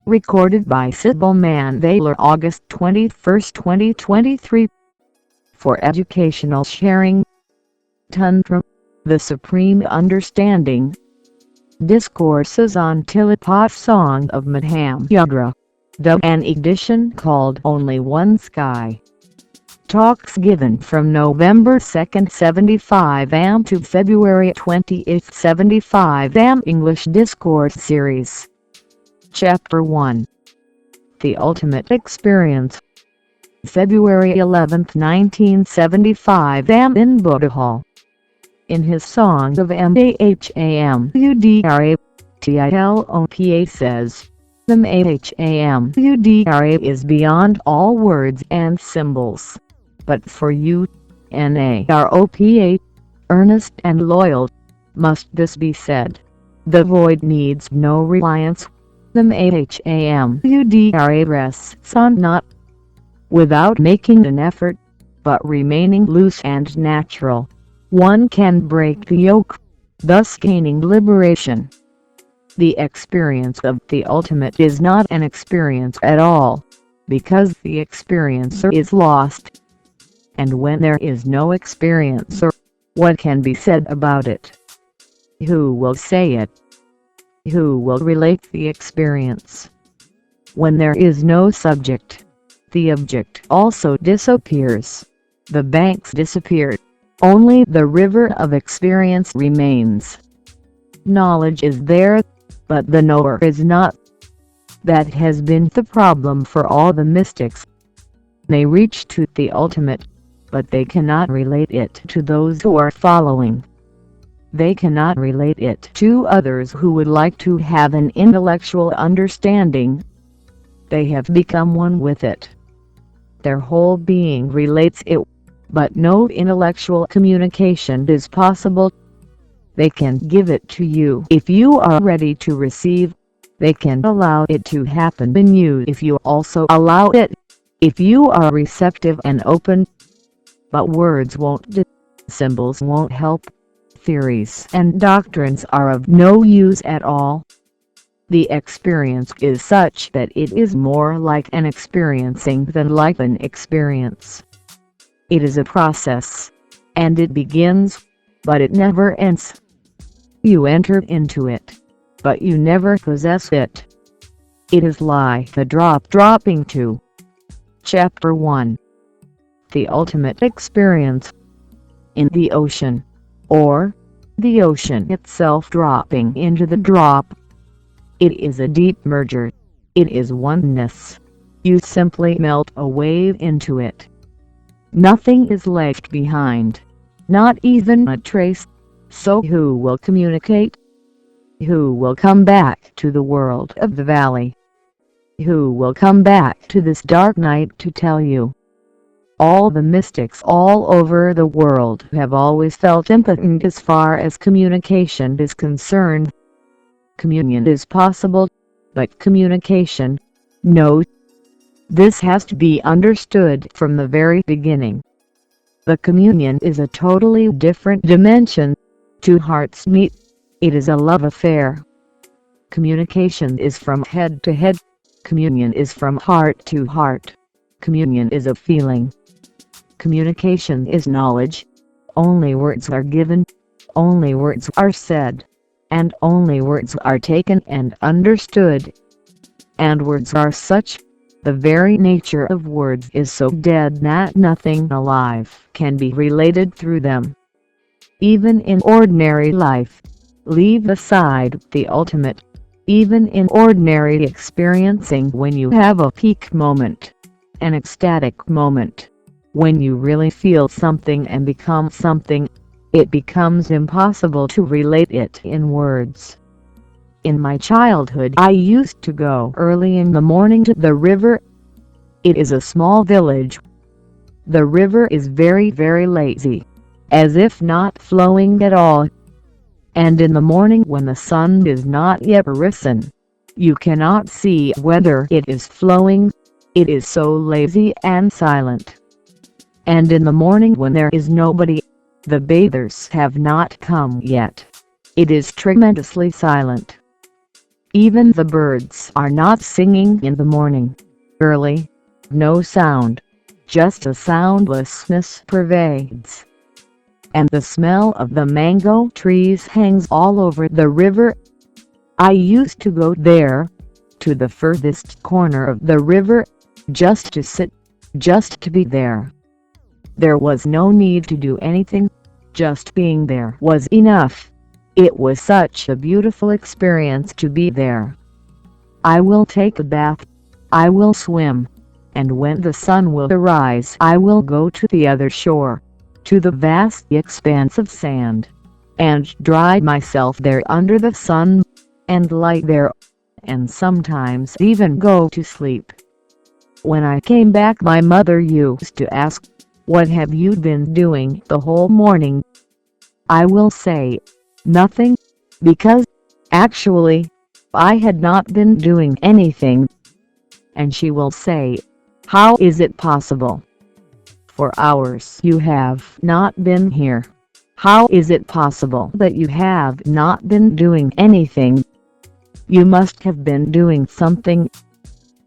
Recorded by Sybil Manvaler, August 21, 2023. For educational sharing. Tantra the Supreme Understanding. Discourses on Tilipat Song of Madhamyudra. An edition called Only One Sky. Talks given from November 2, 75 am to February 28, 75 am. English Discourse Series. Chapter 1. The Ultimate Experience. February 11, 1975 am. In Buddha Hall. In his Song of Madhamyudra, Tilopa says, the Madhamyudra is beyond all words and symbols. But for you, Naropa, earnest and loyal, must this be said. The void needs no reliance. The Madhamyudra rests on not, without making an effort, but remaining loose and natural. One can break the yoke, thus gaining liberation. The experience of the ultimate is not an experience at all, because the experiencer is lost. And when there is no experiencer, what can be said about it? Who will say it? Who will relate the experience? When there is no subject, the object also disappears. The banks disappear. Only the river of experience remains. Knowledge is there, but the knower is not. That has been the problem for all the mystics. They reach to the ultimate, but they cannot relate it to those who are following. They cannot relate it to others who would like to have an intellectual understanding. They have become one with it. Their whole being relates it, but no intellectual communication is possible. They can give it to you if you are ready to receive. They can allow it to happen in you if you also allow it, if you are receptive and open. But words won't do, symbols won't help, theories and doctrines are of no use at all. The experience is such that it is more like an experiencing than like an experience. It is a process, and it begins, but it never ends. You enter into it, but you never possess it. It is like a drop dropping to. Chapter 1. The Ultimate Experience. In the ocean, or the ocean itself dropping into the drop. It is a deep merger. It is oneness. You simply melt a wave into it. Nothing is left behind, not even a trace. So who will communicate? Who will come back to the world of the valley? Who will come back to this dark night to tell you? All the mystics all over the world have always felt impotent as far as communication is concerned. Communion is possible, but communication, no. This has to be understood from the very beginning. The communion is a totally different dimension. Two hearts meet. It is a love affair. Communication is from head to head. Communion is from heart to heart. Communion is a feeling. Communication is knowledge. Only words are given. Only words are said. And only words are taken and understood. And words are such. The very nature of words is so dead that nothing alive can be related through them. Even in ordinary life, leave aside the ultimate. Even in ordinary experiencing, when you have a peak moment, an ecstatic moment, when you really feel something and become something, it becomes impossible to relate it in words. In my childhood, I used to go early in the morning to the river. It is a small village. The river is very lazy, as if not flowing at all. And in the morning, when the sun is not yet risen, you cannot see whether it is flowing. It is so lazy and silent. And in the morning, when there is nobody, the bathers have not come yet, it is tremendously silent. Even the birds are not singing in the morning, early. No sound, just a soundlessness pervades. And the smell of the mango trees hangs all over the river. I used to go there, to the furthest corner of the river, just to sit, just to be there. There was no need to do anything, just being there was enough. It was such a beautiful experience to be there. I will take a bath, I will swim, and when the sun will arise I will go to the other shore, to the vast expanse of sand, and dry myself there under the sun, and lie there, and sometimes even go to sleep. When I came back my mother used to ask, "What have you been doing the whole morning?" I will say, "Nothing," because, actually, I had not been doing anything. And she will say, "How is it possible? For hours you have not been here. How is it possible that you have not been doing anything? You must have been doing something."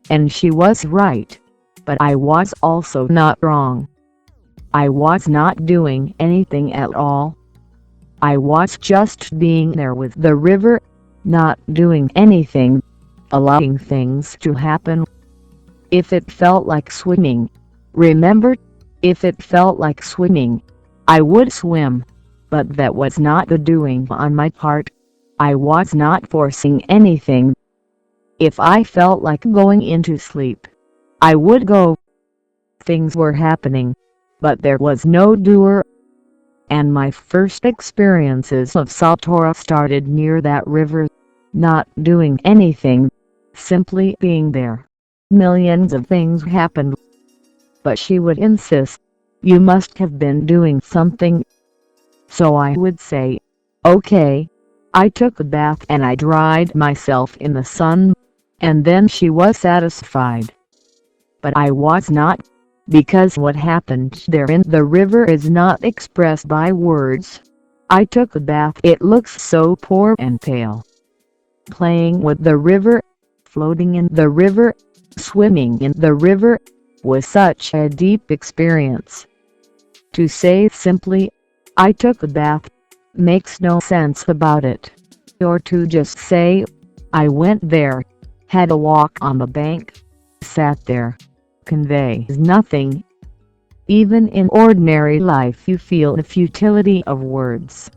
And she was right, but I was also not wrong. I was not doing anything at all. I was just being there with the river, not doing anything, allowing things to happen. If it felt like swimming, remember, if it felt like swimming, I would swim, but that was not the doing on my part. I was not forcing anything. If I felt like going into sleep, I would go. Things were happening, but there was no doer. And my first experiences of Satora started near that river, not doing anything, simply being there. Millions of things happened. But she would insist, "You must have been doing something." So I would say, "Okay." I took a bath and I dried myself in the sun, and then she was satisfied. But I was not, because what happened there in the river is not expressed by words. I took a bath. It looks so poor and pale. Playing with the river, floating in the river, swimming in the river, was such a deep experience. To say simply, "I took a bath," makes no sense about it. Or to just say, "I went there, had a walk on the bank, sat there," conveys nothing. Even in ordinary life you feel the futility of words.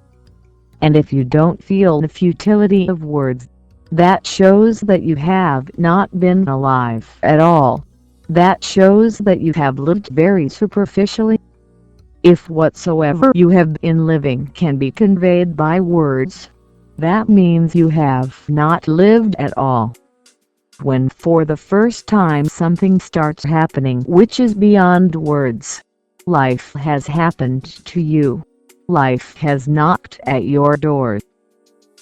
And if you don't feel the futility of words, that shows that you have not been alive at all. That shows that you have lived very superficially. If whatsoever you have been living can be conveyed by words, that means you have not lived at all. When for the first time something starts happening which is beyond words, life has happened to you. Life has knocked at your door.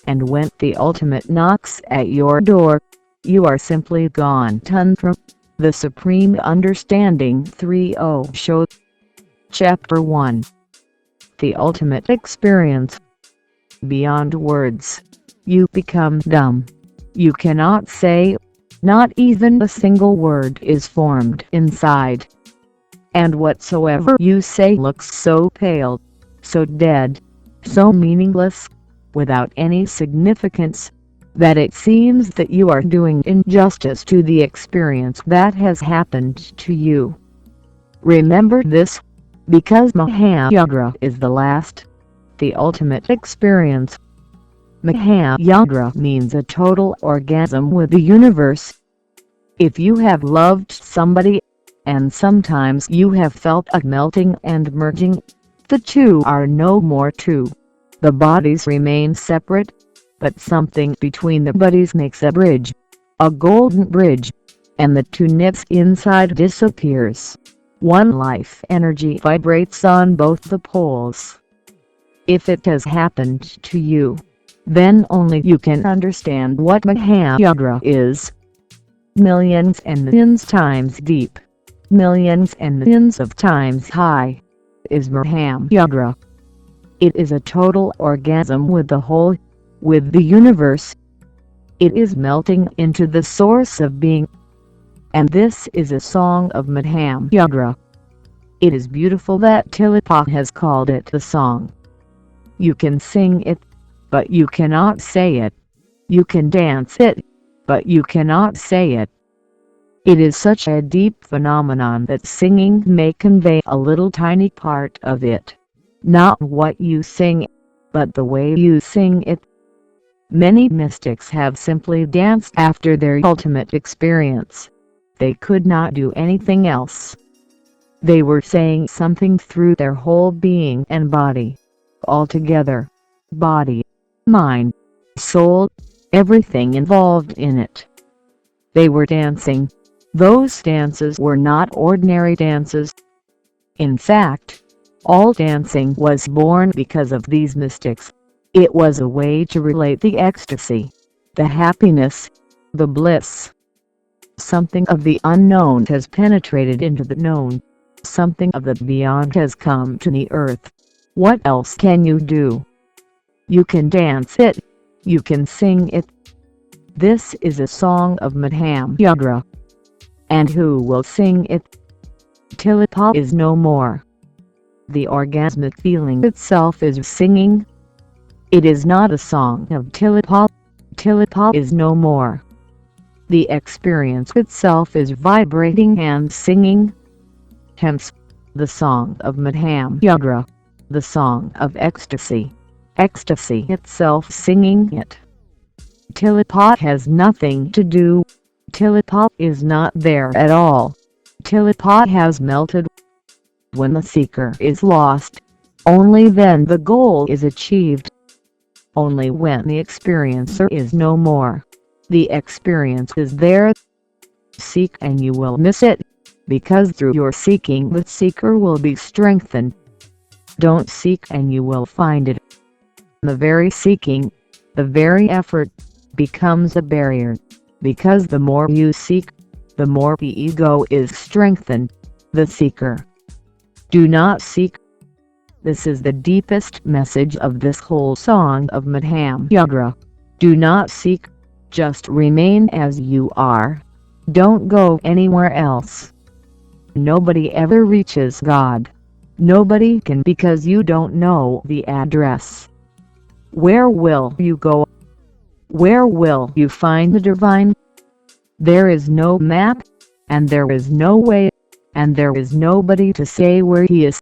And when the ultimate knocks at your door, you are simply gone. Tantra the Supreme Understanding 3.0 Show. Chapter 1. The Ultimate Experience. Beyond words, you become dumb. You cannot say, not even a single word is formed inside. And whatsoever you say looks so pale, so dead, so meaningless, without any significance, that it seems that you are doing injustice to the experience that has happened to you. Remember this, because Mahayagra is the last, the ultimate experience. Mahayagra means a total orgasm with the universe. If you have loved somebody, and sometimes you have felt a melting and merging, the two are no more two. The bodies remain separate, but something between the bodies makes a bridge, a golden bridge, and the two knits inside disappears. One life energy vibrates on both the poles. If it has happened to you, then only you can understand what Mahayagra is. Millions and millions times deep, millions and millions of times high, is Mahayagra. It is a total orgasm with the whole, with the universe. It is melting into the source of being. And this is a song of Madham Yudra. It is beautiful that Tillapa has called it the song. You can sing it, but you cannot say it. You can dance it, but you cannot say it. It is such a deep phenomenon that singing may convey a little tiny part of it. Not what you sing, but the way you sing it. Many mystics have simply danced after their ultimate experience. They could not do anything else. They were saying something through their whole being and body. Altogether. Body, mind, soul, everything involved in it. They were dancing. Those dances were not ordinary dances. In fact, all dancing was born because of these mystics. It was a way to relate the ecstasy, the happiness, the bliss. Something of the unknown has penetrated into the known. Something of the beyond has come to the earth. What else can you do? You can dance it. You can sing it. This is a song of Madham Yudra. And who will sing it? Tillapa is no more. The orgasmic feeling itself is singing. It is not a song of Tillapa. Tillapa is no more. The experience itself is vibrating and singing. Hence, the song of Madham Yudra, the song of ecstasy. Ecstasy itself singing it. Tillapa has nothing to do. Tillapa is not there at all. Tillapa has melted. When the seeker is lost, only then the goal is achieved. Only when the experiencer is no more, the experience is there. Seek and you will miss it, because through your seeking the seeker will be strengthened. Don't seek and you will find it. The very seeking, the very effort, becomes a barrier, because the more you seek, the more the ego is strengthened, the seeker. Do not seek. This is the deepest message of this whole song of Madham Yudra. Do not seek, just remain as you are. Don't go anywhere else. Nobody ever reaches God. Nobody can, because you don't know the address. Where will you go? Where will you find the divine? There is no map, and there is no way, and there is nobody to say where he is.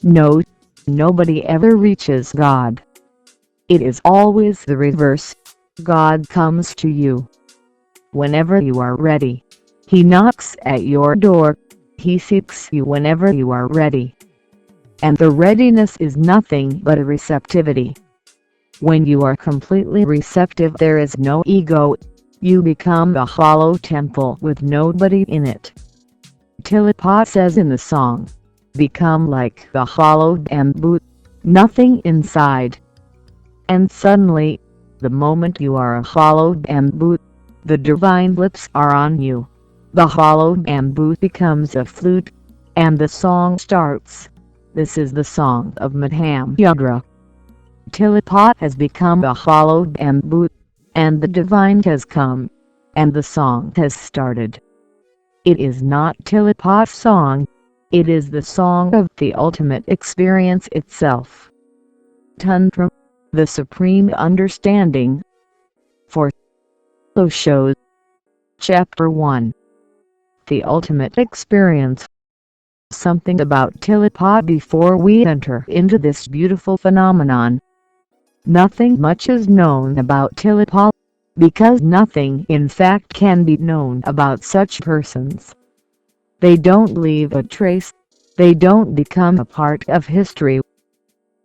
No, nobody ever reaches God. It is always the reverse. God comes to you. Whenever you are ready, he knocks at your door. He seeks you whenever you are ready. And the readiness is nothing but a receptivity. When you are completely receptive, there is no ego. You become a hollow temple with nobody in it. Tillapa says in the song, become like the hollow bamboo, nothing inside. And suddenly, the moment you are a hollow bamboo, the divine lips are on you. The hollow bamboo becomes a flute, and the song starts. This is the song of Madham Yudra. Tillapa has become a hollow bamboo, and the divine has come, and the song has started. It is not Tillapa's song, it is the song of the ultimate experience itself. Tantra, the Supreme Understanding. For shows. Chapter 1. The Ultimate Experience. Something about Tillapa before we enter into this beautiful phenomenon. Nothing much is known about Tillapa, because nothing in fact can be known about such persons. They don't leave a trace, they don't become a part of history.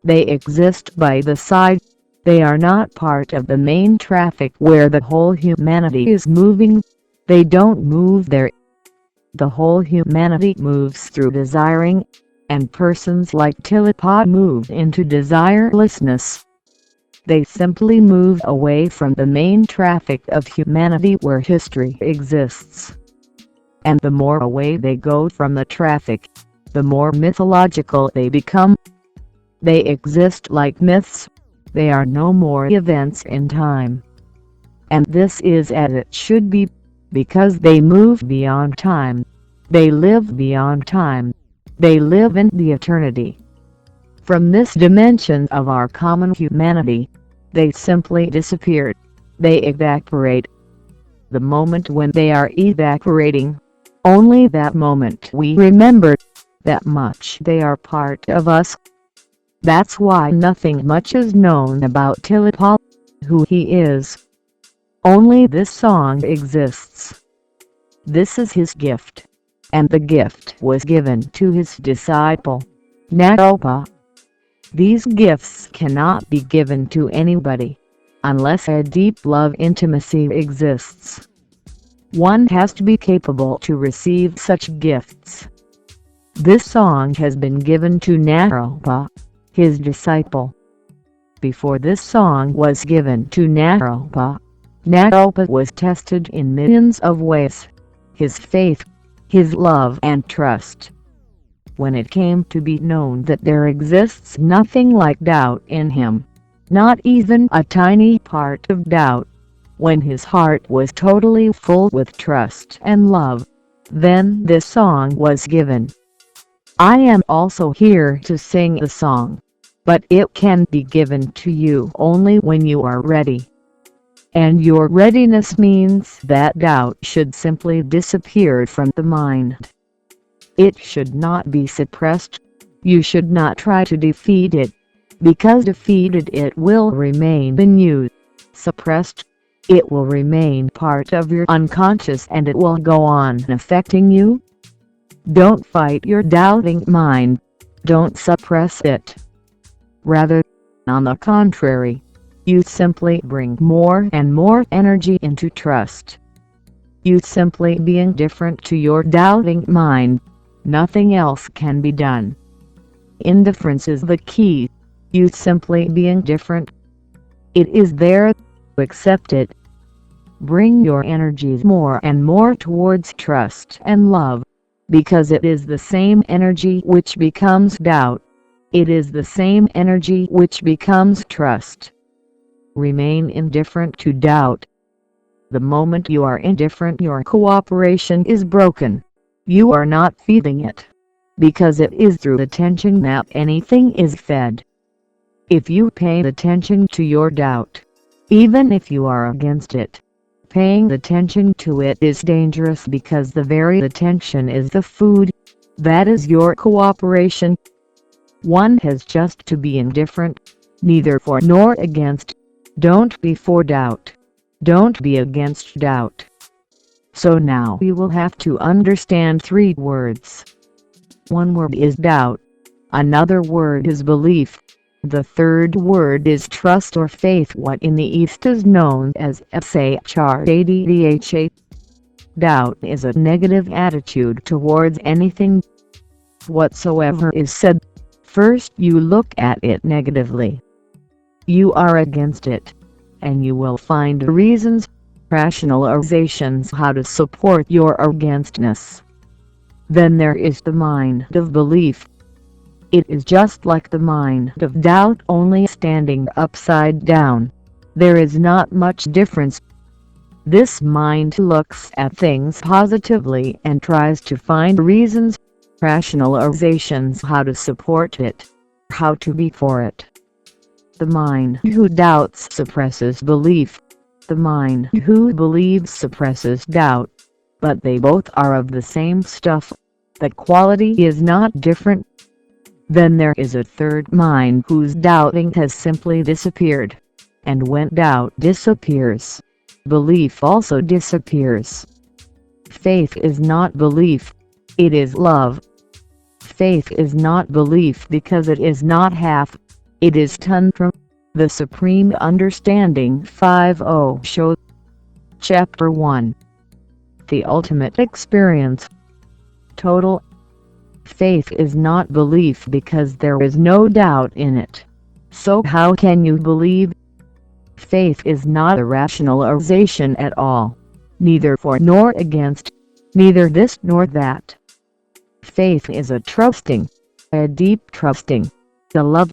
They exist by the side, they are not part of the main traffic where the whole humanity is moving, they don't move there. The whole humanity moves through desiring, and persons like Tillapa move into desirelessness. They simply move away from the main traffic of humanity where history exists. And the more away they go from the traffic, the more mythological they become. They exist like myths, they are no more events in time. and this is as it should be, because they move beyond time. They live beyond time. They live in the eternity. From this dimension of our common humanity, they simply disappeared. They evaporate. The moment when they are evaporating, only that moment we remember that much they are part of us. That's why nothing much is known about Tilipal, who he is. Only this song exists. This is his gift, and the gift was given to his disciple, Naropa. These gifts cannot be given to anybody, unless a deep love intimacy exists. One has to be capable to receive such gifts. This song has been given to Naropa, his disciple. Before this song was given to Naropa, Naropa was tested in millions of ways. His faith, his love and trust. When it came to be known that there exists nothing like doubt in him, not even a tiny part of doubt, when his heart was totally full with trust and love, then this song was given. I am also here to sing the song, but it can be given to you only when you are ready. And your readiness means that doubt should simply disappear from the mind. It should not be suppressed. You should not try to defeat it, because defeated it will remain in you. Suppressed, it will remain part of your unconscious and it will go on affecting you. Don't fight your doubting mind. Don't suppress it. Rather, on the contrary, you simply bring more and more energy into trust. You simply being different to your doubting mind. Nothing else can be done. Indifference is the key. You simply being different. It is there. Accept it. Bring your energies more and more towards trust and love, because it is the same energy which becomes doubt. It is the same energy which becomes trust. Remain indifferent to doubt. The moment you are indifferent, your cooperation is broken. You are not feeding it, because it is through attention that anything is fed. If you pay attention to your doubt, even if you are against it, paying attention to it is dangerous, because the very attention is the food. That is your cooperation. One has just to be indifferent, neither for nor against. Don't be for doubt. Don't be against doubt. So now you will have to understand 3 words. One word is doubt. Another word is belief. The third word is trust or faith, what in the East is known as Statute. Doubt is a negative attitude towards anything. Whatsoever is said, first you look at it negatively. You are against it, and you will find reasons, rationalizations how to support your againstness. Then there is the mind of belief. It is just like the mind of doubt, only standing upside down. There is not much difference. This mind looks at things positively and tries to find reasons, rationalizations how to support it, how to be for it. The mind who doubts suppresses belief. The mind who believes suppresses doubt. But they both are of the same stuff. The quality is not different. Then there is a third mind whose doubting has simply disappeared. And when doubt disappears, belief also disappears. Faith is not belief. It is love. Faith is not belief because it is not half. It is Tantra, the Supreme Understanding 5.0 show. Chapter 1. The Ultimate Experience. Total. Faith is not belief because there is no doubt in it. So how can you believe? Faith is not a rationalization at all. Neither for nor against. Neither this nor that. Faith is a trusting. A deep trusting. The love.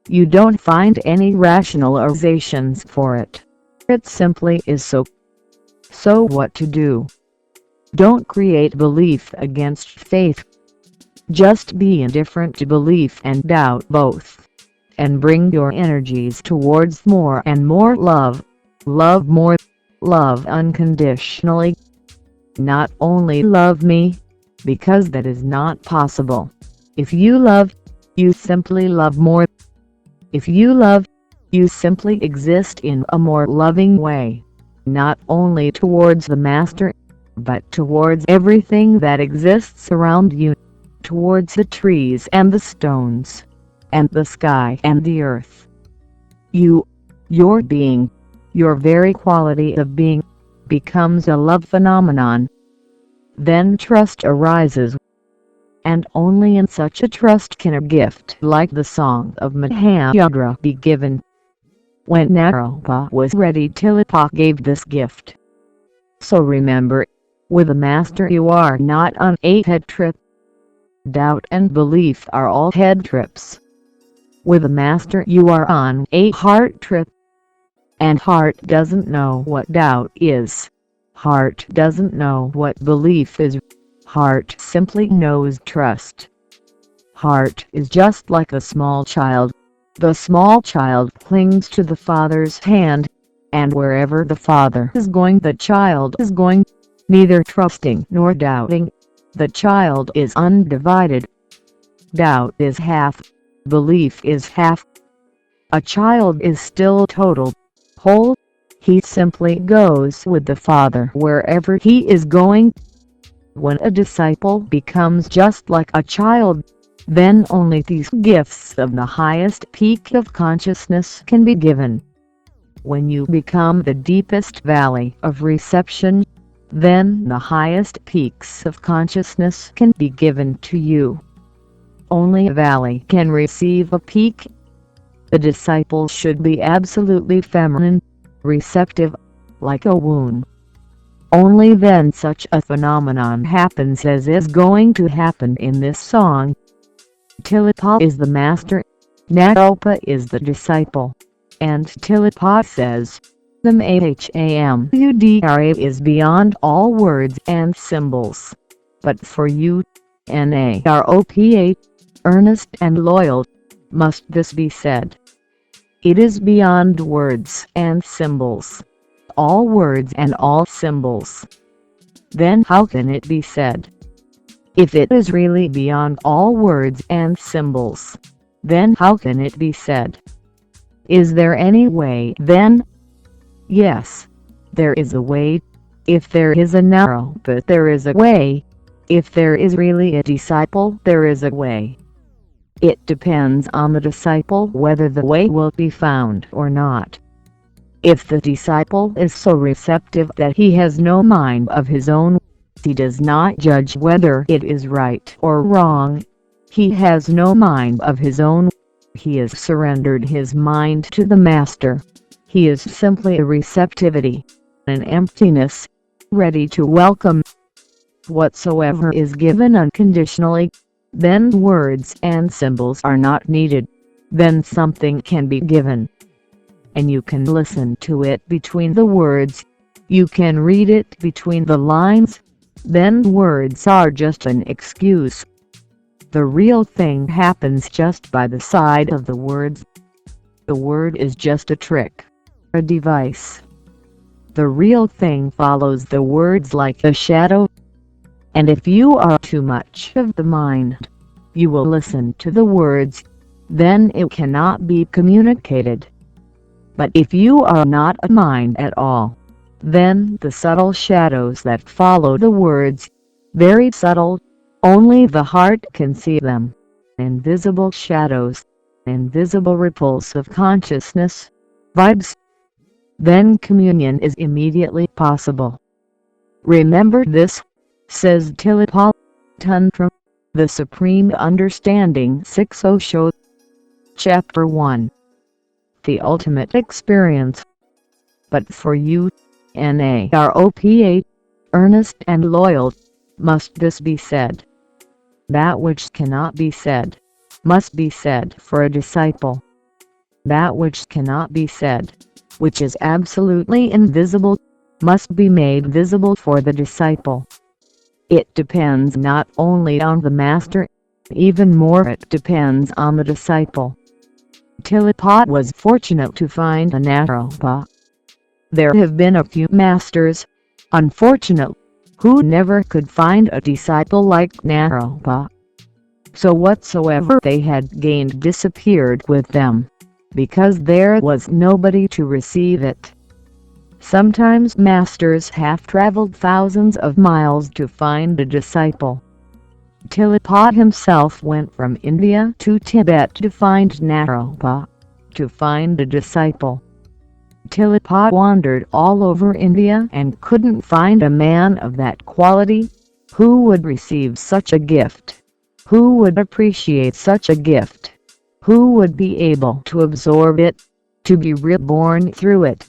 You don't find any rationalizations for it. It simply is so. So what to do? Don't create belief against faith. Just be indifferent to belief and doubt both, and bring your energies towards more and more love. Love more. Love unconditionally. Not only love me, because that is not possible. If you love, you simply love more. If you love, you simply exist in a more loving way, not only towards the Master, but towards everything that exists around you, towards the trees and the stones, and the sky and the earth. Your being, your very quality of being, becomes a love phenomenon. Then trust arises. And only in such a trust can a gift like the Song of Mahayagra be given. When Naropa was ready, Tilipa gave this gift. So remember, with the Master you are not on a head trip. Doubt and belief are all head trips. With the Master you are on a heart trip. And heart doesn't know what doubt is. Heart doesn't know what belief is. Heart simply knows trust. Heart is just like a small child. The small child clings to the father's hand, and wherever the father is going the child is going, neither trusting nor doubting. The child is undivided. Doubt is half, belief is half. A child is still total, whole. He simply goes with the father wherever he is going. When a disciple becomes just like a child, then only these gifts of the highest peak of consciousness can be given. When you become the deepest valley of reception, then the highest peaks of consciousness can be given to you. Only a valley can receive a peak. The disciple should be absolutely feminine, receptive, like a womb. Only then such a phenomenon happens as is going to happen in this song. Tilipa is the Master, Naropa is the disciple, and Tilipa says, the Mahamudra is beyond all words and symbols. But for you, Naropa, earnest and loyal, must this be said. It is beyond words and symbols. All words and all symbols. Then how can it be said? If it is really beyond all words and symbols, then how can it be said? Is there any way then? Yes, there is a way. If there is a Naropa, there is a way. If there is really a disciple, there is a way. It depends on the disciple whether the way will be found or not. If the disciple is so receptive that he has no mind of his own, he does not judge whether it is right or wrong. He has no mind of his own. He has surrendered his mind to the Master. He is simply a receptivity, an emptiness, ready to welcome whatsoever is given unconditionally. Then words and symbols are not needed. Then something can be given, and you can listen to it between the words. You can read it between the lines. Then words are just an excuse. The real thing happens just by the side of the words. The word is just a trick, a device. The real thing follows the words like a shadow. And if you are too much of the mind, you will listen to the words. Then it cannot be communicated. But if you are not a mind at all, then the subtle shadows that follow the words, very subtle, only the heart can see them. Invisible shadows, invisible ripples of consciousness, vibes. Then communion is immediately possible. Remember this, says Tilipa. Tantra the Supreme Understanding 6 Osho. Chapter 1. The Ultimate Experience. But for you, Naropa, earnest and loyal, must this be said. That which cannot be said, must be said for a disciple. That which cannot be said, which is absolutely invisible, must be made visible for the disciple. It depends not only on the master, even more it depends on the disciple. Tillipot was fortunate to find a Naropa. There have been a few masters, unfortunate, who never could find a disciple like Naropa. So whatsoever they had gained disappeared with them, because there was nobody to receive it. Sometimes masters have traveled thousands of miles to find a disciple. Tillipot himself went from India to Tibet to find Naropa, to find a disciple. Tillipot wandered all over India and couldn't find a man of that quality, who would receive such a gift, who would appreciate such a gift, who would be able to absorb it, to be reborn through it.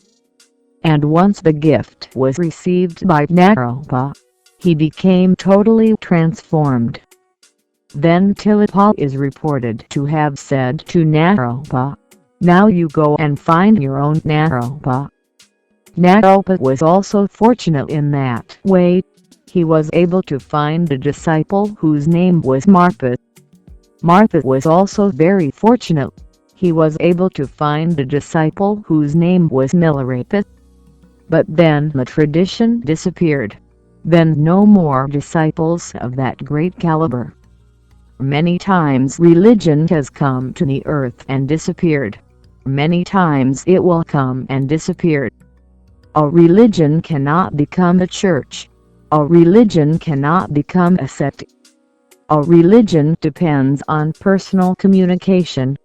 And once the gift was received by Naropa, he became totally transformed. Then Tillipot is reported to have said to Naropa, "Now you go and find your own Naropa." Naropa was also fortunate in that way. He was able to find a disciple whose name was Martha. Martha was also very fortunate. He was able to find a disciple whose name was Milarepa. But then the tradition disappeared. Then no more disciples of that great caliber. Many times religion has come to the earth and disappeared. Many times it will come and disappear. A religion cannot become a church. A religion cannot become a sect. A religion depends on personal communication,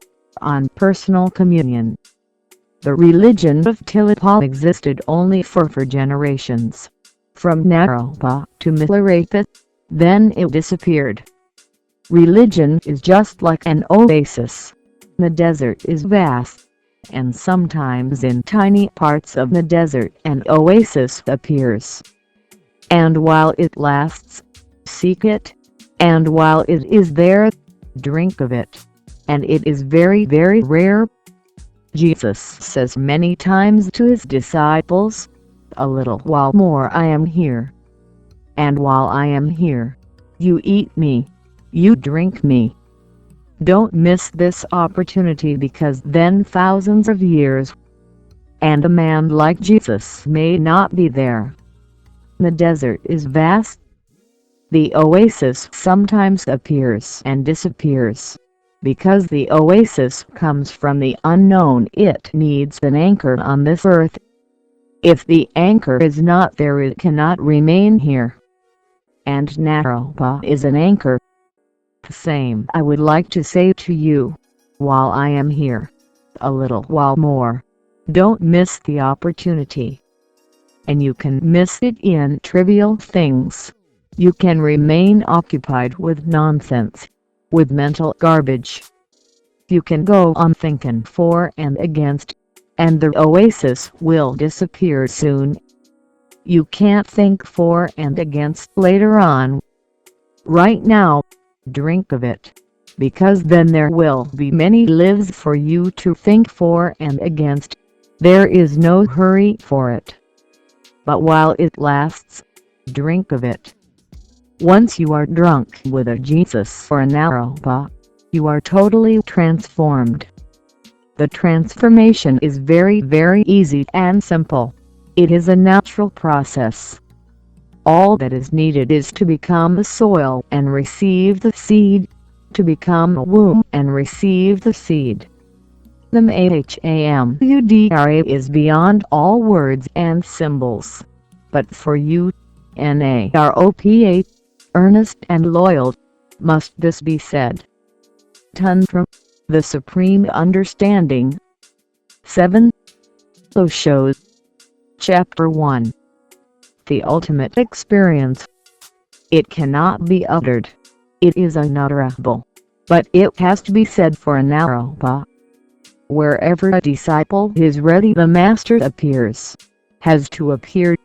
on personal communion. The religion of Tillipot existed only for generations. From Naropa to Milarepa, then it disappeared. Religion is just like an oasis. The desert is vast, and sometimes in tiny parts of the desert an oasis appears. And while it lasts, seek it, and while it is there, drink of it, and it is very, very rare. Jesus says many times to his disciples, "A little while more I am here. And while I am here, you eat me, you drink me." Don't miss this opportunity, because then thousands of years, and a man like Jesus may not be there. The desert is vast. The oasis sometimes appears and disappears. Because the oasis comes from the unknown, it needs an anchor on this earth. If the anchor is not there, it cannot remain here. And Naropa is an anchor. The same I would like to say to you, while I am here, a little while more. Don't miss the opportunity. And you can miss it in trivial things. You can remain occupied with nonsense, with mental garbage. You can go on thinking for and against, and the oasis will disappear soon. You can't think for and against later on. Right now, drink of it, because then there will be many lives for you to think for and against. There is no hurry for it. But while it lasts, drink of it. Once you are drunk with a Jesus or a Naropa, you are totally transformed. The transformation is very, very easy and simple. It is a natural process. All that is needed is to become the soil and receive the seed, to become a womb and receive the seed. The Hamudra is beyond all words and symbols. But for you, Naropa, earnest and loyal, must this be said. Tantra the Supreme Understanding. 7. Osho. Chapter 1. The ultimate experience. It cannot be uttered. It is unutterable. But it has to be said for a Naropa. Wherever a disciple is ready, the master appears, has to appear.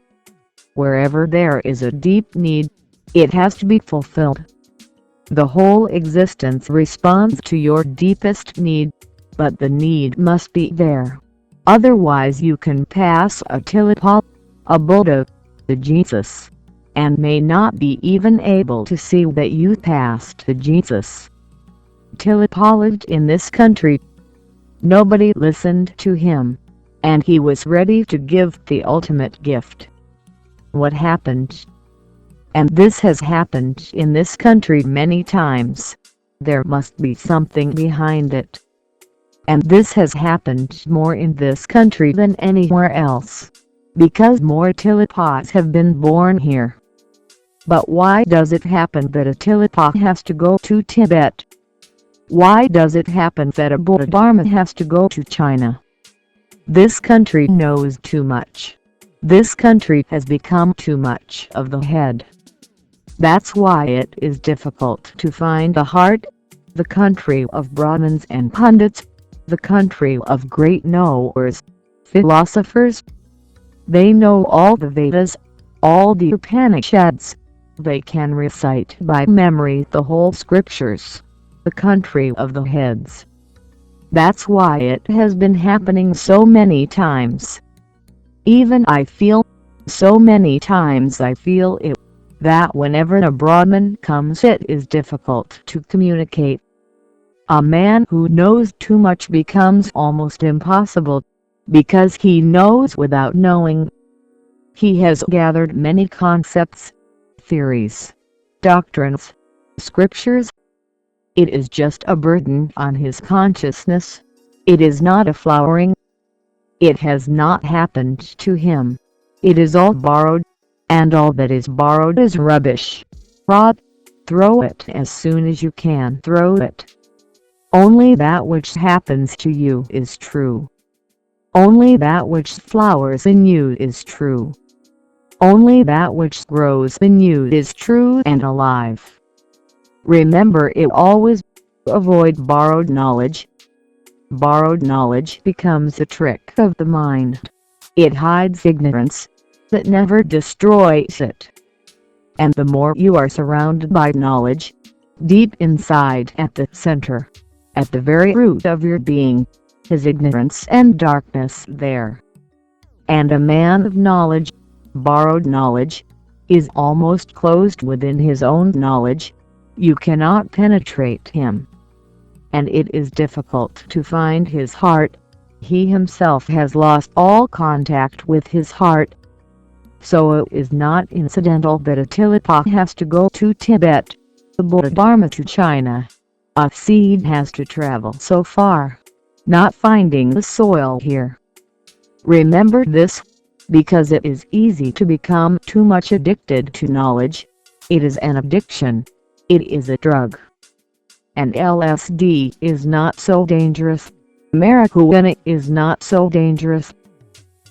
Wherever there is a deep need, it has to be fulfilled. The whole existence responds to your deepest need, but the need must be there. Otherwise you can pass a Tilipa, a Buddha, the Jesus, and may not be even able to see that you passed the Jesus. Tilipa lived in this country. Nobody listened to him, and he was ready to give the ultimate gift. What happened? And this has happened in this country many times. There must be something behind it. And this has happened more in this country than anywhere else, because more Tilipas have been born here. But why does it happen that a Tilipa has to go to Tibet? Why does it happen that a Bodhidharma has to go to China? This country knows too much. This country has become too much of the head. That's why it is difficult to find the heart, the country of Brahmins and Pundits, the country of great knowers, philosophers. They know all the Vedas, all the Upanishads. They can recite by memory the whole scriptures, the country of the heads. That's why it has been happening so many times. Even I feel, so many times I feel it, that whenever a Brahmin comes it is difficult to communicate. A man who knows too much becomes almost impossible, because he knows without knowing. He has gathered many concepts, theories, doctrines, scriptures. It is just a burden on his consciousness. It is not a flowering. It has not happened to him. It is all borrowed, and all that is borrowed is rubbish. Rod, throw it as soon as you can throw it. Only that which happens to you is true. Only that which flowers in you is true. Only that which grows in you is true and alive. Remember it always. Avoid borrowed knowledge. Borrowed knowledge becomes a trick of the mind. It hides ignorance, that never destroys it. And the more you are surrounded by knowledge, deep inside at the center, at the very root of your being, is ignorance and darkness there. And a man of knowledge, borrowed knowledge, is almost closed within his own knowledge. You cannot penetrate him. And it is difficult to find his heart. He himself has lost all contact with his heart. So it is not incidental that a Tilipa has to go to Tibet, the Bodhidharma to China. A seed has to travel so far, not finding the soil here. Remember this, because it is easy to become too much addicted to knowledge. It is an addiction. It is a drug. And LSD is not so dangerous. Marijuana is not so dangerous.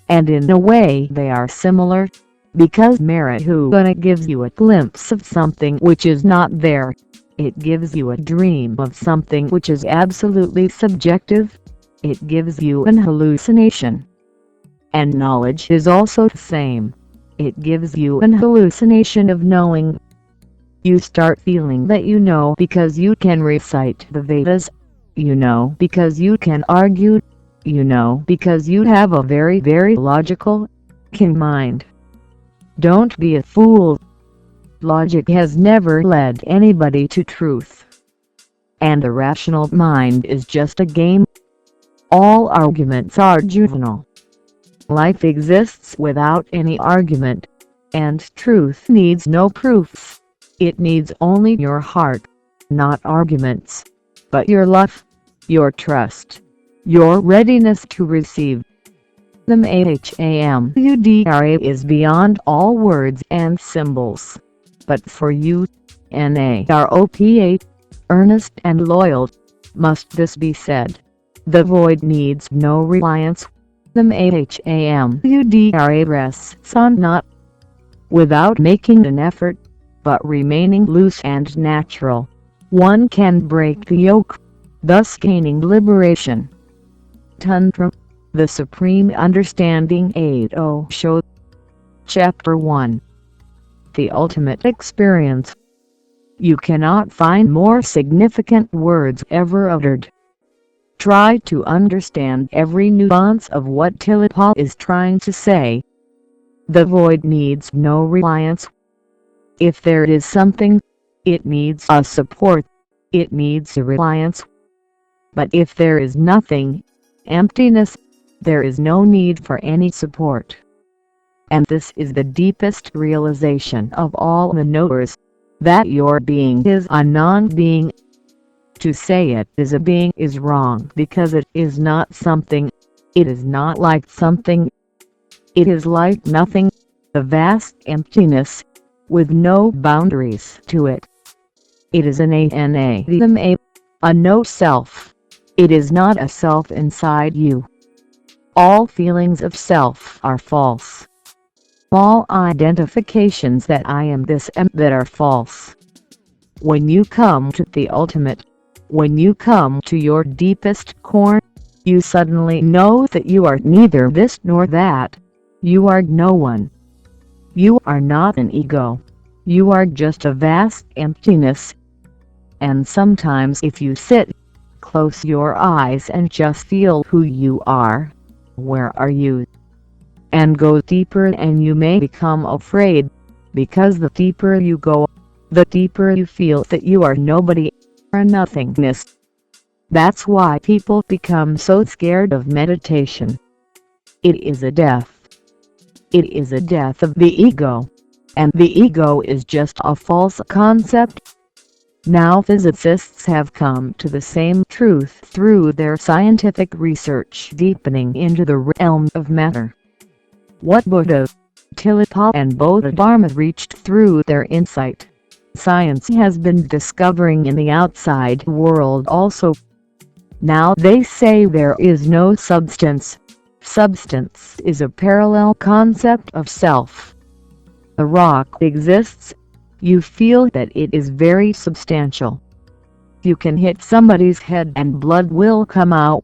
And in a way they are similar, because marijuana gives you a glimpse of something which is not there. It gives you a dream of something which is absolutely subjective. It gives you an hallucination. And knowledge is also the same. It gives you an hallucination of knowing. You start feeling that you know because you can recite the Vedas. You know because you can argue. You know because you have a very logical, keen mind. Don't be a fool. Logic has never led anybody to truth. And the rational mind is just a game. All arguments are juvenile. Life exists without any argument, and truth needs no proofs. It needs only your heart, not arguments, but your love, your trust, your readiness to receive. The Hamudra is beyond all words and symbols. But for you, NAROPA, earnest and loyal, must this be said. The void needs no reliance. The Hamudra rests on not, without making an effort, but remaining loose and natural. One can break the yoke, thus gaining liberation. Tantra, the Supreme Understanding 8.0 Show. Chapter 1. The Ultimate Experience. You cannot find more significant words ever uttered. Try to understand every nuance of what Tilipa is trying to say. The void needs no reliance. If there is something, it needs a support, it needs a reliance. But if there is nothing, emptiness, there is no need for any support. And this is the deepest realization of all the knowers, that your being is a non-being. To say it is a being is wrong because it is not something, it is not like something. It is like nothing, a vast emptiness, with no boundaries to it. It is an a no self. It is not a self inside you. All feelings of self are false. All identifications that I am this and that are false. When you come to the ultimate, when you come to your deepest core, you suddenly know that you are neither this nor that. You are no one. You are not an ego. You are just a vast emptiness. And sometimes if you sit, close your eyes and just feel who you are, where are you? And go deeper, and you may become afraid, because the deeper you go, the deeper you feel that you are nobody, or nothingness. That's why people become so scared of meditation. It is a death. It is a death of the ego. And the ego is just a false concept. Now physicists have come to the same truth through their scientific research deepening into the realm of matter. What Buddha, Tilipa and Bodhidharma reached through their insight, science has been discovering in the outside world also. Now they say there is no substance. Substance is a parallel concept of self. A rock exists. You feel that it is very substantial. You can hit somebody's head and blood will come out.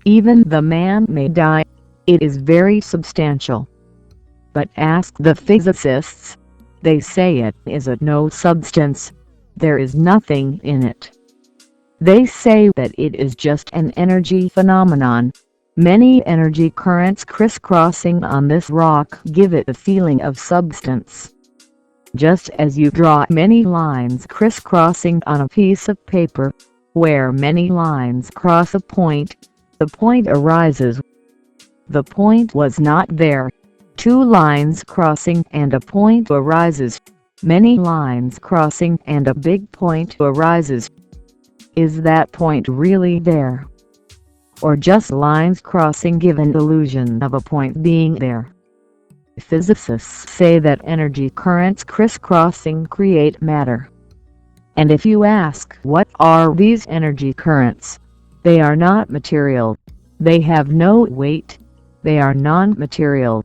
Even the man may die. It is very substantial. But ask the physicists. They say it is a no substance. There is nothing in it. They say that it is just an energy phenomenon. Many energy currents crisscrossing on this rock give it the feeling of substance. Just as you draw many lines crisscrossing on a piece of paper, where many lines cross a point, the point arises. The point was not there. Two lines crossing and a point arises. Many lines crossing and a big point arises. Is that point really there? Or just lines crossing give an illusion of a point being there? Physicists say that energy currents crisscrossing create matter. And if you ask what are these energy currents, they are not material. They have no weight. They are non-material.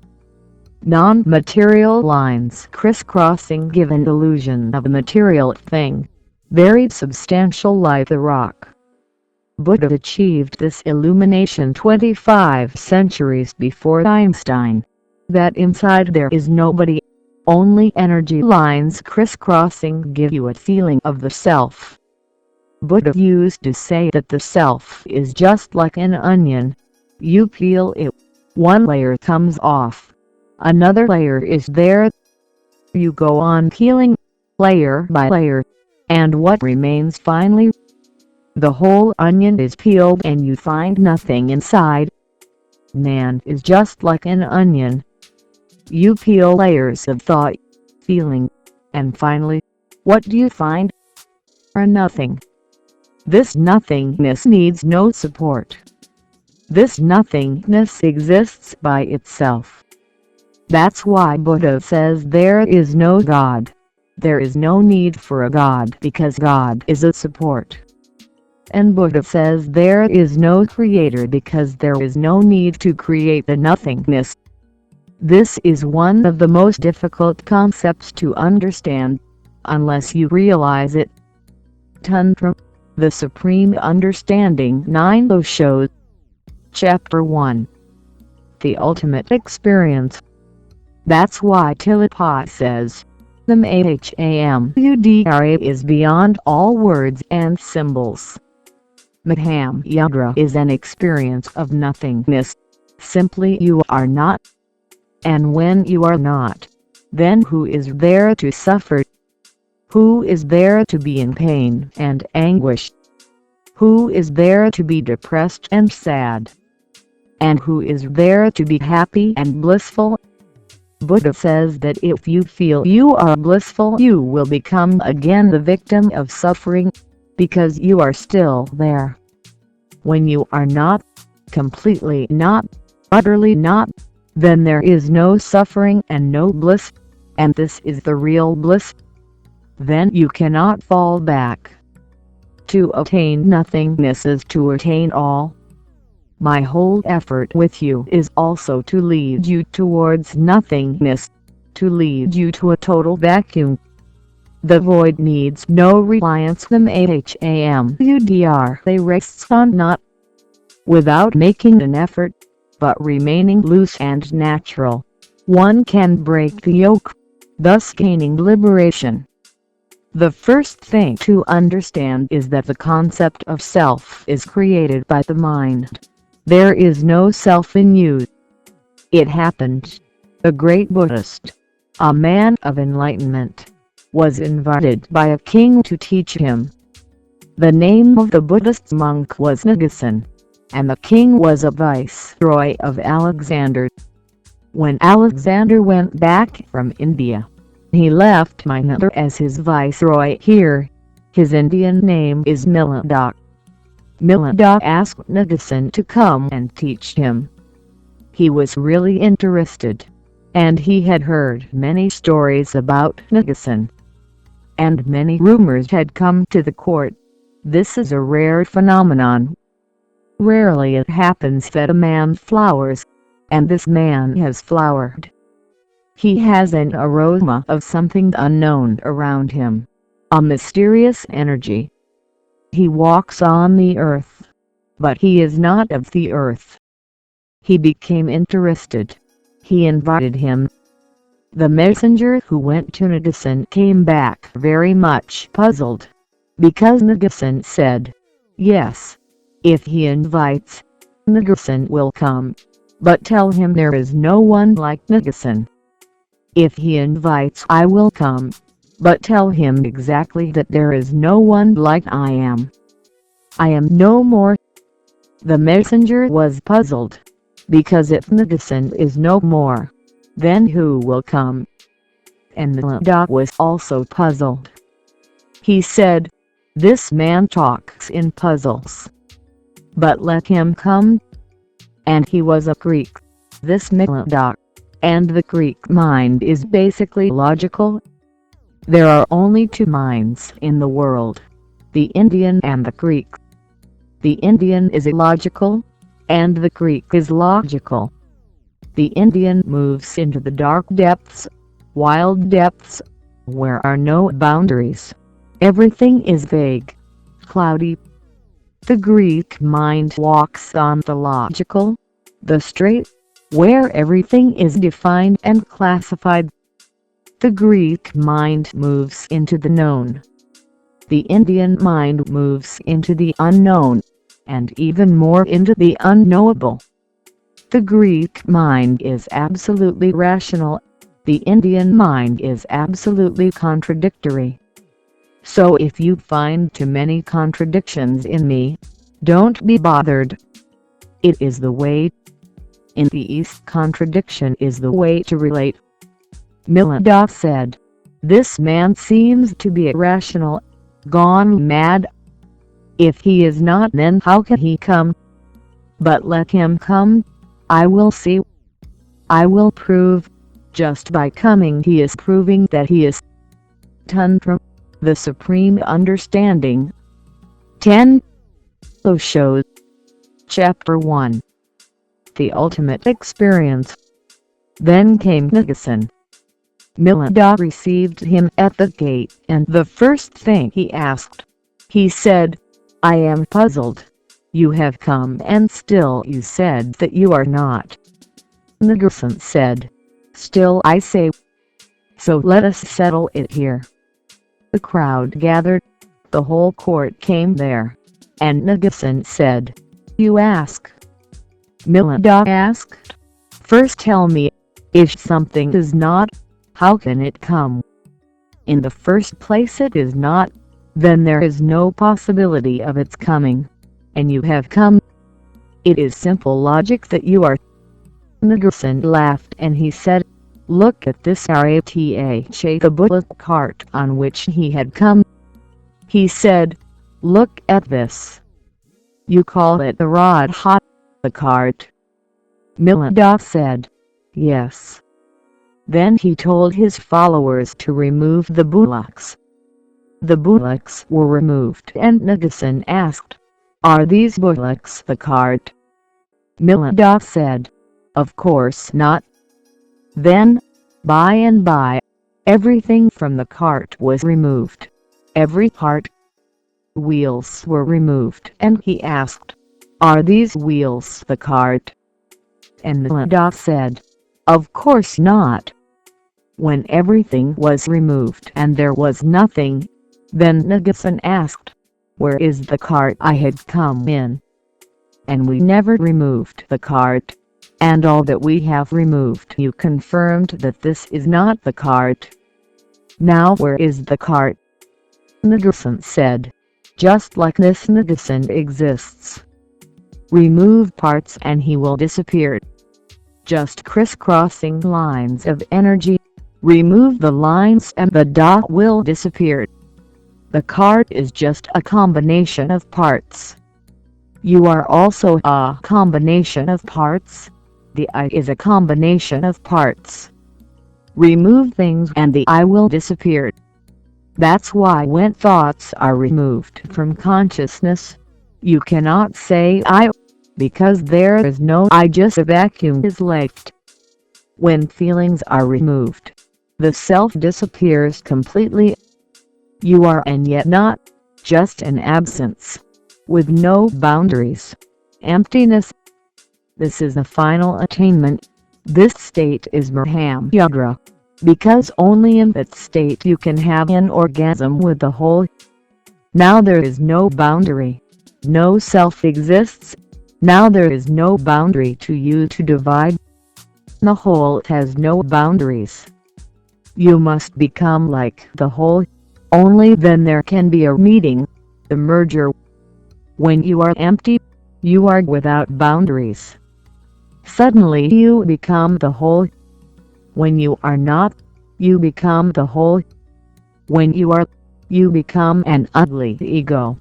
Non-material lines crisscrossing give an illusion of a material thing, very substantial like the rock. Buddha achieved this illumination 25 centuries before Einstein. That inside there is nobody. Only energy lines crisscrossing give you a feeling of the self. Buddha used to say that the self is just like an onion. You peel it. One layer comes off. Another layer is there. You go on peeling, layer by layer. And what remains finally? The whole onion is peeled and you find nothing inside. Man is just like an onion. You peel layers of thought, feeling, and finally, what do you find? Or nothing. This nothingness needs no support. This nothingness exists by itself. That's why Buddha says there is no God. There is no need for a God because God is a support. And Buddha says there is no creator because there is no need to create the nothingness. This is one of the most difficult concepts to understand, unless you realize it. Tantra, the Supreme Understanding 9 Osho. Chapter 1. The Ultimate Experience. That's why Tilipa says, the Mahmudra is beyond all words and symbols. Mahamudra is an experience of nothingness. Simply you are not. And when you are not, then who is there to suffer? Who is there to be in pain and anguish? Who is there to be depressed and sad? And who is there to be happy and blissful? Buddha says that if you feel you are blissful, you will become again the victim of suffering, because you are still there. When you are not, completely not, utterly not, then there is no suffering and no bliss, and this is the real bliss. Then you cannot fall back. To attain nothingness is to attain all. My whole effort with you is also to lead you towards nothingness, to lead you to a total vacuum. The void needs no reliance. The Mahamudra rests on not, without making an effort, but remaining loose and natural. One can break the yoke, thus gaining liberation. The first thing to understand is that the concept of self is created by the mind. There is no self in you. It happened. A great Buddhist, a man of enlightenment, was invited by a king to teach him. The name of the Buddhist monk was Nagasan, and the king was a viceroy of Alexander. When Alexander went back from India, he left Mayana as his viceroy here. His Indian name is Miladak. Miladak asked Nagasan to come and teach him. He was really interested, and he had heard many stories about Nagasan, and many rumors had come to the court. This is a rare phenomenon. Rarely it happens that a man flowers, and this man has flowered. He has an aroma of something unknown around him, a mysterious energy. He walks on the earth, but he is not of the earth. He became interested. He invited him. The messenger who went to Nagasan came back very much puzzled, because Nagasan said, "Yes, if he invites, Nagasan will come, but tell him there is no one like Nagasan. If he invites, I will come, but tell him exactly that there is no one like I am. I am no more." The messenger was puzzled, because if Nagasan is no more, then who will come? And Miladak was also puzzled. He said, "This man talks in puzzles, but let him come." And he was a Greek, this Miladak, and the Greek mind is basically logical. There are only two minds in the world, the Indian and the Greek. The Indian is illogical, and the Greek is logical. The Indian moves into the dark depths, wild depths, where are no boundaries. Everything is vague, cloudy. The Greek mind walks on the logical, the straight, where everything is defined and classified. The Greek mind moves into the known. The Indian mind moves into the unknown, and even more into the unknowable. The Greek mind is absolutely rational. The Indian mind is absolutely contradictory. So if you find too many contradictions in me, don't be bothered. It is the way. In the East, contradiction is the way to relate. Miladak said, "This man seems to be irrational, gone mad. If he is not, then how can he come? But let him come. I will see. I will prove." Just by coming he is proving that he is. Tantra the Supreme Understanding. 10. Osho. Chapter 1. The Ultimate Experience. Then came Nagasan. Miladak received him at the gate, and the first thing he asked, he said, "I am puzzled. You have come and still you said that you are not." Nagasan said, "Still I say. So let us settle it here." The crowd gathered. The whole court came there. And Nagasan said, "You ask." Milada asked, "First tell me, if something is not, how can it come? In the first place it is not, then there is no possibility of its coming, and you have come. It is simple logic that you are." Nagasan laughed and he said, "Look at this rata, the bullock cart on which he had come." He said, "Look at this. You call it the Radha, the cart?" Milada said, "Yes." Then he told his followers to remove the bullocks. The bullocks were removed and Nagasan asked, "Are these bullocks the cart?" Milada said, "Of course not." Then, by and by, everything from the cart was removed. Every part. Wheels were removed and he asked, "Are these wheels the cart?" And Milada said, "Of course not." When everything was removed and there was nothing, then Nagasan asked, "Where is the cart I had come in? And we never removed the cart, and all that we have removed you confirmed that this is not the cart. Now where is the cart?" Nagasan said, "Just like this Nagasan exists. Remove parts and he will disappear. Just crisscrossing lines of energy. Remove the lines and the dot will disappear. The cart is just a combination of parts. You are also a combination of parts. The I is a combination of parts. Remove things and the I will disappear. That's why when thoughts are removed from consciousness, you cannot say I, because there is no I, just a vacuum is left. When feelings are removed, the self disappears completely. You are and yet not, just an absence, with no boundaries, emptiness. This is the final attainment. This state is Mahamudra, because only in that state you can have an orgasm with the whole. Now there is no boundary, no self exists. Now there is no boundary to you to divide. The whole has no boundaries. You must become like the whole. Only then there can be a meeting, the merger. When you are empty, you are without boundaries. Suddenly you become the whole. When you are not, you become the whole. When you are, you become an ugly ego.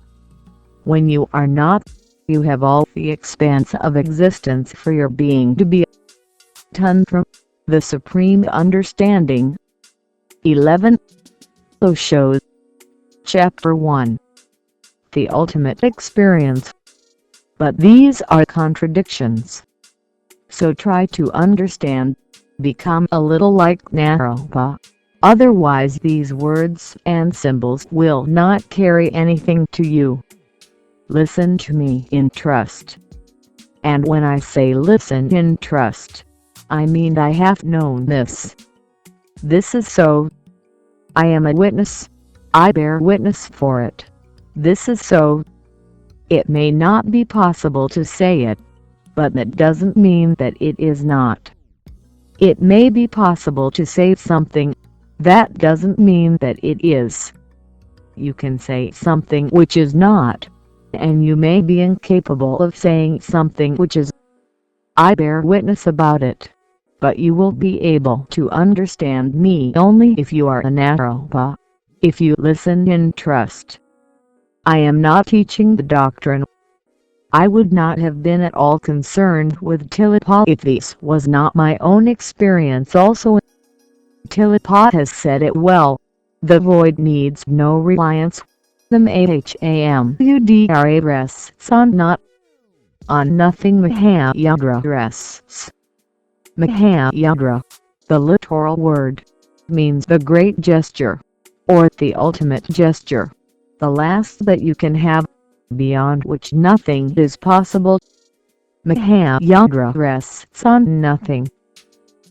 When you are not, you have all the expanse of existence for your being to be. Tantra, the Supreme Understanding. 11. Osho. Chapter 1. The Ultimate Experience. But these are contradictions. So try to understand. Become a little like Naropa. Otherwise these words and symbols will not carry anything to you. Listen to me in trust. And when I say listen in trust, I mean I have known this. This is so. I am a witness. I bear witness for it. This is so. It may not be possible to say it, but that doesn't mean that it is not. It may be possible to say something, that doesn't mean that it is. You can say something which is not, and you may be incapable of saying something which is. I bear witness about it, but you will be able to understand me only if you are a Naropa, if you listen in trust. I am not teaching the doctrine. I would not have been at all concerned with Tillapa if this was not my own experience also. Tillapa has said it well. The void needs no reliance. The Mahamudra rests on not. On nothing Mahamudra rests. Mahamudra, the literal word, means the great gesture, or the ultimate gesture, the last that you can have, beyond which nothing is possible. Mahamudra rests on nothing.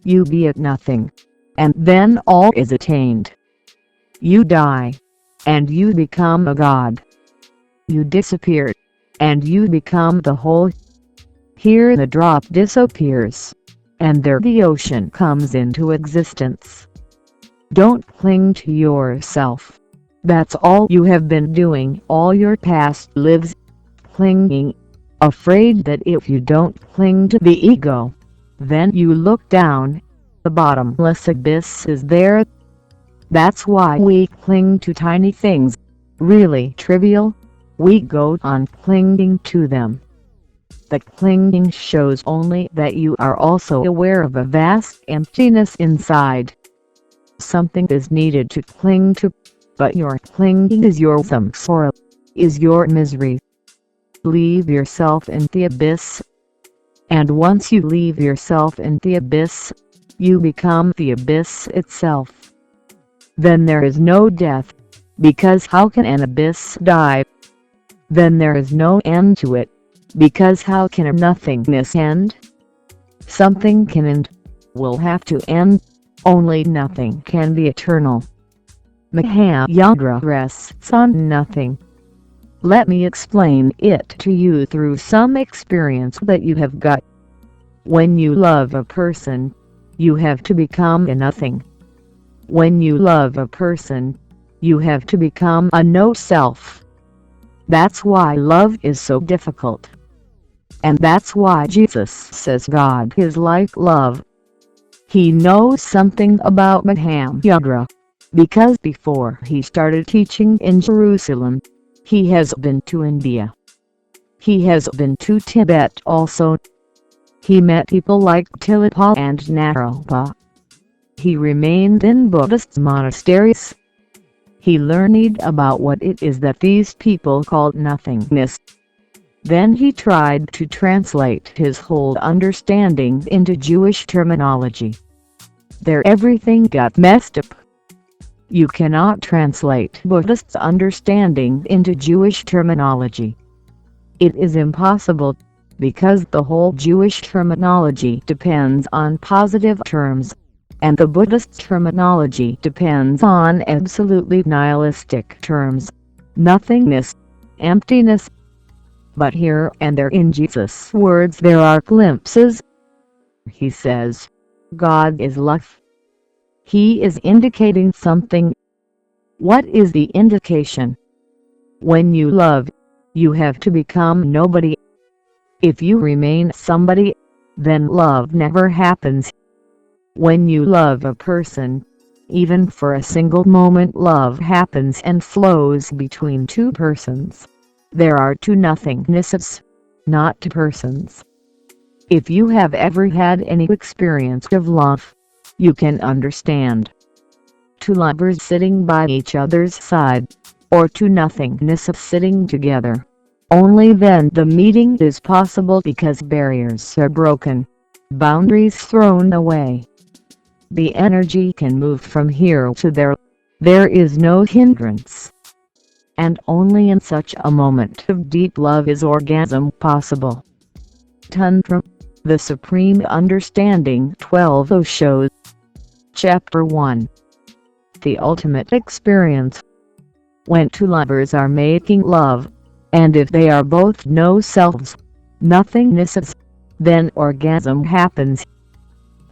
You be at nothing, and then all is attained. You die, and you become a god. You disappear, and you become the whole. Here the drop disappears, and there the ocean comes into existence. Don't cling to yourself. That's all you have been doing all your past lives, clinging, afraid that if you don't cling to the ego, then you look down, the bottomless abyss is there. That's why we cling to tiny things, really trivial. We go on clinging to them. The clinging shows only that you are also aware of a vast emptiness inside. Something is needed to cling to, but your clinging is your samsara, is your misery. Leave yourself in the abyss. And once you leave yourself in the abyss, you become the abyss itself. Then there is no death, because how can an abyss die? Then there is no end to it, because how can a nothingness end? Something can end, will have to end, only nothing can be eternal. Mahayagra rests on nothing. Let me explain it to you through some experience that you have got. When you love a person, you have to become a nothing. When you love a person, you have to become a no-self. That's why love is so difficult. And that's why Jesus says God is like love. He knows something about Mahayagra, because before he started teaching in Jerusalem, he has been to India. He has been to Tibet also. He met people like Tilipa and Naropa. He remained in Buddhist monasteries. He learned about what it is that these people called nothingness. Then he tried to translate his whole understanding into Jewish terminology. There everything got messed up. You cannot translate Buddhist understanding into Jewish terminology. It is impossible, because the whole Jewish terminology depends on positive terms, and the Buddhist terminology depends on absolutely nihilistic terms, nothingness, emptiness. But here and there in Jesus' words there are glimpses. He says, God is love. He is indicating something. What is the indication? When you love, you have to become nobody. If you remain somebody, then love never happens. When you love a person, even for a single moment love happens and flows between two persons. There are two nothingness's, not two persons. If you have ever had any experience of love, you can understand. Two lovers sitting by each other's side, or two nothingness sitting together. Only then the meeting is possible because barriers are broken, boundaries thrown away. The energy can move from here to there. There is no hindrance. And only in such a moment of deep love is orgasm possible. Tantra, the Supreme Understanding 12 Osho. Chapter 1. The Ultimate Experience. When two lovers are making love, and if they are both no-selves, nothingness, then orgasm happens.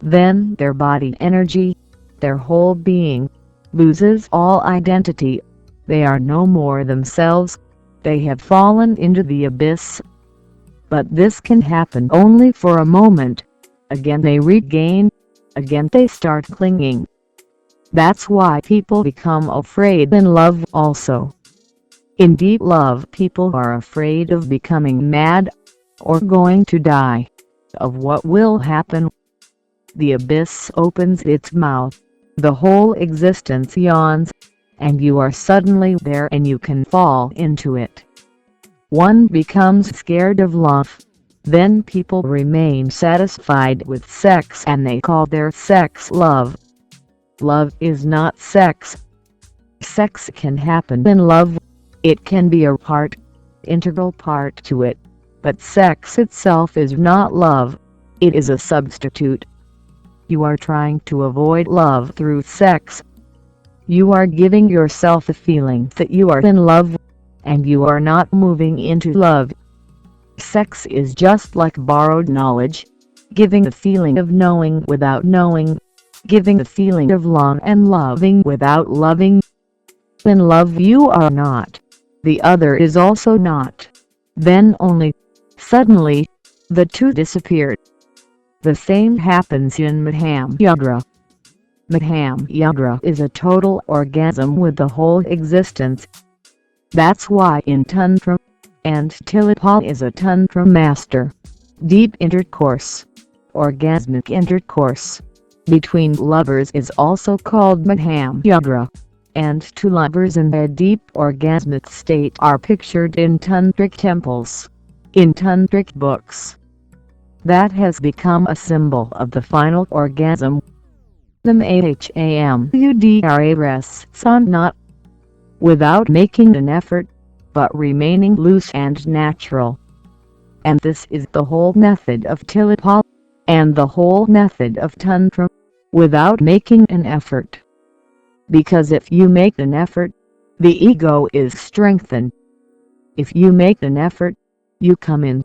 Then their body energy, their whole being, loses all identity. They are no more themselves. They have fallen into the abyss. But this can happen only for a moment. Again they regain. Again they start clinging. That's why people become afraid in love also. In deep love people are afraid of becoming mad, or going to die, of what will happen. The abyss opens its mouth, the whole existence yawns, and you are suddenly there and you can fall into it. One becomes scared of love. Then people remain satisfied with sex and they call their sex love. Love is not sex. Sex can happen in love. It can be a integral part to it. But sex itself is not love. It is a substitute. You are trying to avoid love through sex. You are giving yourself the feeling that you are in love, and you are not moving into love. Sex is just like borrowed knowledge, giving the feeling of knowing without knowing, giving the feeling of love and loving without loving. In love you are not, the other is also not. Then only, suddenly, the two disappeared. The same happens in Mahamudra. Mahamudra is a total orgasm with the whole existence. That's why in Tantra, and Tilapa is a Tantra master, deep intercourse, orgasmic intercourse, between lovers is also called Mahamudra, and two lovers in a deep orgasmic state are pictured in tantric temples, in tantric books. That has become a symbol of the final orgasm. The Mahamudra rests on not, without making an effort, but remaining loose and natural. And this is the whole method of Tilapa, and the whole method of Tantra, without making an effort. Because if you make an effort, the ego is strengthened. If you make an effort, you come in.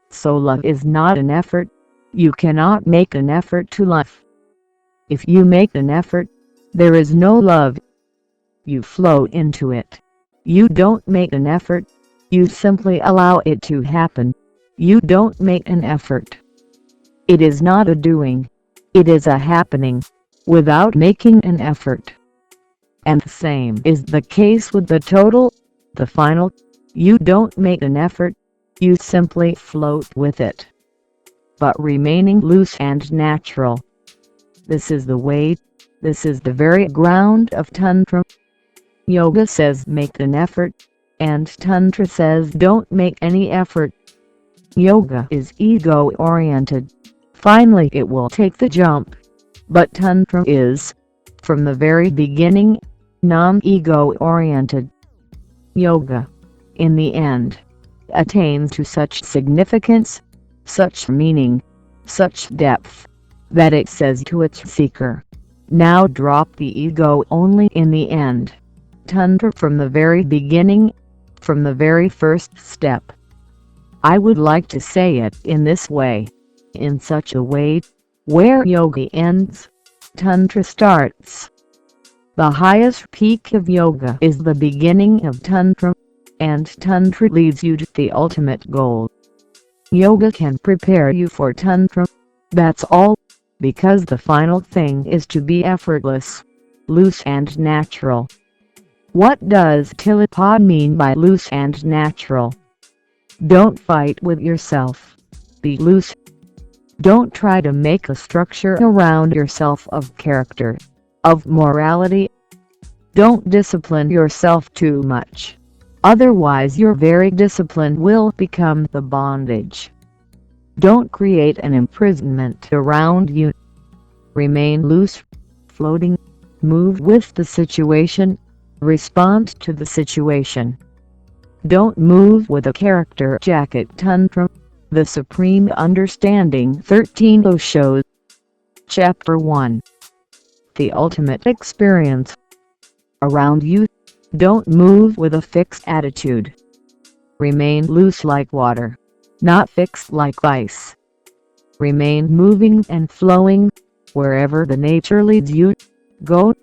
So love is not an effort, you cannot make an effort to love. If you make an effort, there is no love. You flow into it. You don't make an effort, you simply allow it to happen. You don't make an effort. It is not a doing, it is a happening, without making an effort. And the same is the case with the total, the final. You don't make an effort, you simply float with it, but remaining loose and natural. This is the way, this is the very ground of Tantra. Yoga says make an effort, and Tantra says don't make any effort. Yoga is ego-oriented. Finally it will take the jump. But Tantra is, from the very beginning, non-ego-oriented. Yoga, in the end, attains to such significance, such meaning, such depth, that it says to its seeker, now drop the ego only in the end. Tantra from the very beginning, from the very first step. I would like to say it in this way, in such a way, where yoga ends, Tantra starts. The highest peak of yoga is the beginning of Tantra, and Tantra leads you to the ultimate goal. Yoga can prepare you for Tantra, that's all, because the final thing is to be effortless, loose and natural. What does Tilapa mean by loose and natural? Don't fight with yourself. Be loose. Don't try to make a structure around yourself of character, of morality. Don't discipline yourself too much. Otherwise your very discipline will become the bondage. Don't create an imprisonment around you. Remain loose, floating, move with the situation, respond to the situation. Don't move with a character jacket. Tantra, the Supreme Understanding 13 Osho. Chapter 1. The Ultimate Experience. Around you, don't move with a fixed attitude. Remain loose like water, not fixed like ice. Remain moving and flowing, wherever the nature leads you, go.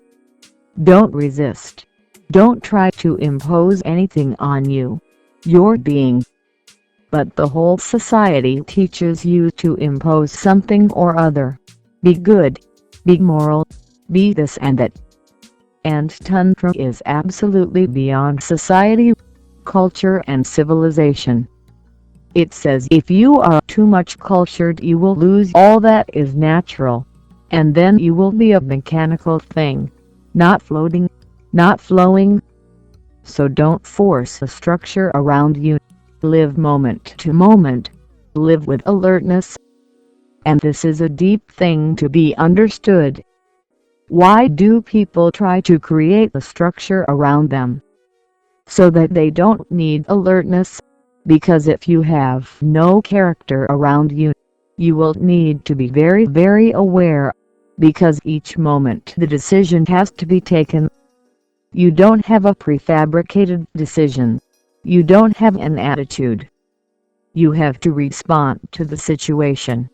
Don't resist. Don't try to impose anything on you, your being. But the whole society teaches you to impose something or other. Be good, be moral, be this and that. And Tantra is absolutely beyond society, culture and civilization. It says if you are too much cultured you will lose all that is natural, and then you will be a mechanical thing, not floating, not flowing. So don't force a structure around you. Live moment to moment. Live with alertness. And this is a deep thing to be understood. Why do people try to create a structure around them? So that they don't need alertness. Because if you have no character around you, you will need to be very, very aware. Because each moment the decision has to be taken. You don't have a prefabricated decision. You don't have an attitude. You have to respond to the situation.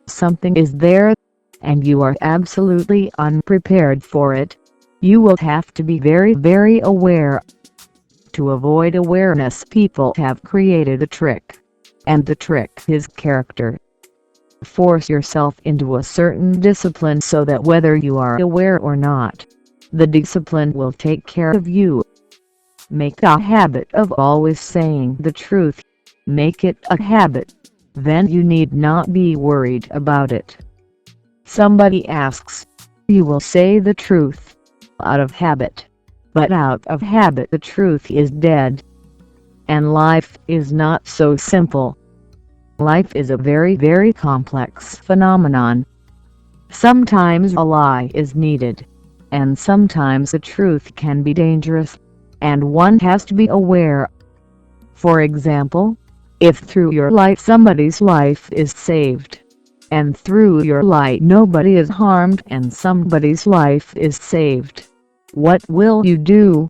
Something is there, and you are absolutely unprepared for it. You will have to be very aware. To avoid awareness, people have created a trick. And the trick is character. Force yourself into a certain discipline so that whether you are aware or not, the discipline will take care of you. Make a habit of always saying the truth. Make it a habit. Then you need not be worried about it. Somebody asks, you will say the truth out of habit. But out of habit the truth is dead. And life is not so simple. Life is a very complex phenomenon. Sometimes a lie is needed, and sometimes the truth can be dangerous, and one has to be aware. For example, if through your light somebody's life is saved, and through your light nobody is harmed and somebody's life is saved, what will you do?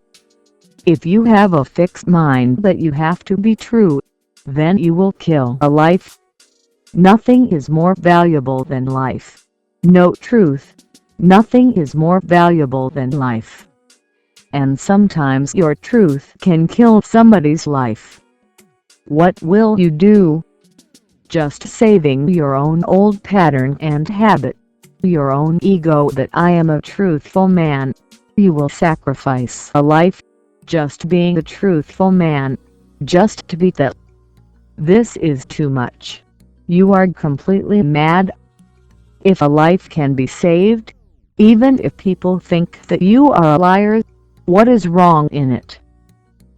If you have a fixed mind that you have to be true, then you will kill a life. Nothing is more valuable than life. No truth. Nothing is more valuable than life. And sometimes your truth can kill somebody's life. What will you do? Just saving your own old pattern and habit, your own ego that I am a truthful man. You will sacrifice a life, just being a truthful man, just to be that. This is too much. You are completely mad. If a life can be saved, even if people think that you are a liar, what is wrong in it?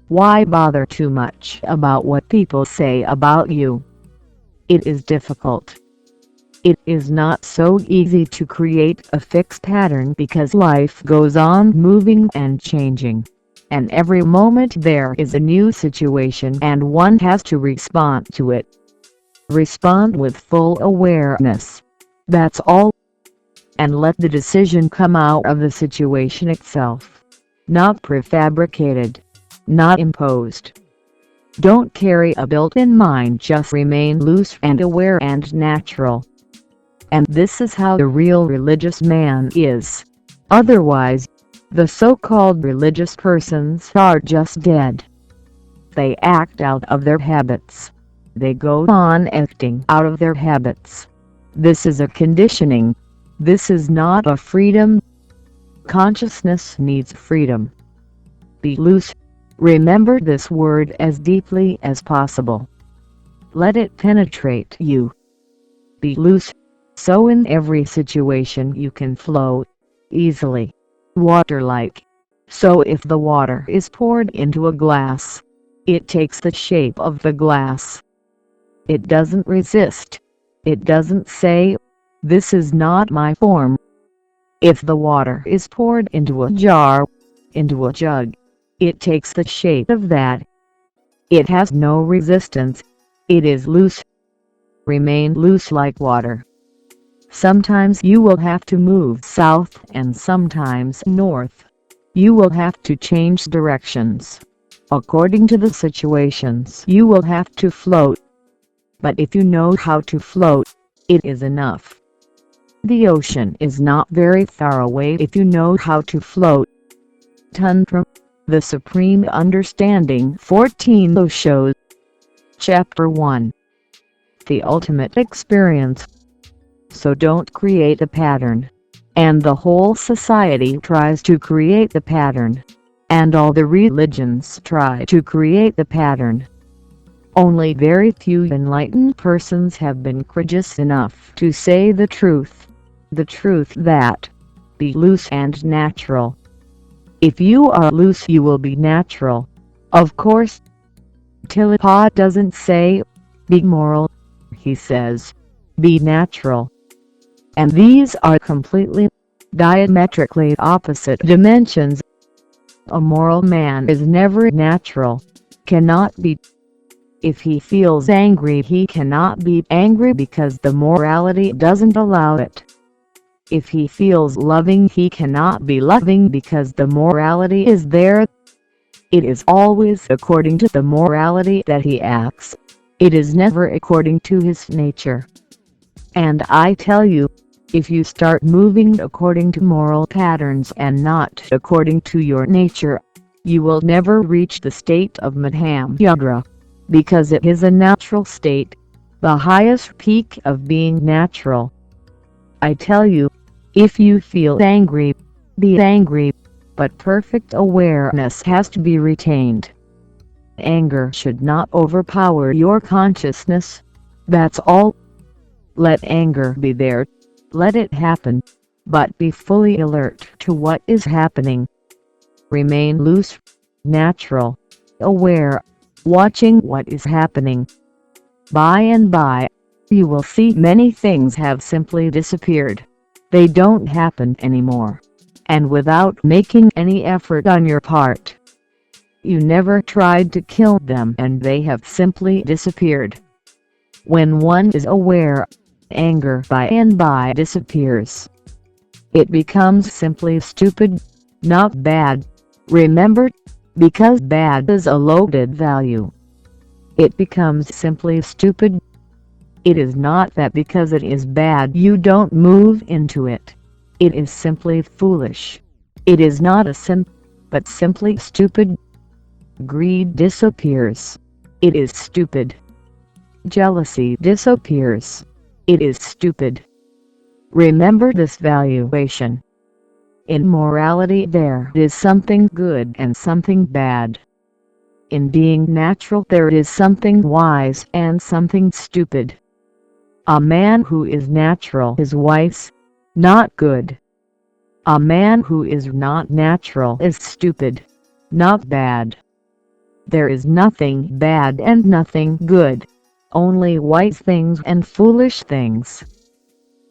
Why bother too much about what people say about you? It is difficult. It is not so easy to create a fixed pattern because life goes on moving and changing. And every moment there is a new situation and one has to respond to it. Respond with full awareness. That's all. And let the decision come out of the situation itself. Not prefabricated. Not imposed. Don't carry a built-in mind, just remain loose and aware and natural. And this is how the real religious man is. Otherwise, the so-called religious persons are just dead. They act out of their habits. They go on acting out of their habits. This is a conditioning. This is not a freedom. Consciousness needs freedom. Be loose. Remember this word as deeply as possible. Let it penetrate you. Be loose. So in every situation you can flow easily, water-like. So if the water is poured into a glass, it takes the shape of the glass. It doesn't resist. It doesn't say, "This is not my form." If the water is poured into a jar, into a jug, it takes the shape of that. It has no resistance. It is loose. Remain loose like water. Sometimes you will have to move south and sometimes north. You will have to change directions. According to the situations you will have to float. But if you know how to float, it is enough. The ocean is not very far away if you know how to float. Tantra, the Supreme Understanding 14 Osho. Chapter 1. The Ultimate Experience. So don't create a pattern. And the whole society tries to create the pattern. And all the religions try to create the pattern. Only very few enlightened persons have been courageous enough to say the truth. The truth that, be loose and natural. If you are loose you will be natural. Of course, Tillapa doesn't say, be moral. He says, be natural. And these are completely, diametrically opposite dimensions. A moral man is never natural, cannot be. If he feels angry he cannot be angry because the morality doesn't allow it. If he feels loving he cannot be loving because the morality is there. It is always according to the morality that he acts. It is never according to his nature. And I tell you, if you start moving according to moral patterns and not according to your nature, you will never reach the state of Madham Yoga, because it is a natural state, the highest peak of being natural. I tell you, if you feel angry, be angry, but perfect awareness has to be retained. Anger should not overpower your consciousness, that's all. Let anger be there, let it happen, but be fully alert to what is happening. Remain loose, natural, aware, watching what is happening. By and by, you will see many things have simply disappeared. They don't happen anymore, and without making any effort on your part. You never tried to kill them and they have simply disappeared. When one is aware, anger by and by disappears. It becomes simply stupid, not bad. Remember, because bad is a loaded value. It becomes simply stupid. It is not that because it is bad you don't move into it. It is simply foolish. It is not a sin, but simply stupid. Greed disappears. It is stupid. Jealousy disappears. It is stupid. Remember this valuation. In morality there is something good and something bad. In being natural there is something wise and something stupid. A man who is natural is wise, not good. A man who is not natural is stupid, not bad. There is nothing bad and nothing good, only wise things and foolish things.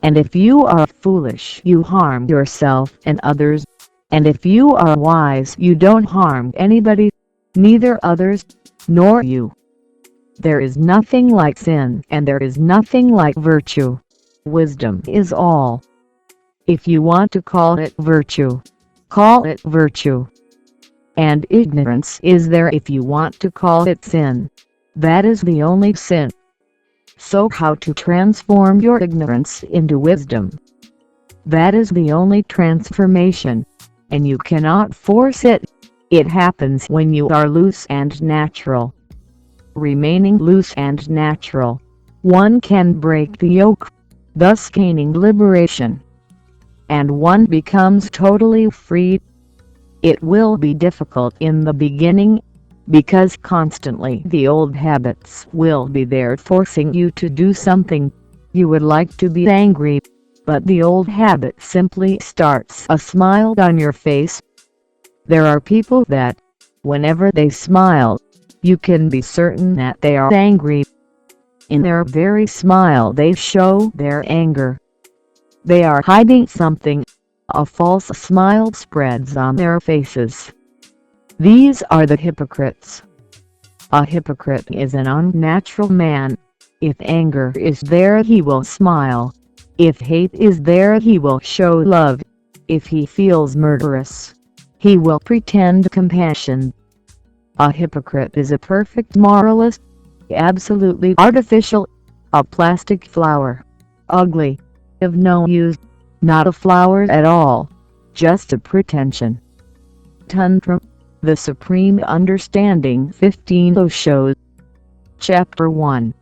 And if you are foolish you harm yourself and others, and if you are wise you don't harm anybody, neither others, nor you. There is nothing like sin and there is nothing like virtue. Wisdom is all. If you want to call it virtue, call it virtue. And ignorance is there if you want to call it sin. That is the only sin. So how to transform your ignorance into wisdom? That is the only transformation, and you cannot force it. It happens when you are loose and natural. Remaining loose and natural, one can break the yoke, thus gaining liberation. And one becomes totally free. It will be difficult in the beginning, because constantly the old habits will be there forcing you to do something. You would like to be angry, but the old habit simply starts a smile on your face. There are people that, whenever they smile, you can be certain that they are angry. In their very smile they show their anger. They are hiding something. A false smile spreads on their faces. These are the hypocrites. A hypocrite is an unnatural man. If anger is there he will smile. If hate is there he will show love. If he feels murderous, he will pretend compassion. A hypocrite is a perfect moralist, absolutely artificial, a plastic flower, ugly, of no use, not a flower at all, just a pretension. Tantra, the Supreme Understanding 15 shows. Chapter 1.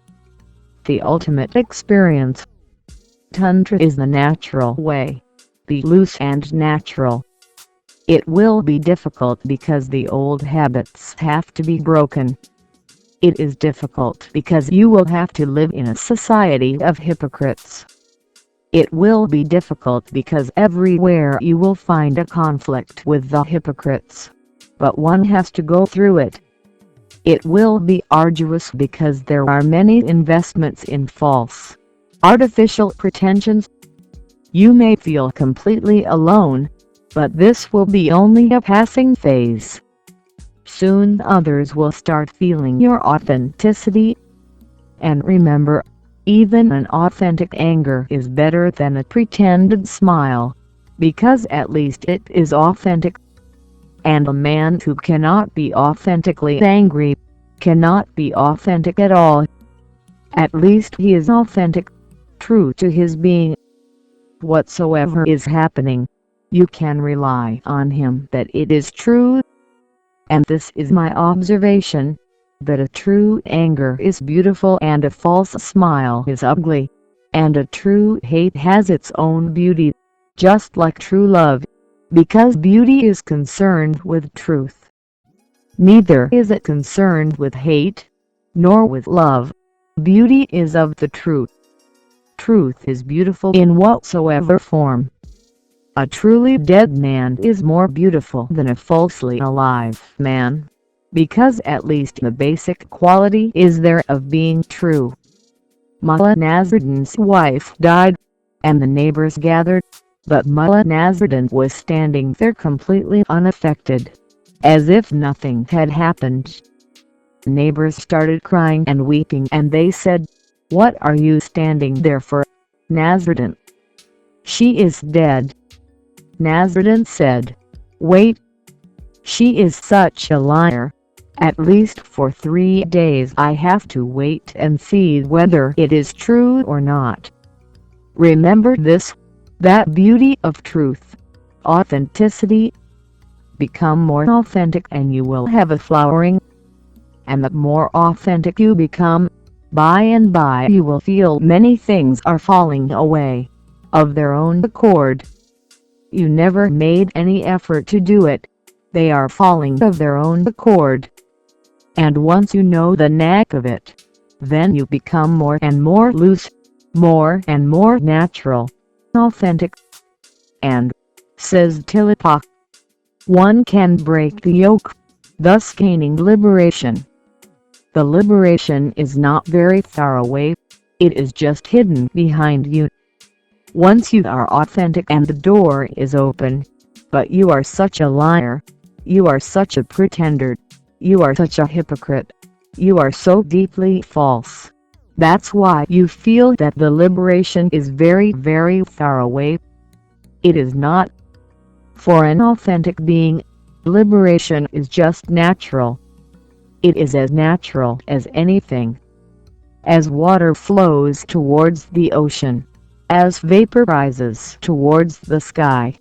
The Ultimate Experience. Tantra is the natural way. Be loose and natural. It will be difficult because the old habits have to be broken. It is difficult because you will have to live in a society of hypocrites. It will be difficult because everywhere you will find a conflict with the hypocrites. But one has to go through it. It will be arduous because there are many investments in false, artificial pretensions. You may feel completely alone, but this will be only a passing phase. Soon others will start feeling your authenticity. And remember, even an authentic anger is better than a pretended smile, because at least it is authentic. And a man who cannot be authentically angry, cannot be authentic at all. At least he is authentic, true to his being. Whatsoever is happening, you can rely on him that it is true. And this is my observation, that a true anger is beautiful and a false smile is ugly, and a true hate has its own beauty, just like true love, because beauty is concerned with truth. Neither is it concerned with hate, nor with love. Beauty is of the truth. Truth is beautiful in whatsoever form. A truly dead man is more beautiful than a falsely alive man, because at least the basic quality is there of being true. Mullah Nasruddin's wife died, and the neighbors gathered, but Mullah Nasruddin was standing there completely unaffected, as if nothing had happened. The neighbors started crying and weeping, and they said, "What are you standing there for, Nasruddin? She is dead." Nasruddin said, "Wait. She is such a liar. At least for 3 days I have to wait and see whether it is true or not." Remember this, that beauty of truth, authenticity. Become more authentic and you will have a flowering. And the more authentic you become, by and by you will feel many things are falling away, of their own accord. You never made any effort to do it, they are falling of their own accord. And once you know the knack of it, then you become more and more loose, more and more natural, authentic. And, says Tilipak, one can break the yoke, thus gaining liberation. The liberation is not very far away, it is just hidden behind you. Once you are authentic and the door is open, but you are such a liar, you are such a pretender, you are such a hypocrite, you are so deeply false. That's why you feel that the liberation is very very far away. It is not. For an authentic being, liberation is just natural. It is as natural as anything. As water flows towards the ocean, as vapor rises towards the sky,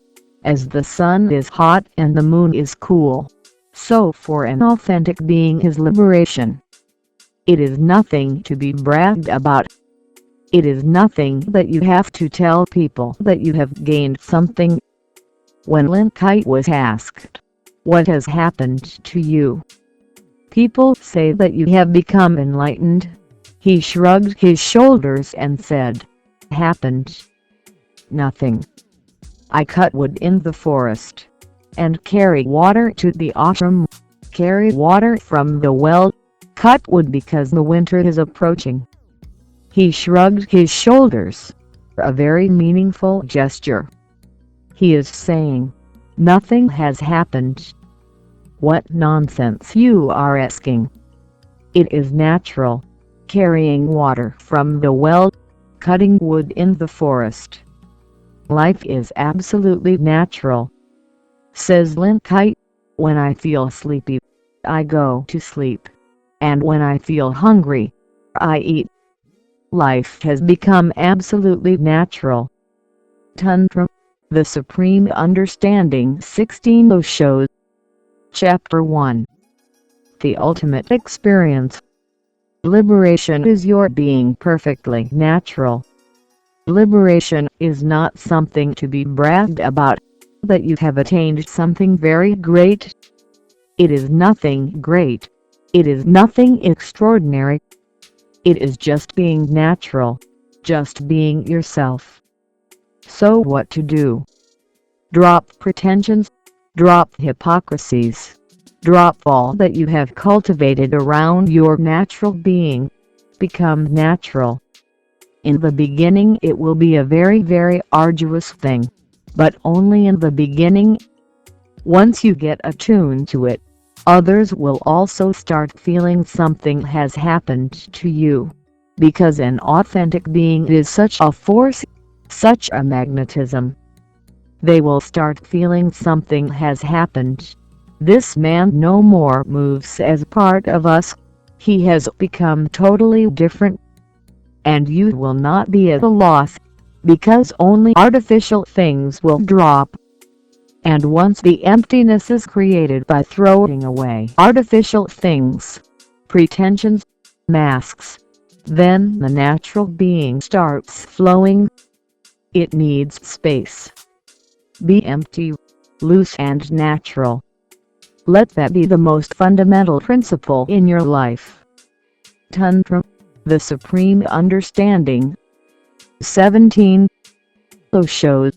as the sun is hot and the moon is cool, so for an authentic being is liberation. It is nothing to be bragged about. It is nothing that you have to tell people that you have gained something. When Linkite was asked, "What has happened to you?" people say that you have become enlightened. He shrugged his shoulders and said, "Happened? Nothing. I cut wood in the forest, and carry water to the ashram, carry water from the well, cut wood because the winter is approaching." He shrugged his shoulders, a very meaningful gesture. He is saying, nothing has happened. What nonsense you are asking. It is natural, carrying water from the well, cutting wood in the forest. Life is absolutely natural. Says Linkite, when I feel sleepy, I go to sleep. And when I feel hungry, I eat. Life has become absolutely natural. Tantra, the Supreme Understanding 16 Osho. Chapter 1. The Ultimate Experience. Liberation is your being perfectly natural. Liberation is not something to be bragged about, that you have attained something very great. It is nothing great. It is nothing extraordinary. It is just being natural, just being yourself. So what to do? Drop pretensions, drop hypocrisies, drop all that you have cultivated around your natural being. Become natural. In the beginning it will be a very very arduous thing, but only in the beginning. Once you get attuned to it, others will also start feeling something has happened to you, because an authentic being is such a force, such a magnetism. They will start feeling something has happened. This man no more moves as part of us, he has become totally different. and you will not be at a loss, because only artificial things will drop. And once the emptiness is created by throwing away artificial things, pretensions, masks, then the natural being starts flowing. It needs space. Be empty, loose and natural. Let that be the most fundamental principle in your life. Tantra, the Supreme Understanding. 17. Osho.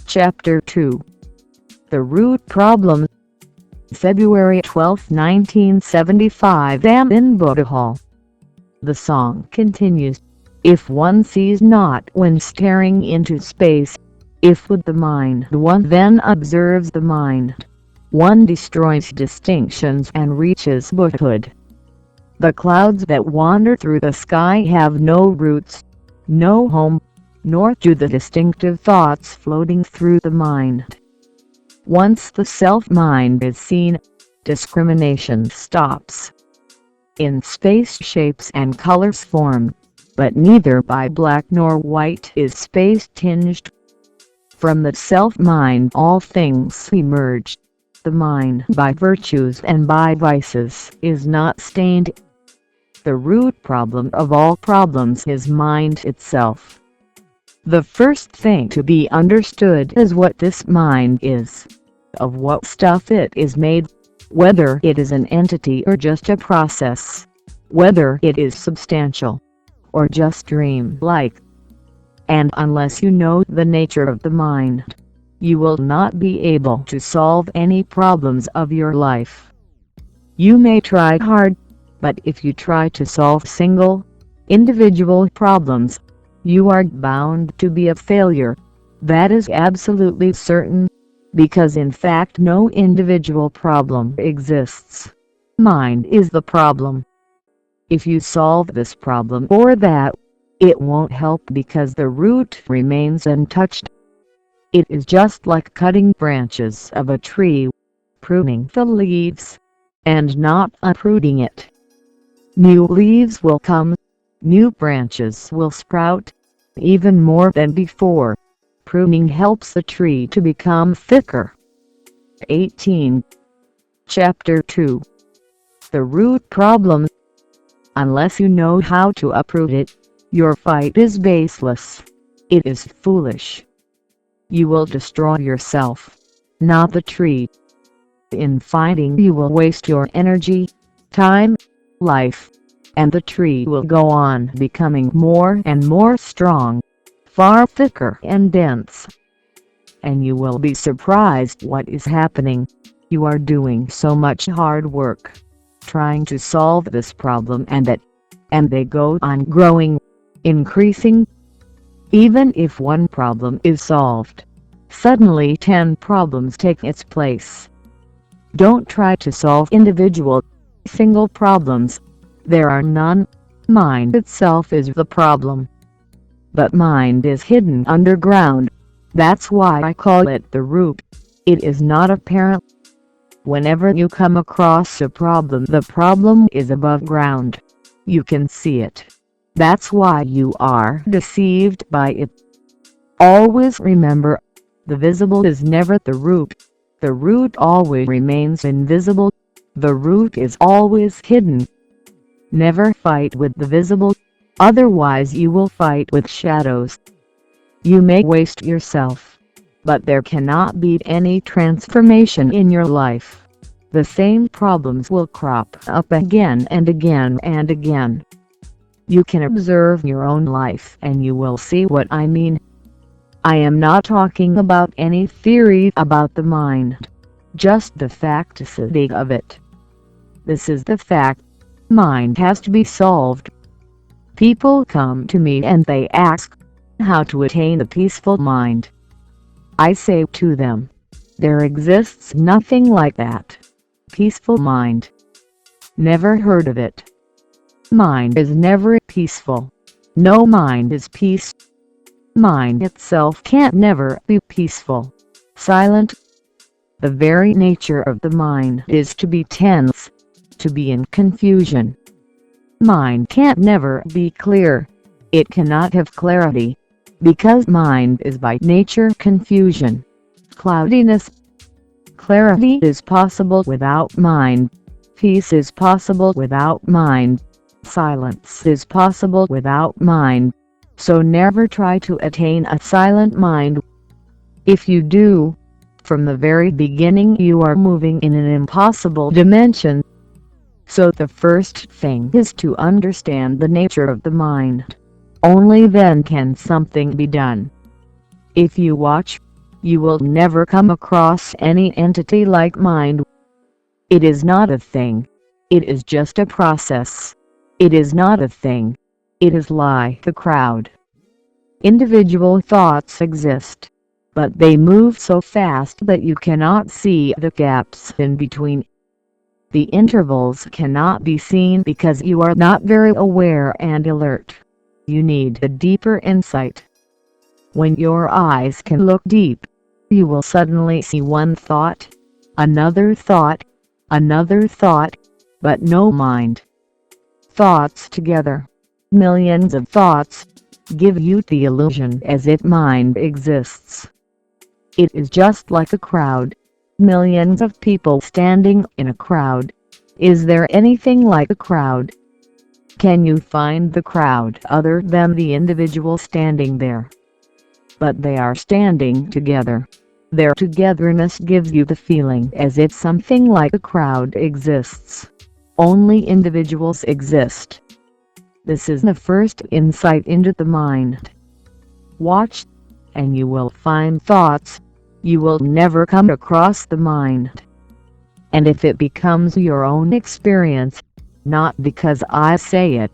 Chapter 2. The Root Problem. February 12, 1975 in Buddha Hall. The song continues. If one sees not when staring into space, if with the mind one then observes the mind, one destroys distinctions and reaches Buddhahood. The clouds that wander through the sky have no roots, no home, nor do the distinctive thoughts floating through the mind. Once the self-mind is seen, discrimination stops. In space shapes and colors form, but neither by black nor white is space tinged. From the self-mind all things emerge. The mind by virtues and by vices is not stained. The root problem of all problems is mind itself. The first thing to be understood is what this mind is, of what stuff it is made, whether it is an entity or just a process, whether it is substantial or just dream-like. And unless you know the nature of the mind, you will not be able to solve any problems of your life. You may try hard, but if you try to solve single, individual problems, you are bound to be a failure. That is absolutely certain, because in fact no individual problem exists. Mind is the problem. If you solve this problem or that, it won't help because the root remains untouched. It is just like cutting branches of a tree, pruning the leaves, and not uprooting it. New leaves will come, new branches will sprout, even more than before. Pruning helps the tree to become thicker. 18. Chapter 2. The Root Problem. Unless you know how to uproot it, your fight is baseless. It is foolish. You will destroy yourself, not the tree. In fighting you will waste your energy, time, life, and the tree will go on becoming more and more strong, far thicker and dense. And you will be surprised what is happening. You are doing so much hard work, trying to solve this problem and that, and they go on growing, increasing. Even if one problem is solved, suddenly 10 problems take its place. Don't try to solve individual, single problems. There are none. Mind itself is the problem. But mind is hidden underground. That's why I call it the root. It is not apparent. Whenever you come across a problem, the problem is above ground. You can see it. That's why you are deceived by it. Always remember, the visible is never the root. The root always remains invisible. The root is always hidden. Never fight with the visible, otherwise you will fight with shadows. You may waste yourself, but there cannot be any transformation in your life. The same problems will crop up again and again and again. You can observe your own life and you will see what I mean. I am not talking about any theory about the mind, just the facticity of it. This is the fact. Mind has to be solved. People come to me and they ask how to attain a peaceful mind. I say to them, there exists nothing like that. Peaceful mind. Never heard of it. Mind is never peaceful. No mind is peace. Mind itself can't never be peaceful, silent. The very nature of the mind is to be tense, to be in confusion. Mind can't never be clear. It cannot have clarity, because mind is by nature confusion, cloudiness. Clarity is possible without mind. Peace is possible without mind. Silence is possible without mind. So never try to attain a silent mind. If you do, from the very beginning you are moving in an impossible dimension. So the first thing is to understand the nature of the mind. Only then can something be done. If you watch, you will never come across any entity like mind. It is not a thing. It is just a process. It is not a thing. It is like a crowd. Individual thoughts exist, but they move so fast that you cannot see the gaps in between. The intervals cannot be seen because you are not very aware and alert. You need a deeper insight. When your eyes can look deep, you will suddenly see one thought, another thought, but no mind. Thoughts together, millions of thoughts, give you the illusion as if mind exists. It is just like a crowd, millions of people standing in a crowd. Is there anything like a crowd? Can you find the crowd other than the individual standing there? But they are standing together. Their togetherness gives you the feeling as if something like a crowd exists. Only individuals exist. This is the first insight into the mind. Watch, and you will find thoughts. You will never come across the mind. And if it becomes your own experience, not because I say it,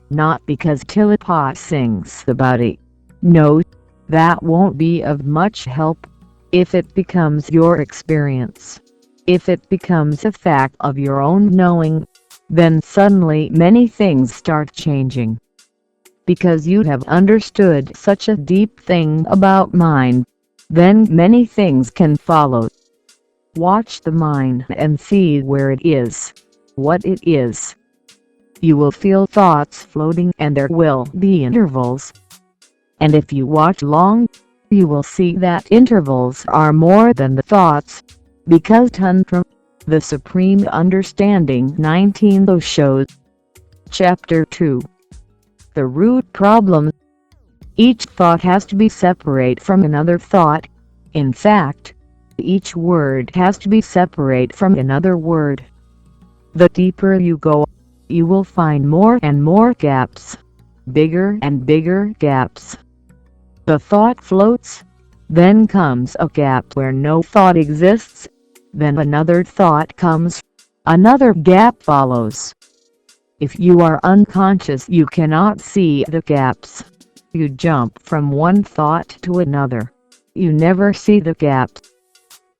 not because Tillipot sings about it, no, that won't be of much help. If it becomes your experience, if it becomes a fact of your own knowing, then suddenly many things start changing. Because you have understood such a deep thing about mind, then many things can follow. Watch the mind and see where it is, what it is. You will feel thoughts floating and there will be intervals. And if you watch long, you will see that intervals are more than the thoughts, because Tantra, the Supreme Understanding 19 shows. Chapter 2. The Root Problem. Each thought has to be separate from another thought. In fact, each word has to be separate from another word. The deeper you go, you will find more and more gaps, bigger and bigger gaps. The thought floats, then comes a gap where no thought exists, then another thought comes, another gap follows. If you are unconscious you cannot see the gaps. You jump from one thought to another. You never see the gaps.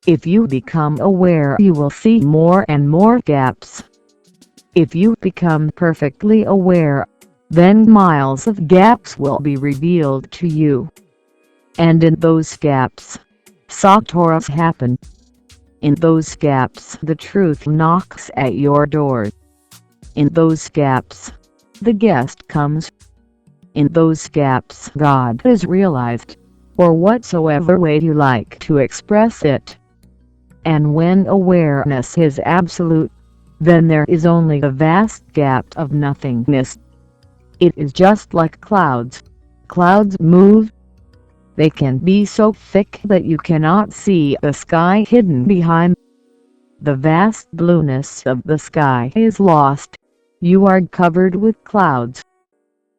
If you become aware you will see more and more gaps. If you become perfectly aware, then miles of gaps will be revealed to you. And in those gaps, Sattvaras happen. In those gaps the truth knocks at your door. In those gaps, the guest comes. In those gaps God is realized, or whatsoever way you like to express it. And when awareness is absolute, then there is only a vast gap of nothingness. It is just like clouds. Clouds move. They can be so thick that you cannot see the sky hidden behind. The vast blueness of the sky is lost. You are covered with clouds.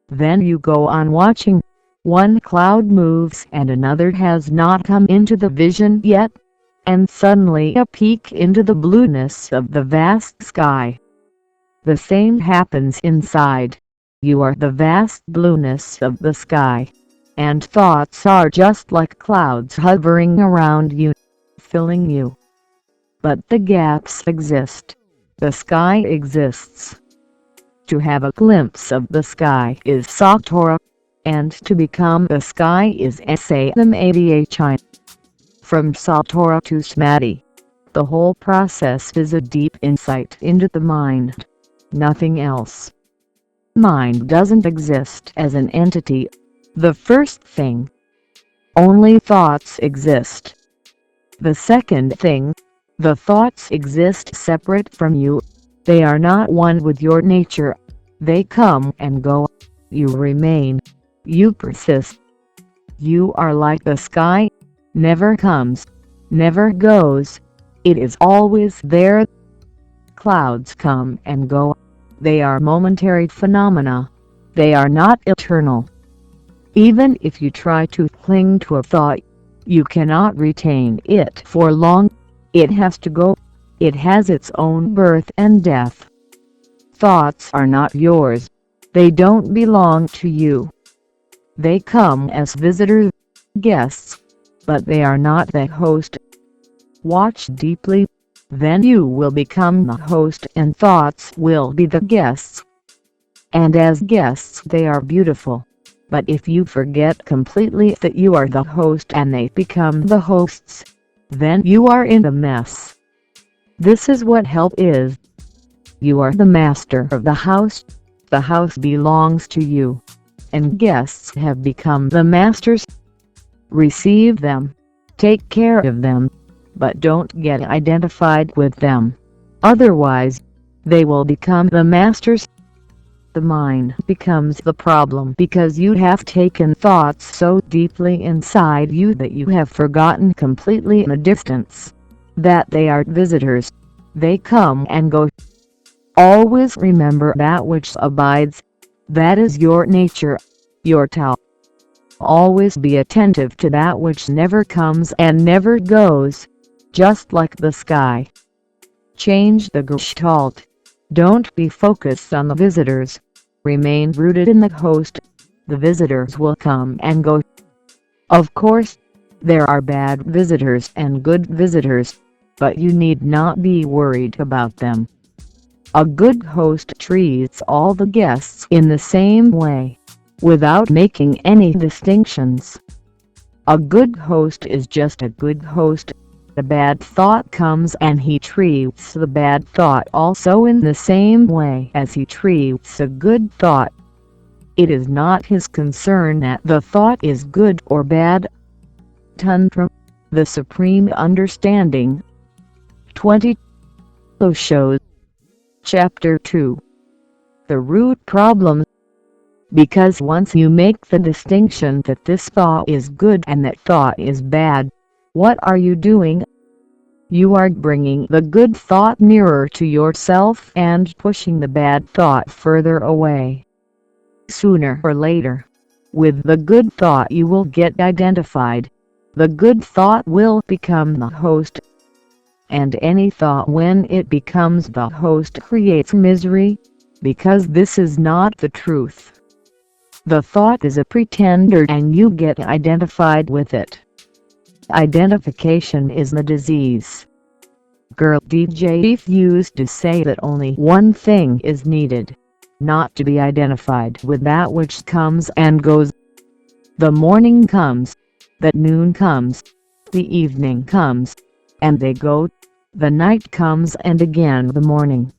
Then you go on watching. One cloud moves and another has not come into the vision yet. And suddenly a peek into the blueness of the vast sky. The same happens inside. You are the vast blueness of the sky. And thoughts are just like clouds hovering around you, filling you. But the gaps exist. The sky exists. To have a glimpse of the sky is Sattva, and to become the sky is Samadhi. From Sattva to Samadhi, the whole process is a deep insight into the mind. Nothing else. Mind doesn't exist as an entity. The first thing. Only thoughts exist. The second thing. The thoughts exist separate from you. They are not one with your nature. They come and go. You remain. You persist. You are like the sky. Never comes. Never goes. It is always there. Clouds come and go. They are momentary phenomena. They are not eternal. Even if you try to cling to a thought, you cannot retain it for long. It has to go. It has its own birth and death. Thoughts are not yours. They don't belong to you. They come as visitors, guests, but they are not the host. Watch deeply. Then you will become the host and thoughts will be the guests. And as guests they are beautiful. But if you forget completely that you are the host and they become the hosts, then you are in a mess. This is what help is. You are the master of the house. The house belongs to you. And guests have become the masters. Receive them. Take care of them. But don't get identified with them. Otherwise, they will become the masters. The mind becomes the problem because you have taken thoughts so deeply inside you that you have forgotten completely in the distance that they are visitors. They come and go. Always remember that which abides. That is your nature, your Tao. Always be attentive to that which never comes and never goes. Just like the sky. Change the gestalt. Don't be focused on the visitors. Remain rooted in the host. The visitors will come and go. Of course, there are bad visitors and good visitors, but you need not be worried about them. A good host treats all the guests in the same way, without making any distinctions. A good host is just a good host. A bad thought comes and he treats the bad thought also in the same way as he treats a good thought. It is not his concern that the thought is good or bad. Tantra the Supreme Understanding 20 shows. Chapter 2. The root problem. Because once you make the distinction that this thought is good and that thought is bad, what are you doing? You are bringing the good thought nearer to yourself and pushing the bad thought further away. Sooner or later, with the good thought you will get identified. The good thought will become the host. And any thought when it becomes the host creates misery, because this is not the truth. The thought is a pretender and you get identified with it. Identification is the disease. Girl DJ Beef used to say that only one thing is needed, not to be identified with that which comes and goes. The morning comes, the noon comes, the evening comes, and they go. The night comes and again the morning.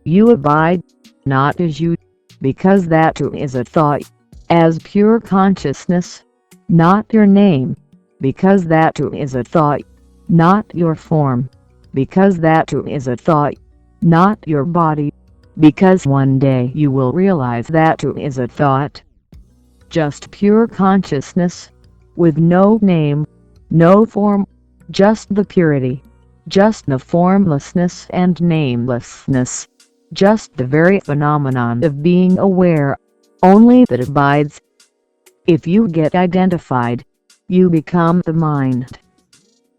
You abide, not as you, because that too is a thought, as pure consciousness, not your name. Because that too is a thought, not your form. Because that too is a thought, not your body. Because one day you will realize that too is a thought. Just pure consciousness, with no name, no form, just the purity, just the formlessness and namelessness, just the very phenomenon of being aware, only that abides. If you get identified, you become the mind.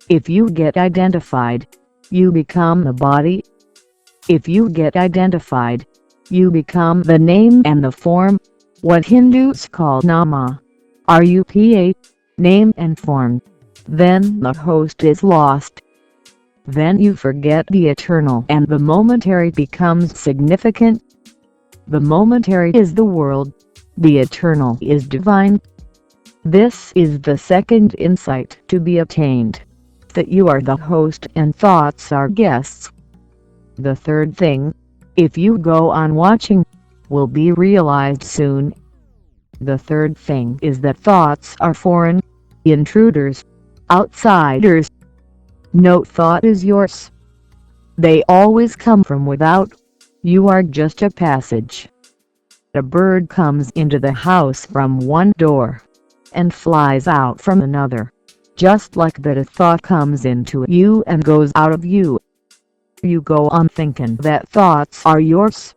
If you get identified, you become the body. If you get identified, you become the name and the form, what Hindus call nama, rupa, name and form. Then the host is lost. Then you forget the eternal and the momentary becomes significant. The momentary is the world, the eternal is divine. This is the second insight to be attained, that you are the host and thoughts are guests. The third thing, if you go on watching, will be realized soon. The third thing is that thoughts are foreign, intruders, outsiders. No thought is yours. They always come from without. You are just a passage. A bird comes into the house from one door and flies out from another. Just like that, a thought comes into you and goes out of you. You go on thinking that thoughts are yours.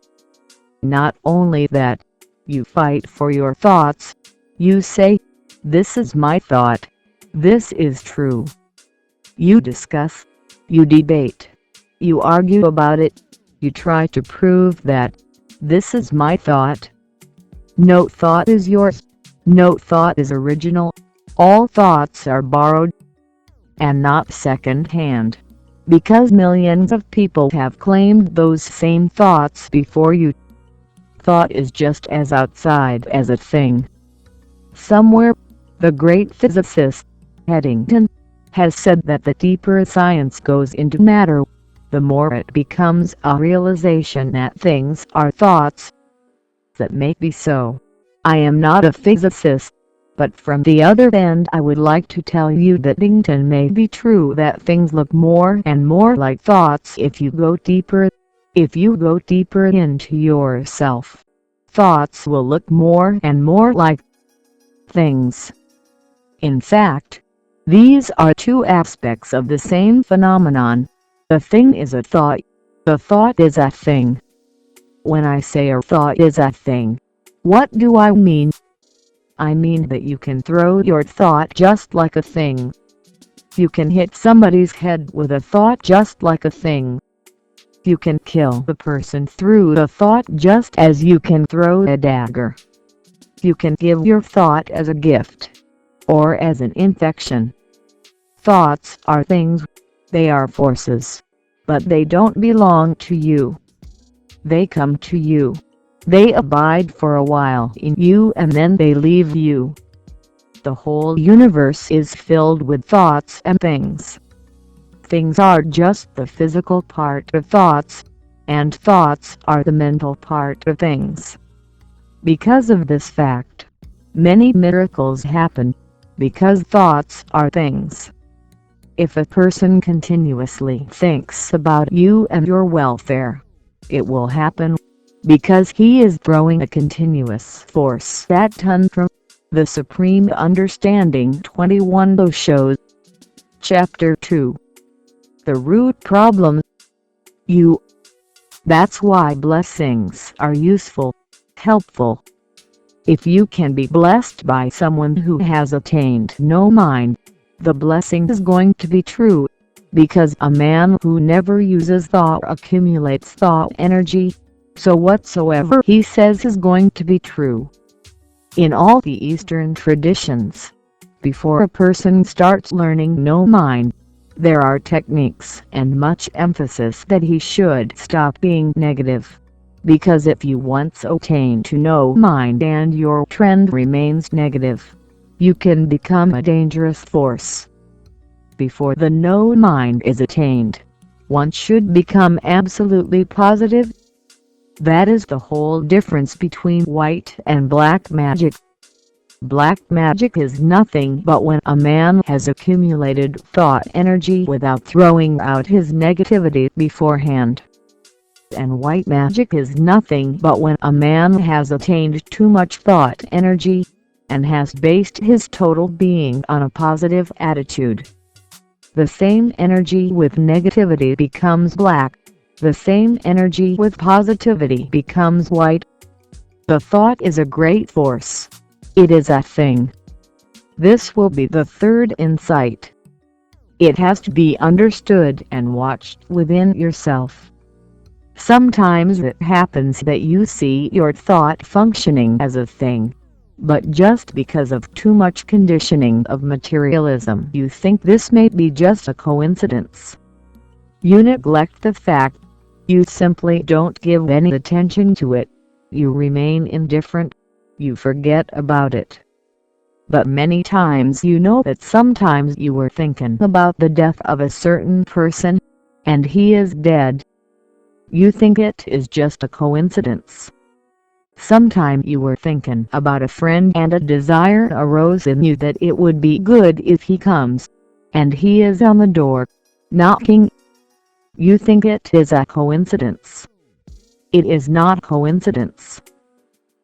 Not only that, you fight for your thoughts. You say, "This is my thought. This is true." You discuss. You debate. You argue about it. You try to prove that this is my thought. No thought is yours. No thought is original. All thoughts are borrowed and not second-hand, because millions of people have claimed those same thoughts before you. Thought is just as outside as a thing. Somewhere, the great physicist, Eddington, has said that the deeper science goes into matter, the more it becomes a realization that things are thoughts. That may be so. I am not a physicist, but from the other end I would like to tell you that Eddington may be true, that things look more and more like thoughts if you go deeper. If you go deeper into yourself, thoughts will look more and more like things. In fact, these are two aspects of the same phenomenon. A thing is a thought. A thought is a thing. When I say a thought is a thing, what do I mean? I mean that you can throw your thought just like a thing. You can hit somebody's head with a thought just like a thing. You can kill the person through a thought just as you can throw a dagger. You can give your thought as a gift, or as an infection. Thoughts are things. They are forces. But they don't belong to you. They come to you. They abide for a while in you and then they leave you. The whole universe is filled with thoughts and things. Things are just the physical part of thoughts, and thoughts are the mental part of things. Because of this fact, many miracles happen, because thoughts are things. If a person continuously thinks about you and your welfare, it will happen, because he is throwing a continuous force at Tantra, the Supreme Understanding 21 Osho. Chapter 2. The root problem. You. That's why blessings are useful, helpful. If you can be blessed by someone who has attained no mind, the blessing is going to be true, because a man who never uses thought accumulates thought energy, so whatsoever he says is going to be true. In all the Eastern traditions, before a person starts learning no mind, there are techniques and much emphasis that he should stop being negative. Because if you once attain to no mind and your trend remains negative, you can become a dangerous force. Before the no mind is attained, one should become absolutely positive. That is the whole difference between white and black magic. Black magic is nothing but when a man has accumulated thought energy without throwing out his negativity beforehand. And white magic is nothing but when a man has attained too much thought energy, and has based his total being on a positive attitude. The same energy with negativity becomes black. The same energy with positivity becomes white. The thought is a great force. It is a thing. This will be the third insight. It has to be understood and watched within yourself. Sometimes it happens that you see your thought functioning as a thing, but just because of too much conditioning of materialism you think this may be just a coincidence. You neglect the fact. You simply don't give any attention to it. You remain indifferent. You forget about it. But many times you know that sometimes you were thinking about the death of a certain person, and he is dead. You think it is just a coincidence. Sometime you were thinking about a friend and a desire arose in you that it would be good if he comes, and he is on the door, knocking. You think it is a coincidence. It is not coincidence.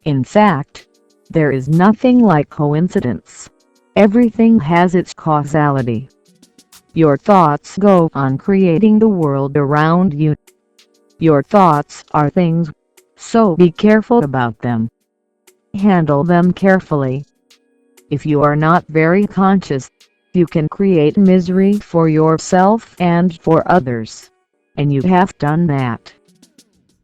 In fact, there is nothing like coincidence. Everything has its causality. Your thoughts go on creating the world around you. Your thoughts are things, so be careful about them. Handle them carefully. If you are not very conscious, you can create misery for yourself and for others. And you have done that.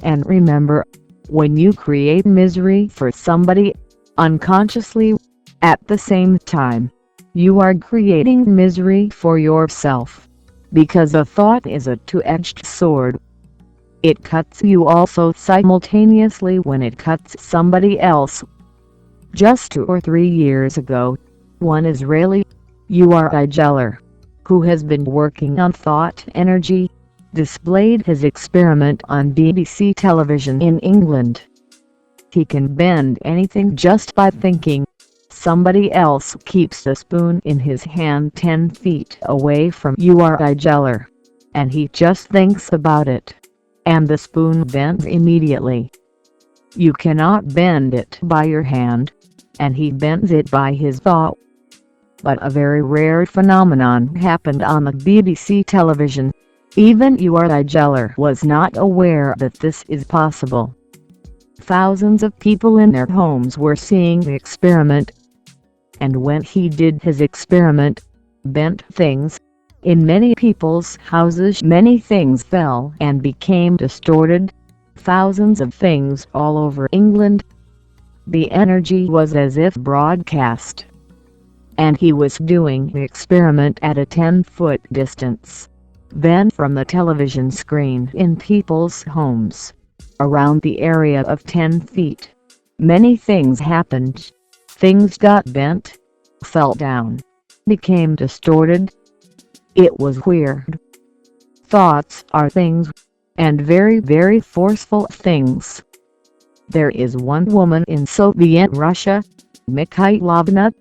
And remember, when you create misery for somebody, unconsciously, at the same time, you are creating misery for yourself. Because a thought is a two-edged sword. It cuts you also simultaneously when it cuts somebody else. Just 2 or 3 years ago, one Israeli URI who has been working on thought energy, displayed his experiment on BBC television in England. He can bend anything just by thinking. Somebody else keeps a spoon in his hand 10 feet away from URI, and he just thinks about it, and the spoon bends immediately. You cannot bend it by your hand, and he bends it by his thought. But a very rare phenomenon happened on the BBC television. Even URI was not aware that this is possible. Thousands of people in their homes were seeing the experiment. And when he did his experiment, bent things, in many people's houses many things fell and became distorted. Thousands of things all over England. The energy was as if broadcast. And he was doing the experiment at a 10-foot distance. Then from the television screen in people's homes, around the area of 10 feet, many things happened. Things got bent, fell down, became distorted. It was weird. Thoughts are things, and very, very forceful things. There is one woman in Soviet Russia, Mikhailovna.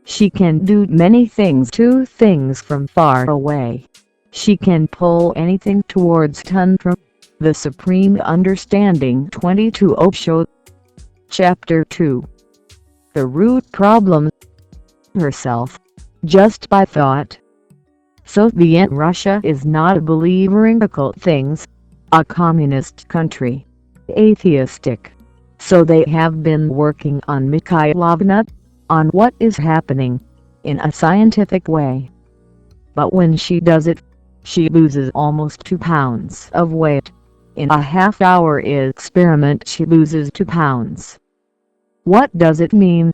She can do many things to things from far away. She can pull anything towards Tantra, the Supreme Understanding 22 Osho. Chapter 2. The root problem. Herself, just by thought. Soviet Russia is not a believer in occult things, a communist country, atheistic. So they have been working on Mikhailovna, on what is happening, in a scientific way. But when she does it, she loses almost 2 pounds of weight. In a half-hour experiment she loses 2 pounds. What does it mean?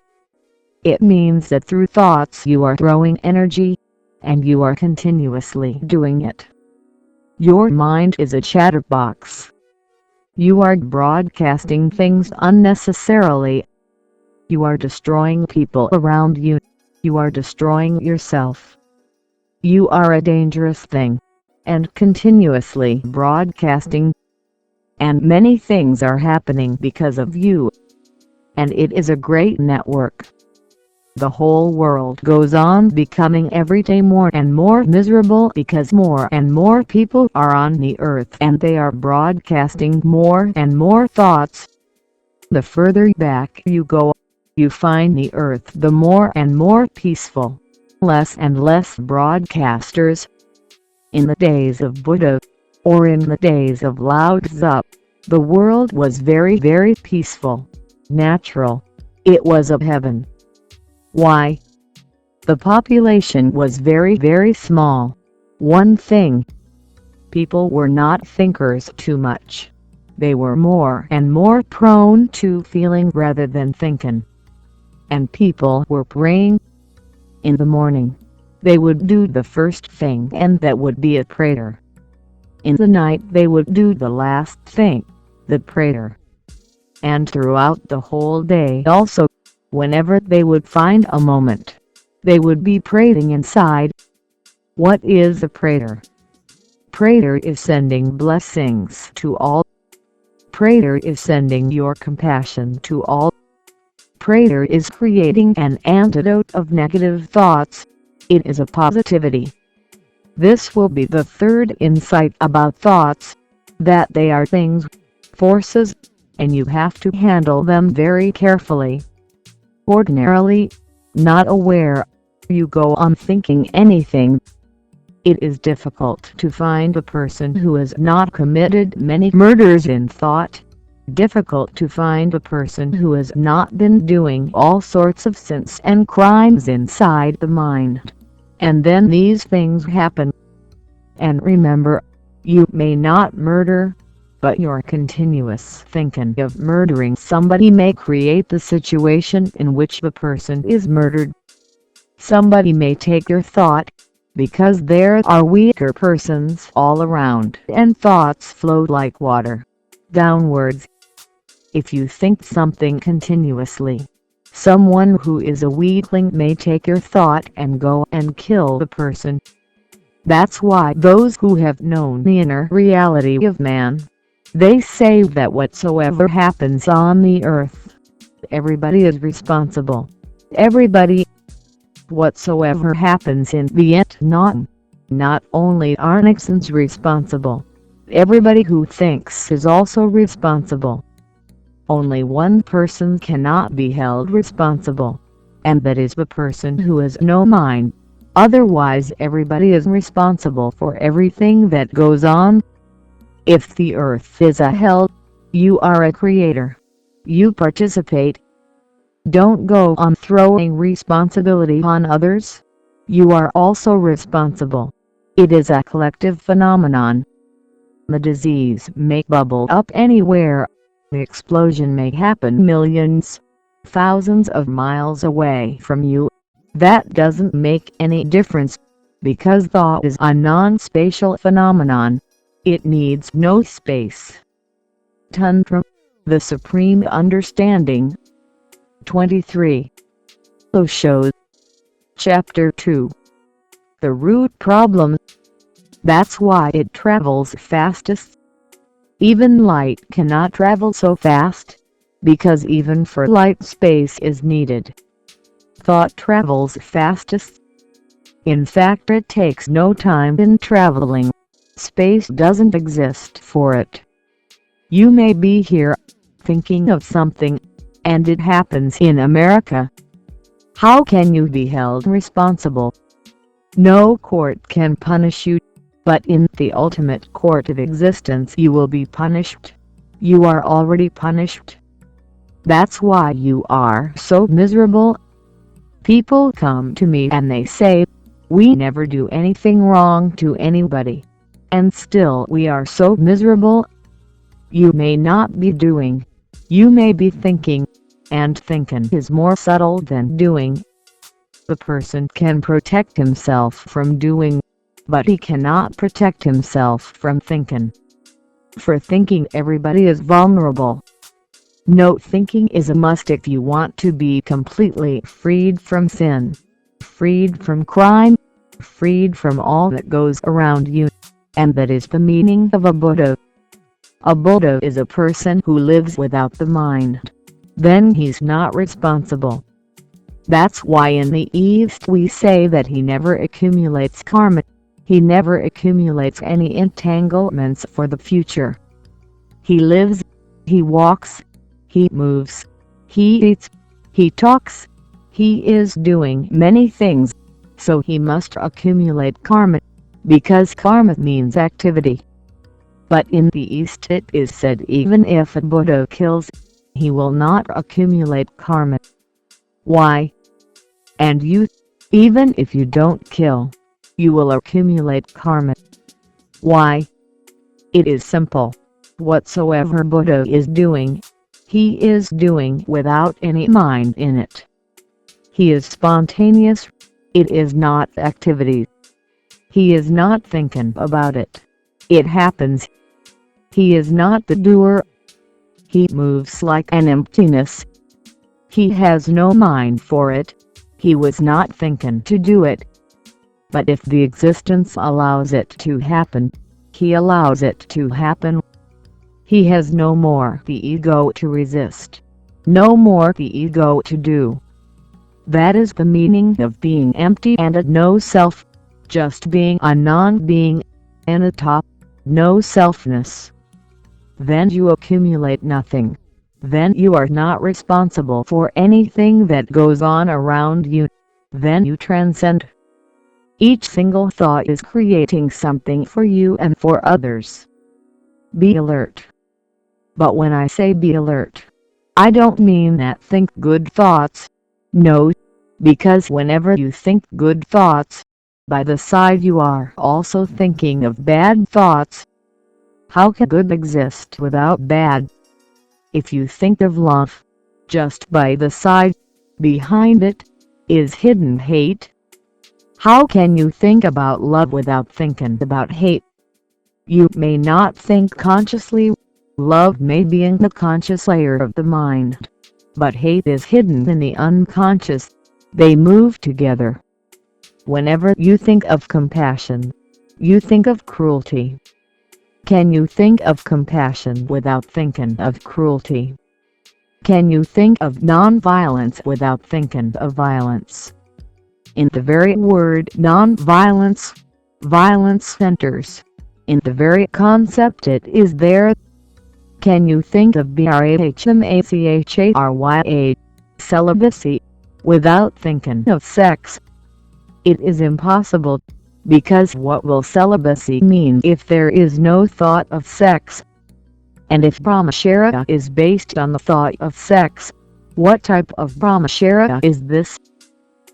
It means that through thoughts you are throwing energy, and you are continuously doing it. Your mind is a chatterbox. You are broadcasting things unnecessarily. You are destroying people around you. You are destroying yourself. You are a dangerous thing, and continuously broadcasting. And many things are happening because of you. And it is a great network. The whole world goes on becoming every day more and more miserable because more and more people are on the earth and they are broadcasting more and more thoughts. The further back you go, you find the earth the more and more peaceful, less and less broadcasters. In the days of Buddha, or in the days of Lao Tzu, the world was very, very peaceful, natural. It was of heaven. Why? The population was very, very small. One thing. People were not thinkers too much. They were more and more prone to feeling rather than thinking. And people were praying. In the morning, they would do the first thing and that would be a prayer. In the night they would do the last thing, the prayer. And throughout the whole day also, whenever they would find a moment, they would be praying inside. What is a prayer? Prayer is sending blessings to all. Prayer is sending your compassion to all. Prayer is creating an antidote of negative thoughts. It is a positivity. This will be the third insight about thoughts, that they are things, forces, and you have to handle them very carefully. Ordinarily, not aware, you go on thinking anything. It is difficult to find a person who has not committed many murders in thought. Difficult to find a person who has not been doing all sorts of sins and crimes inside the mind. And then these things happen. And remember, you may not murder, but your continuous thinking of murdering somebody may create the situation in which the person is murdered. Somebody may take your thought, because there are weaker persons all around and thoughts flow like water, downwards. If you think something continuously, someone who is a weakling may take your thought and go and kill the person. That's why those who have known the inner reality of man, they say that whatsoever happens on the earth, everybody is responsible. Everybody. Whatsoever happens in the Vietnam, not only are Nixon's responsible, everybody who thinks is also responsible. Only one person cannot be held responsible, and that is the person who has no mind. Otherwise everybody is responsible for everything that goes on. If the earth is a hell, you are a creator. You participate. Don't go on throwing responsibility on others. You are also responsible. It is a collective phenomenon. The disease may bubble up anywhere. The explosion may happen millions, thousands of miles away from you. That doesn't make any difference, because thought is a non-spatial phenomenon. It needs no space. Tantra, the Supreme Understanding. 23. Osho. Chapter 2. The root problem. That's why it travels fastest. Even light cannot travel so fast, because even for light space is needed. Thought travels fastest. In fact, it takes no time in traveling. Space doesn't exist for it. You may be here, thinking of something, and it happens in America. How can you be held responsible? No court can punish you, but in the ultimate court of existence you will be punished. You are already punished. That's why you are so miserable. People come to me and they say, we never do anything wrong to anybody, and still we are so miserable. You may not be doing, you may be thinking, and thinking is more subtle than doing. The person can protect himself from doing, but he cannot protect himself from thinking. For thinking, everybody is vulnerable. No, thinking is a must if you want to be completely freed from sin, freed from crime, freed from all that goes around you. And that is the meaning of a Buddha. A Buddha is a person who lives without the mind. Then he's not responsible. That's why in the East we say that he never accumulates karma. He never accumulates any entanglements for the future. He lives, he walks, he moves, he eats, he talks, he is doing many things, so he must accumulate karma, because karma means activity. But in the East it is said even if a Buddha kills, he will not accumulate karma. Why? And you, even if you don't kill, you will accumulate karma. Why? It is simple. Whatsoever Buddha is doing, he is doing without any mind in it. He is spontaneous. It is not activity. He is not thinking about it. It happens. He is not the doer. He moves like an emptiness. He has no mind for it. He was not thinking to do it. But if the existence allows it to happen, he allows it to happen. He has no more the ego to resist, no more the ego to do. That is the meaning of being empty and a no self, just being a non-being, and a top, no selfness. Then you accumulate nothing. Then you are not responsible for anything that goes on around you. Then you transcend. Each single thought is creating something for you and for others. Be alert. But when I say be alert, I don't mean that think good thoughts. No, because whenever you think good thoughts, by the side you are also thinking of bad thoughts. How can good exist without bad? If you think of love, just by the side, behind it, is hidden hate. How can you think about love without thinking about hate? You may not think consciously. Love may be in the conscious layer of the mind, but hate is hidden in the unconscious. They move together. Whenever you think of compassion, you think of cruelty. Can you think of compassion without thinking of cruelty? Can you think of non-violence without thinking of violence? In the very word non-violence, violence enters. In the very concept it is there. Can you think of BRAHMACHARYA, celibacy, without thinking of sex? It is impossible, because what will celibacy mean if there is no thought of sex? And if brahmacharya is based on the thought of sex, what type of brahmacharya is this?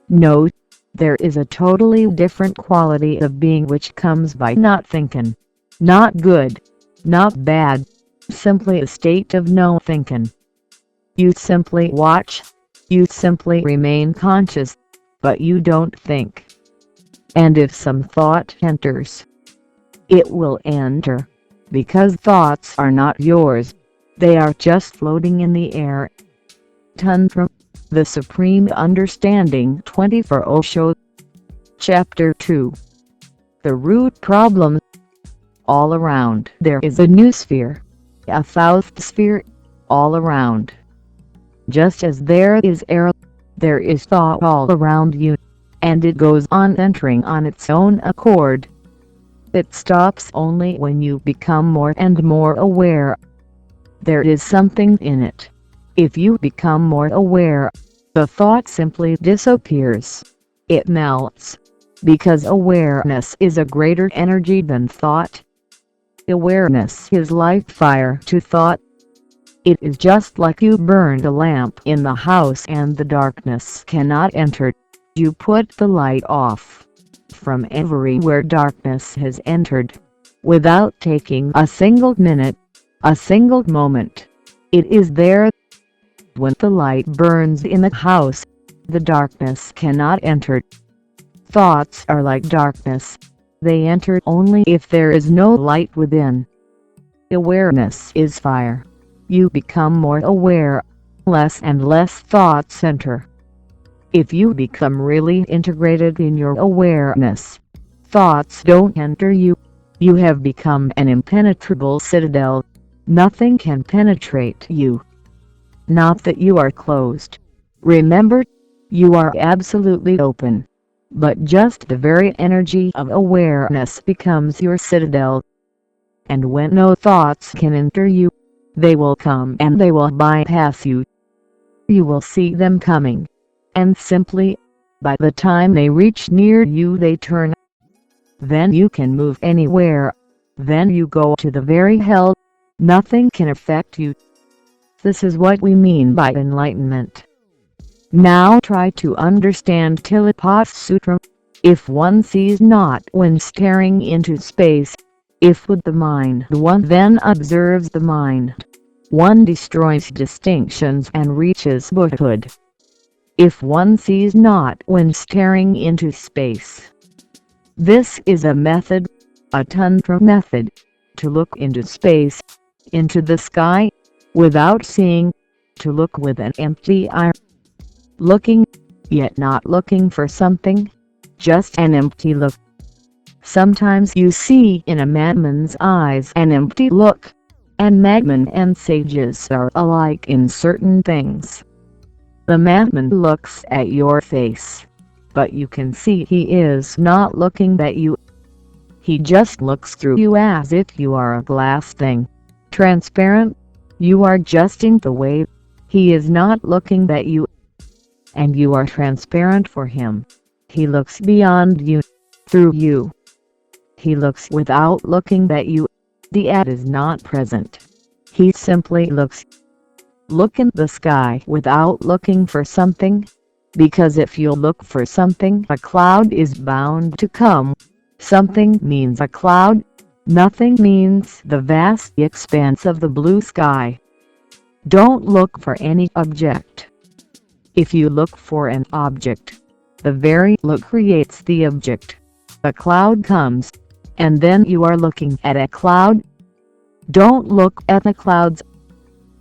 No, there is a totally different quality of being which comes by not thinking. Not good, not bad, simply a state of no thinking. You simply watch, you simply remain conscious, but you don't think. And if some thought enters, it will enter, because thoughts are not yours, they are just floating in the air. Tantra the Supreme Understanding 24 Osho. Chapter 2. The Root Problem. All around there is a noosphere, a thousand sphere, all around. Just as there is air, there is thought all around you, and it goes on entering on its own accord. It stops only when you become more and more aware. There is something in it. If you become more aware, the thought simply disappears. It melts, because awareness is a greater energy than thought. Awareness is like fire to thought. It is just like you burned a lamp in the house and the darkness cannot enter. You put the light off. From everywhere darkness has entered, without taking a single minute, a single moment. It is there. When the light burns in the house, the darkness cannot enter. Thoughts are like darkness. They enter only if there is no light within. Awareness is fire. You become more aware, less and less thoughts enter. If you become really integrated in your awareness, thoughts don't enter you. You have become an impenetrable citadel. Nothing can penetrate you. Not that you are closed. Remember, you are absolutely open. But just the very energy of awareness becomes your citadel. And when no thoughts can enter you, they will come and they will bypass you. You will see them coming. And simply, by the time they reach near you they turn. Then you can move anywhere. Then you go to the very hell. Nothing can affect you. This is what we mean by enlightenment. Now try to understand Tilipat's Sutra. If one sees not when staring into space, if with the mind one then observes the mind, one destroys distinctions and reaches Buddhahood. If one sees not when staring into space. This is a method, a Tantra method, to look into space, into the sky, without seeing, to look with an empty eye. Looking, yet not looking for something, just an empty look. Sometimes you see in a madman's eyes an empty look, and madmen and sages are alike in certain things. The madman looks at your face, but you can see he is not looking at you. He just looks through you as if you are a glass thing, transparent. You are just in the way. He is not looking at you, and you are transparent for him. He looks beyond you, through you. He looks without looking at you. The ad is not present. He simply looks. Look in the sky without looking for something, because if you look for something, a cloud is bound to come. Something means a cloud. Nothing means the vast expanse of the blue sky. Don't look for any object. If you look for an object, the very look creates the object. A cloud comes, and then you are looking at a cloud. Don't look at the clouds.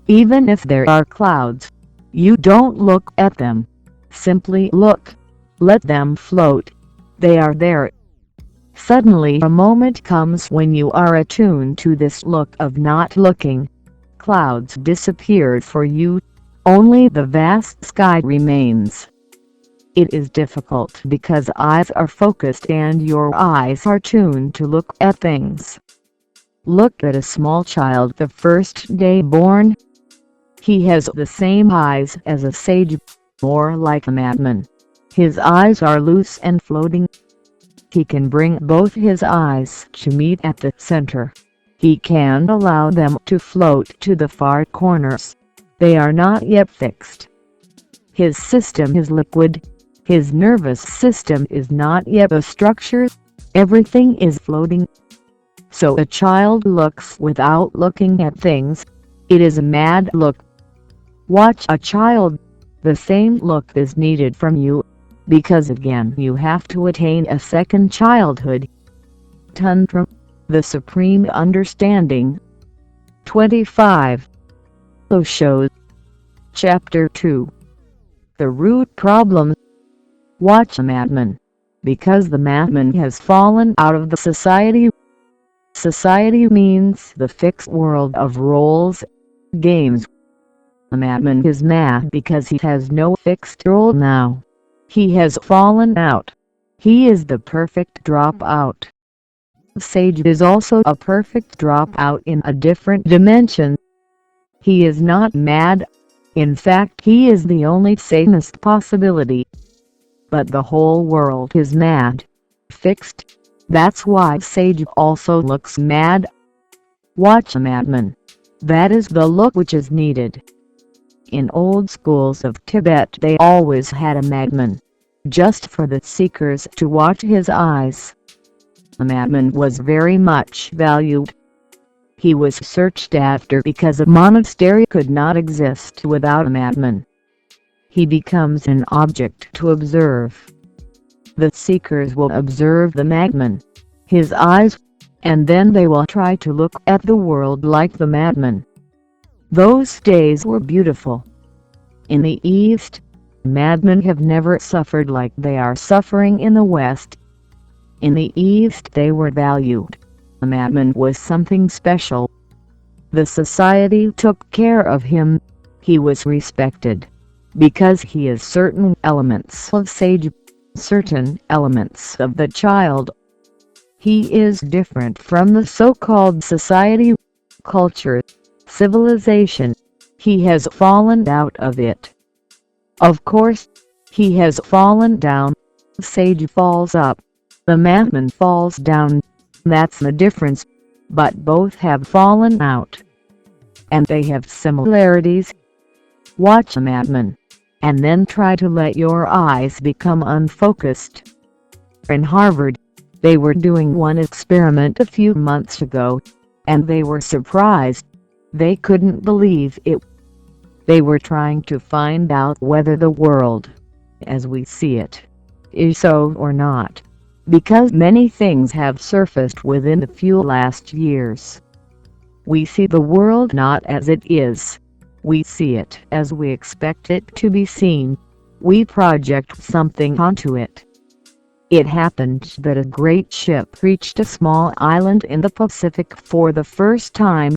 Even if there are clouds, you don't look at them. Simply look. Let them float. They are there. Suddenly a moment comes when you are attuned to this look of not looking. Clouds disappeared for you. Only the vast sky remains. It is difficult because eyes are focused and your eyes are tuned to look at things. Look at a small child the first day born. He has the same eyes as a sage, more like a madman. His eyes are loose and floating. He can bring both his eyes to meet at the center. He can allow them to float to the far corners. They are not yet fixed. His system is liquid. His nervous system is not yet a structure. Everything is floating. So a child looks without looking at things. It is a mad look. Watch a child. The same look is needed from you, because again you have to attain a second childhood. Tantra the Supreme Understanding. 25. Osho. Chapter 2. The Root Problem. Watch a madman. Because the madman has fallen out of the society. Society means the fixed world of roles, games. The madman is mad because he has no fixed role now. He has fallen out. He is the perfect dropout. Sage is also a perfect dropout in a different dimension. He is not mad. In fact, he is the only sanest possibility. But the whole world is mad. Fixed. That's why Sage also looks mad. Watch a madman. That is the look which is needed. In old schools of Tibet they always had a madman, just for the seekers to watch his eyes. A madman was very much valued. He was searched after because a monastery could not exist without a madman. He becomes an object to observe. The seekers will observe the madman, his eyes, and then they will try to look at the world like the madman. Those days were beautiful. In the East, madmen have never suffered like they are suffering in the West. In the East they were valued. A madman was something special. The society took care of him. He was respected, because he is certain elements of sage, certain elements of the child. He is different from the so-called society, culture, civilization. He has fallen out of it. Of course, he has fallen down. Sage falls up. The madman falls down. That's the difference. But both have fallen out. And they have similarities. Watch a madman, and then try to let your eyes become unfocused. In Harvard, they were doing one experiment a few months ago, and they were surprised. They couldn't believe it. They were trying to find out whether the world, as we see it, is so or not, because many things have surfaced within the few last years. We see the world not as it is. We see it as we expect it to be seen. We project something onto it. It happened that a great ship reached a small island in the Pacific for the first time.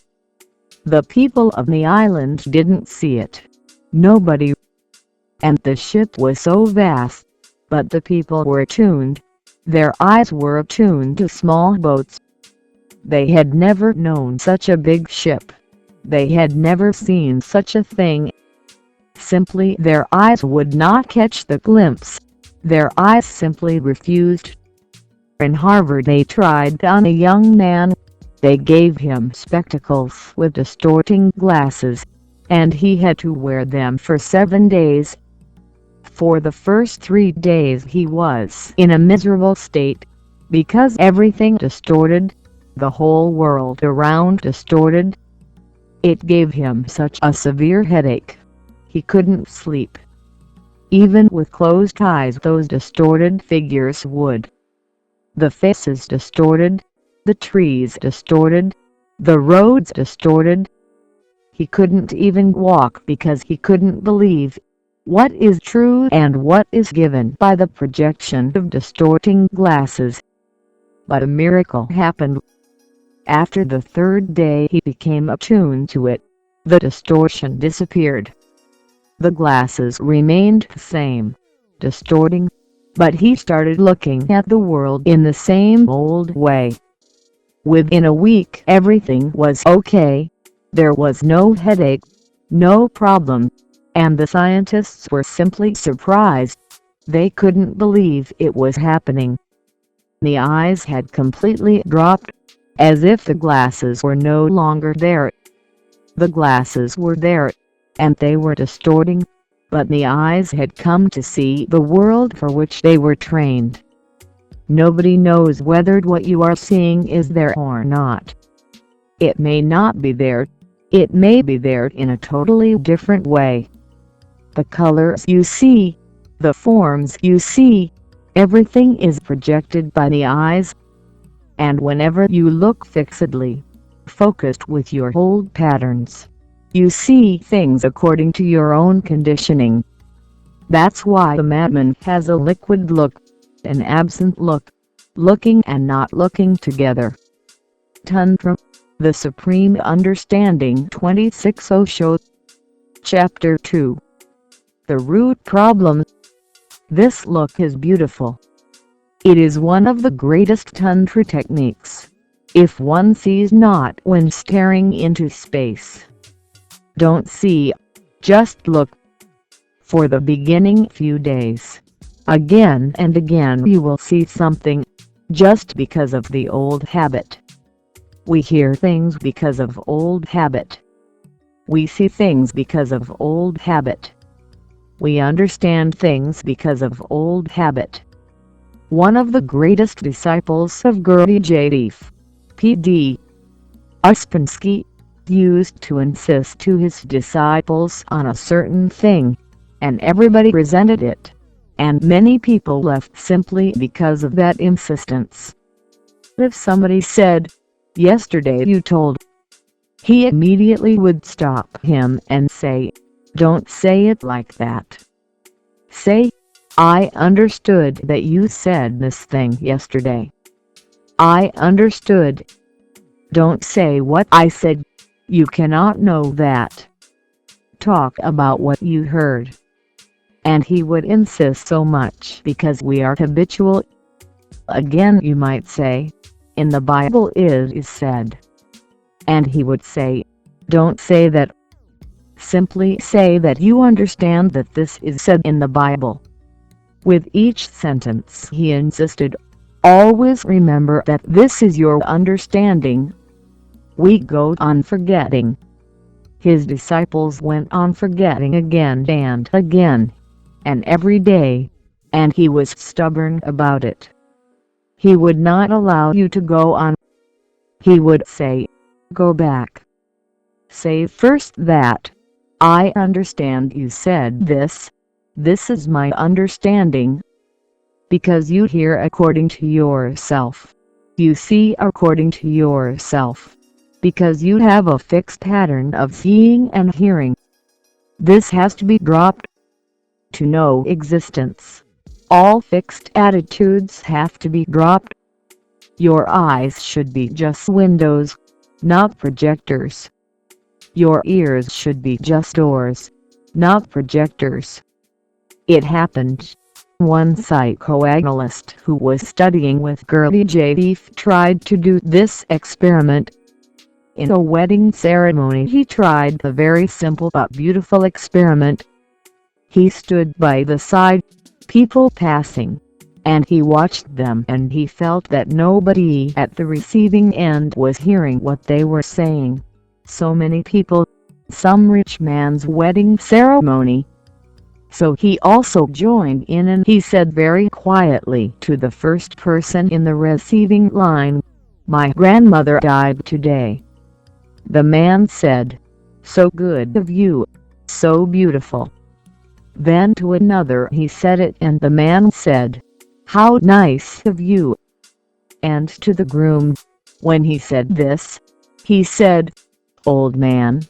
The people of the island didn't see it. Nobody. And the ship was so vast. But the people were attuned. Their eyes were attuned to small boats. They had never known such a big ship. They had never seen such a thing. Simply their eyes would not catch the glimpse. Their eyes simply refused. In Harvard they tried on a young man. They gave him spectacles with distorting glasses, and he had to wear them for 7 days. For the first 3 days he was in a miserable state, because everything distorted, the whole world around distorted. It gave him such a severe headache. He couldn't sleep. Even with closed eyes those distorted figures would. The faces distorted, the trees distorted, the roads distorted. He couldn't even walk because he couldn't believe what is true and what is given by the projection of distorting glasses. But a miracle happened. After the 3rd day he became attuned to it. The distortion disappeared. The glasses remained the same, distorting, but he started looking at the world in the same old way. Within a week everything was okay. There was no headache, no problem, and the scientists were simply surprised. They couldn't believe it was happening. The eyes had completely dropped, as if the glasses were no longer there. The glasses were there, and they were distorting, but the eyes had come to see the world for which they were trained. Nobody knows whether what you are seeing is there or not. It may not be there. It may be there in a totally different way. The colors you see, the forms you see, everything is projected by the eyes. And whenever you look fixedly, focused with your old patterns, you see things according to your own conditioning. That's why the madman has a liquid look, an absent look, looking and not looking together. Tantra, the Supreme Understanding 26 Osho. Chapter 2. The Root Problem. This look is beautiful. It is one of the greatest Tantra techniques. If one sees not when staring into space, don't see, just look. For the beginning few days, again and again you will see something, just because of the old habit. We hear things because of old habit. We see things because of old habit. We understand things because of old habit. One of the greatest disciples of Guruji, P.D. Uspensky, used to insist to his disciples on a certain thing, and everybody resented it, and many people left simply because of that insistence. If somebody said, "Yesterday you told," he immediately would stop him and say, "Don't say it like that. Say, I understood that you said this thing yesterday. I understood. Don't say what I said. You cannot know that. Talk about what you heard." And he would insist so much because we are habitual. Again you might say, "In the Bible it is said." And he would say, "Don't say that. Simply say that you understand that this is said in the Bible." With each sentence he insisted, "Always remember that this is your understanding." We go on forgetting. His disciples went on forgetting again and again, and every day, and he was stubborn about it. He would not allow you to go on. He would say, "Go back. Say first that, I understand you said this. This is my understanding." Because you hear according to yourself. You see according to yourself. Because you have a fixed pattern of seeing and hearing. This has to be dropped. To know existence, all fixed attitudes have to be dropped. Your eyes should be just windows, not projectors. Your ears should be just doors, not projectors. It happened. One psychoanalyst who was studying with Gurdjieff tried to do this experiment. In a wedding ceremony he tried a very simple but beautiful experiment. He stood by the side, people passing, and he watched them, and he felt that nobody at the receiving end was hearing what they were saying. So many people, some rich man's wedding ceremony. So he also joined in, and he said very quietly to the first person in the receiving line, "My grandmother died today." The man said, "So good of you, so beautiful." Then to another he said it, and the man said, "How nice of you." And to the groom, when he said this, he said, "Old man,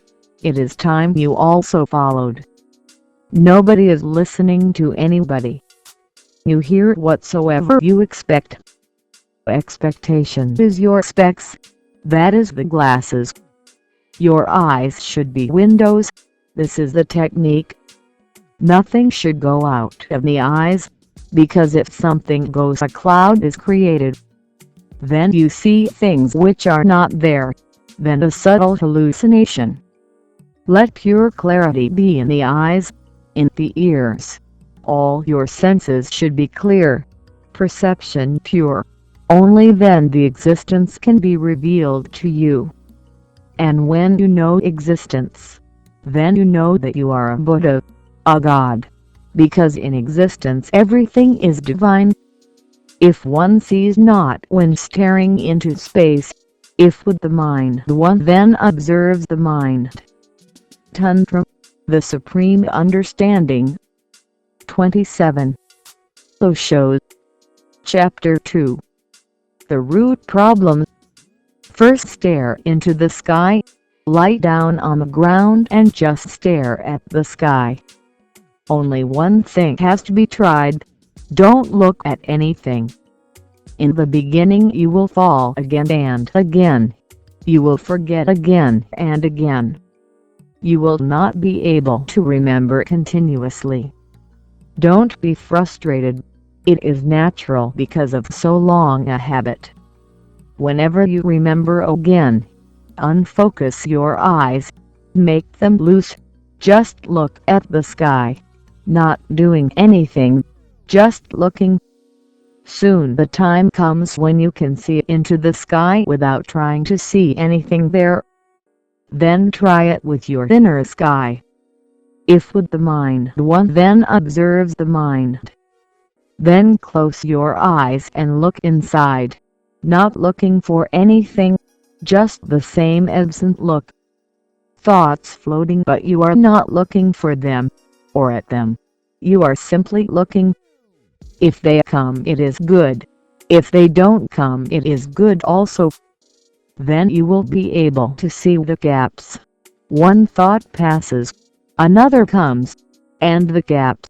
it is time you also followed." Nobody is listening to anybody. You hear whatsoever you expect. Expectation is your specs, that is the glasses. Your eyes should be windows, this is the technique. Nothing should go out of the eyes, because if something goes, a cloud is created. Then you see things which are not there, then a subtle hallucination. Let pure clarity be in the eyes, in the ears. All your senses should be clear, perception pure. Only then the existence can be revealed to you. And when you know existence, then you know that you are a Buddha, a God, because in existence everything is divine. If one sees not when staring into space, if with the mind one then observes the mind. Tantra the Supreme Understanding. 27. Osho. Chapter 2. The Root Problems. First stare into the sky, lie down on the ground and just stare at the sky. Only one thing has to be tried, don't look at anything. In the beginning you will fall again and again. You will forget again and again. You will not be able to remember continuously. Don't be frustrated. It is natural because of so long a habit. Whenever you remember again, unfocus your eyes, make them loose, just look at the sky, not doing anything, just looking. Soon the time comes when you can see into the sky without trying to see anything there. Then try it with your inner sky. If with the mind one then observes the mind, then close your eyes and look inside. Not looking for anything, just the same absent look. Thoughts floating, but you are not looking for them, or at them. You are simply looking. If they come it is good, if they don't come it is good also. Then you will be able to see the gaps. One thought passes, another comes, and the gaps.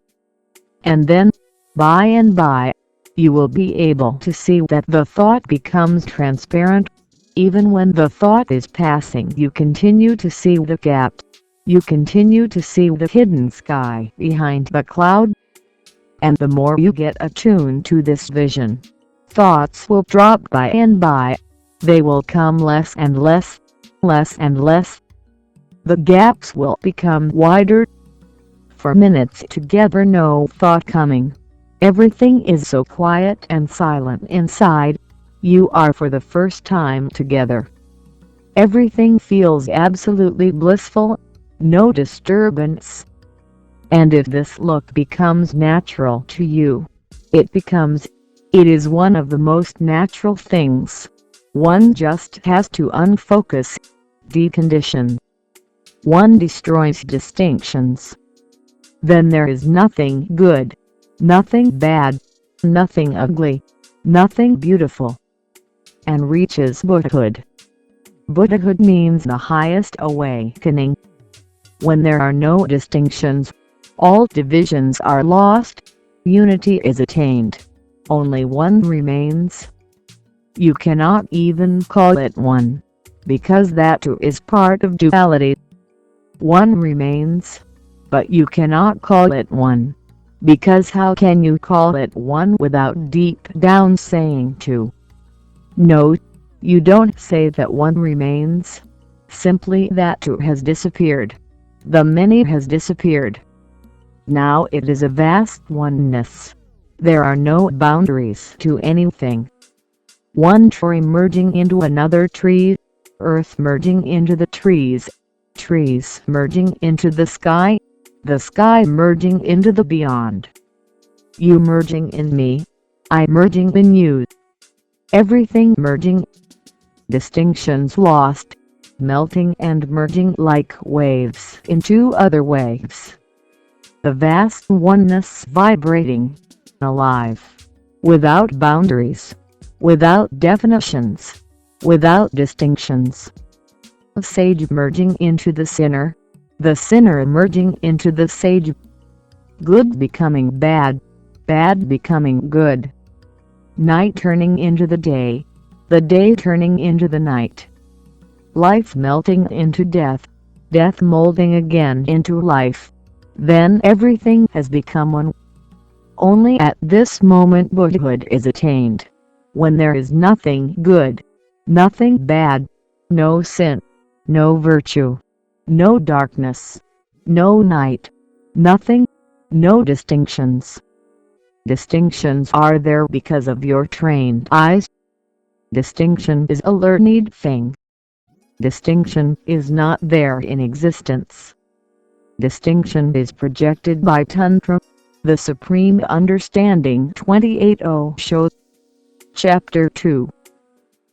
And then, by and by, you will be able to see that the thought becomes transparent. Even when the thought is passing you continue to see the gaps. You continue to see the hidden sky behind the cloud. And the more you get attuned to this vision, thoughts will drop by and by. They will come less and less, less and less. The gaps will become wider. For minutes together no thought coming. Everything is so quiet and silent inside. You are for the first time together. Everything feels absolutely blissful, no disturbance. And if this look becomes natural to you, it is one of the most natural things. One just has to unfocus, decondition. One destroys distinctions. Then there is nothing good, nothing bad, nothing ugly, nothing beautiful, and reaches Buddhahood. Buddhahood means the highest awakening. When there are no distinctions, all divisions are lost, unity is attained, only one remains. You cannot even call it one, because that too is part of duality. One remains, but you cannot call it one, because how can you call it one without deep down saying two? No, you don't say that one remains, simply that two has disappeared. The many has disappeared. Now it is a vast oneness. There are no boundaries to anything. One tree merging into another tree, earth merging into the trees merging into the sky merging into the beyond. You merging in me, I merging in you. Everything merging. Distinctions lost, melting and merging like waves into other waves. The vast oneness vibrating, alive, without boundaries, without definitions, without distinctions. A sage merging into the sinner merging into the sage. Good becoming bad, bad becoming good. Night turning into the day turning into the night. Life melting into death, death molding again into life. Then everything has become one. Only at this moment Buddhahood is attained, when there is nothing good, nothing bad, no sin, no virtue, no darkness, no night, nothing, no distinctions. Distinctions are there because of your trained eyes. Distinction is a learned thing. Distinction is not there in existence. Distinction is projected by Tantra, the Supreme Understanding 28.0 shows. Chapter 2.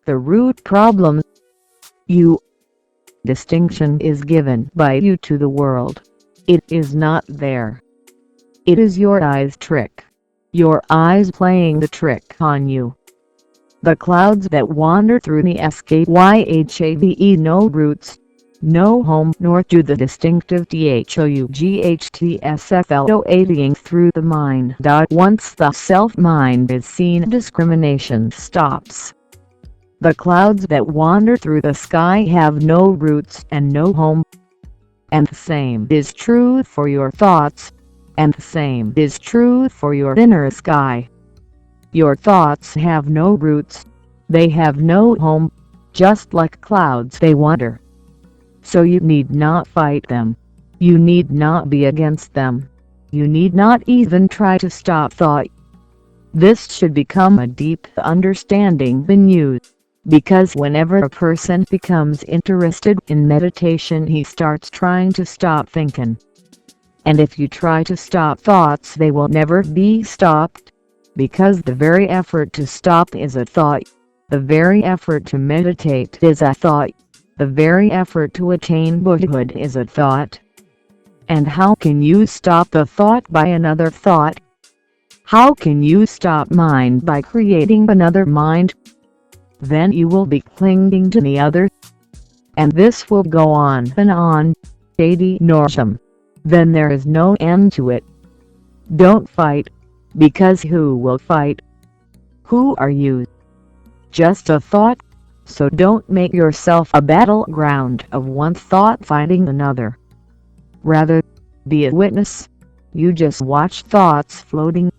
The root problem. You. Distinction is given by you to the world. It is not there. It is your eyes' trick. Your eyes playing the trick on you. The clouds that wander through the skyhave no roots, no home, nor do the distinctive thoughtsfloating through the mind. Once the self-mind is seen, discrimination stops. The clouds that wander through the sky have no roots and no home. And the same is true for your thoughts, and the same is true for your inner sky. Your thoughts have no roots, they have no home, just like clouds they wander. So you need not fight them, you need not be against them, you need not even try to stop thought. This should become a deep understanding in you, because whenever a person becomes interested in meditation he starts trying to stop thinking. And if you try to stop thoughts they will never be stopped. Because the very effort to stop is a thought, the very effort to meditate is a thought, the very effort to attain Buddhahood is a thought. And how can you stop the thought by another thought? How can you stop mind by creating another mind? Then you will be clinging to the other. And this will go on and on, ad nauseam. Then there is no end to it. Don't fight. Because who will fight? Who are you? Just a thought. So don't make yourself a battleground of one thought fighting another. Rather, be a witness. You just watch thoughts floating.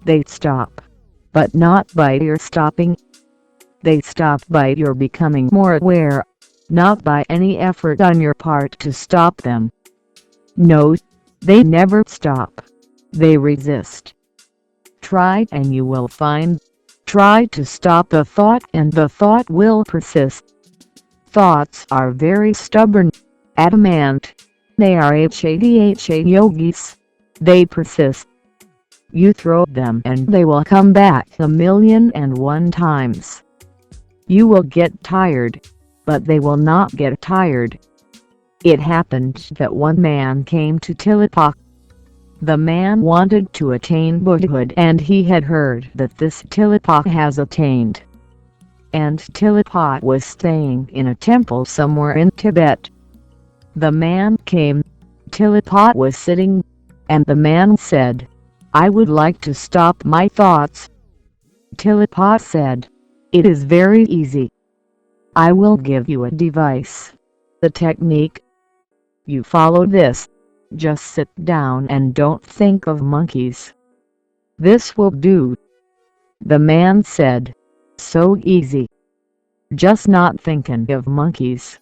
They stop. But not by your stopping. They stop by your becoming more aware, not by any effort on your part to stop them. No, they never stop. They resist. Try and you will find. Try to stop the thought and the thought will persist. Thoughts are very stubborn, adamant. They are hadha yogis. They persist. You throw them and they will come back 1,000,001 times. You will get tired, but they will not get tired. It happened that one man came to Tilipa. The man wanted to attain Buddhahood and he had heard that this Tilipa has attained. And Tilipa was staying in a temple somewhere in Tibet. The man came. Tilipa was sitting, and the man said, "I would like to stop my thoughts." Tilipa said, "It is very easy. I will give you a device. The technique. you follow this. Just sit down and don't think of monkeys. This will do." The man said, "So easy. Just not thinking of monkeys."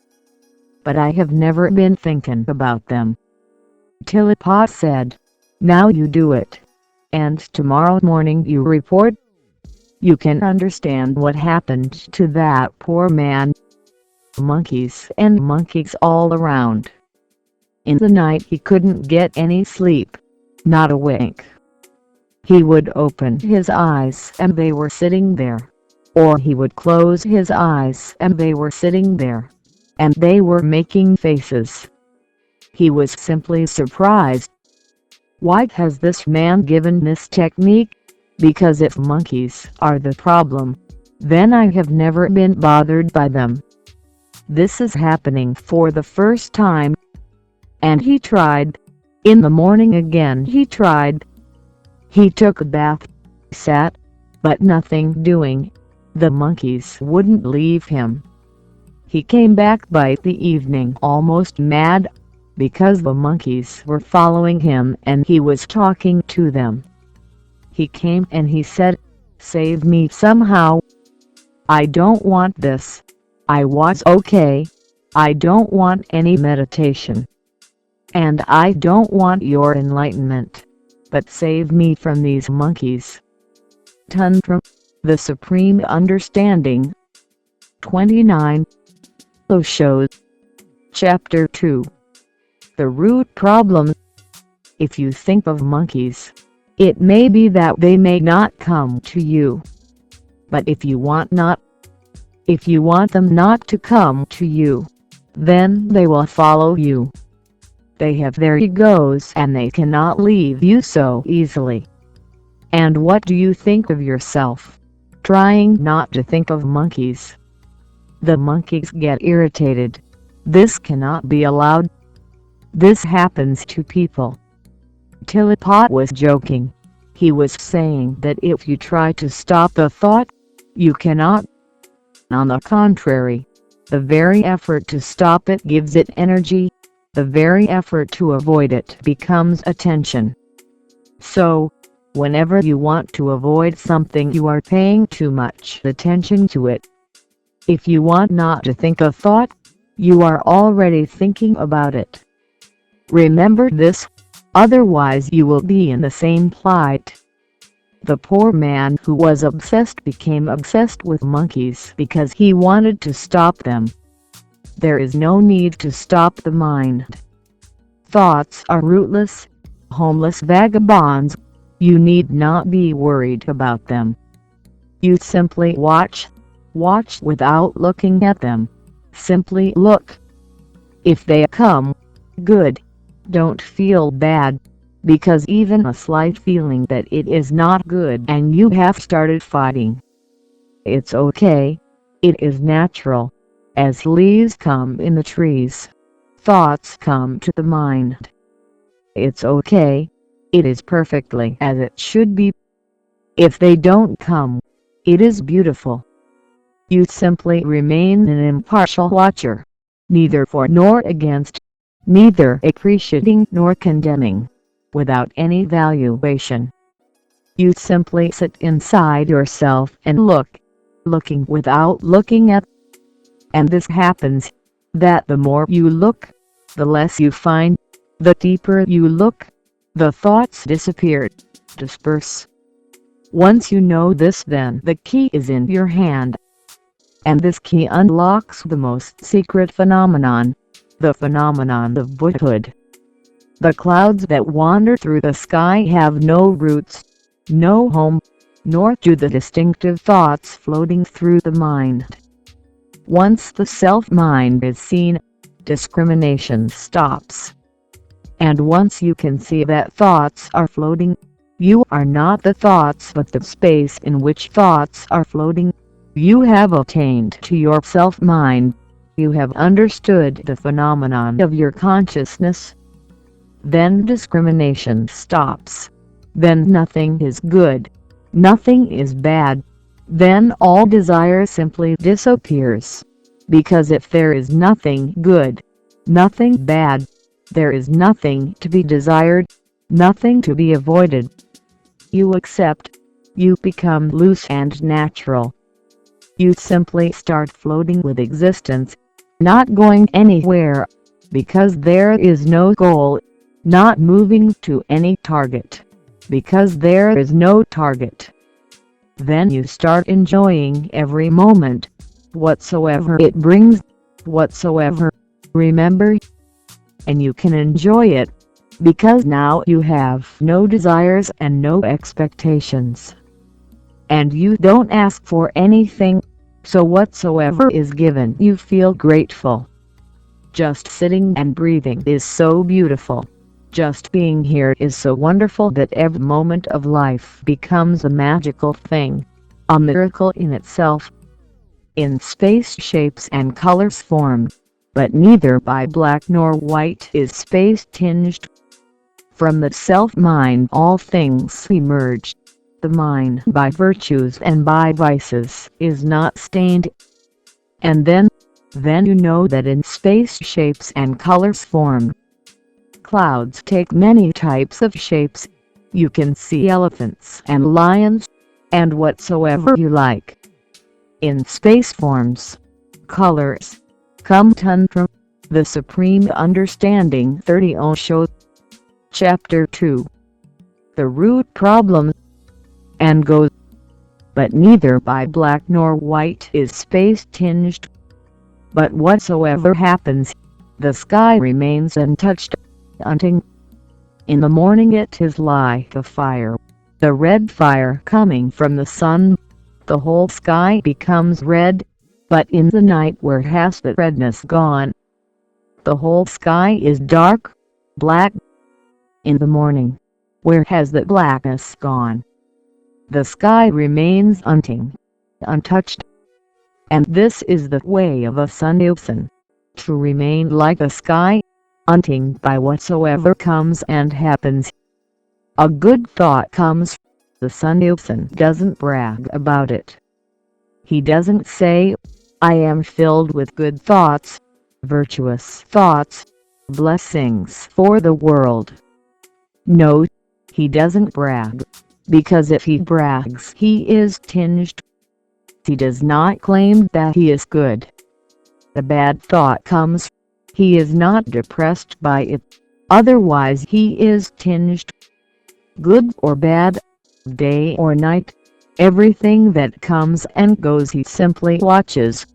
"But I have never been thinking about them." Telepot said, "Now you do it. And tomorrow morning you report. You can understand what happened to that poor man. Monkeys and monkeys all around. In the night he couldn't get any sleep, not a wink. He would open his eyes and they were sitting there. Or he would close his eyes and they were sitting there. And they were making faces. He was simply surprised. Why has this man given this technique? Because if monkeys are the problem, then I have never been bothered by them. This is happening for the first time." And he tried. In the morning again he tried. He took a bath, sat, but nothing doing. The monkeys wouldn't leave him. He came back by the evening almost mad, because the monkeys were following him and he was talking to them. He came and he said, "Save me somehow. I don't want this. I was okay. I don't want any meditation. And I don't want your enlightenment. But save me from these monkeys." Tantra the Supreme Understanding. 29. Shows. Chapter 2. The Root Problem. If you think of monkeys, it may be that they may not come to you. But if you want them not to come to you, then they will follow you. They have their egos and they cannot leave you so easily. And what do you think of yourself, trying not to think of monkeys? The monkeys get irritated. This cannot be allowed. This happens to people. Telepot was joking. He was saying that if you try to stop the thought, you cannot. On the contrary, the very effort to stop it gives it energy. The very effort to avoid it becomes attention. So, whenever you want to avoid something, you are paying too much attention to it. If you want not to think a thought, you are already thinking about it. Remember this, otherwise you will be in the same plight. The poor man who was obsessed became obsessed with monkeys because he wanted to stop them. There is no need to stop the mind. Thoughts are rootless, homeless vagabonds. You need not be worried about them. You simply watch without looking at them. Simply look. If they come, good. Don't feel bad, because even a slight feeling that it is not good and you have started fighting. It's okay. It is natural. As leaves come in the trees, thoughts come to the mind. It's okay. It is perfectly as it should be. If they don't come, it is beautiful. You simply remain an impartial watcher, neither for nor against, neither appreciating nor condemning, without any valuation. You simply sit inside yourself and looking without looking at. And this happens, that the more you look, the less you find. The deeper you look, the thoughts disappear, disperse. Once you know this, then the key is in your hand. And this key unlocks the most secret phenomenon, the phenomenon of Buddhahood. The clouds that wander through the sky have no roots, no home, nor do the distinctive thoughts floating through the mind. Once the self-mind is seen, discrimination stops. And once you can see that thoughts are floating, you are not the thoughts but the space in which thoughts are floating. You have attained to your self-mind. You have understood the phenomenon of your consciousness. Then discrimination stops. Then nothing is good. Nothing is bad. Then all desire simply disappears. Because if there is nothing good, nothing bad, There is nothing to be desired, nothing to be avoided. You accept. You become loose and natural. You simply start floating with existence, not going anywhere, because there is no goal, not moving to any target, because there is no target. Then you start enjoying every moment, whatsoever it brings, whatsoever, remember, and you can enjoy it, because now you have no desires and no expectations. And you don't ask for anything, so whatsoever is given you feel grateful. Just sitting and breathing is so beautiful. Just being here is so wonderful that every moment of life becomes a magical thing, a miracle in itself. In space shapes and colors form, but neither by black nor white is space tinged. From the self-mind all things emerge. The mind by virtues and by vices is not stained. And then you know that in space shapes and colors form. Clouds take many types of shapes. You can see elephants and lions, and whatsoever you like. In space forms, colors, come Tantra, the Supreme Understanding 30 Osho. Chapter 2. The root problem. And goes. But neither by black nor white is space tinged. But whatsoever happens, the sky remains untouched, unting. In the morning it is like a fire, the red fire coming from the sun. The whole sky becomes red, but in the night where has the redness gone? The whole sky is dark, black. In the morning, where has the blackness gone? The sky remains unting, untouched. And this is the way of a Sannyasin, to remain like a sky, unting by whatsoever comes and happens. A good thought comes, the Sannyasin doesn't brag about it. He doesn't say, I am filled with good thoughts, virtuous thoughts, blessings for the world. No, he doesn't brag. Because if he brags he is tinged. He does not claim that he is good. A bad thought comes, he is not depressed by it, otherwise he is tinged. Good or bad, day or night, everything that comes and goes he simply watches.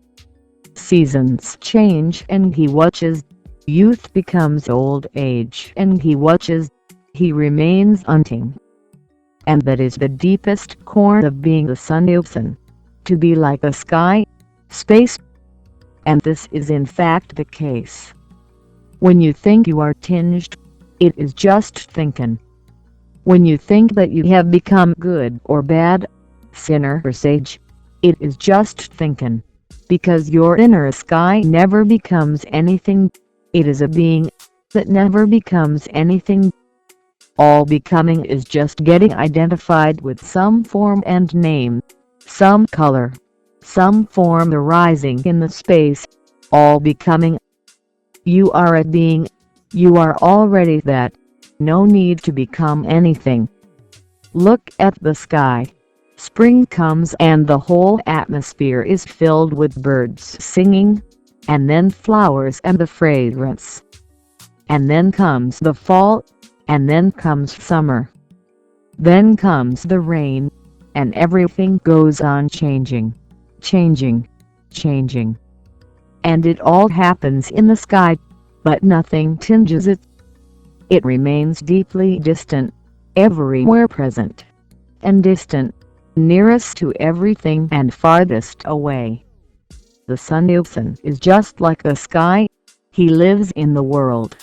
Seasons change and he watches, youth becomes old age and he watches, he remains unting. And that is the deepest core of being a Sannyasin, to be like a sky, space. And this is in fact the case. When you think you are tinged, it is just thinking. When you think that you have become good or bad, sinner or sage, it is just thinking, because your inner sky never becomes anything. It is a being that never becomes anything. All becoming is just getting identified with some form and name, some color, some form arising in the space. All becoming. You are a being, you are already that, no need to become anything. Look at the sky. Spring comes and the whole atmosphere is filled with birds singing, and then flowers and the fragrance. And then comes the fall, and then comes summer. Then comes the rain, and everything goes on changing, changing, changing. And it all happens in the sky, but nothing tinges it. It remains deeply distant, everywhere present, and distant, nearest to everything and farthest away. The Sannyasin is just like a sky, he lives in the world.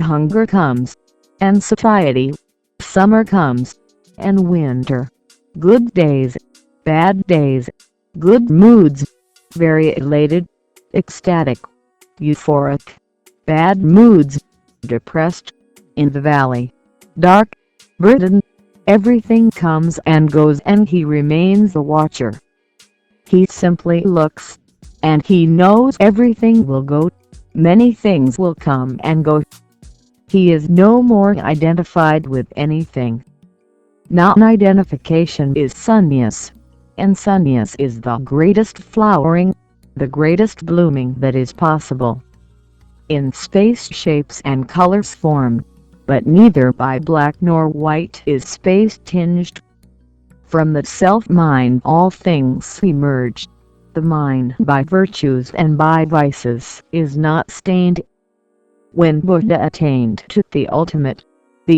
Hunger comes, and satiety, summer comes, and winter, good days, bad days, good moods, very elated, ecstatic, euphoric, bad moods, depressed, in the valley, dark, burdened. Everything comes and goes and he remains a watcher. He simply looks, and he knows everything will go, many things will come and go. He is no more identified with anything. Non-identification is sannyas, and sannyas is the greatest flowering, the greatest blooming that is possible. In space shapes and colors formed, but neither by black nor white is space tinged. From the self-mind all things emerge. The mind by virtues and by vices is not stained. When Buddha attained to the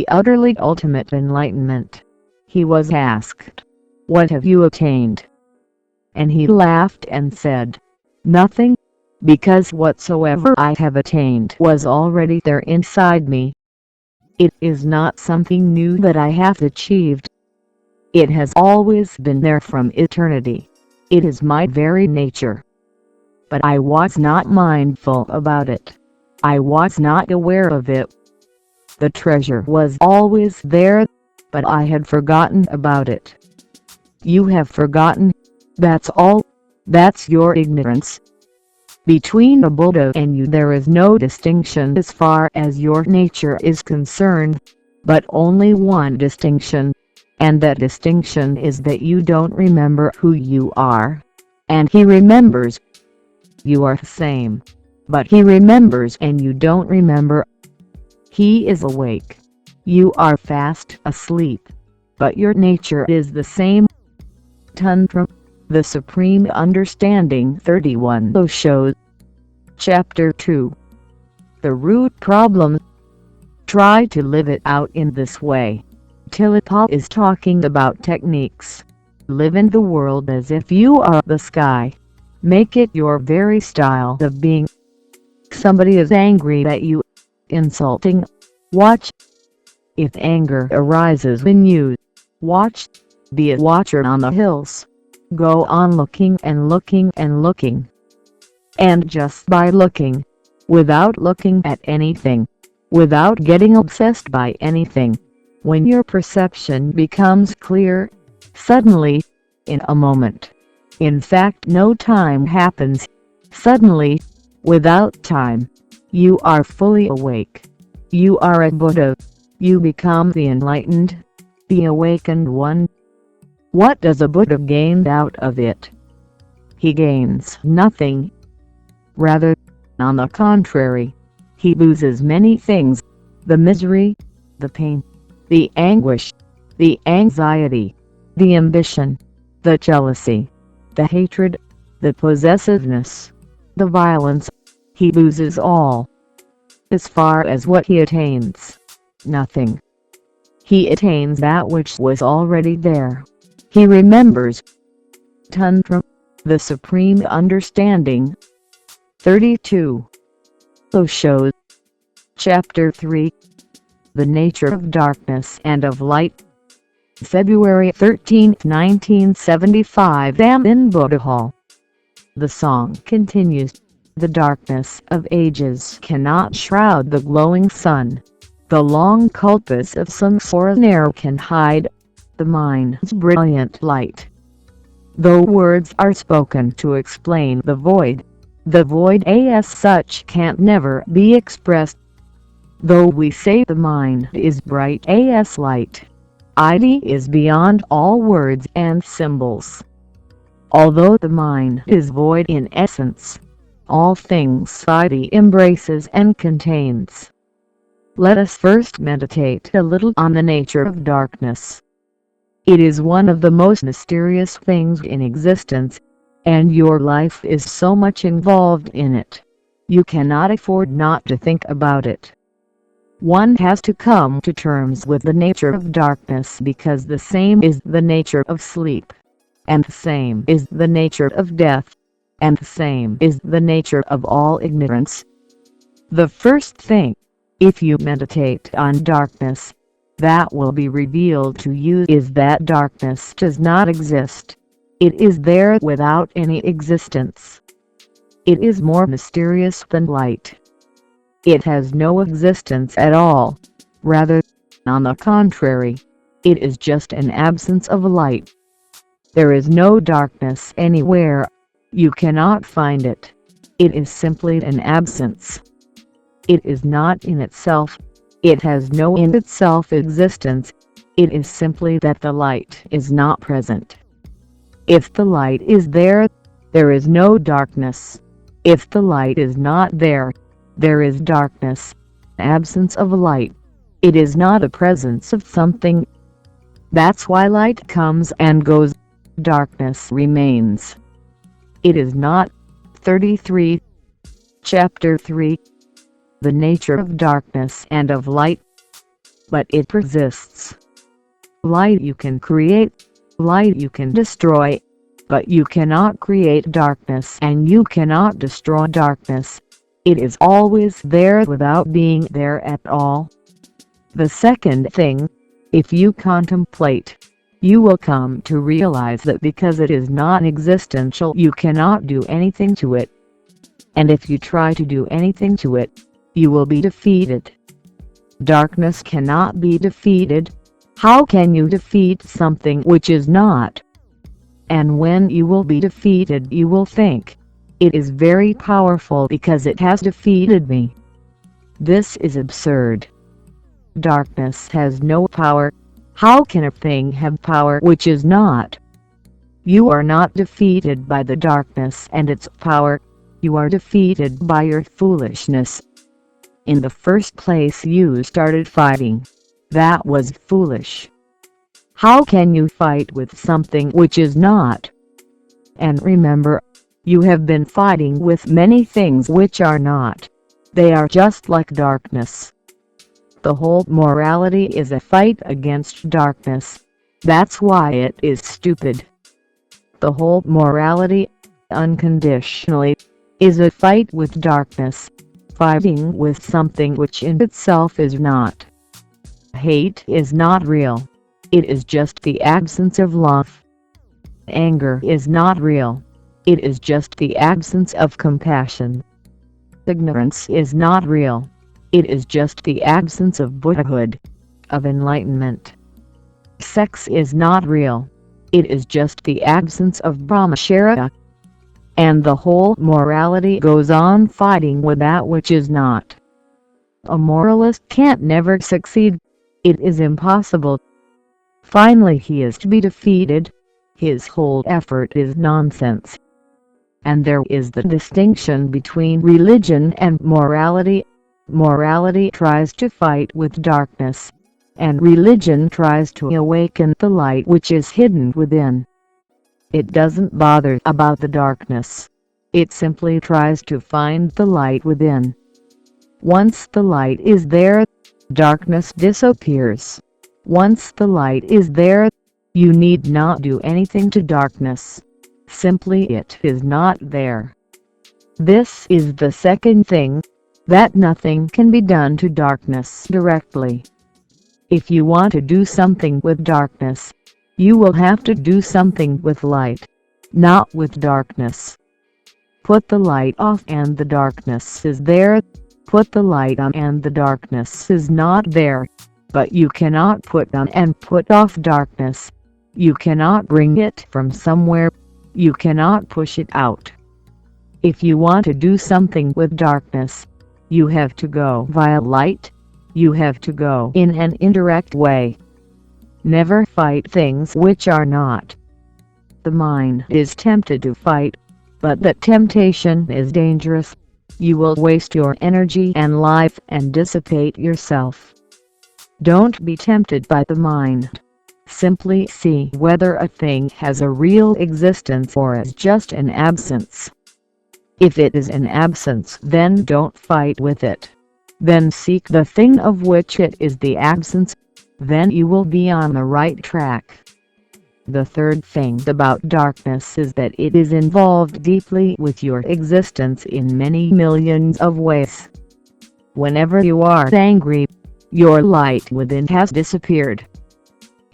utterly ultimate enlightenment, he was asked, "What have you attained?" And he laughed and said, "Nothing, because whatsoever I have attained was already there inside me. It is not something new that I have achieved. It has always been there from eternity. It is my very nature. But I was not mindful about it. I was not aware of it. The treasure was always there, but I had forgotten about it." You have forgotten, that's all, that's your ignorance. Between the Buddha and you there is no distinction as far as your nature is concerned, but only one distinction, and that distinction is that you don't remember who you are, and he remembers. You are the same, but he remembers and you don't remember. He is awake. You are fast asleep, but your nature is the same. Tantra the Supreme Understanding 31 Osho. Chapter 2. The Root Problem. Try to live it out in this way. Tilipa is talking about techniques. Live in the world as if you are the sky. Make it your very style of being. Somebody is angry at you, insulting. Watch. If anger arises in you, watch. Be a watcher on the hills. Go on looking and looking and looking. And just by looking, without looking at anything, without getting obsessed by anything, when your perception becomes clear, suddenly, in a moment, in fact no time happens, suddenly, without time, you are fully awake. You are a Buddha. You become the enlightened, the awakened one. What does a Buddha gain out of it? He gains nothing. Rather, on the contrary, he loses many things: the misery, the pain, the anguish, the anxiety, the ambition, the jealousy, the hatred, the possessiveness, the violence. He loses all. As far as what he attains, nothing. He attains that which was already there. He remembers. Tantra the Supreme Understanding 32 Osho. Chapter 3. The Nature of Darkness and of Light. February 13, 1975. In Buddha Hall. The song continues. The darkness of ages cannot shroud the glowing sun. The long kalpas of samsara ne'er can hide the mind's brilliant light. Though words are spoken to explain the void as such can't never be expressed. Though we say the mind is bright as light, it is beyond all words and symbols. Although the mind is void in essence, all things it embraces and contains. Let us first meditate a little on the nature of darkness. It is one of the most mysterious things in existence, and your life is so much involved in it. You cannot afford not to think about it. One has to come to terms with the nature of darkness because the same is the nature of sleep, and the same is the nature of death, and the same is the nature of all ignorance. The first thing, if you meditate on darkness, that will be revealed to you is that darkness does not exist. It is there without any existence. It is more mysterious than light. It has no existence at all. Rather, on the contrary, it is just an absence of light. There is no darkness anywhere. You cannot find it. It is simply an absence. It is not in itself. It has no in itself existence. It is simply that the light is not present. If the light is there, there is no darkness. If the light is not there, there is darkness. Absence of light. It is not a presence of something. That's why light comes and goes, darkness remains. It is not. 33. Chapter 3. The nature of darkness and of light. But it persists. Light you can create, light you can destroy, but you cannot create darkness and you cannot destroy darkness. It is always there without being there at all. The second thing, if you contemplate, you will come to realize that because it is non-existential you cannot do anything to it. And if you try to do anything to it, you will be defeated. Darkness cannot be defeated. How can you defeat something which is not? And when you will be defeated you will think, it is very powerful because it has defeated me. This is absurd. Darkness has no power. How can a thing have power which is not? You are not defeated by the darkness and its power. You are defeated by your foolishness. In the first place you started fighting. That was foolish. How can you fight with something which is not? And remember, you have been fighting with many things which are not. They are just like darkness. The whole morality is a fight against darkness. That's why it is stupid. The whole morality, unconditionally, is a fight with darkness, fighting with something which in itself is not. Hate is not real. It is just the absence of love. Anger is not real. It is just the absence of compassion. Ignorance is not real. It is just the absence of Buddhahood, of enlightenment. Sex is not real. It is just the absence of Brahmacharya. And the whole morality goes on fighting with that which is not. A moralist can't never succeed. It is impossible. Finally he is to be defeated. His whole effort is nonsense. And there is the distinction between religion and morality. Morality tries to fight with darkness, and religion tries to awaken the light which is hidden within. It doesn't bother about the darkness. It simply tries to find the light within. Once the light is there, darkness disappears. Once the light is there, you need not do anything to darkness. Simply it is not there. This is the second thing, that nothing can be done to darkness directly. If you want to do something with darkness, you will have to do something with light, not with darkness. Put the light off and the darkness is there. Put the light on and the darkness is not there. But you cannot put on and put off darkness. You cannot bring it from somewhere. You cannot push it out. If you want to do something with darkness, you have to go via light. You have to go in an indirect way. Never fight things which are not. The mind is tempted to fight, but that temptation is dangerous. You will waste your energy and life and dissipate yourself. Don't be tempted by the mind. Simply see whether a thing has a real existence or is just an absence. If it is an absence, then don't fight with it. Then seek the thing of which it is the absence. Then you will be on the right track. The third thing about darkness is that it is involved deeply with your existence in many millions of ways. Whenever you are angry, your light within has disappeared.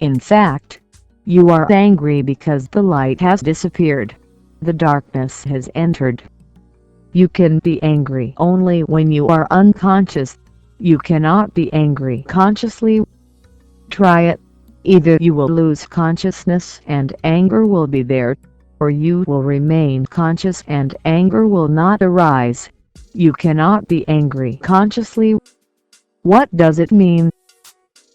In fact, you are angry because the light has disappeared. The darkness has entered. You can be angry only when you are unconscious. You cannot be angry consciously. Try it. Either you will lose consciousness and anger will be there, or you will remain conscious and anger will not arise. You cannot be angry consciously. What does it mean?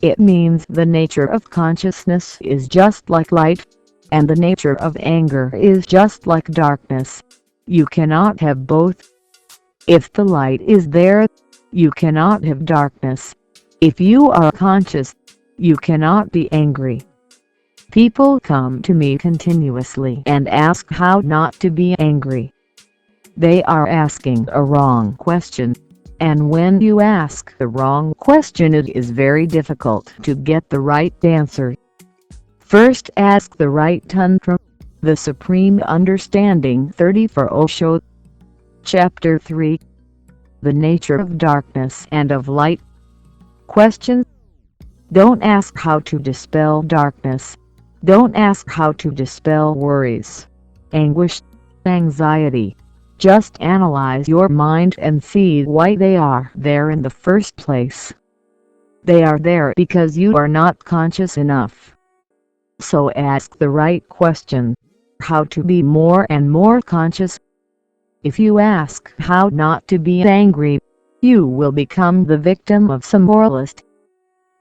It means the nature of consciousness is just like light, and the nature of anger is just like darkness. You cannot have both. If the light is there, you cannot have darkness. If you are conscious, you cannot be angry. People come to me continuously and ask how not to be angry. They are asking a wrong question, and when you ask the wrong question, it is very difficult to get the right answer. First, ask the right Tantra, the Supreme Understanding 34 Osho. Chapter 3. The Nature of Darkness and of Light. Question. Don't ask how to dispel darkness. Don't ask how to dispel worries, anguish, anxiety. Just analyze your mind and see why they are there in the first place. They are there because you are not conscious enough. So ask the right question: how to be more and more conscious. If you ask how not to be angry, you will become the victim of some moralist.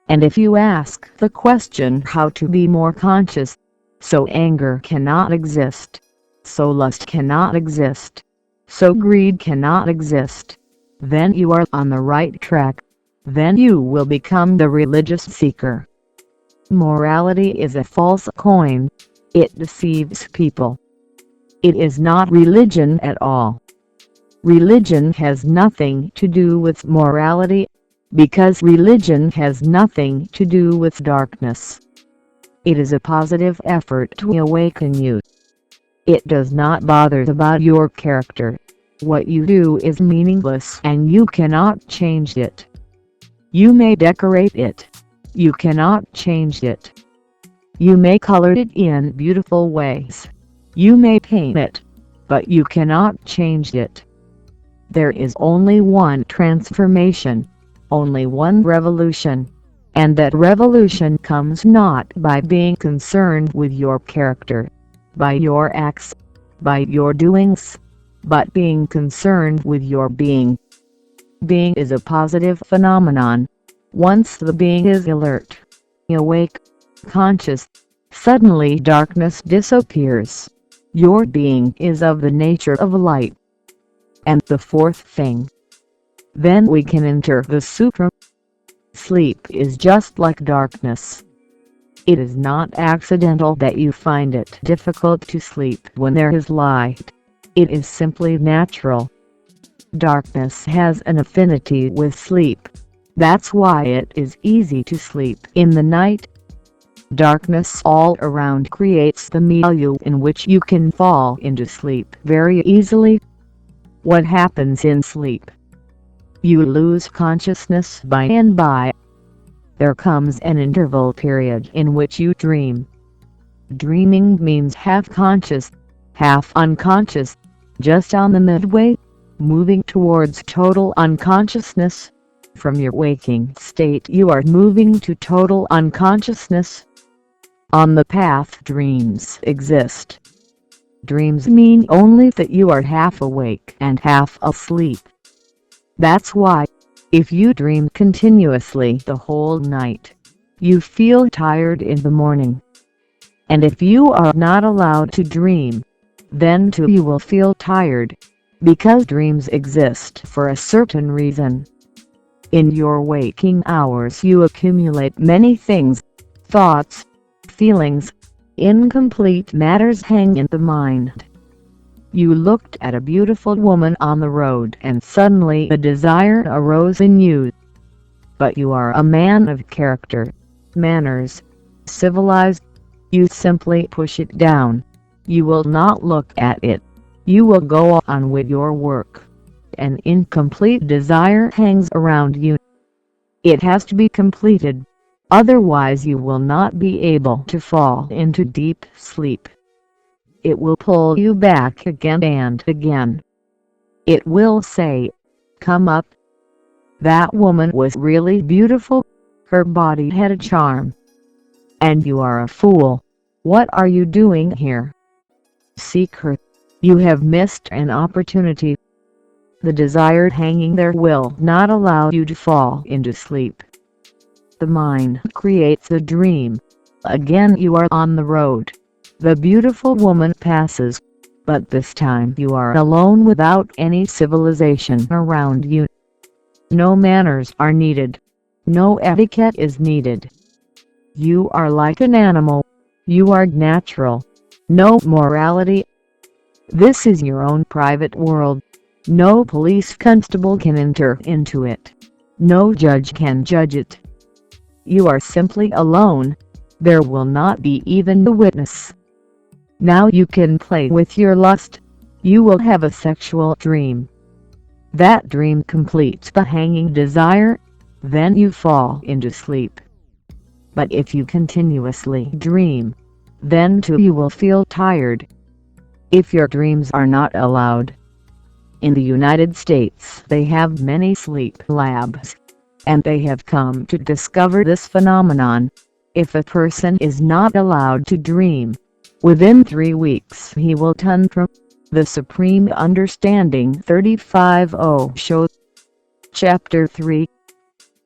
And if you ask the question how to be more conscious, so anger cannot exist, so lust cannot exist, so greed cannot exist, then you are on the right track. Then you will become the religious seeker. Morality is a false coin. It deceives people. It is not religion at all. Religion has nothing to do with morality, because religion has nothing to do with darkness. It is a positive effort to awaken you. It does not bother about your character. What you do is meaningless and you cannot change it. You may decorate it. You cannot change it. You may color it in beautiful ways. You may paint it, but you cannot change it. There is only one transformation, only one revolution, and that revolution comes not by being concerned with your character, by your acts, by your doings, but being concerned with your being. Being is a positive phenomenon. Once the being is alert, awake, conscious, suddenly darkness disappears. Your being is of the nature of light. And the fourth thing. Then we can enter the sutra. Sleep is just like darkness. It is not accidental that you find it difficult to sleep when there is light. It is simply natural. Darkness has an affinity with sleep. That's why it is easy to sleep in the night. Darkness all around creates the milieu in which you can fall into sleep very easily. What happens in sleep? You lose consciousness by and by. There comes an interval period in which you dream. Dreaming means half conscious, half unconscious, just on the midway, moving towards total unconsciousness. From your waking state you are moving to total unconsciousness. On the path dreams exist. Dreams mean only that you are half awake and half asleep. That's why, if you dream continuously the whole night, you feel tired in the morning. And if you are not allowed to dream, then too you will feel tired, because dreams exist for a certain reason. In your waking hours you accumulate many things, thoughts, feelings, incomplete matters hang in the mind. You looked at a beautiful woman on the road and suddenly a desire arose in you. But you are a man of character, manners, civilized. You simply push it down. You will not look at it. You will go on with your work. An incomplete desire hangs around you. It has to be completed. Otherwise you will not be able to fall into deep sleep. It will pull you back again and again. It will say, "Come up." That woman was really beautiful. Her body had a charm. And you are a fool. What are you doing here? Seek her. You have missed an opportunity. The desire hanging there will not allow you to fall into sleep. The mind creates a dream. Again you are on the road. The beautiful woman passes, but this time you are alone without any civilization around you. No manners are needed. No etiquette is needed. You are like an animal. You are natural. No morality. This is your own private world. No police constable can enter into it. No judge can judge it. You are simply alone. There will not be even a witness. Now you can play with your lust. You will have a sexual dream. That dream completes the hanging desire. Then you fall into sleep. But if you continuously dream, then too you will feel tired. If your dreams are not allowed. In the United States they have many sleep labs, and they have come to discover this phenomenon. If a person is not allowed to dream, within 3 weeks he will Tantra the Supreme Understanding 35.0 shows. Chapter 3.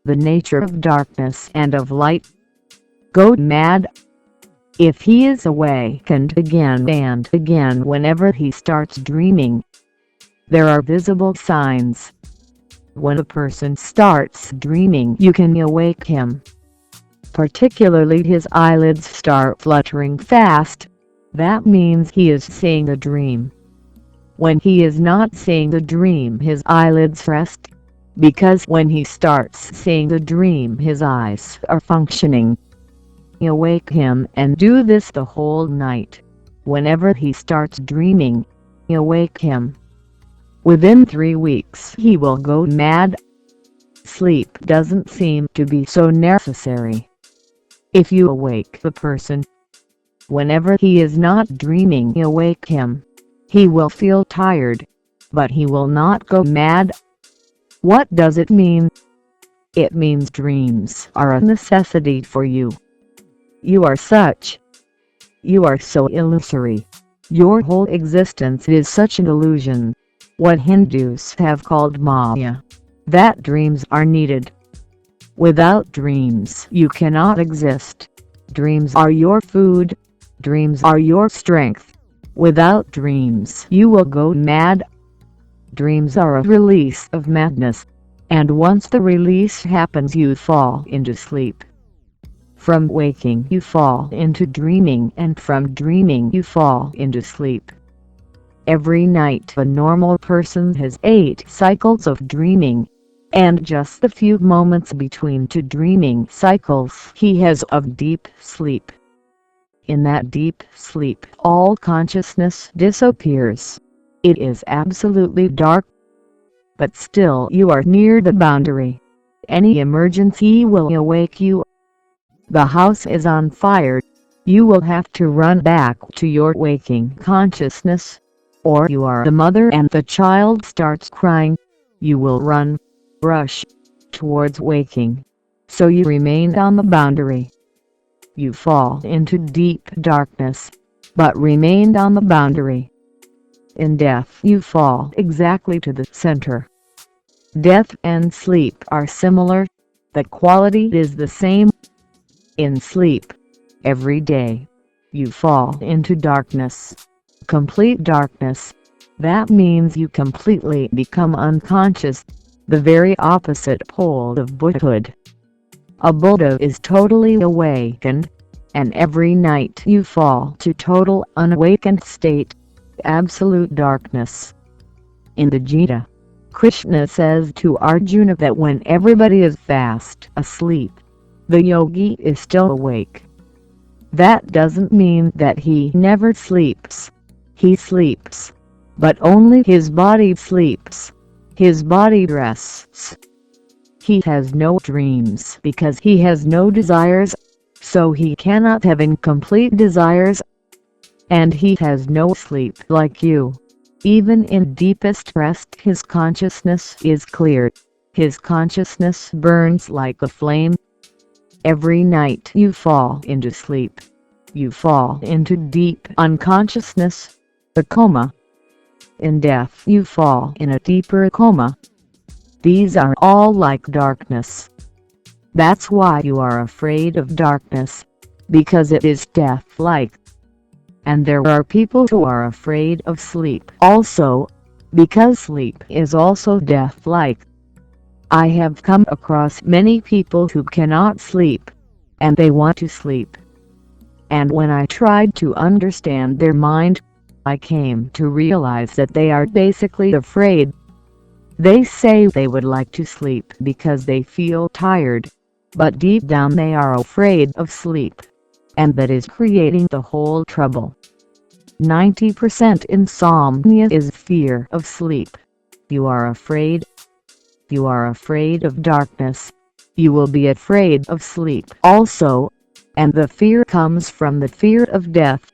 The Nature of Darkness and of Light. Go mad. If he is awakened again and again whenever he starts dreaming, there are visible signs. When a person starts dreaming you can awake him. Particularly his eyelids start fluttering fast. That means he is seeing the dream. When he is not seeing the dream his eyelids rest, because when he starts seeing the dream his eyes are functioning. Awake him and do this the whole night. Whenever he starts dreaming, awake him. Within 3 weeks he will go mad. Sleep doesn't seem to be so necessary. If you awake the person, whenever he is not dreaming awake him. He will feel tired, but he will not go mad. What does it mean? It means dreams are a necessity for you. You are such. You are so illusory. Your whole existence is such an illusion. What Hindus have called Maya. That dreams are needed. Without dreams you cannot exist. Dreams are your food. Dreams are your strength. Without dreams you will go mad. Dreams are a release of madness, and once the release happens you fall into sleep. From waking you fall into dreaming, and from dreaming you fall into sleep. Every night a normal person has 8 cycles of dreaming, and just the few moments between 2 dreaming cycles he has of deep sleep. In that deep sleep all consciousness disappears. It is absolutely dark. But still you are near the boundary. Any emergency will awake you. The house is on fire. You will have to run back to your waking consciousness. Or you are the mother and the child starts crying. You will rush towards waking. So you remain on the boundary. You fall into deep darkness, but remained on the boundary. In death you fall exactly to the center. Death and sleep are similar. The quality is the same. In sleep, every day, you fall into darkness. Complete darkness. That means you completely become unconscious, the very opposite pole of Buddhahood. A Buddha is totally awakened, and every night you fall to total unawakened state, absolute darkness. In the Gita, Krishna says to Arjuna that when everybody is fast asleep, the yogi is still awake. That doesn't mean that he never sleeps. He sleeps, but only his body sleeps. His body rests. He has no dreams because he has no desires, so he cannot have incomplete desires. And he has no sleep like you. Even in deepest rest his consciousness is clear. His consciousness burns like a flame. Every night you fall into sleep. You fall into deep unconsciousness, the coma. in death you fall in a deeper coma. These are all like darkness. That's why you are afraid of darkness, because it is death-like. And there are people who are afraid of sleep also, because sleep is also death-like. I have come across many people who cannot sleep, and they want to sleep. And when I tried to understand their mind, I came to realize that they are basically afraid. They say they would like to sleep because they feel tired, but deep down they are afraid of sleep, and that is creating the whole trouble. 90% insomnia is fear of sleep. You are afraid. You are afraid of darkness. You will be afraid of sleep also, and the fear comes from the fear of death.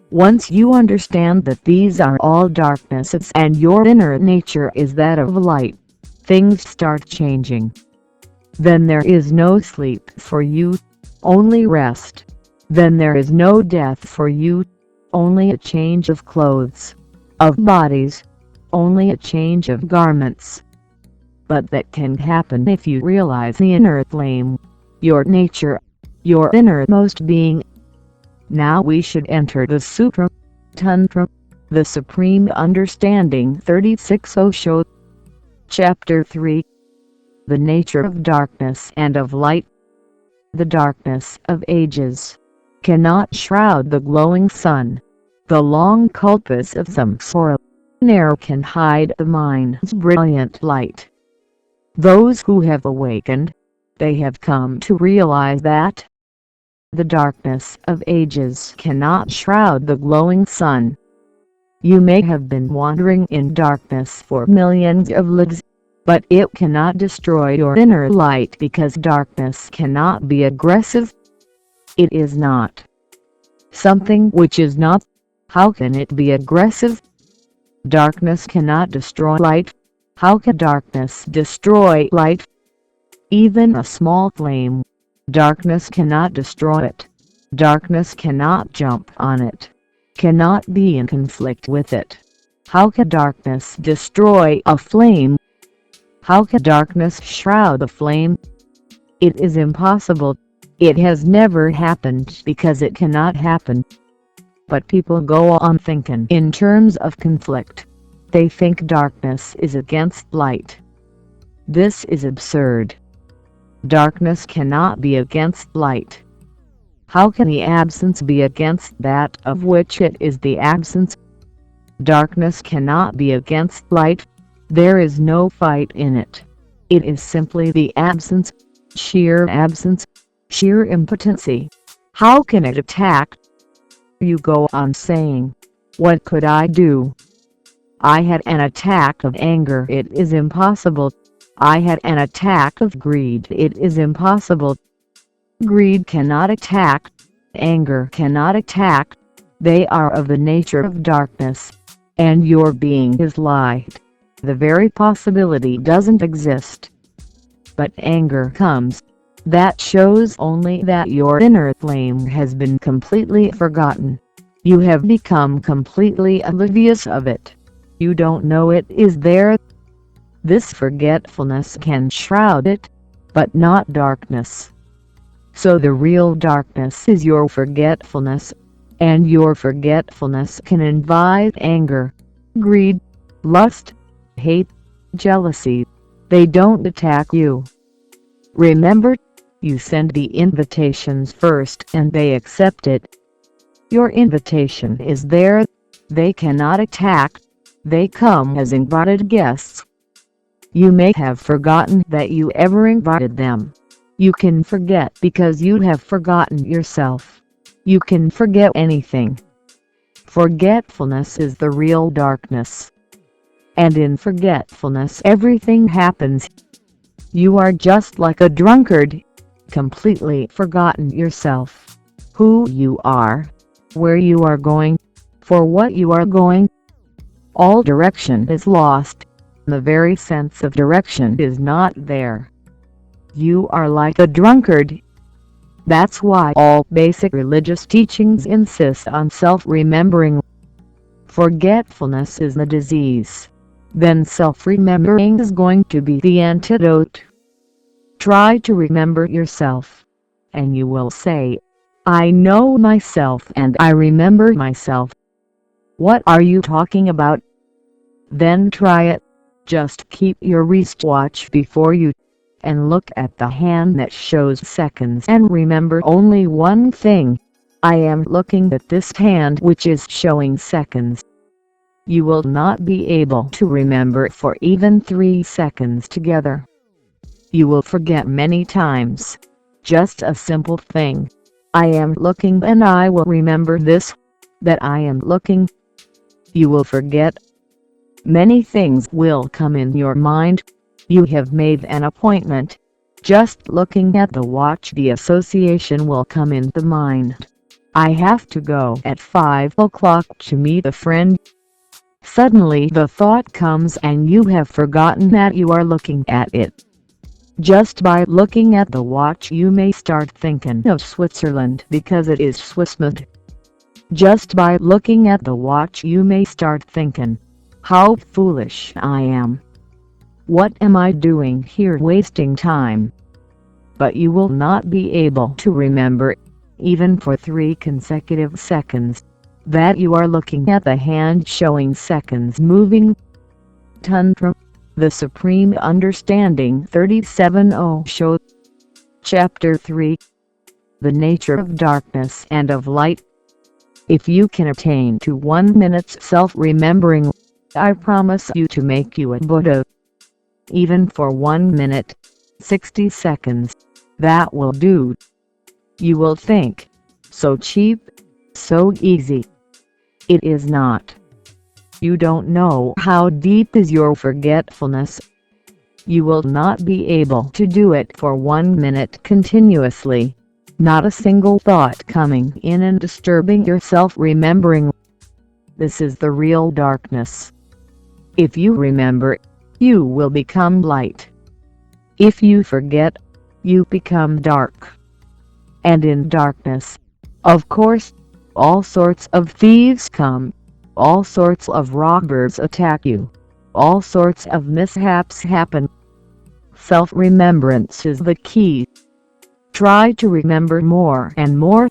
Once you understand that these are all darknesses and your inner nature is that of light, things start changing. Then there is no sleep for you, only rest. Then there is no death for you, only a change of clothes, of bodies, only a change of garments. But that can happen if you realize the inner flame, your nature, your innermost being. Now we should enter the Sutra, Tantra, the Supreme Understanding 36 Osho. Chapter 3. The Nature of Darkness and of Light. The darkness of ages cannot shroud the glowing sun. The long kalpas of samsara ne'er can hide the mind's brilliant light. Those who have awakened, they have come to realize that the darkness of ages cannot shroud the glowing sun. You may have been wandering in darkness for millions of lives, but it cannot destroy your inner light because darkness cannot be aggressive. It is not something which is not. How can it be aggressive? Darkness cannot destroy light. How can darkness destroy light? Even a small flame, darkness cannot destroy it. Darkness cannot jump on it, cannot be in conflict with it. How can darkness destroy a flame? How can darkness shroud a flame? It is impossible. It has never happened because it cannot happen. But people go on thinking in terms of conflict. They think darkness is against light. This is absurd. Darkness cannot be against light. How can the absence be against that of which it is the absence? Darkness cannot be against light. There is no fight in it. It is simply the absence, sheer impotency. How can it attack? You go on saying, "What could I do? I had an attack of anger." It is impossible. I had an attack of greed. It is impossible. Greed cannot attack. Anger cannot attack. They are of the nature of darkness, and your being is light. The very possibility doesn't exist. But anger comes. That shows only that your inner flame has been completely forgotten. You have become completely oblivious of it. You don't know it is there. This forgetfulness can shroud it, but not darkness. So the real darkness is your forgetfulness, and your forgetfulness can invite anger, greed, lust, hate, jealousy. They don't attack you. Remember, you send the invitations first and they accept it. Your invitation is there. They cannot attack. They come as invited guests. You may have forgotten that you ever invited them. You can forget because you have forgotten yourself. You can forget anything. Forgetfulness is the real darkness. And in forgetfulness everything happens. You are just like a drunkard, completely forgotten yourself, who you are, where you are going, for what you are going. All direction is lost. The very sense of direction is not there. You are like a drunkard. That's why all basic religious teachings insist on self-remembering. forgetfulness is the disease, then self-remembering is going to be the antidote. Try to remember yourself, and you will say, "I know myself and I remember myself." What are you talking about? Then try it. Just keep your wristwatch before you, and look at the hand that shows seconds and remember only one thing. I am looking at this hand which is showing seconds. You will not be able to remember for even 3 seconds together. You will forget many times. Just a simple thing. I am looking and I will remember this, that I am looking. You will forget. Many things will come in your mind. You have made an appointment. Just looking at the watch, the association will come in the mind. I have to go at 5 o'clock to meet a friend. Suddenly the thought comes and you have forgotten that you are looking at it. Just by looking at the watch you may start thinking of Switzerland because it is Swissmade. Just by looking at the watch you may start thinking, "How foolish I am. What am I doing here wasting time?" But you will not be able to remember, even for 3 consecutive seconds, that you are looking at the hand showing seconds moving. Tantra the Supreme Understanding 37 Show. Chapter 3. The Nature of Darkness and of Light. If you can attain to 1 minute's self-remembering, I promise you to make you a Buddha. Even for 1 minute, 60 seconds, that will do. You will think, so cheap, so easy. It is not. You don't know how deep is your forgetfulness. You will not be able to do it for 1 minute continuously. Not a single thought coming in and disturbing your self-remembering. This is the real darkness. If you remember, you will become light. If you forget, you become dark. And in darkness, of course, all sorts of thieves come. All sorts of robbers attack you. All sorts of mishaps happen. Self-remembrance is the key. Try to remember more and more,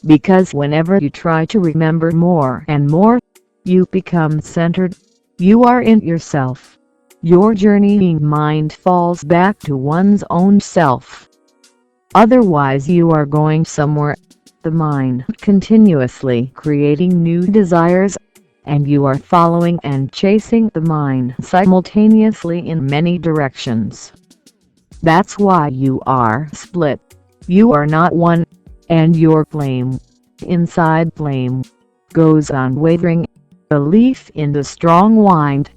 because whenever you try to remember more and more, you become centered. You are in yourself. Your journeying mind falls back to one's own self. Otherwise you are going somewhere, the mind continuously creating new desires, and you are following and chasing the mind simultaneously in many directions. That's why you are split. You are not one, and your flame, inside flame, goes on wavering, a leaf in the strong wind.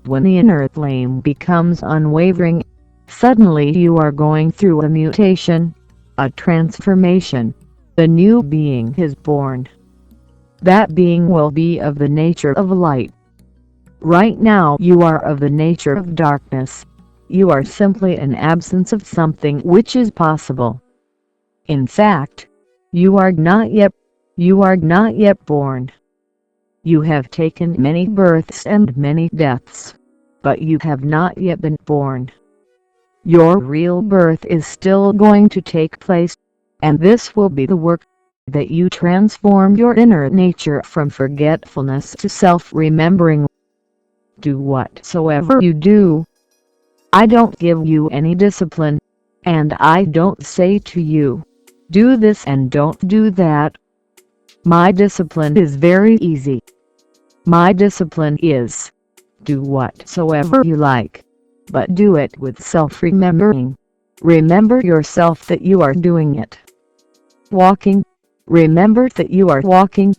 When the inner flame becomes unwavering, suddenly you are going through a mutation, a transformation. The new being is born. That being will be of the nature of light. Right now you are of the nature of darkness. You are simply an absence of something which is possible. In fact, you are not yet born. You have taken many births and many deaths, but you have not yet been born. Your real birth is still going to take place, and this will be the work, that you transform your inner nature from forgetfulness to self-remembering. Do whatsoever you do. I don't give you any discipline, and I don't say to you, do this and don't do that. My discipline is very easy. My discipline is, do whatsoever you like, but do it with self-remembering. Remember yourself that you are doing it. Walking. Remember that you are walking.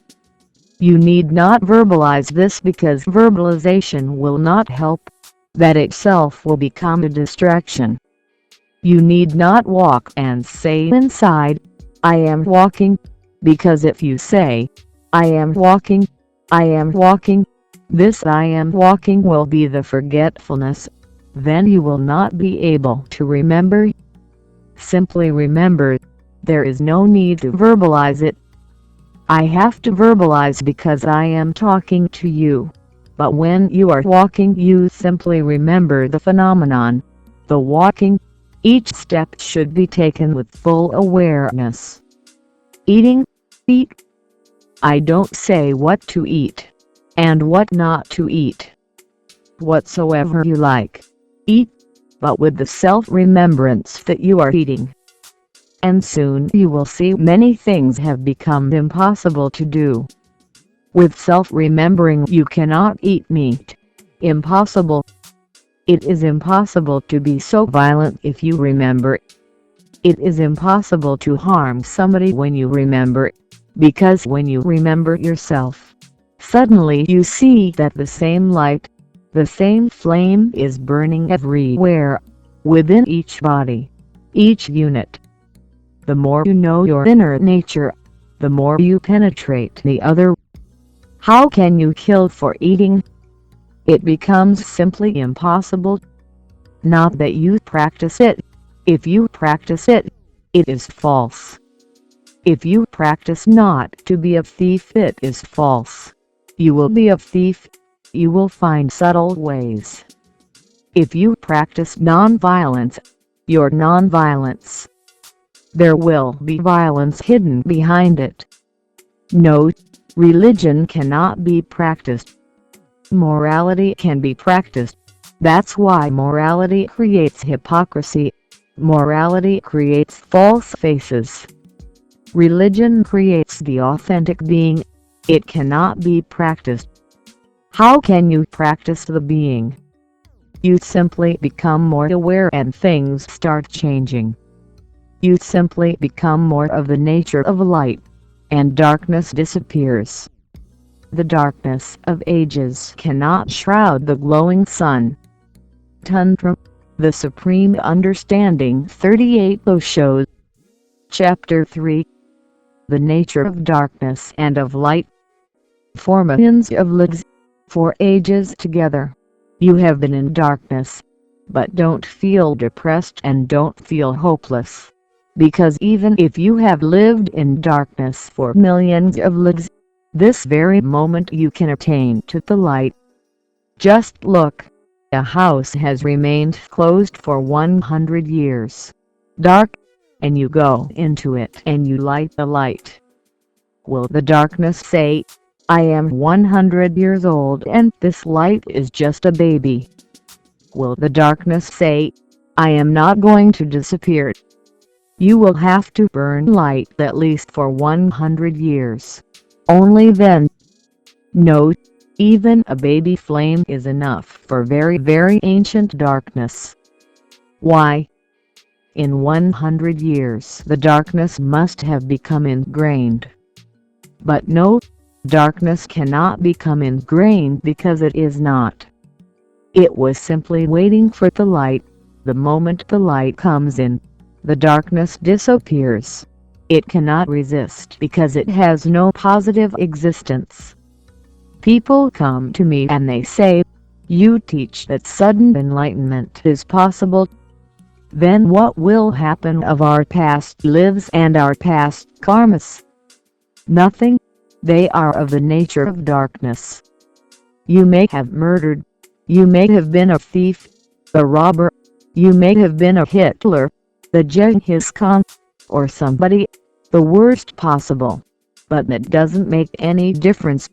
You need not verbalize this because verbalization will not help. That itself will become a distraction. You need not walk and say inside, I am walking, because if you say, I am walking, this I am walking will be the forgetfulness. Then you will not be able to remember. Simply remember. There is no need to verbalize it. I have to verbalize because I am talking to you. But when you are walking, you simply remember the phenomenon. The walking. Each step should be taken with full awareness. Eating. Eat. I don't say what to eat and what not to eat. Whatsoever you like, eat, but with the self-remembrance that you are eating. And soon you will see many things have become impossible to do. With self-remembering you cannot eat meat. Impossible. It is impossible to be so violent if you remember. It is impossible to harm somebody when you remember, because when you remember yourself, suddenly you see that the same light, the same flame is burning everywhere, within each body, each unit. The more you know your inner nature, the more you penetrate the other. How can you kill for eating? It becomes simply impossible. Not that you practice it. If you practice it, it is false. If you practice not to be a thief, it is false. You will be a thief. You will find subtle ways. If you practice non-violence, your non-violence, there will be violence hidden behind it. No, religion cannot be practiced. Morality can be practiced. That's why morality creates hypocrisy. Morality creates false faces. Religion creates the authentic being. It cannot be practiced. How can you practice the being? You simply become more aware and things start changing. You simply become more of the nature of light, and darkness disappears. The darkness of ages cannot shroud the glowing sun. Tantra, the Supreme Understanding 38 Osho. Chapter 3. The nature of darkness and of light. Formations of legs. For ages together, you have been in darkness, but don't feel depressed and don't feel hopeless. Because even if you have lived in darkness for millions of legs, this very moment you can attain to the light. Just look. A house has remained closed for 100 years. Dark. And you go into it and you light the light. Will the darkness say, I am 100 years old and this light is just a baby? Will the darkness say, I am not going to disappear? You will have to burn light at least for 100 years. Only then. No, even a baby flame is enough for very, very ancient darkness. Why? In 100 years the darkness must have become ingrained. But no, darkness cannot become ingrained because it is not. It was simply waiting for the light. The moment the light comes in, the darkness disappears. It cannot resist because it has no positive existence. People come to me and they say, you teach that sudden enlightenment is possible. Then what will happen of our past lives and our past karmas? Nothing. They are of the nature of darkness. You may have murdered. You may have been a thief, a robber. You may have been a Hitler, the Genghis Khan, or somebody, the worst possible. But that doesn't make any difference.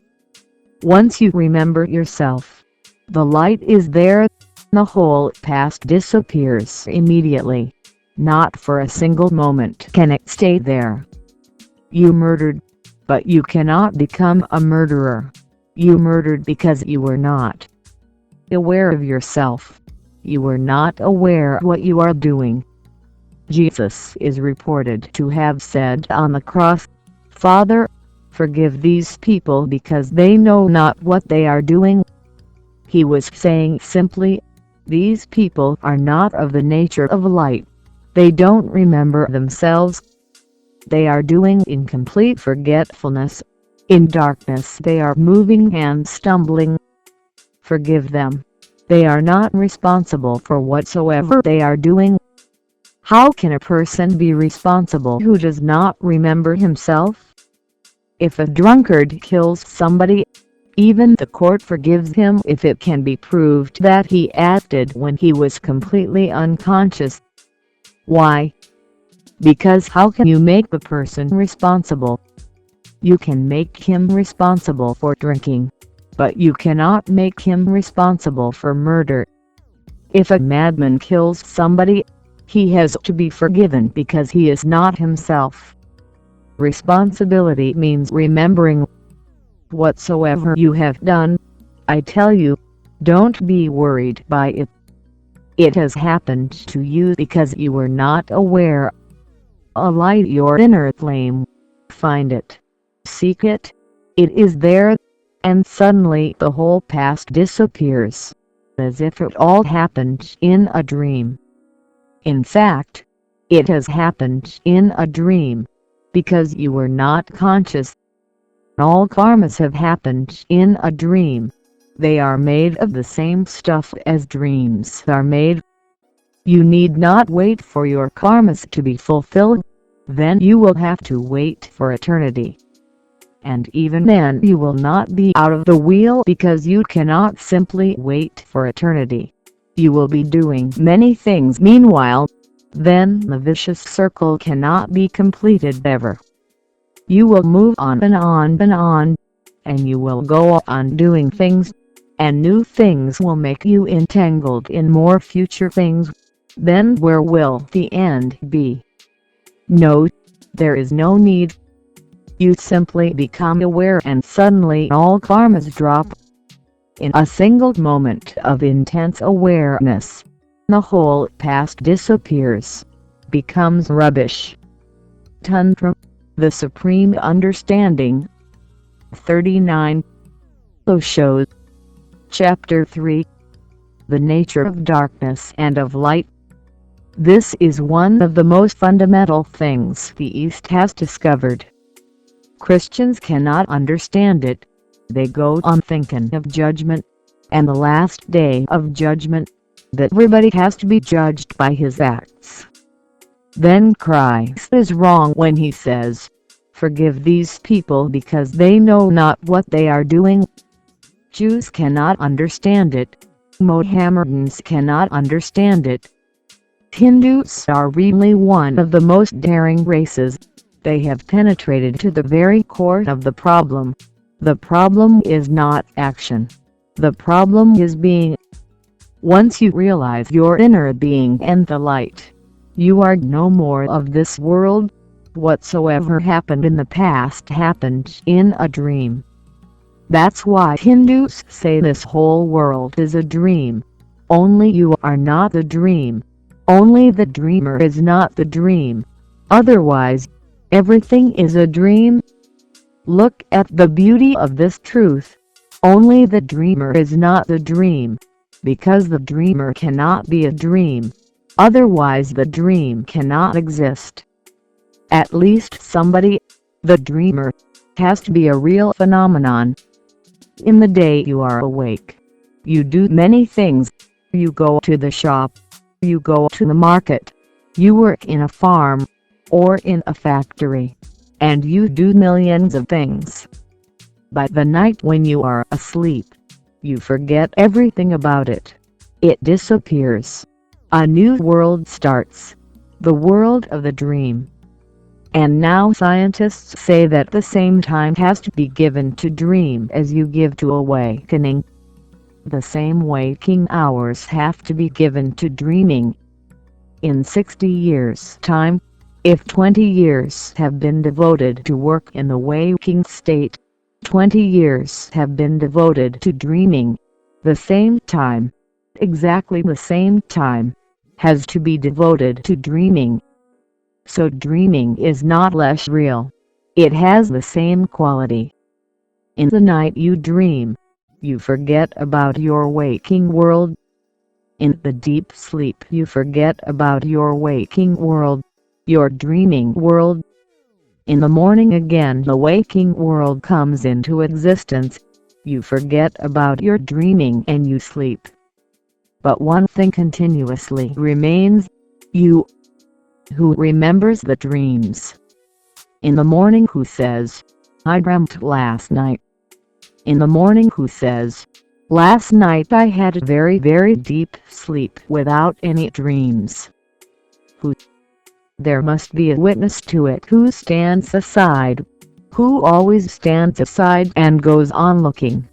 Once you remember yourself, the light is there. The whole past disappears immediately. Not for a single moment can it stay there. You murdered, but you cannot become a murderer. You murdered because you were not aware of yourself. You were not aware of what you are doing. Jesus is reported to have said on the cross, Father, forgive these people because they know not what they are doing. He was saying simply, these people are not of the nature of light. They don't remember themselves. They are doing in complete forgetfulness. In darkness they are moving and stumbling. Forgive them. They are not responsible for whatsoever they are doing. How can a person be responsible who does not remember himself? If a drunkard kills somebody, even the court forgives him if it can be proved that he acted when he was completely unconscious. Why? Because how can you make the person responsible? You can make him responsible for drinking, but you cannot make him responsible for murder. If a madman kills somebody, he has to be forgiven because he is not himself. Responsibility means remembering. Whatsoever you have done, I tell you, don't be worried by it. It has happened to you because you were not aware. Alight your inner flame. Find it. Seek it. It is there. And suddenly the whole past disappears, as if it all happened in a dream. In fact, it has happened in a dream, because you were not conscious. All karmas have happened in a dream. They are made of the same stuff as dreams are made. You need not wait for your karmas to be fulfilled, then you will have to wait for eternity. And even then you will not be out of the wheel because you cannot simply wait for eternity. You will be doing many things meanwhile, then the vicious circle cannot be completed ever. You will move on and on and on, and you will go on doing things, and new things will make you entangled in more future things. Then where will the end be? No, there is no need. You simply become aware and suddenly all karmas drop. In a single moment of intense awareness, the whole past disappears, becomes rubbish. Tantra the Supreme Understanding. 39. Osho. Chapter 3. The Nature of Darkness and of Light. This is one of the most fundamental things the East has discovered. Christians cannot understand it. They go on thinking of judgment, and the last day of judgment, that everybody has to be judged by his acts. Then Christ is wrong when he says, "Forgive these people because they know not what they are doing." Jews cannot understand it. Mohammedans cannot understand it. Hindus are really one of the most daring races. They have penetrated to the very core of the problem. The problem is not action. The problem is being. Once you realize your inner being and the light, you are no more of this world. Whatsoever happened in the past happened in a dream. That's why Hindus say this whole world is a dream. Only you are not the dream. Only the dreamer is not the dream. Otherwise, everything is a dream. Look at the beauty of this truth. Only the dreamer is not the dream, because the dreamer cannot be a dream. Otherwise the dream cannot exist. At least somebody, the dreamer, has to be a real phenomenon. In the day you are awake, you do many things. You go to the shop, you go to the market, you work in a farm, or in a factory, and you do millions of things. By the night when you are asleep, you forget everything about it. It disappears. A new world starts. The world of the dream. And now scientists say that the same time has to be given to dream as you give to awakening. The same waking hours have to be given to dreaming. In 60 years' time, if 20 years have been devoted to work in the waking state, 20 years have been devoted to dreaming. The same time, exactly the same time, has to be devoted to dreaming. So dreaming is not less real. It has the same quality. In the night you dream, you forget about your waking world. In the deep sleep you forget about your waking world, your dreaming world. In the morning again the waking world comes into existence. You forget about your dreaming and you sleep. But one thing continuously remains, you, who remembers the dreams. In the morning who says, I dreamt last night. In the morning who says, last night I had a very very deep sleep without any dreams. Who? There must be a witness to it who stands aside, who always stands aside and goes on looking.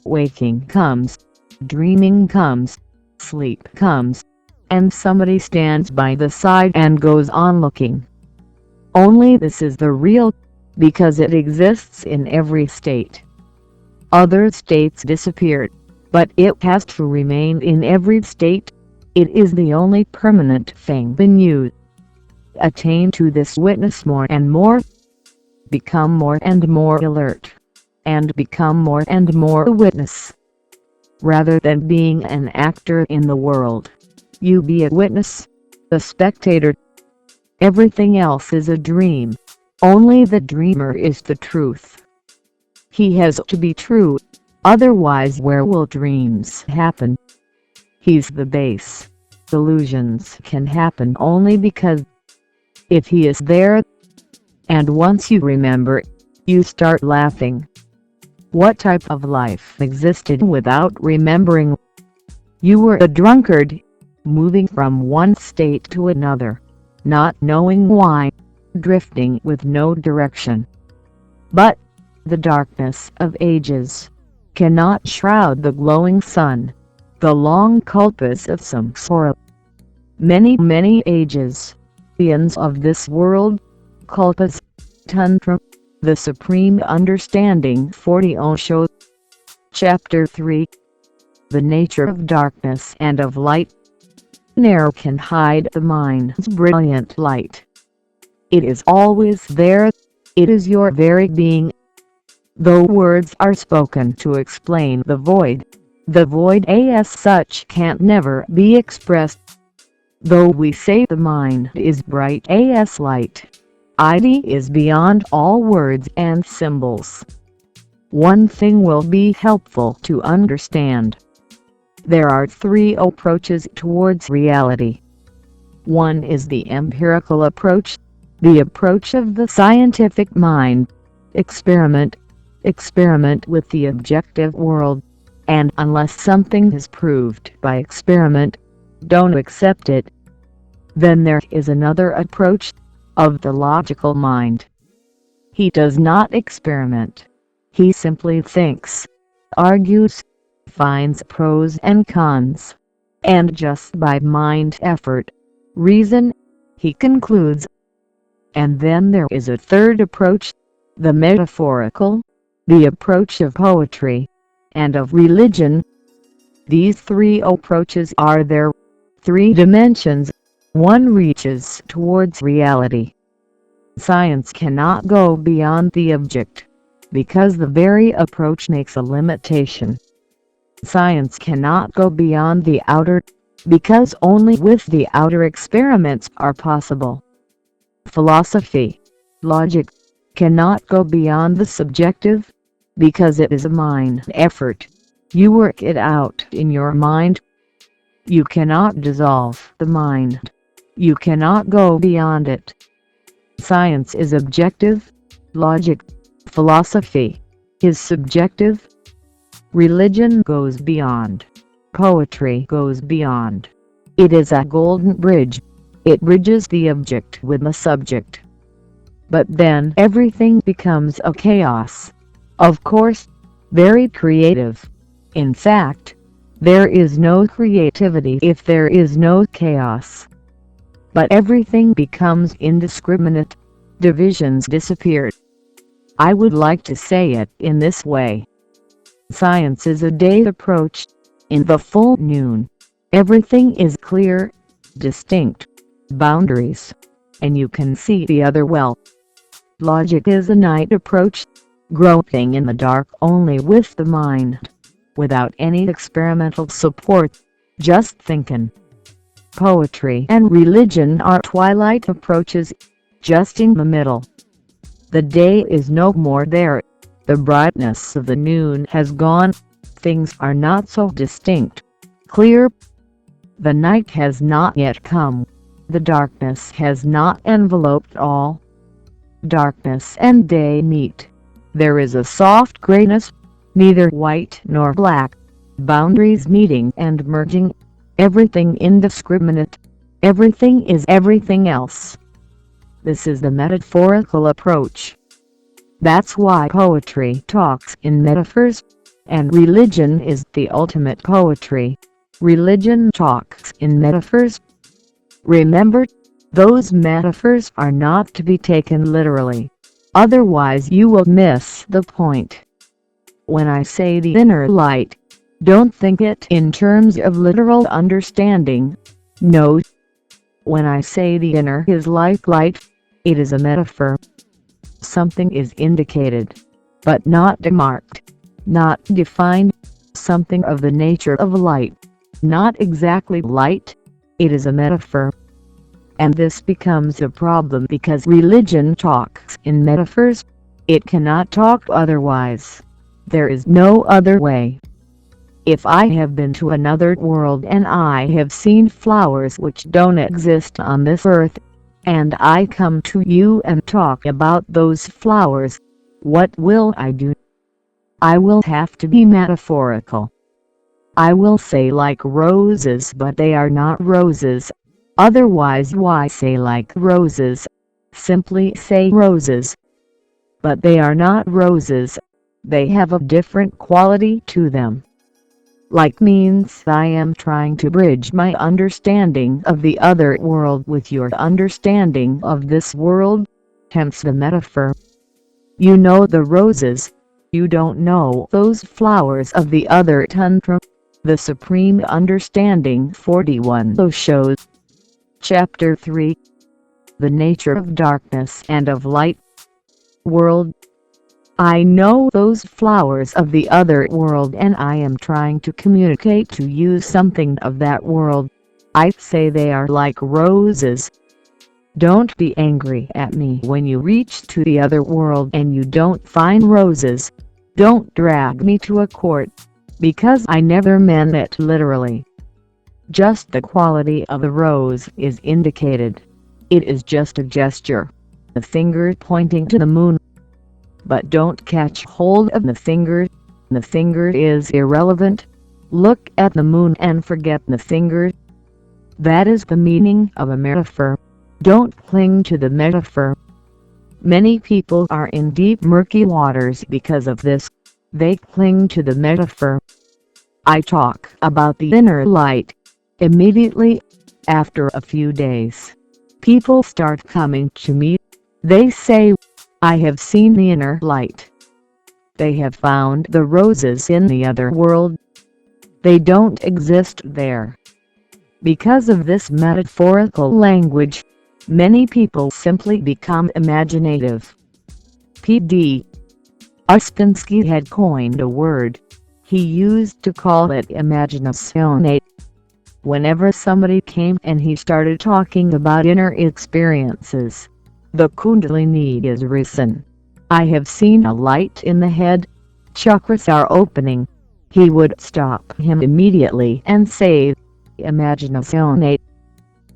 Waking comes, dreaming comes, sleep comes, and somebody stands by the side and goes on looking. Only this is the real, because it exists in every state. Other states disappeared, but it has to remain in every state. It is the only permanent thing in you. Attain to this witness more and more. Become more and more alert, and become more and more a witness. Rather than being an actor in the world, you be a witness, a spectator. Everything else is a dream. Only the dreamer is the truth. He has to be true, otherwise where will dreams happen? He's the base. Illusions can happen only because if he is there, and once you remember, you start laughing. What type of life existed without remembering? You were a drunkard, moving from one state to another, not knowing why, drifting with no direction. But the darkness of ages cannot shroud the glowing sun, the long kalpas of samsara. Many ages, eons of this world, kalpas. Tantra, the Supreme Understanding 40 Osho. Chapter 3. The nature of darkness and of light. Ne'er can hide the mind's brilliant light. It is always there, it is your very being. Though words are spoken to explain the void as such can't never be expressed. Though we say the mind is bright as light, it is beyond all words and symbols. One thing will be helpful to understand. There are three approaches towards reality. One is the empirical approach, the approach of the scientific mind. Experiment with the objective world, and unless something is proved by experiment, don't accept it. Then there is another approach, of the logical mind. He does not experiment. He simply thinks, argues, finds pros and cons, and just by mind effort, reason, he concludes. And then there is a third approach, the metaphorical, the approach of poetry, and of religion. These three approaches are their three dimensions. One reaches towards reality. Science cannot go beyond the object, because the very approach makes a limitation. Science cannot go beyond the outer, because only with the outer experiments are possible. Philosophy, logic, cannot go beyond the subjective, because it is a mind effort. You work it out in your mind. You cannot dissolve the mind. You cannot go beyond it. Science is objective, logic, philosophy is subjective. Religion goes beyond. Poetry goes beyond. It is a golden bridge. It bridges the object with the subject. But then everything becomes a chaos. Of course, very creative. In fact, there is no creativity if there is no chaos. But everything becomes indiscriminate. Divisions disappeared. I would like to say it in this way. Science is a day approach. In the full noon, everything is clear, distinct, boundaries, and you can see the other well. Logic is a night approach, groping in the dark only with the mind, without any experimental support, just thinking. Poetry and religion are twilight approaches, just in the middle. The day is no more there, the brightness of the noon has gone, things are not so distinct, clear. The night has not yet come, the darkness has not enveloped all. Darkness and day meet, There is a soft grayness, neither white nor black, boundaries meeting and merging, everything indiscriminate, everything is everything else. This is the metaphorical approach. That's why poetry talks in metaphors, and religion is the ultimate poetry. Religion talks in metaphors. Remember, those metaphors are not to be taken literally, otherwise you will miss the point. When I say the inner light, don't think it in terms of literal understanding. No. When I say the inner is like light, it is a metaphor. Something is indicated, but not demarked, not defined, something of the nature of light, not exactly light, it is a metaphor. And this becomes a problem because religion talks in metaphors, it cannot talk otherwise. There is no other way. If I have been to another world and I have seen flowers which don't exist on this earth, and I come to you and talk about those flowers, what will I do? I will have to be metaphorical. I will say like roses, but they are not roses. Otherwise, why say like roses? Simply say roses. But they are not roses. They have a different quality to them. Like means I am trying to bridge my understanding of the other world with your understanding of this world, hence the metaphor. You know the roses, you don't know those flowers of the other Tantra the Supreme Understanding 41 shows. Chapter 3. The Nature of Darkness and of Light. World. I know those flowers of the other world and I am trying to communicate to you something of that world. I say they are like roses. Don't be angry at me when you reach to the other world and you don't find roses. Don't drag me to a court, because I never meant it literally. Just the quality of the rose is indicated. It is just a gesture, the finger pointing to the moon. But don't catch hold of the finger. The finger is irrelevant. Look at the moon and forget the finger. That is the meaning of a metaphor. Don't cling to the metaphor. Many people are in deep murky waters because of this. They cling to the metaphor. I talk about the inner light. Immediately, after a few days, people start coming to me. They say, I have seen the inner light. They have found the roses in the other world. They don't exist there. Because of this metaphorical language, many people simply become imaginative. P.D. Uspensky had coined a word. He used to call it imaginazione. Whenever somebody came and he started talking about inner experiences, the Kundalini is risen. I have seen a light in the head. Chakras are opening. He would stop him immediately and say, imaginazione.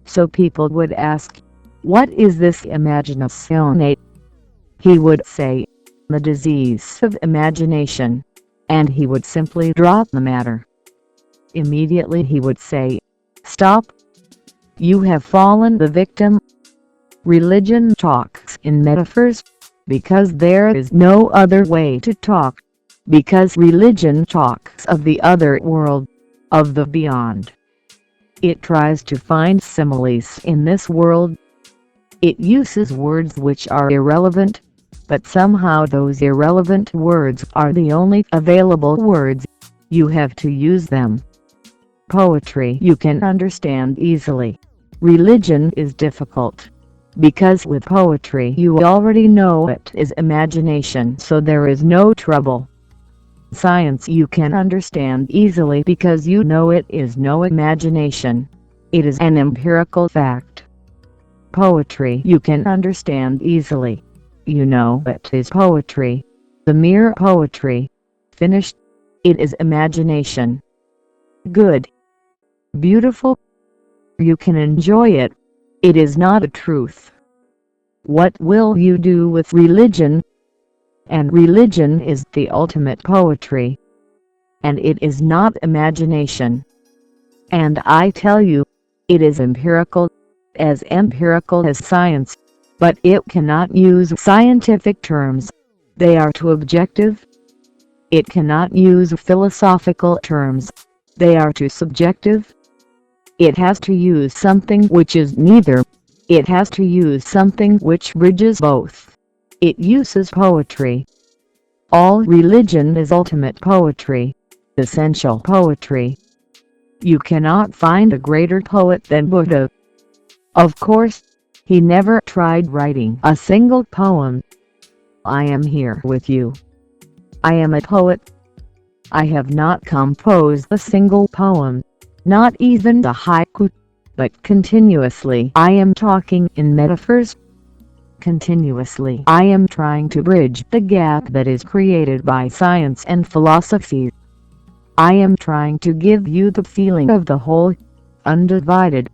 So people would ask, what is this imaginazione? He would say, the disease of imagination. And he would simply drop the matter. Immediately he would say, stop. You have fallen the victim. Religion talks in metaphors, because there is no other way to talk, because religion talks of the other world, of the beyond. It tries to find similes in this world. It uses words which are irrelevant, but somehow those irrelevant words are the only available words. You have to use them. Poetry you can understand easily. Religion is difficult. Because with poetry you already know it is imagination, so there is no trouble. Science you can understand easily because you know it is no imagination. It is an empirical fact. Poetry you can understand easily. You know it is poetry. The mere poetry. Finished. It is imagination. Good. Beautiful. You can enjoy it. It is not a truth. What will you do with religion? and religion is the ultimate poetry. And it is not imagination. And I tell you, it is empirical as science, but it cannot use scientific terms, they are too objective. It cannot use philosophical terms, they are too subjective. It has to use something which is neither, it has to use something which bridges both. It uses poetry. All religion is ultimate poetry, essential poetry. You cannot find a greater poet than Buddha. Of course, he never tried writing a single poem. I am here with you. I am a poet. I have not composed a single poem, not even the haiku, but continuously I am talking in metaphors. Continuously I am trying to bridge the gap that is created by science and philosophy. I am trying to give you the feeling of the whole, undivided.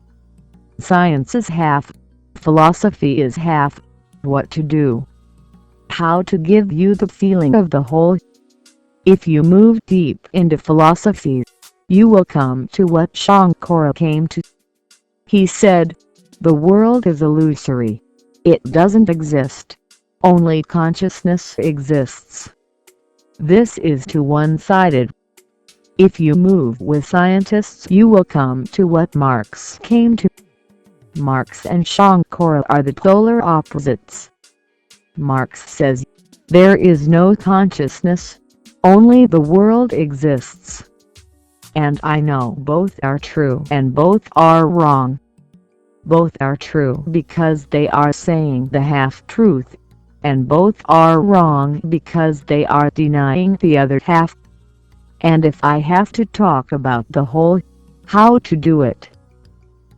Science is half, philosophy is half. What to do? How to give you the feeling of the whole? If you move deep into philosophy, you will come to what Shankara came to. He said, the world is illusory. It doesn't exist. Only consciousness exists. This is too one-sided. If you move with scientists, you will come to what Marx came to. Marx and Shankara are the polar opposites. Marx says, there is no consciousness, only the world exists. And I know both are true and both are wrong. Both are true because they are saying the half-truth, and both are wrong because they are denying the other half. And if I have to talk about the whole, how to do it?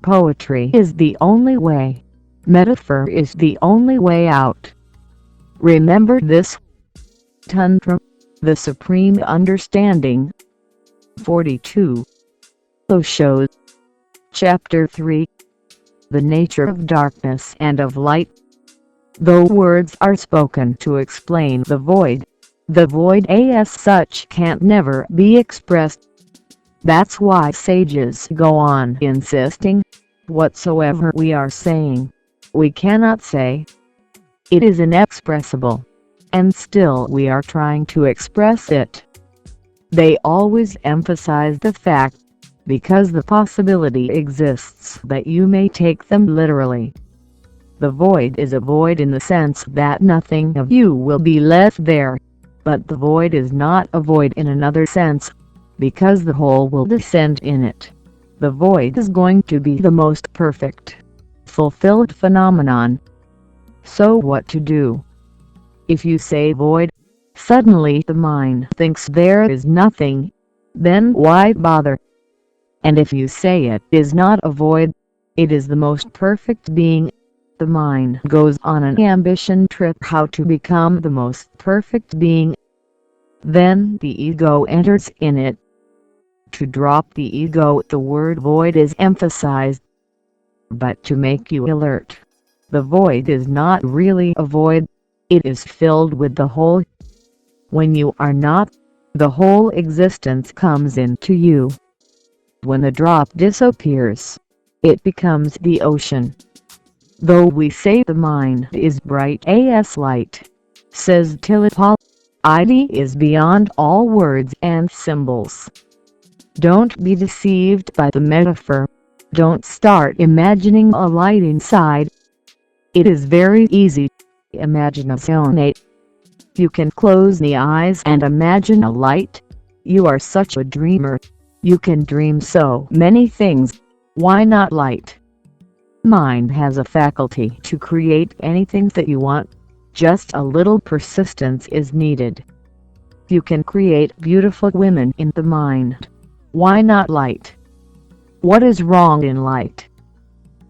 Poetry is the only way. Metaphor is the only way out. Remember this. Tantra, the Supreme Understanding. 42. Osho. Chapter 3. The nature of darkness and of light. Though words are spoken to explain the void as such can't never be expressed. That's why sages go on insisting, whatsoever we are saying, we cannot say. It is inexpressible, and still we are trying to express it. They always emphasize the fact, because the possibility exists that you may take them literally. The void is a void in the sense that nothing of you will be left there, but the void is not a void in another sense, because the whole will descend in it. The void is going to be the most perfect, fulfilled phenomenon. So what to do? If you say void, suddenly the mind thinks there is nothing, then why bother? And if you say it is not a void, it is the most perfect being, the mind goes on an ambition trip how to become the most perfect being. Then the ego enters in it. To drop the ego, the word void is emphasized. But to make you alert, the void is not really a void, it is filled with the whole. When you are not, the whole existence comes into you. When the drop disappears, it becomes the ocean. Though we say the mind is bright as light, says Tilipal, it is beyond all words and symbols. Don't be deceived by the metaphor. Don't start imagining a light inside. It is very easy. Imaginazione. You can close the eyes and imagine a light. You are such a dreamer. You can dream so many things. Why not light? Mind has a faculty to create anything that you want. Just a little persistence is needed. You can create beautiful women in the mind. Why not light? What is wrong in light?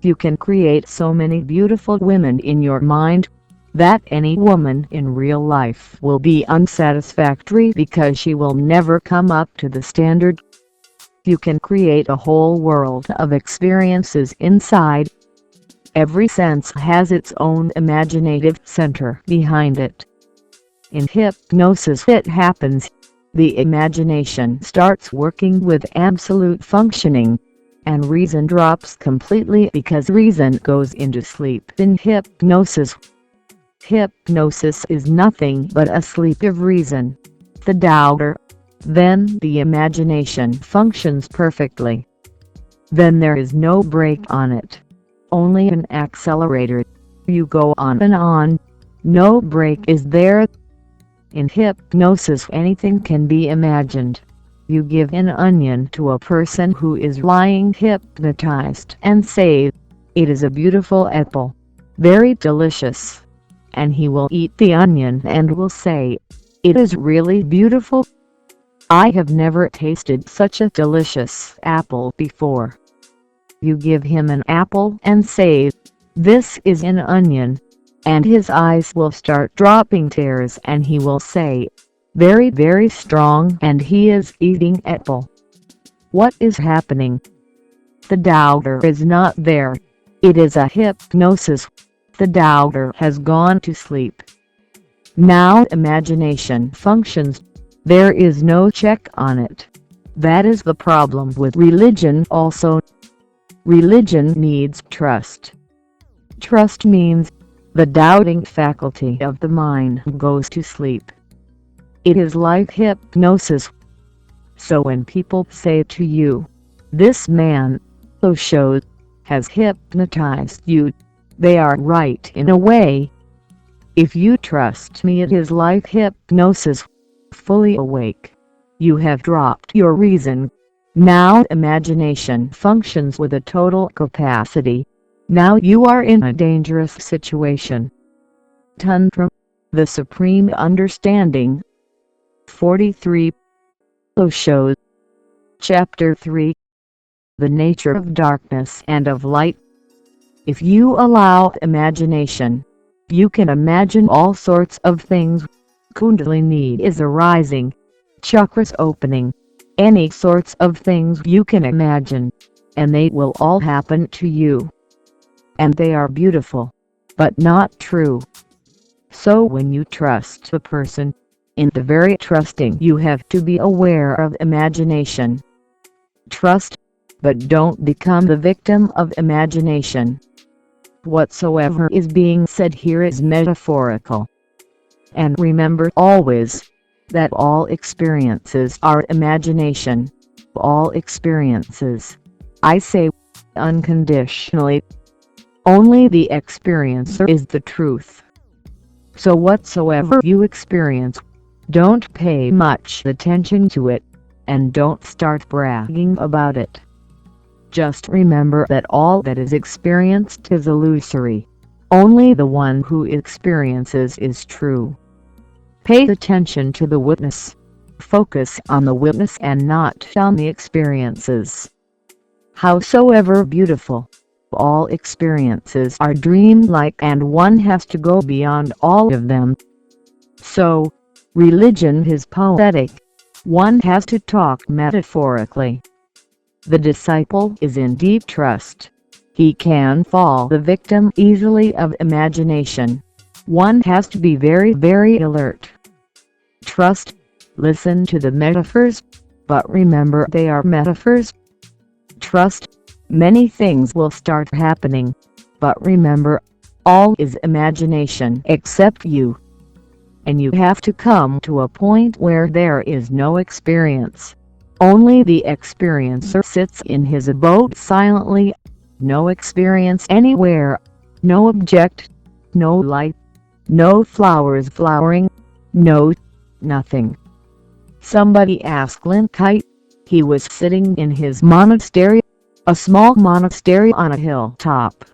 You can create so many beautiful women in your mind that any woman in real life will be unsatisfactory because she will never come up to the standard. You can create a whole world of experiences inside. Every sense has its own imaginative center behind it. In hypnosis it happens. The imagination starts working with absolute functioning, and reason drops completely because reason goes into sleep in hypnosis. Hypnosis is nothing but a sleep of reason. The doubter. Then the imagination functions perfectly. Then there is no brake on it. Only an accelerator. You go on and on. No brake is there. In hypnosis anything can be imagined. You give an onion to a person who is lying hypnotized and say, "It is a beautiful apple. Very delicious." And he will eat the onion and will say, "It is really beautiful. I have never tasted such a delicious apple before." You give him an apple and say, "This is an onion." And his eyes will start dropping tears and he will say, "Very, very strong," and he is eating apple. What is happening? The doubter is not there. It is a hypnosis. The doubter has gone to sleep. Now imagination functions. There is no check on it. That is the problem with religion also. Religion needs trust. Trust means the doubting faculty of the mind goes to sleep. It is like hypnosis. So when people say to you, "This man, Osho, has hypnotized you," they are right in a way. If you trust me, it is like hypnosis. Fully awake. You have dropped your reason. Now imagination functions with a total capacity. Now you are in a dangerous situation. Tantra the Supreme Understanding. 43. Osho. Chapter 3. The Nature of Darkness and of Light. If you allow imagination, you can imagine all sorts of things. Kundalini is arising, chakras opening, any sorts of things you can imagine, and they will all happen to you. And they are beautiful, but not true. So when you trust the person, in the very trusting you have to be aware of imagination. Trust, but don't become the victim of imagination. Whatsoever is being said here is metaphorical. And remember always, that all experiences are imagination. All experiences, I say, unconditionally. Only the experiencer is the truth. So whatsoever you experience, don't pay much attention to it, and don't start bragging about it. Just remember that all that is experienced is illusory. Only the one who experiences is true. Pay attention to the witness. Focus on the witness and not on the experiences. Howsoever beautiful, all experiences are dreamlike and one has to go beyond all of them. So, religion is poetic. One has to talk metaphorically. The disciple is in deep trust. He can fall the victim easily of imagination. One has to be very, very alert. Trust, listen to the metaphors, but remember they are metaphors. Trust, many things will start happening, but remember, all is imagination except you. And you have to come to a point where there is no experience. Only the experiencer sits in his abode silently. No experience anywhere. No object. No light. No flowers flowering. No nothing. Somebody asked Linkite. He was sitting in his monastery, a small monastery on a hilltop.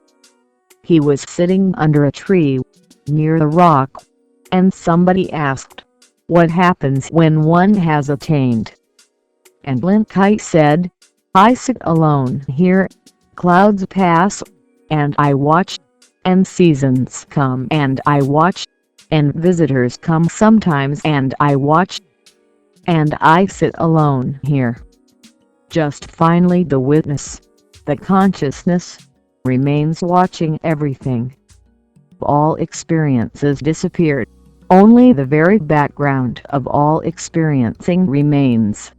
He was sitting under a tree, near the rock, and somebody asked, "What happens when one has attained?" And Linkite said, "I sit alone here, clouds pass, and I watch, and seasons come and I watch, and visitors come sometimes and I watch, and I sit alone here." Just finally the witness, the consciousness, remains watching everything. All experiences disappeared. Only the very background of all experiencing remains.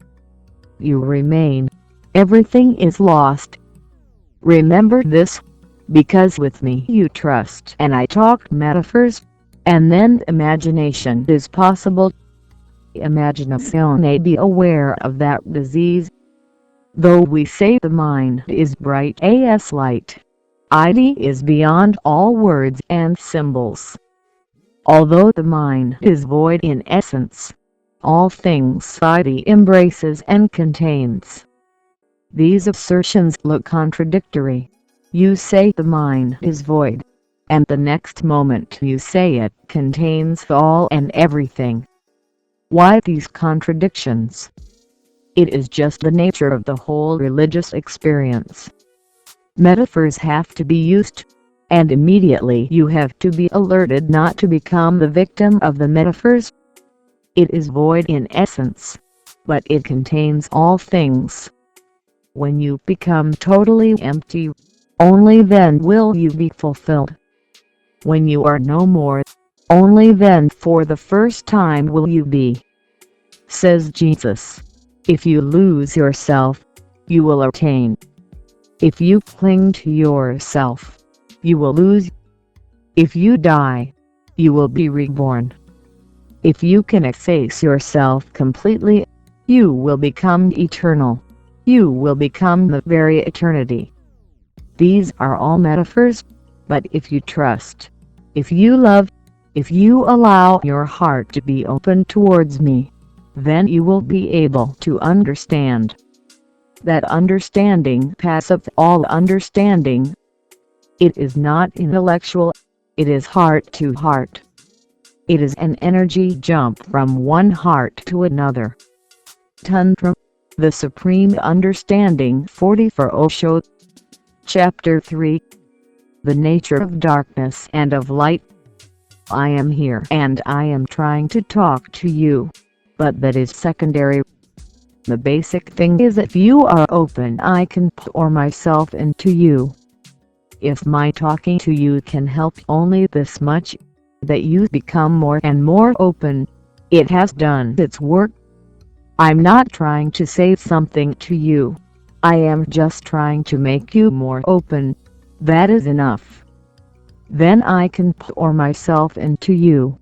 You remain. Everything is lost. Remember this, because with me you trust and I talk metaphors, and then imagination is possible. Imaginazione, be aware of that disease. Though we say the mind is bright as light, it is beyond all words and symbols. Although the mind is void in essence, all things it embraces and contains. These assertions look contradictory. You say the mind is void, and the next moment you say it contains all and everything. Why these contradictions? It is just the nature of the whole religious experience. Metaphors have to be used, and immediately you have to be alerted not to become the victim of the metaphors. It is void in essence, but it contains all things. When you become totally empty, only then will you be fulfilled. When you are no more, only then for the first time will you be. Says Jesus, if you lose yourself, you will attain. If you cling to yourself, you will lose. If you die, you will be reborn. If you can efface yourself completely, you will become eternal. You will become the very eternity. These are all metaphors, but if you trust, if you love, if you allow your heart to be open towards me, then you will be able to understand. That understanding passeth all understanding. It is not intellectual, it is heart to heart. It is an energy jump from one heart to another. Tantra the Supreme Understanding 44 Osho. Chapter 3. The Nature of Darkness and of Light. I am here and I am trying to talk to you, but that is secondary. The basic thing is if you are open, I can pour myself into you. If my talking to you can help only this much, that you become more and more open, it has done its work. I'm not trying to say something to you. I am just trying to make you more open. That is enough. Then I can pour myself into you.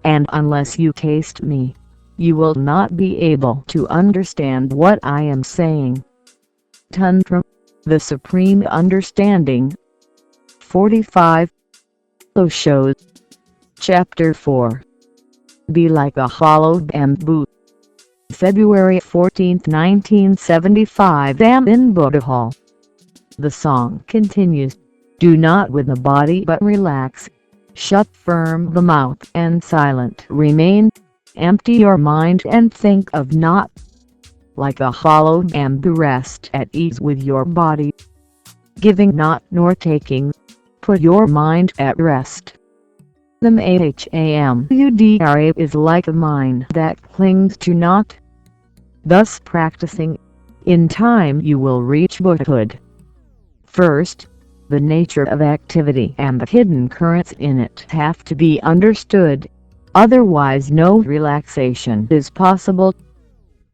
And unless you taste me, you will not be able to understand what I am saying. Tantra the Supreme Understanding 45 Osho. Chapter 4. Be like a hollow bamboo. February 14, 1975, in Buddha Hall. The song continues. Do not with the body but relax. Shut firm the mouth and silent remain. Empty your mind and think of naught. Like a hollow bamboo, rest at ease with your body. Giving not nor taking. Put your mind at rest. The Mudra is like a mind that clings to naught. Thus practicing, in time you will reach Buddhahood. First, the nature of activity and the hidden currents in it have to be understood, otherwise no relaxation is possible.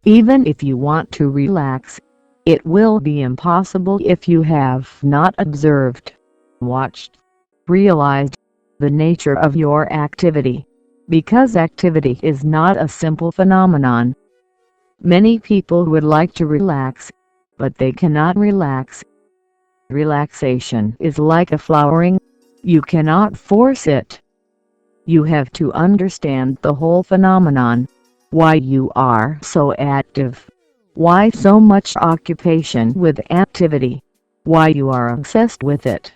Even if you want to relax, it will be impossible if you have not observed, watched, realized the nature of your activity, because activity is not a simple phenomenon. Many people would like to relax, but they cannot relax. Relaxation is like a flowering. You cannot force it. You have to understand the whole phenomenon, why you are so active, why so much occupation with activity, why you are obsessed with it.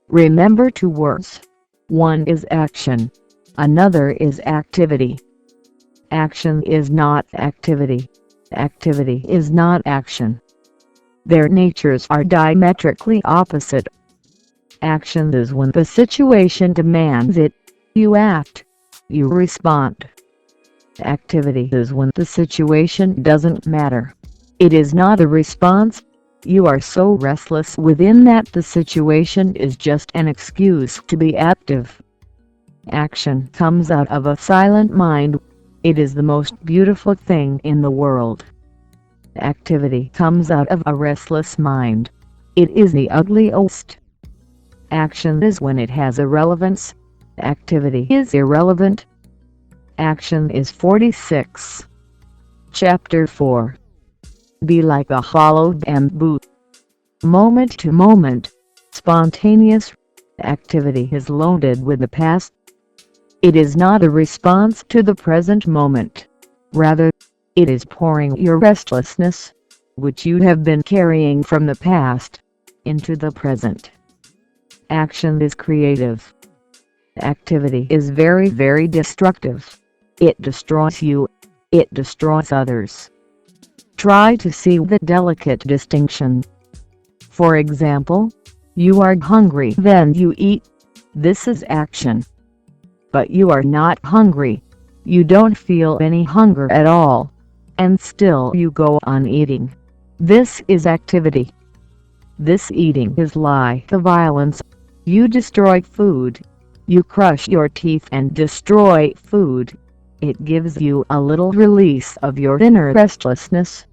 Remember two words. One is action, another is activity. Action is not activity. Activity is not action. Their natures are diametrically opposite. Action is when the situation demands it. You act. You respond. Activity is when the situation doesn't matter. It is not a response. You are so restless within that the situation is just an excuse to be active. Action comes out of a silent mind. It is the most beautiful thing in the world. Activity comes out of a restless mind. It is the ugliest. Action is when it has a relevance. Activity is irrelevant. Action is 46. Chapter 4. Be like a hollow bamboo. Moment to moment, spontaneous. Activity is loaded with the past. It is not a response to the present moment. Rather, it is pouring your restlessness, which you have been carrying from the past, into the present. Action is creative. Activity is very destructive. It destroys you. It destroys others. Try to see the delicate distinction. For example, you are hungry, then you eat. This is action. But you are not hungry. You don't feel any hunger at all. And still you go on eating. This is activity. This eating is like a violence. You destroy food. You crush your teeth and destroy food. It gives you a little release of your inner restlessness.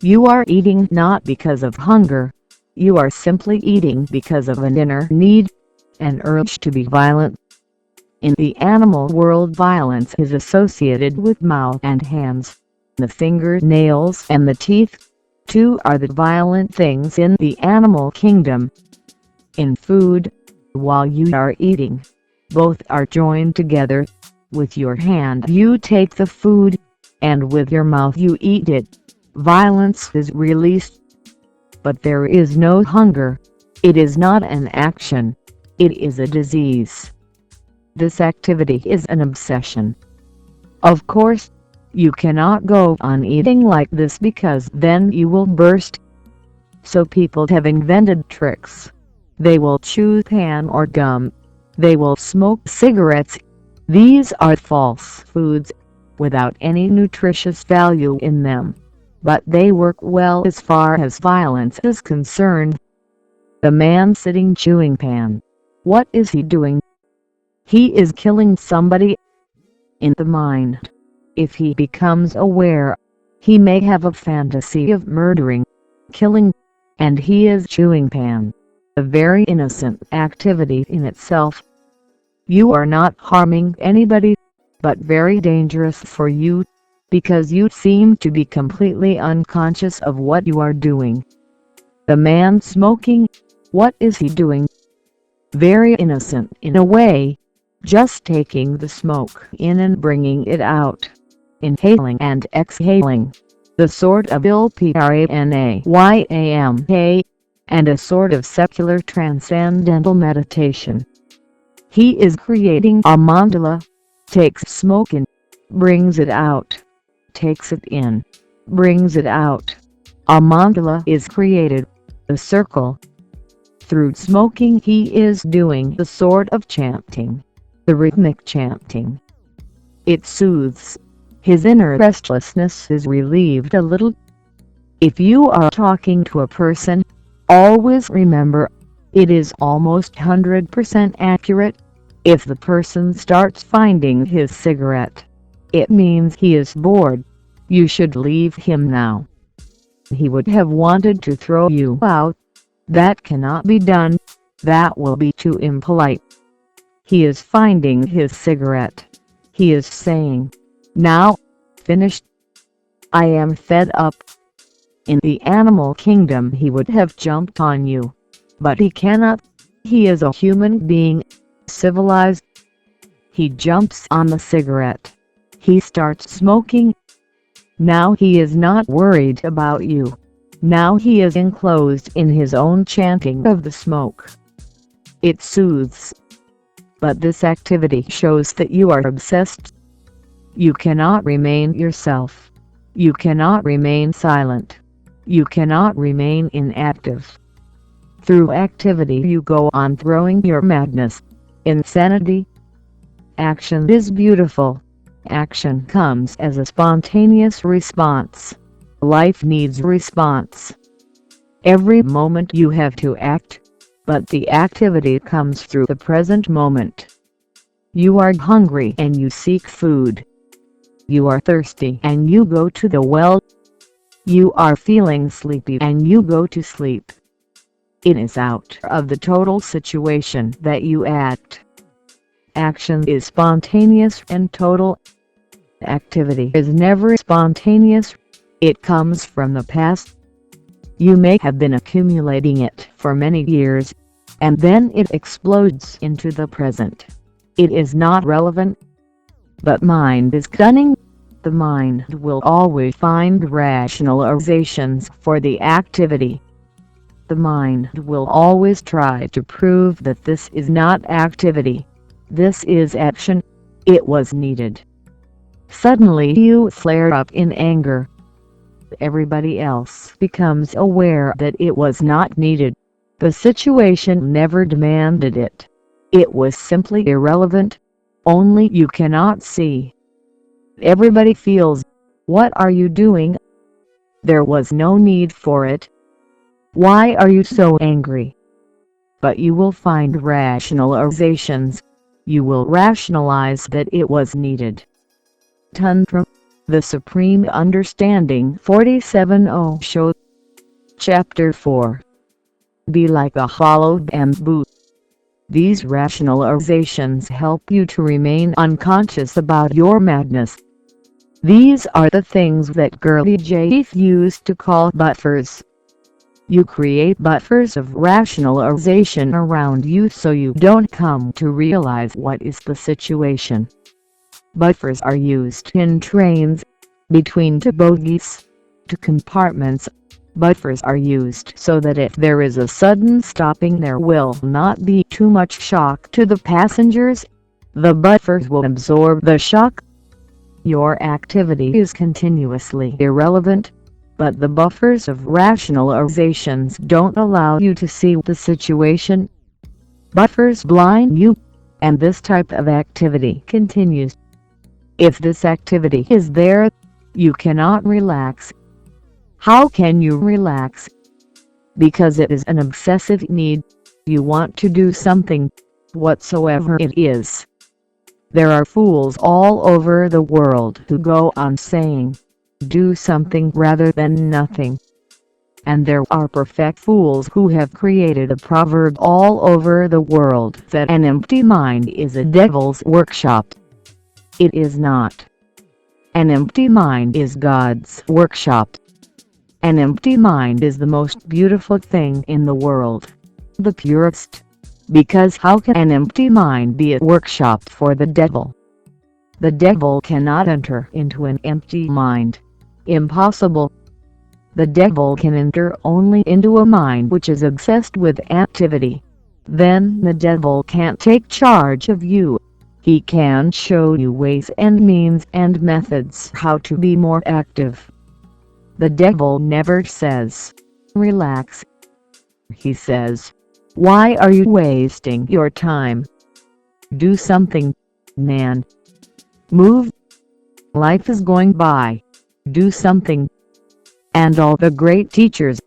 You are eating not because of hunger. You are simply eating because of an inner need, an urge to be violent. In the animal world, violence is associated with mouth and hands. The fingernails and the teeth, too, are the violent things in the animal kingdom. In food, while you are eating, both are joined together. With your hand you take the food, and with your mouth you eat it. Violence is released. But there is no hunger. It is not an action. It is a disease. This activity is an obsession. Of course, you cannot go on eating like this because then you will burst. So people have invented tricks. They will chew pan or gum. They will smoke cigarettes. These are false foods, without any nutritious value in them. But they work well as far as violence is concerned. The man sitting chewing pan. What is he doing? He is killing somebody. In the mind, if he becomes aware, he may have a fantasy of murdering, killing, and he is chewing pan. A very innocent activity in itself. You are not harming anybody, but very dangerous for you, because you seem to be completely unconscious of what you are doing. The man smoking, what is he doing? Very innocent in a way, just taking the smoke in and bringing it out, inhaling and exhaling, the sort of pranayama, and a sort of secular transcendental meditation. He is creating a mandala, takes smoke in, brings it out, takes it in, brings it out. A mandala is created, a circle. Through smoking he is doing the sort of chanting, the rhythmic chanting. It soothes. His inner restlessness is relieved a little. If you are talking to a person, always remember, it is almost 100% accurate. If the person starts finding his cigarette, it means he is bored. You should leave him now. He would have wanted to throw you out. That cannot be done. That will be too impolite. He is finding his cigarette. He is saying, "Now, finished. I am fed up." In the animal kingdom he would have jumped on you. But he cannot. He is a human being, civilized. He jumps on the cigarette. He starts smoking. Now he is not worried about you. Now he is enclosed in his own chanting of the smoke. It soothes. But this activity shows that you are obsessed. You cannot remain yourself. You cannot remain silent. You cannot remain inactive. Through activity you go on throwing your madness, insanity. Action is beautiful. Action comes as a spontaneous response. Life needs response. Every moment you have to act, but the activity comes through the present moment. You are hungry and you seek food. You are thirsty and you go to the well. You are feeling sleepy and you go to sleep. It is out of the total situation that you act. Action is spontaneous and total. Activity is never spontaneous, it comes from the past. You may have been accumulating it for many years, and then it explodes into the present. It is not relevant. But mind is cunning. The mind will always find rationalizations for the activity. The mind will always try to prove that this is not activity. This is action. It was needed. Suddenly you flare up in anger. Everybody else becomes aware that it was not needed. The situation never demanded it. It was simply irrelevant. Only you cannot see. Everybody feels, what are you doing? There was no need for it. Why are you so angry? But you will find rationalizations. You will rationalize that it was needed. Tantra the Supreme Understanding 47.0 Show. Chapter 4. Be like a hollow bamboo. These rationalizations help you to remain unconscious about your madness. These are the things that Girly Jayth used to call buffers. You create buffers of rationalization around you so you don't come to realize what is the situation. Buffers are used in trains, between two bogies, two compartments. Buffers are used so that if there is a sudden stopping there will not be too much shock to the passengers. The buffers will absorb the shock. Your activity is continuously irrelevant, but the buffers of rationalizations don't allow you to see the situation. Buffers blind you, and this type of activity continues. If this activity is there, you cannot relax. How can you relax? Because it is an obsessive need. You want to do something, whatsoever it is. There are fools all over the world who go on saying, do something rather than nothing. And there are perfect fools who have created a proverb all over the world that an empty mind is a devil's workshop. It is not. An empty mind is God's workshop. An empty mind is the most beautiful thing in the world, the purest. Because how can an empty mind be a workshop for the devil? The devil cannot enter into an empty mind. Impossible. The devil can enter only into a mind which is obsessed with activity. Then the devil can't take charge of you. He can show you ways and means and methods how to be more active. The devil never says, relax. He says, why are you wasting your time? Do something, man. Move. Life is going by. Do something. And all the great teachers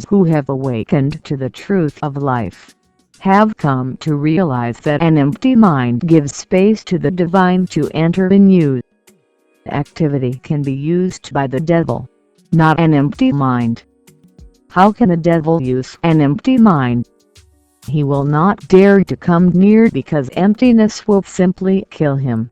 who have awakened to the truth of life, have come to realize that an empty mind gives space to the divine to enter in you. Activity can be used by the devil, not an empty mind. How can the devil use an empty mind? He will not dare to come near because emptiness will simply kill him.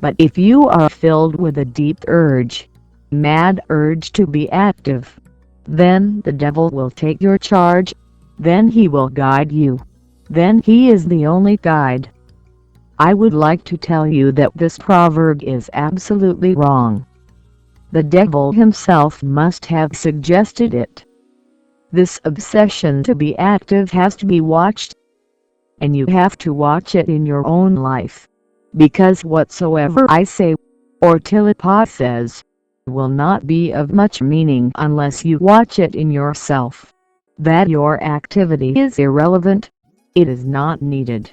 But if you are filled with a deep urge, mad urge to be active, then the devil will take your charge. Then he will guide you. Then he is the only guide. I would like to tell you that this proverb is absolutely wrong. The devil himself must have suggested it. This obsession to be active has to be watched. And you have to watch it in your own life. Because whatsoever I say, or Tillipot says, will not be of much meaning unless you watch it in yourself. That your activity is irrelevant. It is not needed.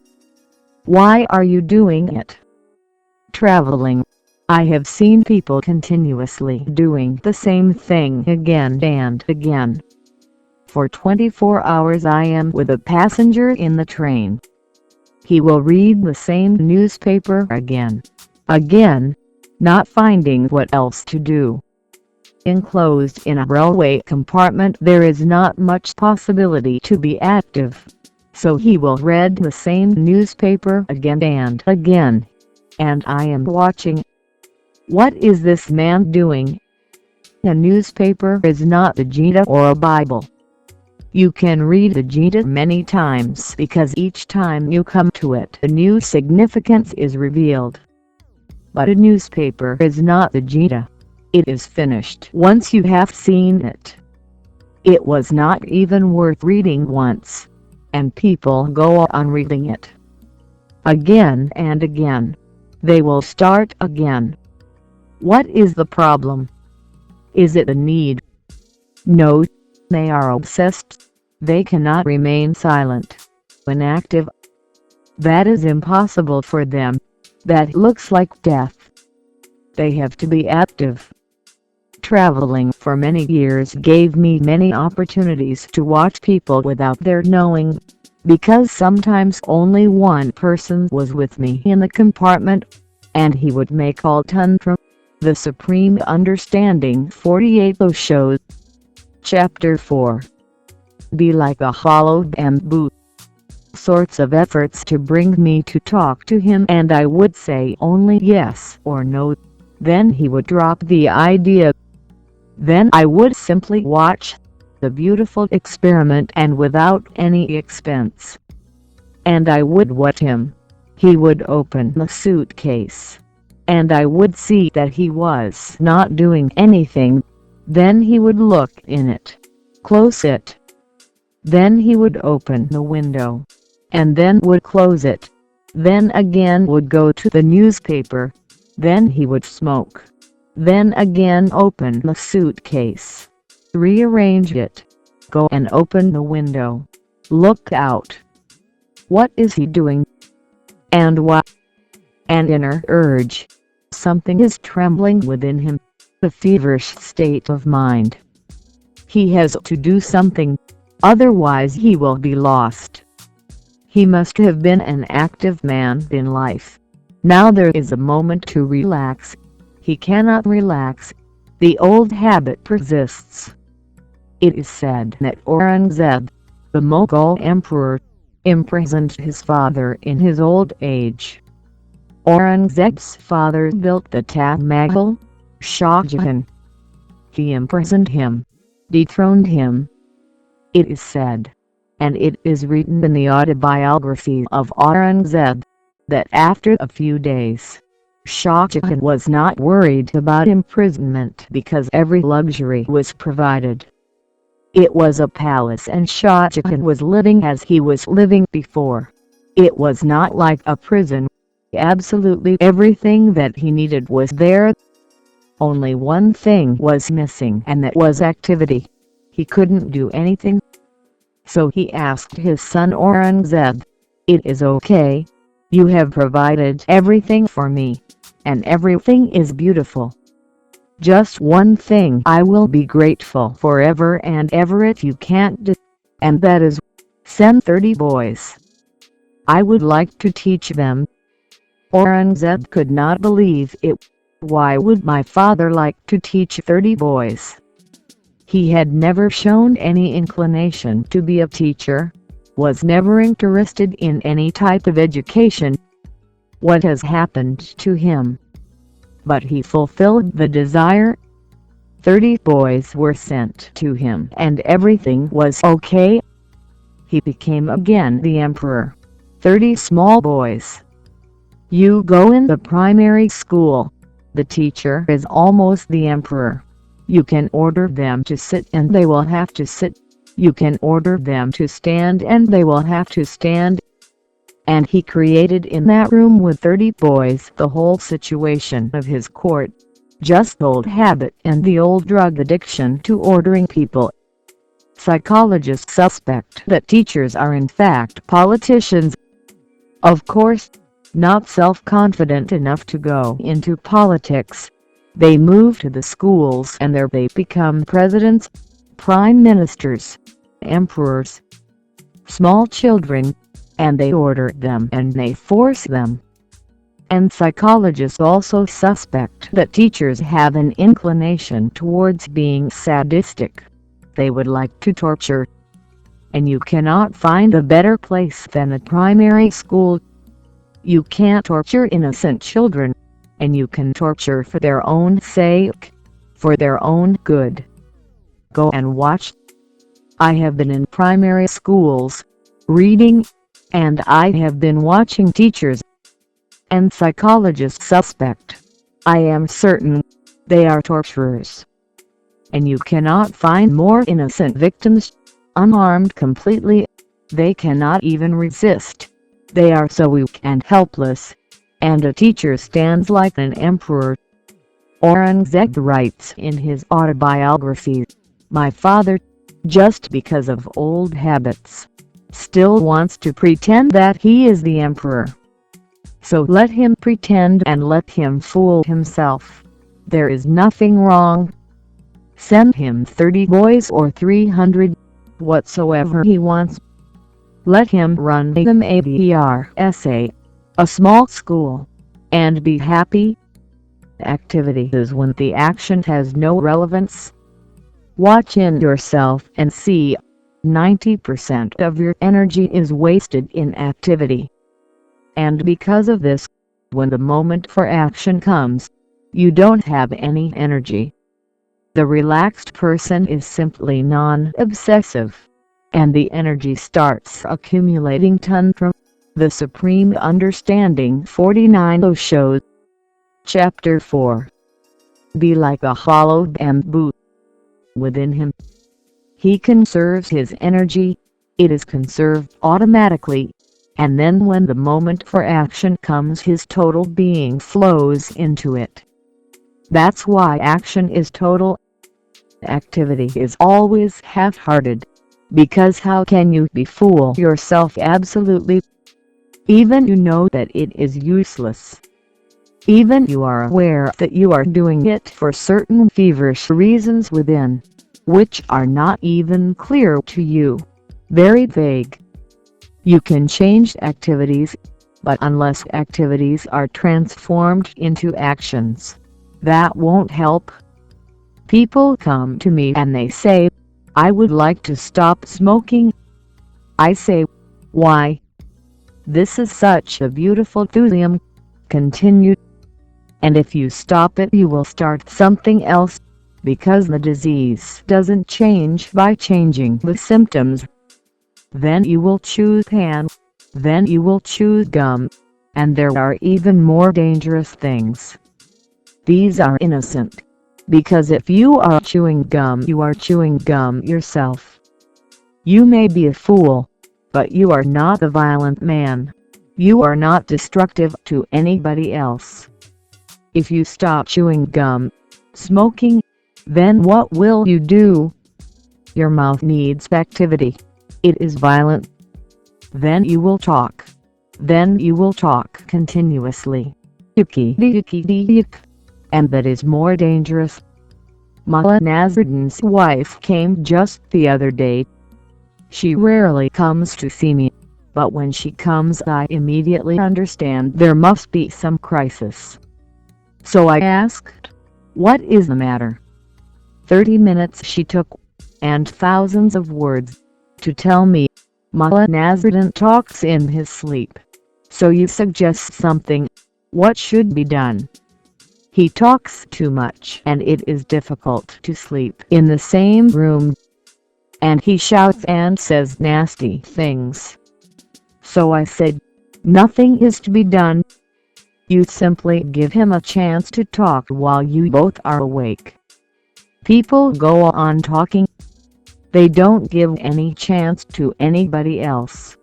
Why are you doing it? Traveling. I have seen people continuously doing the same thing again and again. For 24 hours I am with a passenger in the train. He will read the same newspaper again, not finding what else to do. Enclosed in a railway compartment, there is not much possibility to be active, so he will read the same newspaper again and again. And I am watching. What is this man doing? A newspaper is not the Gita or a Bible. You can read the Gita many times because each time you come to it a new significance is revealed. But a newspaper is not the Gita. It is finished once you have seen it. It was not even worth reading once, and people go on reading it again and again. They will start again. What is the problem? Is it a need? No, they are obsessed. They cannot remain silent, inactive. That is impossible for them. That looks like death. They have to be active. Traveling for many years gave me many opportunities to watch people without their knowing, because sometimes only one person was with me in the compartment, and he would make all Tantra the Supreme Understanding 48 shows. Chapter 4. Be like a hollow bamboo. Sorts of efforts to bring me to talk to him, and I would say only yes or no. Then he would drop the idea. Then I would simply watch the beautiful experiment and without any expense. And I would watch him. He would open the suitcase, and I would see that he was not doing anything. Then he would look in it, close it. Then he would open the window, and then would close it. Then again would go to the newspaper. Then he would smoke. Then again open the suitcase, rearrange it, go and open the window, look out. What is he doing? And why? An inner urge. Something is trembling within him, a feverish state of mind. He has to do something, otherwise he will be lost. He must have been an active man in life. Now there is a moment to relax. He cannot relax. The old habit persists. It is said that Aurangzeb, the Mughal emperor, imprisoned his father in his old age. Aurangzeb's father built the Taj Mahal, Shah Jahan. He imprisoned him, dethroned him. It is said, and it is written in the autobiography of Aurangzeb, that after a few days, Shah Jahan was not worried about imprisonment because every luxury was provided. It was a palace and Shah Jahan was living as he was living before. It was not like a prison. Absolutely everything that he needed was there. Only one thing was missing, and that was activity. He couldn't do anything. So he asked his son Aurangzeb, "It is okay. You have provided everything for me, and everything is beautiful. Just one thing I will be grateful forever and ever if you can't do, and that is, send 30 boys. I would like to teach them." Aurangzeb could not believe it. Why would my father like to teach 30 boys? He had never shown any inclination to be a teacher, was never interested in any type of education. What has happened to him? But he fulfilled the desire. 30 boys were sent to him and everything was okay. He became again the emperor. 30 small boys. You go in the primary school. The teacher is almost the emperor. You can order them to sit and they will have to sit. You can order them to stand and they will have to stand. And he created in that room with 30 boys the whole situation of his court. Just old habit and the old drug addiction to ordering people. Psychologists suspect that teachers are in fact politicians. Of course, not self-confident enough to go into politics. They move to the schools and there they become presidents, prime ministers, emperors. Small children, and they order them and they force them. And psychologists also suspect that teachers have an inclination towards being sadistic. They would like to torture. And you cannot find a better place than a primary school. You can't torture innocent children, and you can torture for their own sake, for their own good. Go and watch. I have been in primary schools, reading, and I have been watching teachers and psychologists suspect. I am certain they are torturers. And you cannot find more innocent victims, unarmed completely. They cannot even resist. They are so weak and helpless. And a teacher stands like an emperor. Aurangzeb writes in his autobiography, "My father, just because of old habits, still wants to pretend that he is the emperor. So let him pretend and let him fool himself. There is nothing wrong. Send him 30 boys or 300, whatsoever he wants. Let him run a madrasa, a small school, and be happy." Activity is when the action has no relevance. Watch in yourself and see. 90% of your energy is wasted in activity. And because of this, when the moment for action comes, you don't have any energy. The relaxed person is simply non-obsessive, and the energy starts accumulating. Tantra the Supreme Understanding 49 Osho. Chapter 4. Be like a hollow bamboo. Within him, he conserves his energy. It is conserved automatically. And then when the moment for action comes, his total being flows into it. That's why action is total. Activity is always half-hearted, because how can you befool yourself absolutely? Even you know that it is useless. Even you are aware that you are doing it for certain feverish reasons within, which are not even clear to you, very vague. You can change activities, but unless activities are transformed into actions, that won't help. People come to me and they say, "I would like to stop smoking." I say, "Why?" "This is such a beautiful enthusiasm." Continue. "And if you stop it, you will start something else, because the disease doesn't change by changing the symptoms. Then you will choose pan, then you will choose gum, and there are even more dangerous things. These are innocent, because if you are chewing gum, you are chewing gum yourself. You may be a fool, but you are not a violent man. You are not destructive to anybody else. If you stop chewing gum, smoking, then what will you do? Your mouth needs activity. It is violent. Then you will talk. Then you will talk continuously. And that is more dangerous. Mullah Nasruddin's wife came just the other day. She rarely comes to see me, but when she comes I immediately understand there must be some crisis. So I asked, "What is the matter?" 30 minutes she took, and thousands of words, to tell me. Mullah Nasruddin talks in his sleep. So you suggest something. What should be done? He talks too much and it is difficult to sleep in the same room. And he shouts and says nasty things. So I said, nothing is to be done. You simply give him a chance to talk while you both are awake. People go on talking. They don't give any chance to anybody else.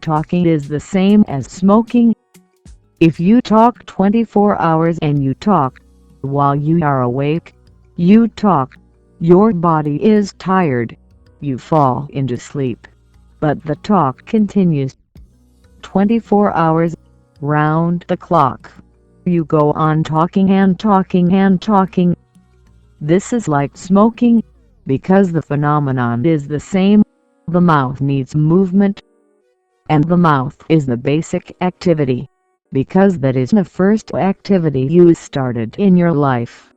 Talking is the same as smoking. If you talk 24 hours and you talk while you are awake, you talk, your body is tired, you fall into sleep. But the talk continues 24 hours, round the clock. You go on talking and talking and talking. This is like smoking, because the phenomenon is the same. The mouth needs movement. and the mouth is the basic activity, because that is the first activity you started in your life.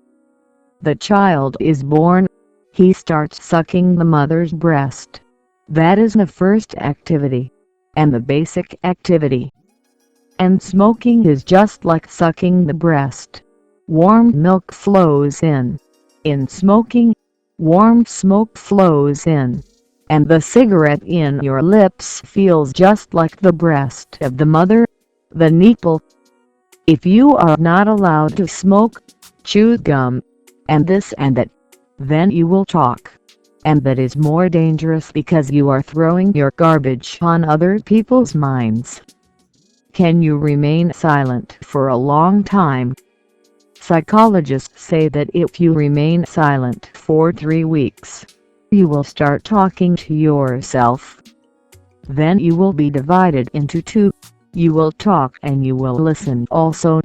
The child is born, he starts sucking the mother's breast. That is the first activity, and the basic activity. And smoking is just like sucking the breast. Warm milk flows in. In smoking, warm smoke flows in. And the cigarette in your lips feels just like the breast of the mother, the nipple. If you are not allowed to smoke, chew gum, and this and that, then you will talk. And that is more dangerous because you are throwing your garbage on other people's minds. Can you remain silent for a long time? Psychologists say that if you remain silent for 3 weeks, you will start talking to yourself. Then you will be divided into two. You will talk and you will listen also.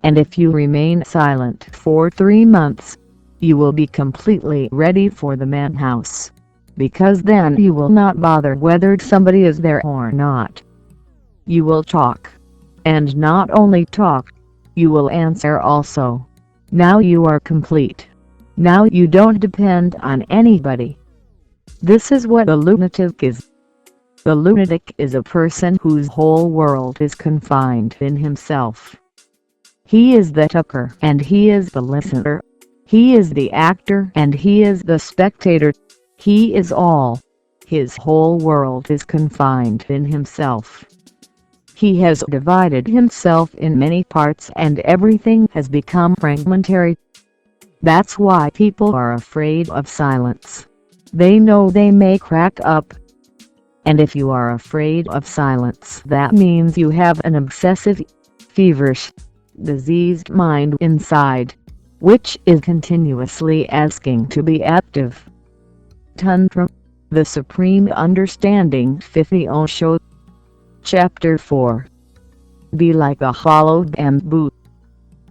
And if you remain silent for 3 months, you will be completely ready for the madhouse, because then you will not bother whether somebody is there or not. You will talk. And not only talk, you will answer also. Now you are complete. Now you don't depend on anybody. This is what a lunatic is. The lunatic is a person whose whole world is confined in himself. He is the talker and he is the listener. He is the actor and he is the spectator. He is all. His whole world is confined in himself. He has divided himself in many parts and everything has become fragmentary. That's why people are afraid of silence. They know they may crack up. And if you are afraid of silence, that means you have an obsessive, feverish, diseased mind inside, which is continuously asking to be active. Tantra, the Supreme Understanding 50 Osho. Chapter 4. Be like a hollow bamboo.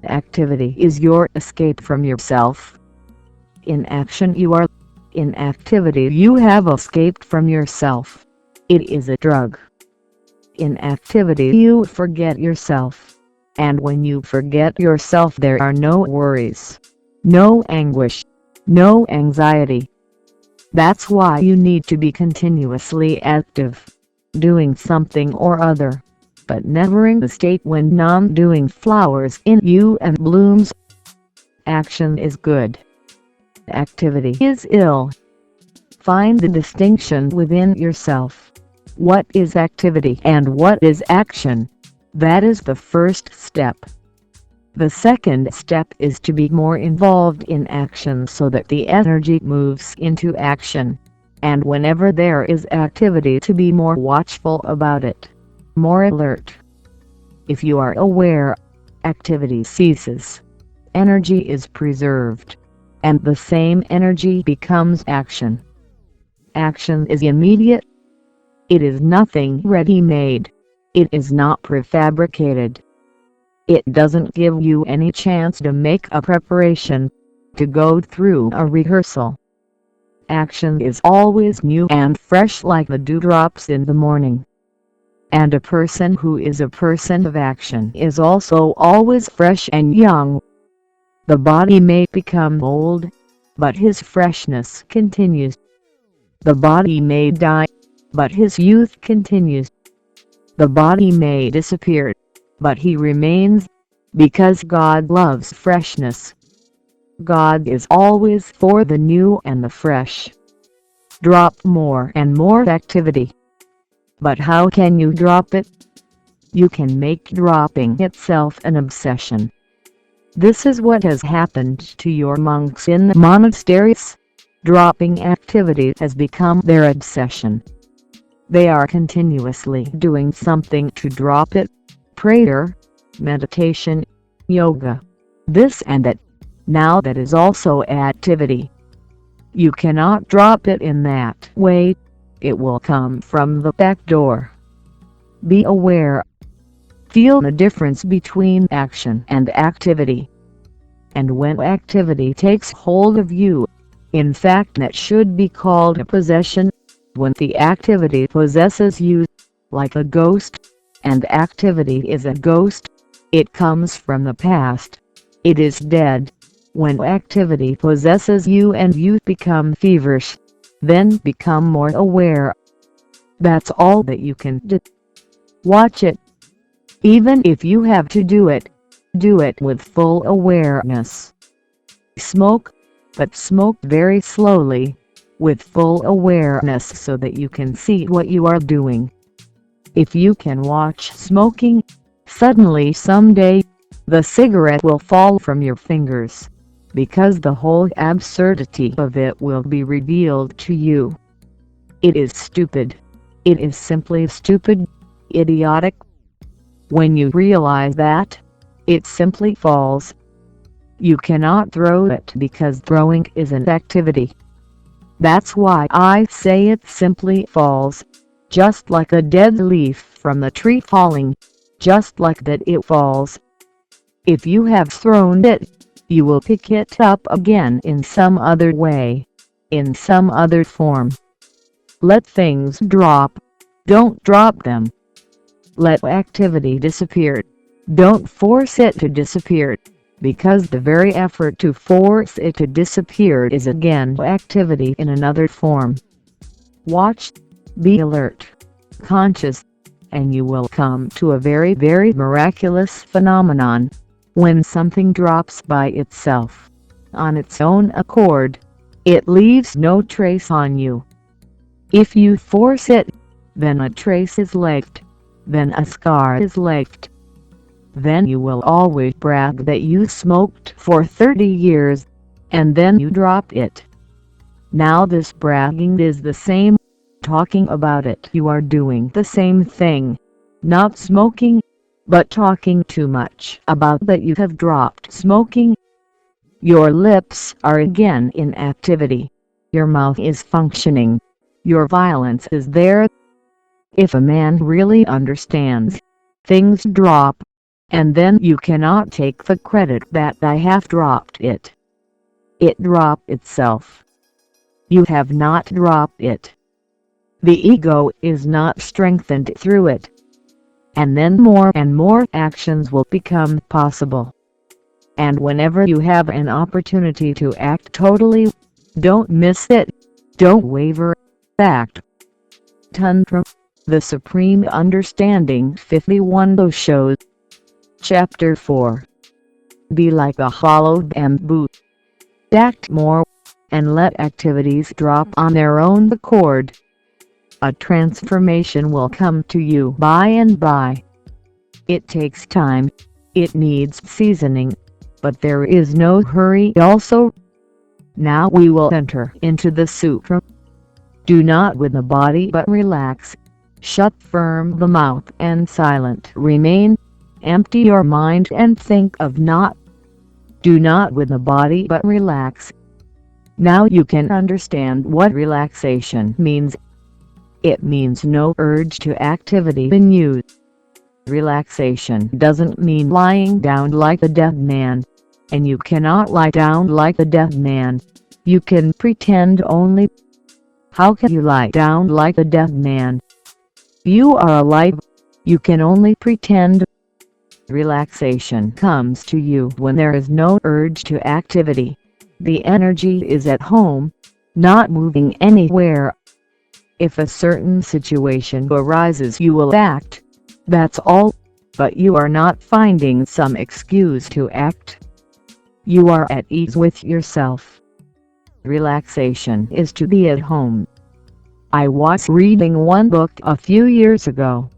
Activity is your escape from yourself. In action you are. In activity you have escaped from yourself. It is a drug. In activity you forget yourself. And when you forget yourself there are no worries, no anguish, no anxiety. That's why you need to be continuously active, doing something or other, but never in the state when non-doing flowers in you and blooms. Action is good. Activity is ill. Find the distinction within yourself. What is activity and what is action? That is the first step. The second step is to be more involved in action so that the energy moves into action. And whenever there is activity, to be more watchful about it, more alert. If you are aware, activity ceases. Energy is preserved. And the same energy becomes action. Action is immediate. It is nothing ready-made. It is not prefabricated. It doesn't give you any chance to make a preparation, to go through a rehearsal. Action is always new and fresh like the dewdrops in the morning. And a person who is a person of action is also always fresh and young. The body may become old, but his freshness continues. The body may die, but his youth continues. The body may disappear, but he remains, because God loves freshness. God is always for the new and the fresh. Drop more and more activity. But how can you drop it? You can make dropping itself an obsession. This is what has happened to your monks in the monasteries. Dropping activity has become their obsession. They are continuously doing something to drop it. Prayer, meditation, yoga, this and that. Now that is also activity. You cannot drop it in that way. It will come from the back door. Be aware. Feel the difference between action and activity. And when activity takes hold of you, in fact that should be called a possession. When the activity possesses you, like a ghost, and activity is a ghost. It comes from the past. It is dead. When activity possesses you and you become feverish, then become more aware. That's all that you can do. Watch it. Even if you have to do it with full awareness. Smoke, but smoke very slowly, with full awareness so that you can see what you are doing. If you can watch smoking, suddenly someday, the cigarette will fall from your fingers, because the whole absurdity of it will be revealed to you. It is stupid. It is simply stupid, idiotic. When you realize that, it simply falls. You cannot throw it because throwing is an activity. That's why I say it simply falls, just like a dead leaf from the tree falling, just like that it falls. If you have thrown it, you will pick it up again in some other way, in some other form. Let things drop. Don't drop them. Let activity disappear. Don't force it to disappear, because the very effort to force it to disappear is again activity in another form. Watch, be alert, conscious, and you will come to a very miraculous phenomenon. When something drops by itself, on its own accord, it leaves no trace on you. If you force it, then a trace is left, then a scar is left. Then you will always brag that you smoked for 30 years, and then you drop it. Now this bragging is the same. Talking about it, you are doing the same thing. Not smoking, but talking too much about that you have dropped smoking. Your lips are again in activity. Your mouth is functioning. Your violence is there. If a man really understands, things drop, and then you cannot take the credit that I have dropped it. It dropped itself. You have not dropped it. The ego is not strengthened through it. And then more and more actions will become possible. And whenever you have an opportunity to act totally, don't miss it, don't waver, act. Tantra, the Supreme Understanding 51 Osho. Chapter 4. Be like a hollow bamboo. Act more, and let activities drop on their own accord. A transformation will come to you by and by. It takes time, it needs seasoning, but there is no hurry also. Now we will enter into the sutra. Do not with the body but relax. Shut firm the mouth and silent remain. Empty your mind and think of naught. Do not with the body but relax. Now you can understand what relaxation means. It means no urge to activity in you. Relaxation doesn't mean lying down like a dead man. And you cannot lie down like a dead man. You can pretend only. How can you lie down like a dead man? You are alive. You can only pretend. Relaxation comes to you when there is no urge to activity. The energy is at home, not moving anywhere. If a certain situation arises, you will act. That's all, but you are not finding some excuse to act. You are at ease with yourself. Relaxation is to be at home. I was reading one book a few years ago.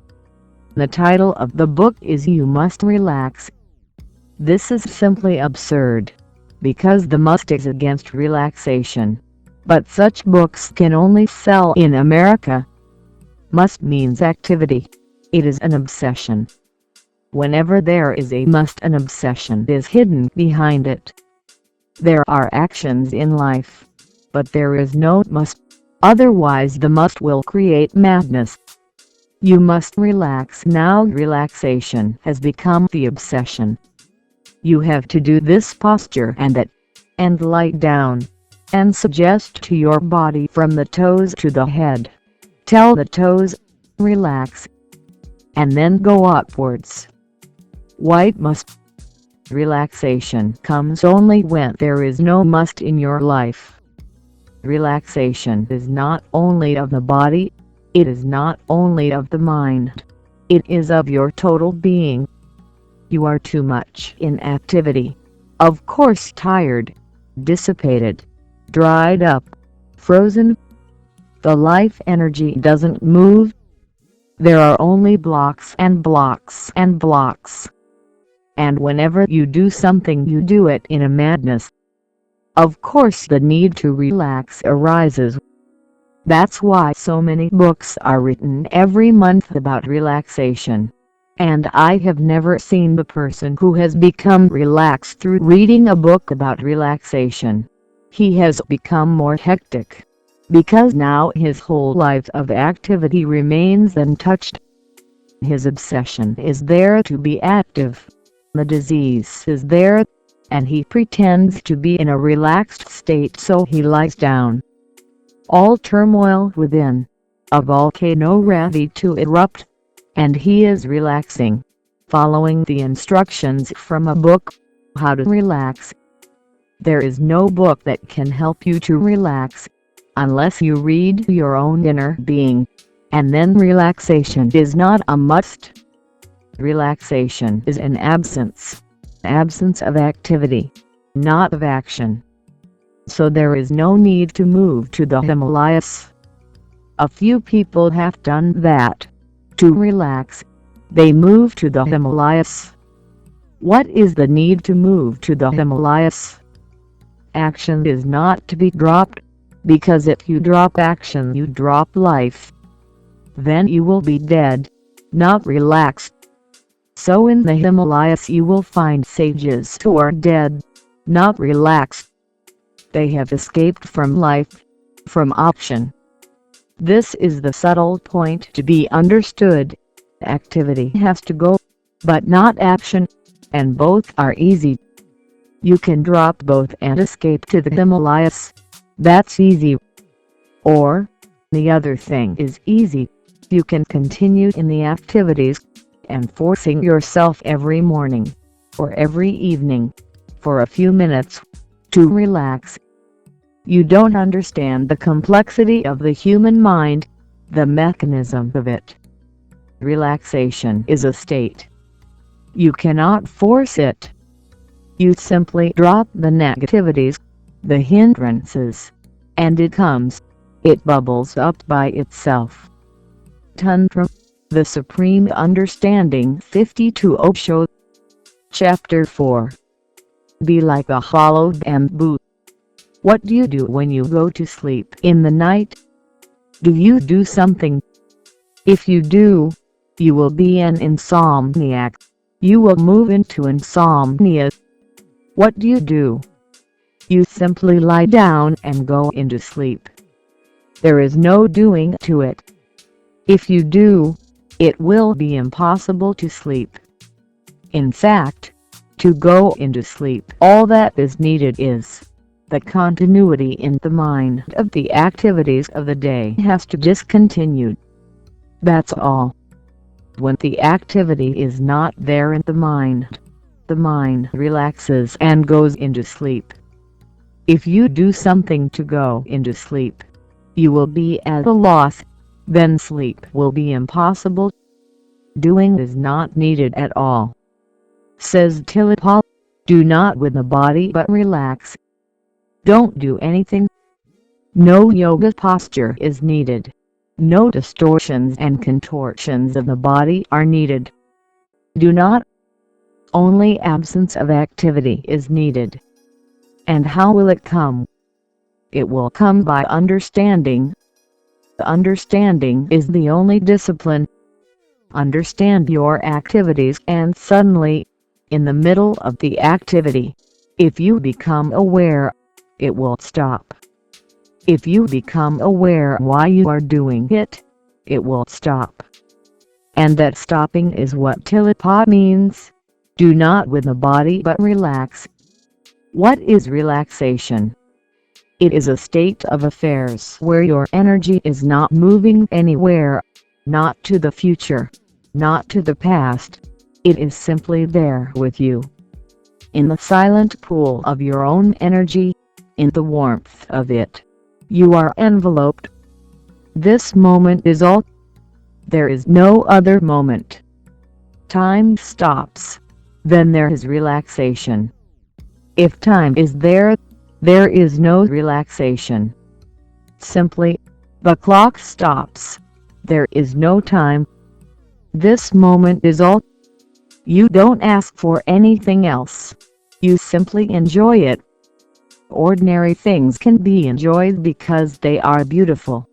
The title of the book is You Must Relax. This is simply absurd, because the must is against relaxation. But such books can only sell in America. Must means activity. It is an obsession. Whenever there is a must, an obsession is hidden behind it. There are actions in life, but there is no must, otherwise the must will create madness. You must relax now. Relaxation has become the obsession. You have to do this posture and that, and lie down, and suggest to your body from the toes to the head. Tell the toes, relax, and then go upwards. White must. Relaxation comes only when there is no must in your life. Relaxation is not only of the body, it is not only of the mind, it is of your total being. You are too much in activity, of course tired, dissipated, dried up, frozen. The life energy doesn't move. There are only blocks and blocks and blocks. And whenever you do something, you do it in a madness. Of course the need to relax arises. That's why so many books are written every month about relaxation. And I have never seen the person who has become relaxed through reading a book about relaxation. He has become more hectic, because now his whole life of activity remains untouched. His obsession is there to be active. The disease is there, and he pretends to be in a relaxed state, so he lies down. All turmoil within, a volcano ready to erupt, and he is relaxing, following the instructions from a book, How to Relax. There is no book that can help you to relax, unless you read your own inner being, and then relaxation is not a must. Relaxation is an absence of activity, not of action. So there is no need to move to the Himalayas. A few people have done that. To relax, they move to the Himalayas. What is the need to move to the Himalayas? Action is not to be dropped, because if you drop action, you drop life. Then you will be dead, not relaxed. So in the Himalayas you will find sages who are dead, not relaxed. They have escaped from life, from action. This is the subtle point to be understood. Activity has to go, but not action, and both are easy. You can drop both and escape to the Himalayas. That's easy. Or, the other thing is easy. You can continue in the activities, and forcing yourself every morning, or every evening, for a few minutes, to relax. You don't understand the complexity of the human mind, the mechanism of it. Relaxation is a state. You cannot force it. You simply drop the negativities, the hindrances, and it comes. It bubbles up by itself. Tantra the Supreme Understanding 52 Osho. Chapter 4. Be like a hollow bamboo. What do you do when you go to sleep in the night? Do you do something? If you do, you will be an insomniac. You will move into insomnia. What do? You simply lie down and go into sleep. There is no doing to it. If you do, it will be impossible to sleep. In fact, to go into sleep, all that is needed is the continuity in the mind of the activities of the day has to discontinue. That's all. When the activity is not there in the mind relaxes and goes into sleep. If you do something to go into sleep, you will be at a loss. Then sleep will be impossible. Doing is not needed at all. Says Tilapa, do not with the body but relax. Don't do anything. No yoga posture is needed. No distortions and contortions of the body are needed. Do not. Only absence of activity is needed. And how will it come? It will come by understanding. Understanding is the only discipline. Understand your activities and suddenly, in the middle of the activity, if you become aware, it will stop. If you become aware why you are doing it, it will stop. And that stopping is what Tilapa means. Do not with the body but relax. What is relaxation? It is a state of affairs where your energy is not moving anywhere, not to the future, not to the past. It is simply there with you. In the silent pool of your own energy, in the warmth of it, you are enveloped. This moment is all. There is no other moment. Time stops. Then there is relaxation. If time is there, there is no relaxation. Simply, the clock stops. There is no time. This moment is all. You don't ask for anything else. You simply enjoy it. Ordinary things can be enjoyed because they are beautiful.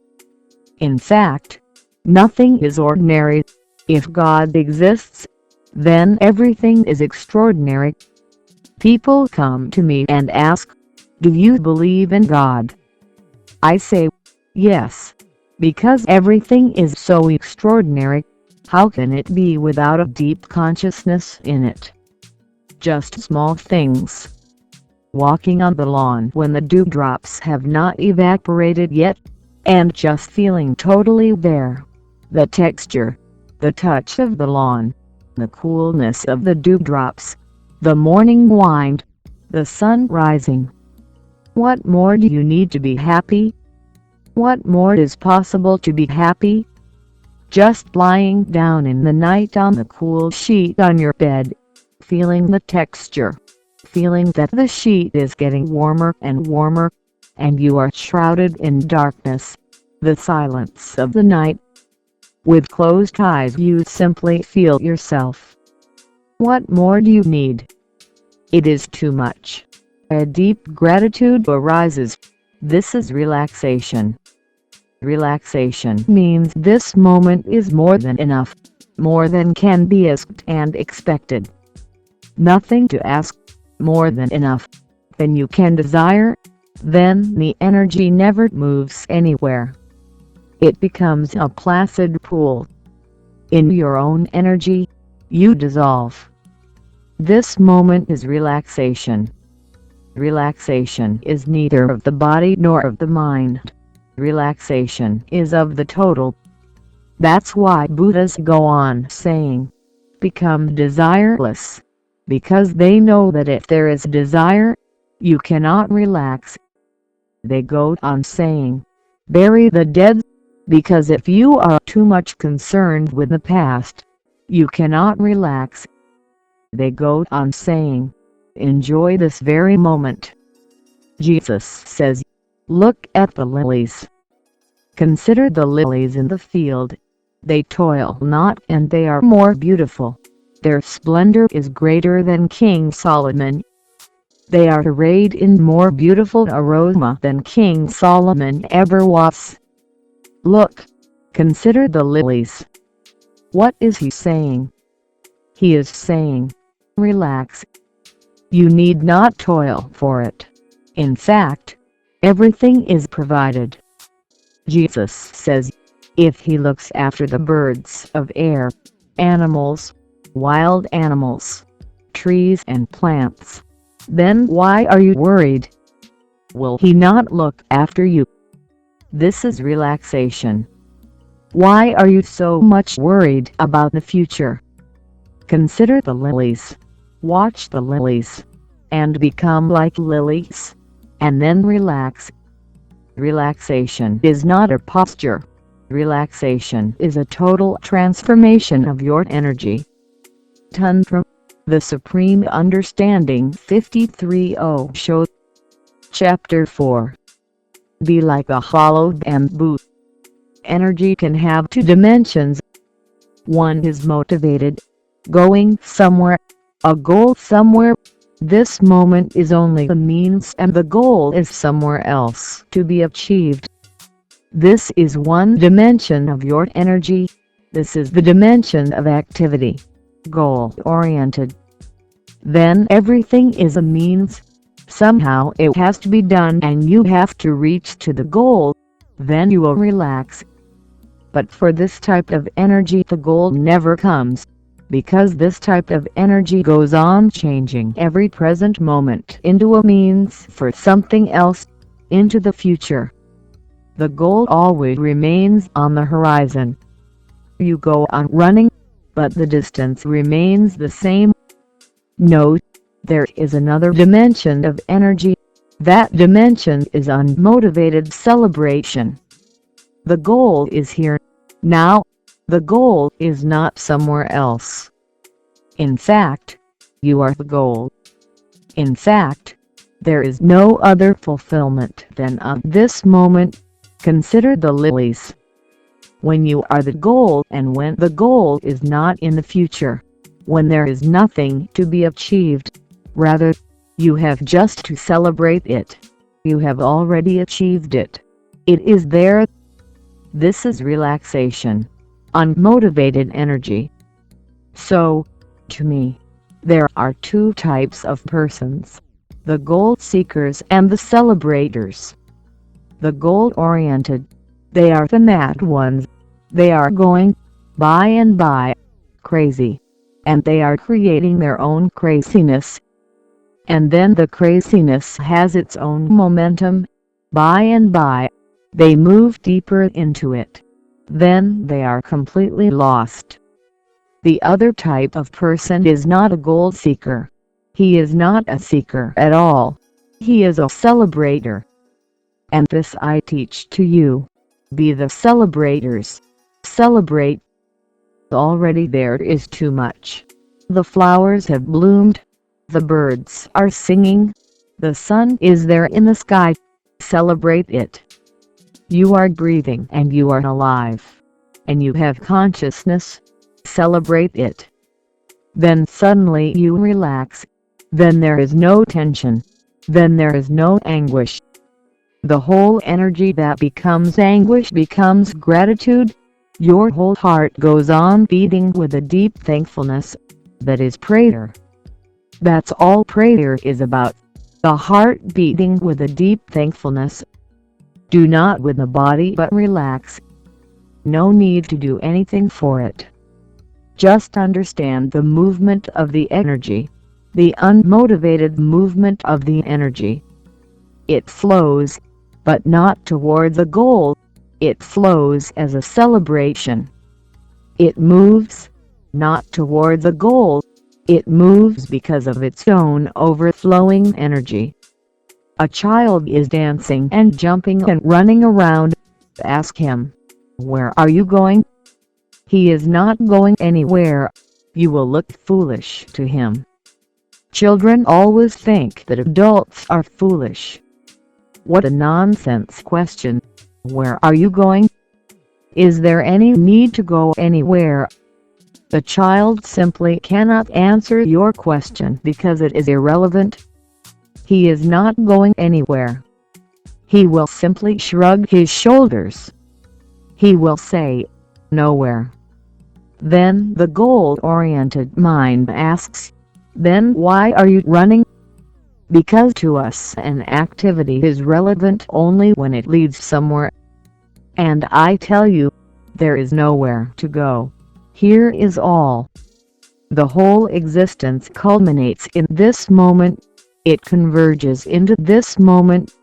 In fact, nothing is ordinary. If God exists, then everything is extraordinary. People come to me and ask, "Do you believe in God?" I say, yes, because everything is so extraordinary. How can it be without a deep consciousness in it? Just small things. Walking on the lawn when the dewdrops have not evaporated yet, and just feeling totally there. The texture, the touch of the lawn, the coolness of the dewdrops, the morning wind, the sun rising. What more do you need to be happy? What more is possible to be happy? Just lying down in the night on the cool sheet on your bed, feeling the texture, feeling that the sheet is getting warmer and warmer, and you are shrouded in darkness, the silence of the night. With closed eyes you simply feel yourself. What more do you need? It is too much. A deep gratitude arises. This is relaxation. Relaxation means this moment is more than enough, more than can be asked and expected. Nothing to ask, more than enough, than you can desire. Then the energy never moves anywhere. It becomes a placid pool. In your own energy, you dissolve. This moment is relaxation. Relaxation is neither of the body nor of the mind. Relaxation is of the total. That's why Buddhas go on saying, become desireless, because they know that if there is desire, you cannot relax. They go on saying, bury the dead, because if you are too much concerned with the past, you cannot relax. They go on saying, enjoy this very moment. Jesus says, look at the lilies. Consider the lilies in the field. They toil not and they are more beautiful. Their splendor is greater than King Solomon. They are arrayed in more beautiful aroma than King Solomon ever was. Look, consider the lilies. What is he saying? He is saying, relax. You need not toil for it. In fact, everything is provided. Jesus says, if he looks after the birds of air, animals, wild animals, trees and plants, then why are you worried? Will he not look after you? This is relaxation. Why are you so much worried about the future? Consider the lilies. Watch the lilies, and become like lilies, and then relax. Relaxation is not a posture. Relaxation is a total transformation of your energy. Tantra the Supreme Understanding 53.0 Show. Chapter 4. Be like a hollow bamboo. Energy can have two dimensions. One is motivated, going somewhere, a goal somewhere. This moment is only the means and the goal is somewhere else to be achieved. This is one dimension of your energy. This is the dimension of activity, goal-oriented. Then everything is a means. Somehow it has to be done and you have to reach to the goal. Then you will relax. But for this type of energy the goal never comes, because this type of energy goes on changing every present moment into a means for something else, into the future. The goal always remains on the horizon. You go on running, but the distance remains the same. Note, there is another dimension of energy. That dimension is unmotivated celebration. The goal is here, now. The goal is not somewhere else. In fact, you are the goal. In fact, there is no other fulfillment than of this moment. Consider the lilies. When you are the goal and when the goal is not in the future, when there is nothing to be achieved, rather, you have just to celebrate it. You have already achieved it. It is there. This is relaxation, unmotivated energy. So, to me, there are two types of persons: the goal seekers and the celebrators. The goal-oriented, they are the mad ones. They are going, by and by, crazy, and they are creating their own craziness. And then the craziness has its own momentum. By and by, they move deeper into it. Then they are completely lost. The other type of person is not a goal seeker. He is not a seeker at all. He is a celebrator. And this I teach to you. Be the celebrators. Celebrate. Already there is too much. The flowers have bloomed. The birds are singing. The sun is there in the sky. Celebrate it. You are breathing and you are alive. And you have consciousness. Celebrate it. Then suddenly you relax. Then there is no tension. Then there is no anguish. The whole energy that becomes anguish becomes gratitude. Your whole heart goes on beating with a deep thankfulness. That is prayer. That's all prayer is about. The heart beating with a deep thankfulness. Do not with the body but relax. No need to do anything for it. Just understand the movement of the energy. The unmotivated movement of the energy. It flows, but not toward the goal. It flows as a celebration. It moves, not toward the goal. It moves because of its own overflowing energy. A child is dancing and jumping and running around. Ask him, "Where are you going?" He is not going anywhere. You will look foolish to him. Children always think that adults are foolish. What a nonsense question. Where are you going? Is there any need to go anywhere? The child simply cannot answer your question because it is irrelevant. He is not going anywhere. He will simply shrug his shoulders. He will say, "Nowhere." Then the goal-oriented mind asks, "Then why are you running?" Because to us an activity is relevant only when it leads somewhere. And I tell you, there is nowhere to go. Here is all. The whole existence culminates in this moment. It converges into this moment.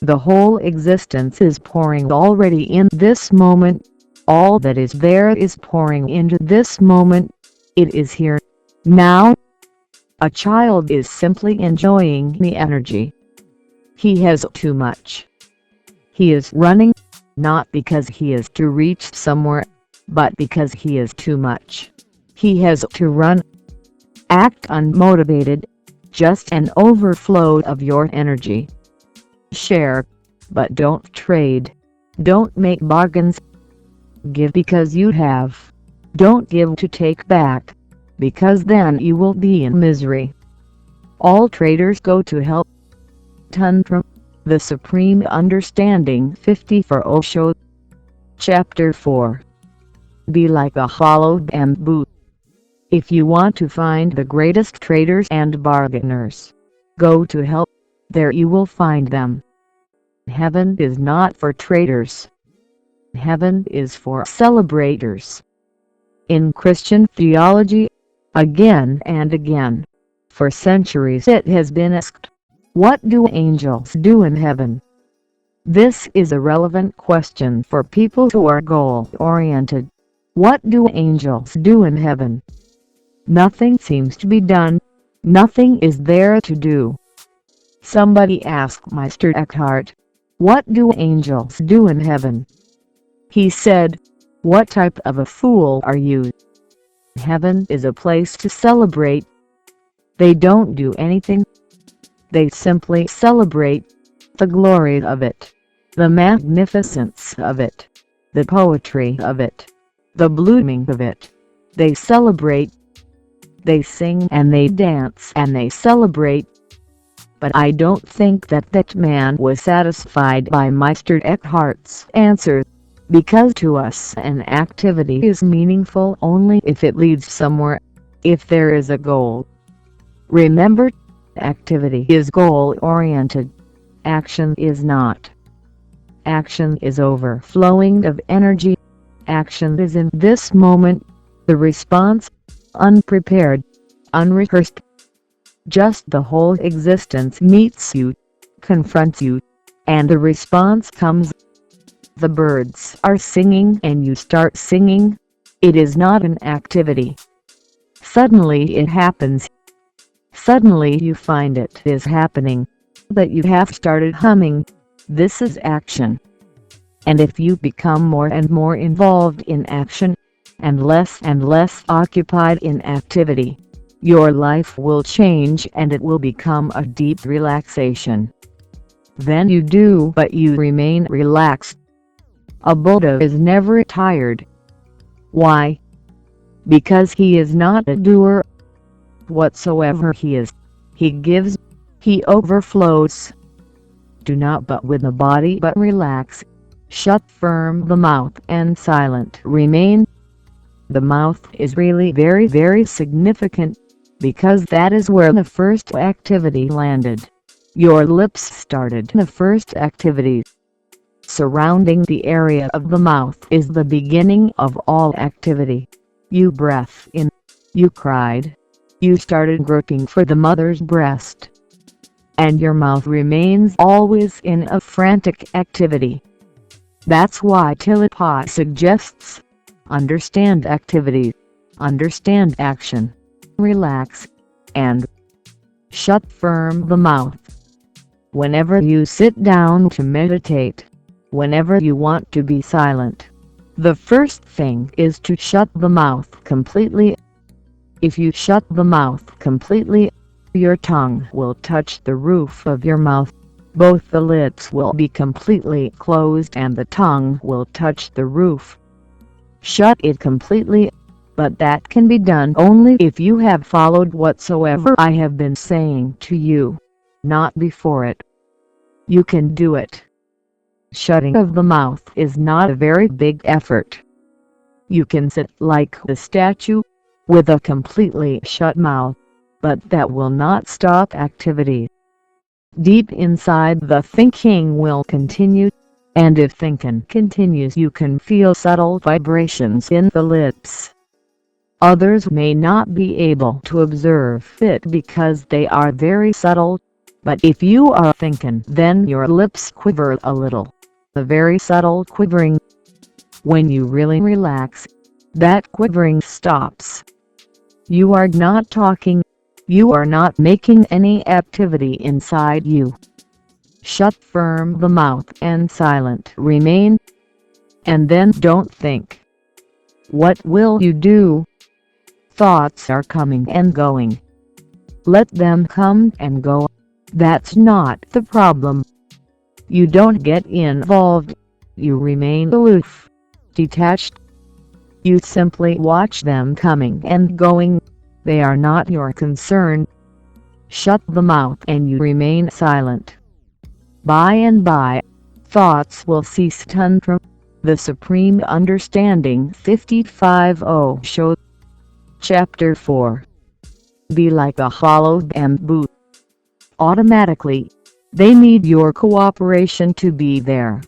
The whole existence is pouring already in this moment. All that is there is pouring into this moment. It is here, now. A child is simply enjoying the energy. He has too much. He is running, not because he is to reach somewhere, but because he is too much. He has to run. Act unmotivated, just an overflow of your energy. Share, but don't trade. Don't make bargains. Give because you have. Don't give to take back, because then you will be in misery. All traders go to hell. Tantra, the Supreme Understanding 50 for Osho. Chapter 4. Be like a hollow bamboo. If you want to find the greatest traders and bargainers, go to hell. There you will find them. Heaven is not for traders. Heaven is for celebrators. In Christian theology, again and again, for centuries it has been asked, what do angels do in heaven? This is a relevant question for people who are goal-oriented. What do angels do in heaven? Nothing seems to be done. Nothing is there to do. Somebody asked Meister Eckhart, "What do angels do in heaven?" He said, "What type of a fool are you? Heaven is a place to celebrate. They don't do anything. They simply celebrate the glory of it, the magnificence of it, the poetry of it, the blooming of it. They celebrate. They sing and they dance and they celebrate." But I don't think that man was satisfied by Meister Eckhart's answer, because to us an activity is meaningful only if it leads somewhere, if there is a goal. Remember, activity is goal-oriented. Action is not. Action is overflowing of energy. Action is in this moment, the response, unprepared, unrehearsed. Just the whole existence meets you, confronts you, and the response comes. The birds are singing and you start singing. It is not an activity. Suddenly it happens. Suddenly you find it is happening, that you have started humming. This is action. And if you become more and more involved in action, and less occupied in activity, your life will change and it will become a deep relaxation. Then you do, but you remain relaxed. A Buddha is never tired. Why? Because he is not a doer. Whatsoever he is, he gives, he overflows. Do not but with the body but relax. Shut firm the mouth and silent remain. The mouth is really very significant, because that is where the first activity landed. Your lips started the first activity. Surrounding the area of the mouth is the beginning of all activity. You breathe in, you cried, you started groping for the mother's breast. And your mouth remains always in a frantic activity. That's why Tillapa suggests, understand activity, understand action, relax, and shut firm the mouth. Whenever you sit down to meditate, whenever you want to be silent, the first thing is to shut the mouth completely. If you shut the mouth completely, your tongue will touch the roof of your mouth. Both the lips will be completely closed and the tongue will touch the roof. Shut it completely, but that can be done only if you have followed whatsoever I have been saying to you, not before it. You can do it. Shutting of the mouth is not a very big effort. You can sit like the statue, with a completely shut mouth, but that will not stop activity. Deep inside the thinking will continue, and if thinking continues you can feel subtle vibrations in the lips. Others may not be able to observe it because they are very subtle, but if you are thinking then your lips quiver a little, a very subtle quivering. When you really relax, that quivering stops. You are not talking, you are not making any activity inside you. Shut firm the mouth and silent remain. And then don't think. What will you do? Thoughts are coming and going. Let them come and go. That's not the problem. You don't get involved. You remain aloof, detached. You simply watch them coming and going. They are not your concern. Shut the mouth and you remain silent. By and by, thoughts will cease. Tantra the Supreme Understanding 55.0 show. Chapter 4. Be like a hollow bamboo. Automatically, they need your cooperation to be there.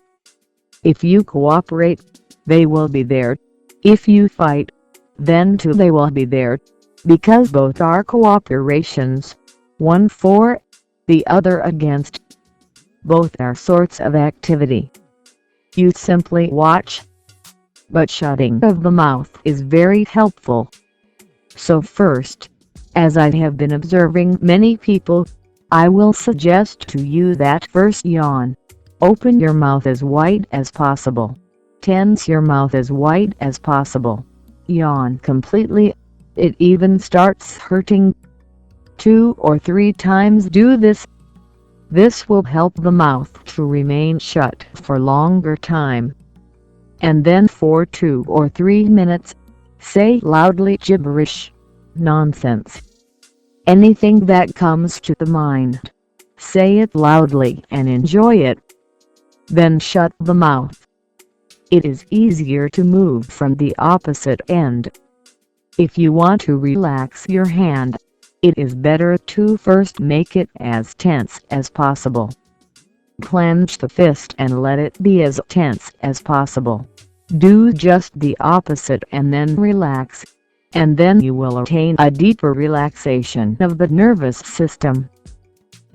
If you cooperate, they will be there. If you fight, then too they will be there, because both are cooperations, one for, the other against. Both are sorts of activity. You simply watch. but shutting of the mouth is very helpful. So first, as I have been observing many people, I will suggest to you that first yawn. Open your mouth as wide as possible. Tense your mouth as wide as possible. Yawn completely. It even starts hurting. 2 or 3 times do this. This will help the mouth to remain shut for longer time. And then for 2 or 3 minutes, say loudly gibberish, nonsense. Anything that comes to the mind, say it loudly and enjoy it. Then shut the mouth. It is easier to move from the opposite end. If you want to relax your hand, it is better to first make it as tense as possible. Clench the fist and let it be as tense as possible. Do just the opposite and then relax, and then you will attain a deeper relaxation of the nervous system.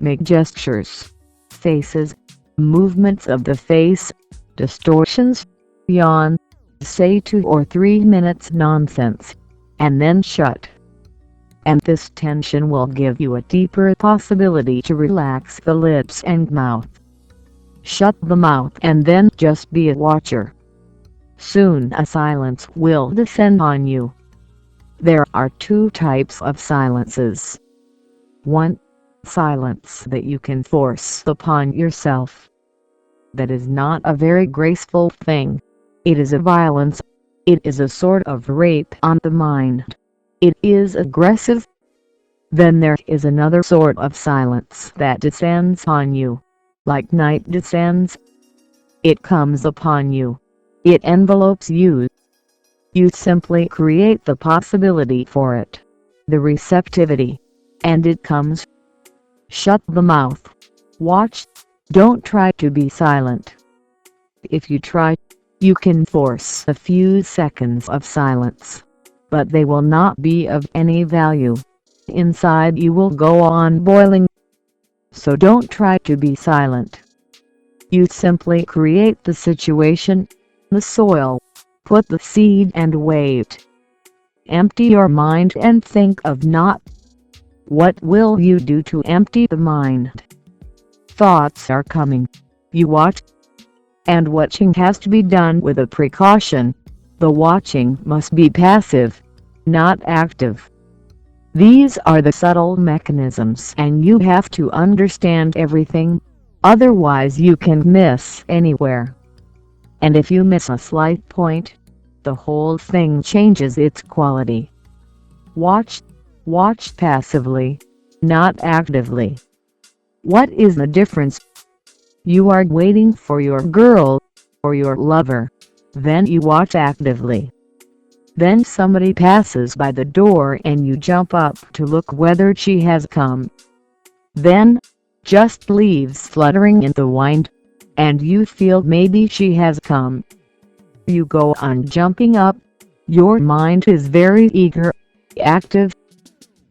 Make gestures, faces, movements of the face, distortions, yawn, say 2 or 3 minutes nonsense, and then shut. And this tension will give you a deeper possibility to relax the lips and mouth. Shut the mouth and then just be a watcher. Soon a silence will descend on you. There are 2 types of silences. 1. Silence that you can force upon yourself. That is not a very graceful thing. It is a violence. It is a sort of rape on the mind. It is aggressive. Then there is another sort of silence that descends on you, like night descends. It comes upon you. It envelopes you. You simply create the possibility for it, the receptivity, and it comes. Shut the mouth. Watch. Don't try to be silent. If you try, you can force a few seconds of silence, but they will not be of any value. Inside you will go on boiling. So don't try to be silent. You simply create the situation, the soil, put the seed and wait. Empty your mind and think of not. What will you do to empty the mind? Thoughts are coming. You watch. And watching has to be done with a precaution. The watching must be passive, not active. These are the subtle mechanisms and you have to understand everything, otherwise you can miss anywhere. And if you miss a slight point, the whole thing changes its quality. Watch passively, not actively. What is the difference? You are waiting for your girl, or your lover, then you watch actively. Then somebody passes by the door and you jump up to look whether she has come. Then, just leaves fluttering in the wind, and you feel maybe she has come. You go on jumping up. Your mind is very eager, active.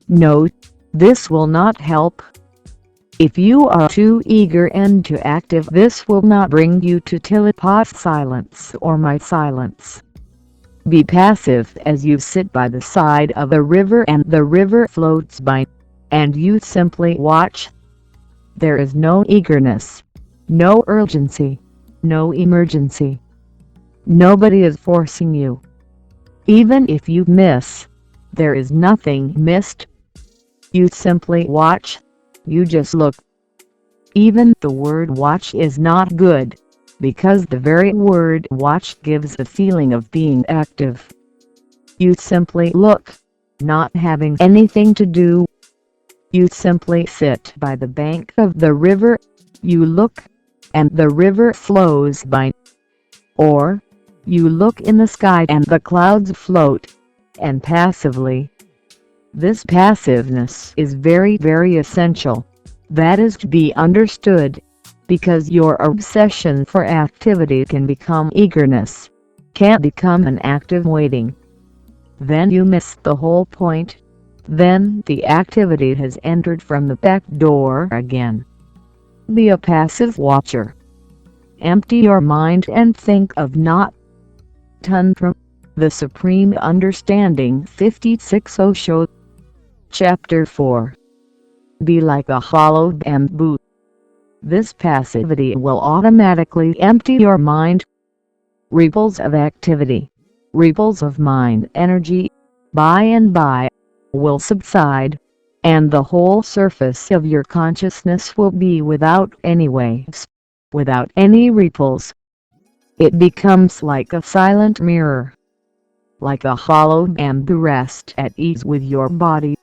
No, this will not help. If you are too eager and too active, this will not bring you to telepathic silence or my silence. Be passive as you sit by the side of a river and the river floats by, and you simply watch. There is no eagerness, no urgency, no emergency. Nobody is forcing you. Even if you miss, there is nothing missed. You simply watch. You just look. Even the word watch is not good, because the very word watch gives a feeling of being active. You simply look, not having anything to do. You simply sit by the bank of the river, you look, and the river flows by. Or, you look in the sky and the clouds float, and passively. This passiveness is very essential. That is to be understood, because your obsession for activity can become eagerness, can't become an active waiting. Then you miss the whole point. Then the activity has entered from the back door again. Be a passive watcher. Empty your mind and think of not. Tantra the Supreme Understanding 56 Osho. Chapter 4. Be like a hollow bamboo. This passivity will automatically empty your mind. Ripples of activity, ripples of mind energy, by and by, will subside, and the whole surface of your consciousness will be without any waves, without any ripples. It becomes like a silent mirror, like a hollow bamboo. Rest at ease with your body.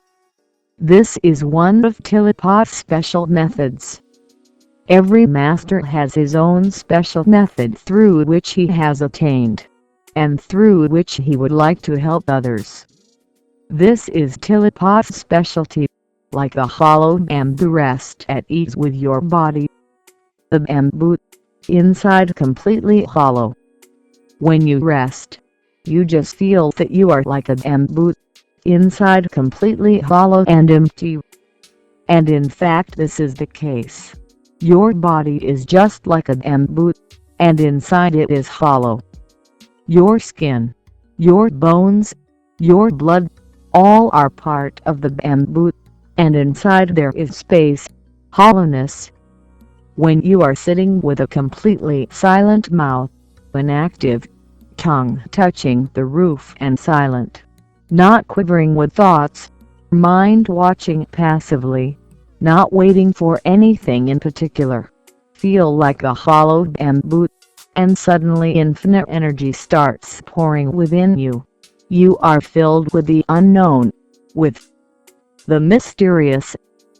This is one of Tillot's special methods. Every master has his own special method through which he has attained, and through which he would like to help others. This is Tillot's specialty, like a hollow bamboo. Rest at ease with your body. The bamboo, inside completely hollow. When you rest, you just feel that you are like a bamboo, inside completely hollow and empty. And in fact this is the case. Your body is just like a bamboo, and inside it is hollow. Your skin, your bones, your blood, all are part of the bamboo, and inside there is space, hollowness. When you are sitting with a completely silent mouth, an active tongue touching the roof and silent, not quivering with thoughts, mind watching passively, not waiting for anything in particular, feel like a hollow bamboo, and suddenly infinite energy starts pouring within you. You are filled with the unknown, with the mysterious,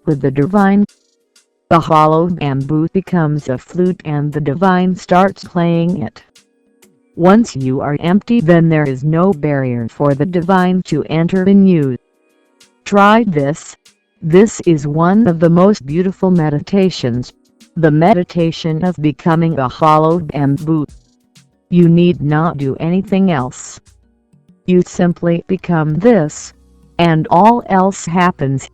with the divine. The hollow bamboo becomes a flute and the divine starts playing it. Once you are empty, then there is no barrier for the divine to enter in you. Try this. This is one of the most beautiful meditations, the meditation of becoming a hollow bamboo. You need not do anything else. You simply become this, and all else happens.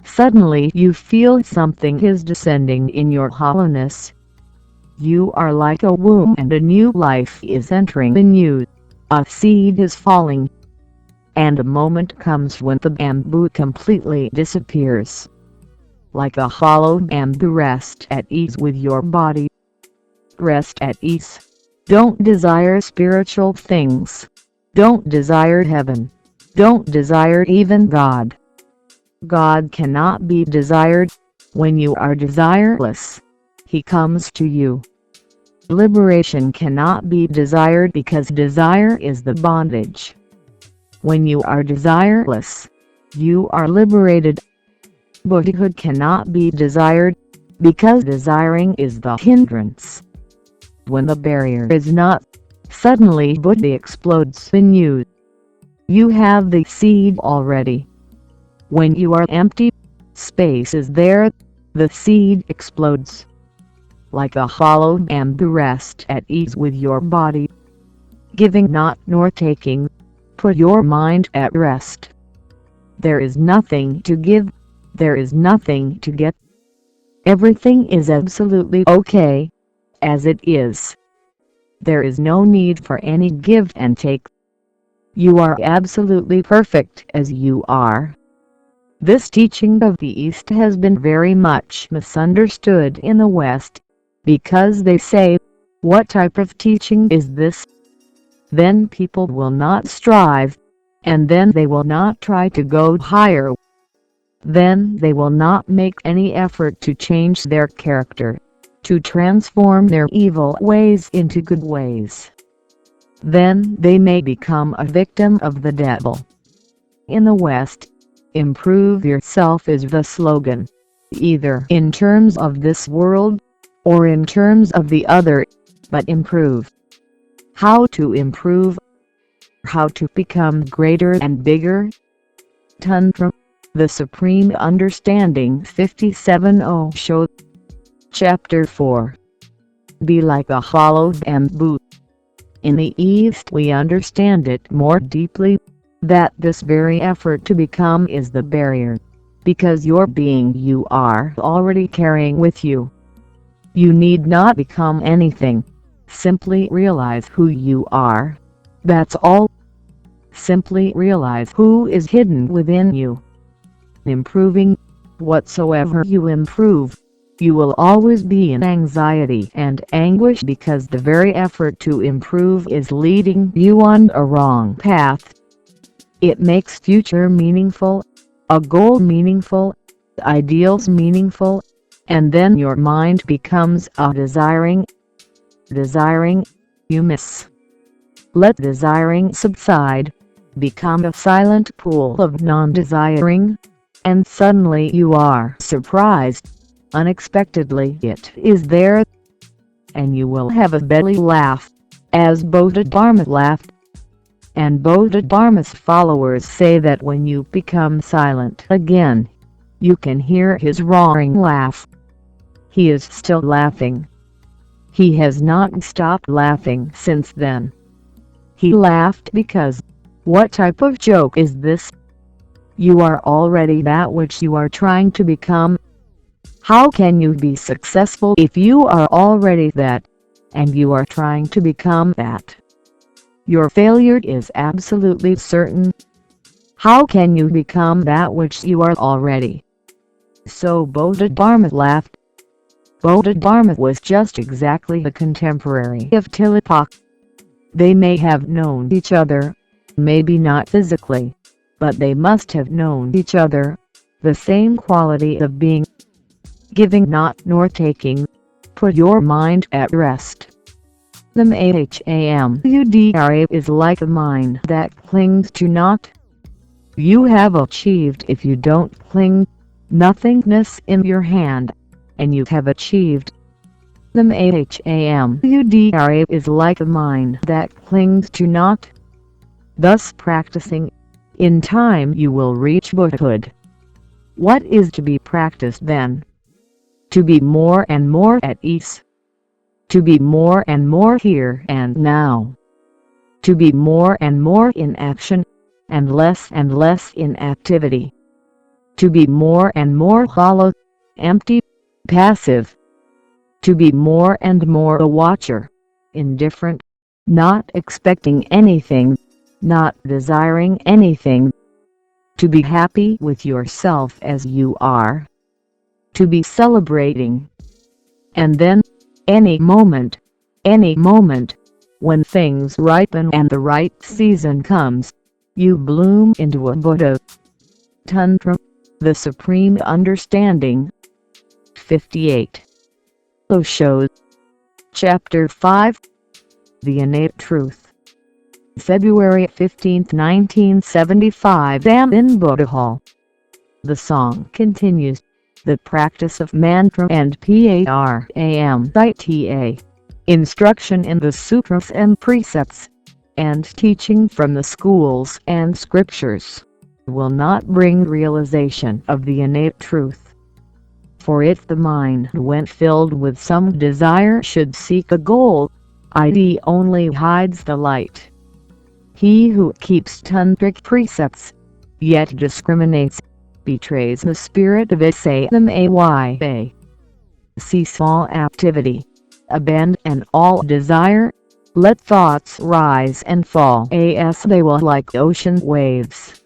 Suddenly you feel something is descending in your hollowness. You are like a womb and a new life is entering in you. A seed is falling. And a moment comes when the bamboo completely disappears. Like a hollow bamboo. Rest at ease with your body. Rest at ease. Don't desire spiritual things. Don't desire heaven. Don't desire even God. God cannot be desired. When you are desireless, He comes to you. Liberation cannot be desired because desire is the bondage. When you are desireless, you are liberated. Buddhahood cannot be desired, because desiring is the hindrance. When the barrier is not, suddenly Buddha explodes in you. You have the seed already. When you are empty, space is there, the seed explodes. Like a hollow bamboo. Rest at ease with your body. Giving not nor taking. Put your mind at rest. There is nothing to give, there is nothing to get. Everything is absolutely okay, as it is. There is no need for any give and take. You are absolutely perfect as you are. This teaching of the East has been very much misunderstood in the West, because they say, "What type of teaching is this?" Then people will not strive, and then they will not try to go higher. Then they will not make any effort to change their character, to transform their evil ways into good ways. Then they may become a victim of the devil. In the West, improve yourself is the slogan, either in terms of this world, or in terms of the other, but improve. How to improve? How to become greater and bigger? Tantra, the Supreme Understanding 57 Osho. Chapter 4. Be like a hollow bamboo. In the East we understand it more deeply, that this very effort to become is the barrier, because your being you are already carrying with you. You need not become anything, simply realize who you are. That's all. Simply realize who is hidden within you. Improving whatsoever you improve, you will always be in anxiety and anguish because the very effort to improve is leading you on a wrong path. It makes future meaningful, a goal meaningful, ideals meaningful, and then your mind becomes a desiring, you miss. Let desiring subside, become a silent pool of non-desiring, and suddenly you are surprised. Unexpectedly it is there, and you will have a belly laugh, as Bodhidharma laughed. And Bodhidharma's followers say that when you become silent again, you can hear his roaring laugh. He is still laughing. He has not stopped laughing since then. He laughed because, what type of joke is this? You are already that which you are trying to become. How can you be successful if you are already that, and you are trying to become that? Your failure is absolutely certain. How can you become that which you are already? So Bodhidharma laughed. Bodhidharma was just exactly the contemporary of Tilapak. They may have known each other, maybe not physically, but they must have known each other, the same quality of being. Giving not nor taking. Put your mind at rest. The Mahamudra is like a mind that clings to not. You have achieved if you don't cling, nothingness in your hand, and you have achieved. The Mahamudra is like a mind that clings to not. Thus practicing, in time you will reach Buddhahood. What is to be practiced then? To be more and more at ease. To be more and more here and now. To be more and more in action, and less in activity. To be more and more hollow, empty, passive. To be more and more a watcher, indifferent, not expecting anything, not desiring anything. To be happy with yourself as you are. To be celebrating. And then, any moment, when things ripen and the right season comes, you bloom into a Buddha. Tantra, the Supreme Understanding. 58. Osho. Chapter 5. The Innate Truth. February 15, 1975, in Buddha Hall. The song continues. The practice of mantra and parama, instruction in the sutras and precepts, and teaching from the schools and scriptures, will not bring realization of the innate truth. For if the mind when filled with some desire should seek a goal, it only hides the light. He who keeps tantric precepts, yet discriminates, betrays the spirit of ASSISTIVE. Cease all activity, abandon all desire, let thoughts rise and fall as they will like ocean waves.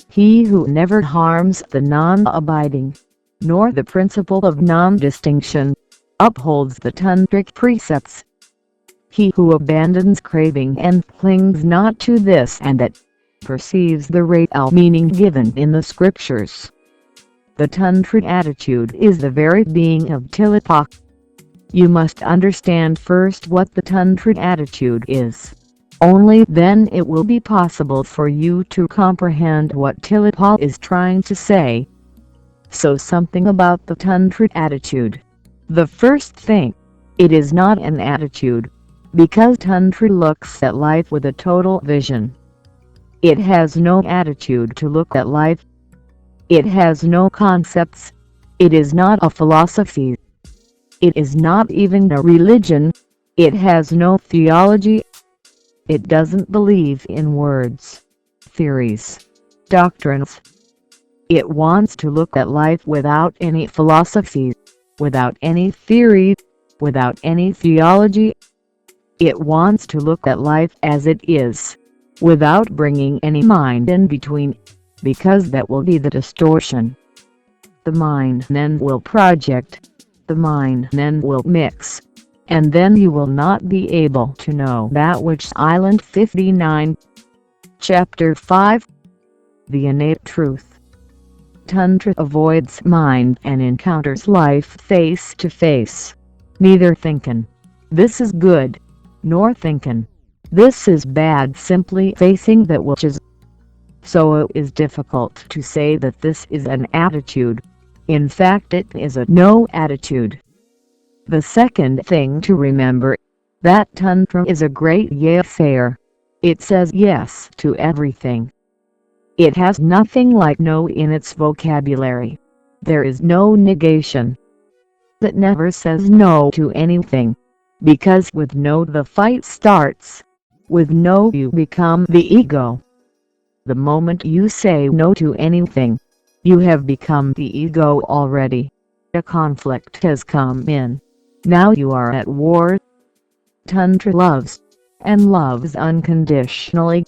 He who never harms the non-abiding, nor the principle of non-distinction, upholds the tantric precepts. He who abandons craving and clings not to this and that, perceives the real meaning given in the scriptures. The Tantric attitude is the very being of Tilapak. You must understand first what the Tantric attitude is. Only then it will be possible for you to comprehend what Tilapak is trying to say. So something about the Tantric attitude. The first thing, it is not an attitude, because Tantra looks at life with a total vision. It has no attitude to look at life. It has no concepts. It is not a philosophy. It is not even a religion. It has no theology. It doesn't believe in words, theories, doctrines. It wants to look at life without any philosophy, without any theory, without any theology. It wants to look at life as it is, without bringing any mind in between, because that will be the distortion. The mind then will project, the mind then will mix, and then you will not be able to know that which Island 59. Chapter 5. The Innate Truth. Tantra avoids mind and encounters life face to face, neither thinking, "This is good," nor thinking, "This is bad," simply facing that which is. So it is difficult to say that this is an attitude. In fact, it is a no attitude. The second thing to remember, that Tantra is a great yes-sayer. It says yes to everything. It has nothing like no in its vocabulary. There is no negation. It never says no to anything, because with no the fight starts. With no you become the ego. The moment you say no to anything, you have become the ego already. A conflict has come in. Now you are at war. Tantra loves, and loves unconditionally.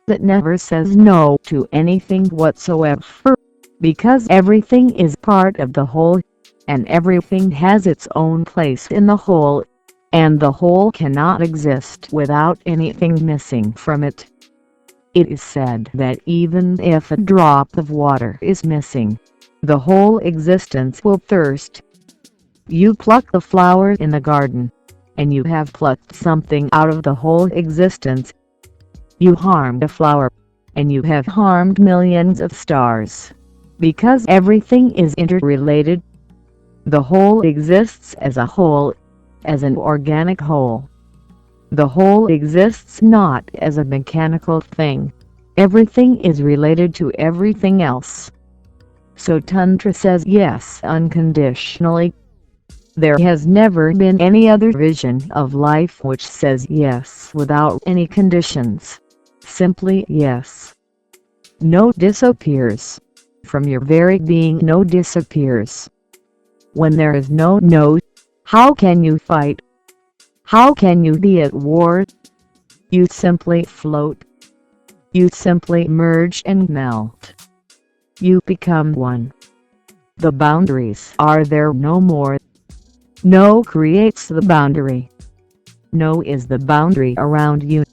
It never says no to anything whatsoever, because everything is part of the whole, and everything has its own place in the whole, and the whole cannot exist without anything missing from it. It is said that even if a drop of water is missing, the whole existence will thirst. You pluck the flower in the garden, and you have plucked something out of the whole existence. You harmed a flower, and you have harmed millions of stars, because everything is interrelated. The whole exists as a whole, as an organic whole. The whole exists not as a mechanical thing. Everything is related to everything else. So Tantra says yes unconditionally. There has never been any other vision of life which says yes without any conditions. Simply yes. No disappears. From your very being no disappears. When there is no no, how can you fight? How can you be at war? You simply float. You simply merge and melt. You become one. The boundaries are there no more. No creates the boundary. No is the boundary around you.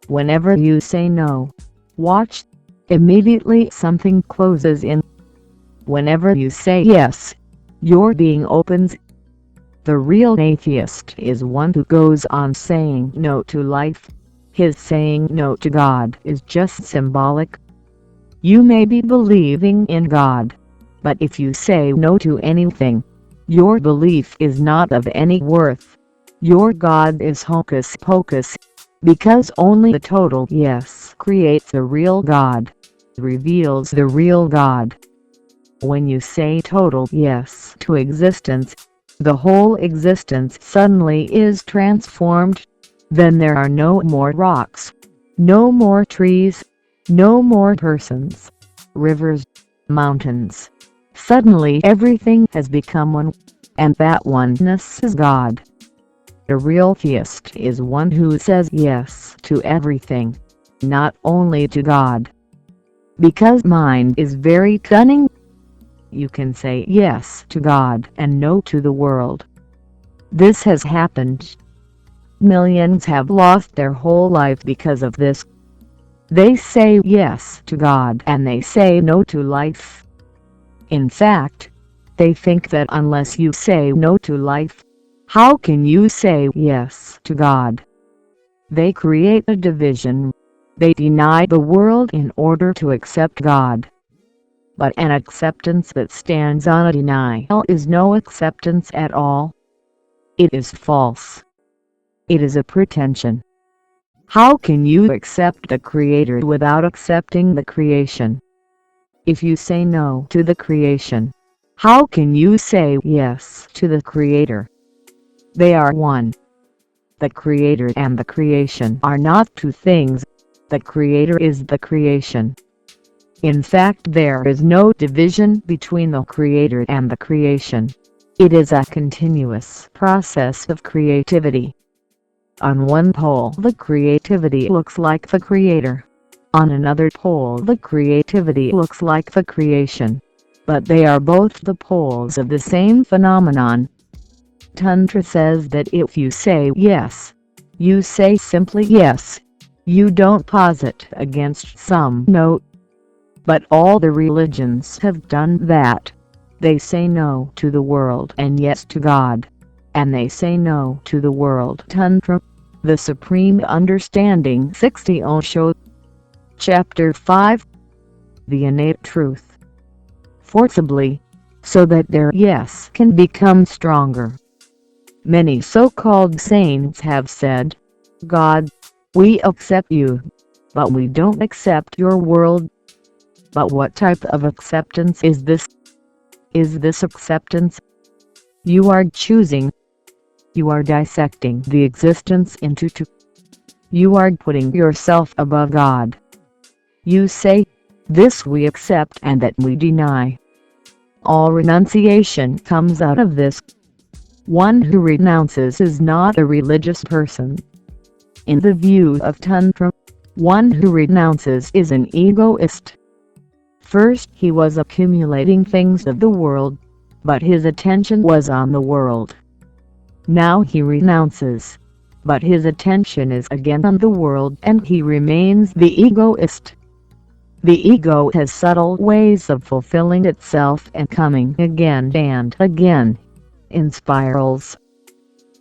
Whenever you say no, watch, immediately something closes in. Whenever you say yes, your being opens. The real atheist is one who goes on saying no to life. His saying no to God is just symbolic. You may be believing in God, but if you say no to anything, your belief is not of any worth. Your God is hocus pocus, because only the total yes creates the real God, reveals the real God. When you say total yes to existence, the whole existence suddenly is transformed. Then there are no more rocks, no more trees, no more persons, rivers, mountains. Suddenly everything has become one, and that oneness is God. A real theist is one who says yes to everything, not only to God. Because mind is very cunning, you can say yes to God and no to the world. This has happened. Millions have lost their whole life because of this. They say yes to God and they say no to life. In fact, they think that unless you say no to life, how can you say yes to God? They create a division. They deny the world in order to accept God. But an acceptance that stands on a denial is no acceptance at all. It is false. It is a pretension. How can you accept the Creator without accepting the creation? If you say no to the creation, how can you say yes to the Creator? They are one. The Creator and the creation are not two things. The Creator is the creation. In fact, there is no division between the Creator and the creation. It is a continuous process of creativity. On one pole the creativity looks like the creator. On another pole the creativity looks like the creation. But they are both the poles of the same phenomenon. Tantra says that if you say yes, you say simply yes. You don't posit against some note. But all the religions have done that. They say no to the world and yes to God. And they say no to the world. Tantra, the Supreme Understanding 60 Osho. Chapter 5. The Innate Truth. Forcibly, so that their yes can become stronger. Many so-called saints have said, God, we accept you, but we don't accept your world. But what type of acceptance is this? Is this acceptance? You are choosing. You are dissecting the existence into two. You are putting yourself above God. You say, this we accept and that we deny. All renunciation comes out of this. One who renounces is not a religious person. In the view of Tantra, one who renounces is an egoist. First he was accumulating things of the world, but his attention was on the world. Now he renounces, but his attention is again on the world and he remains the egoist. The ego has subtle ways of fulfilling itself and coming again and again, in spirals.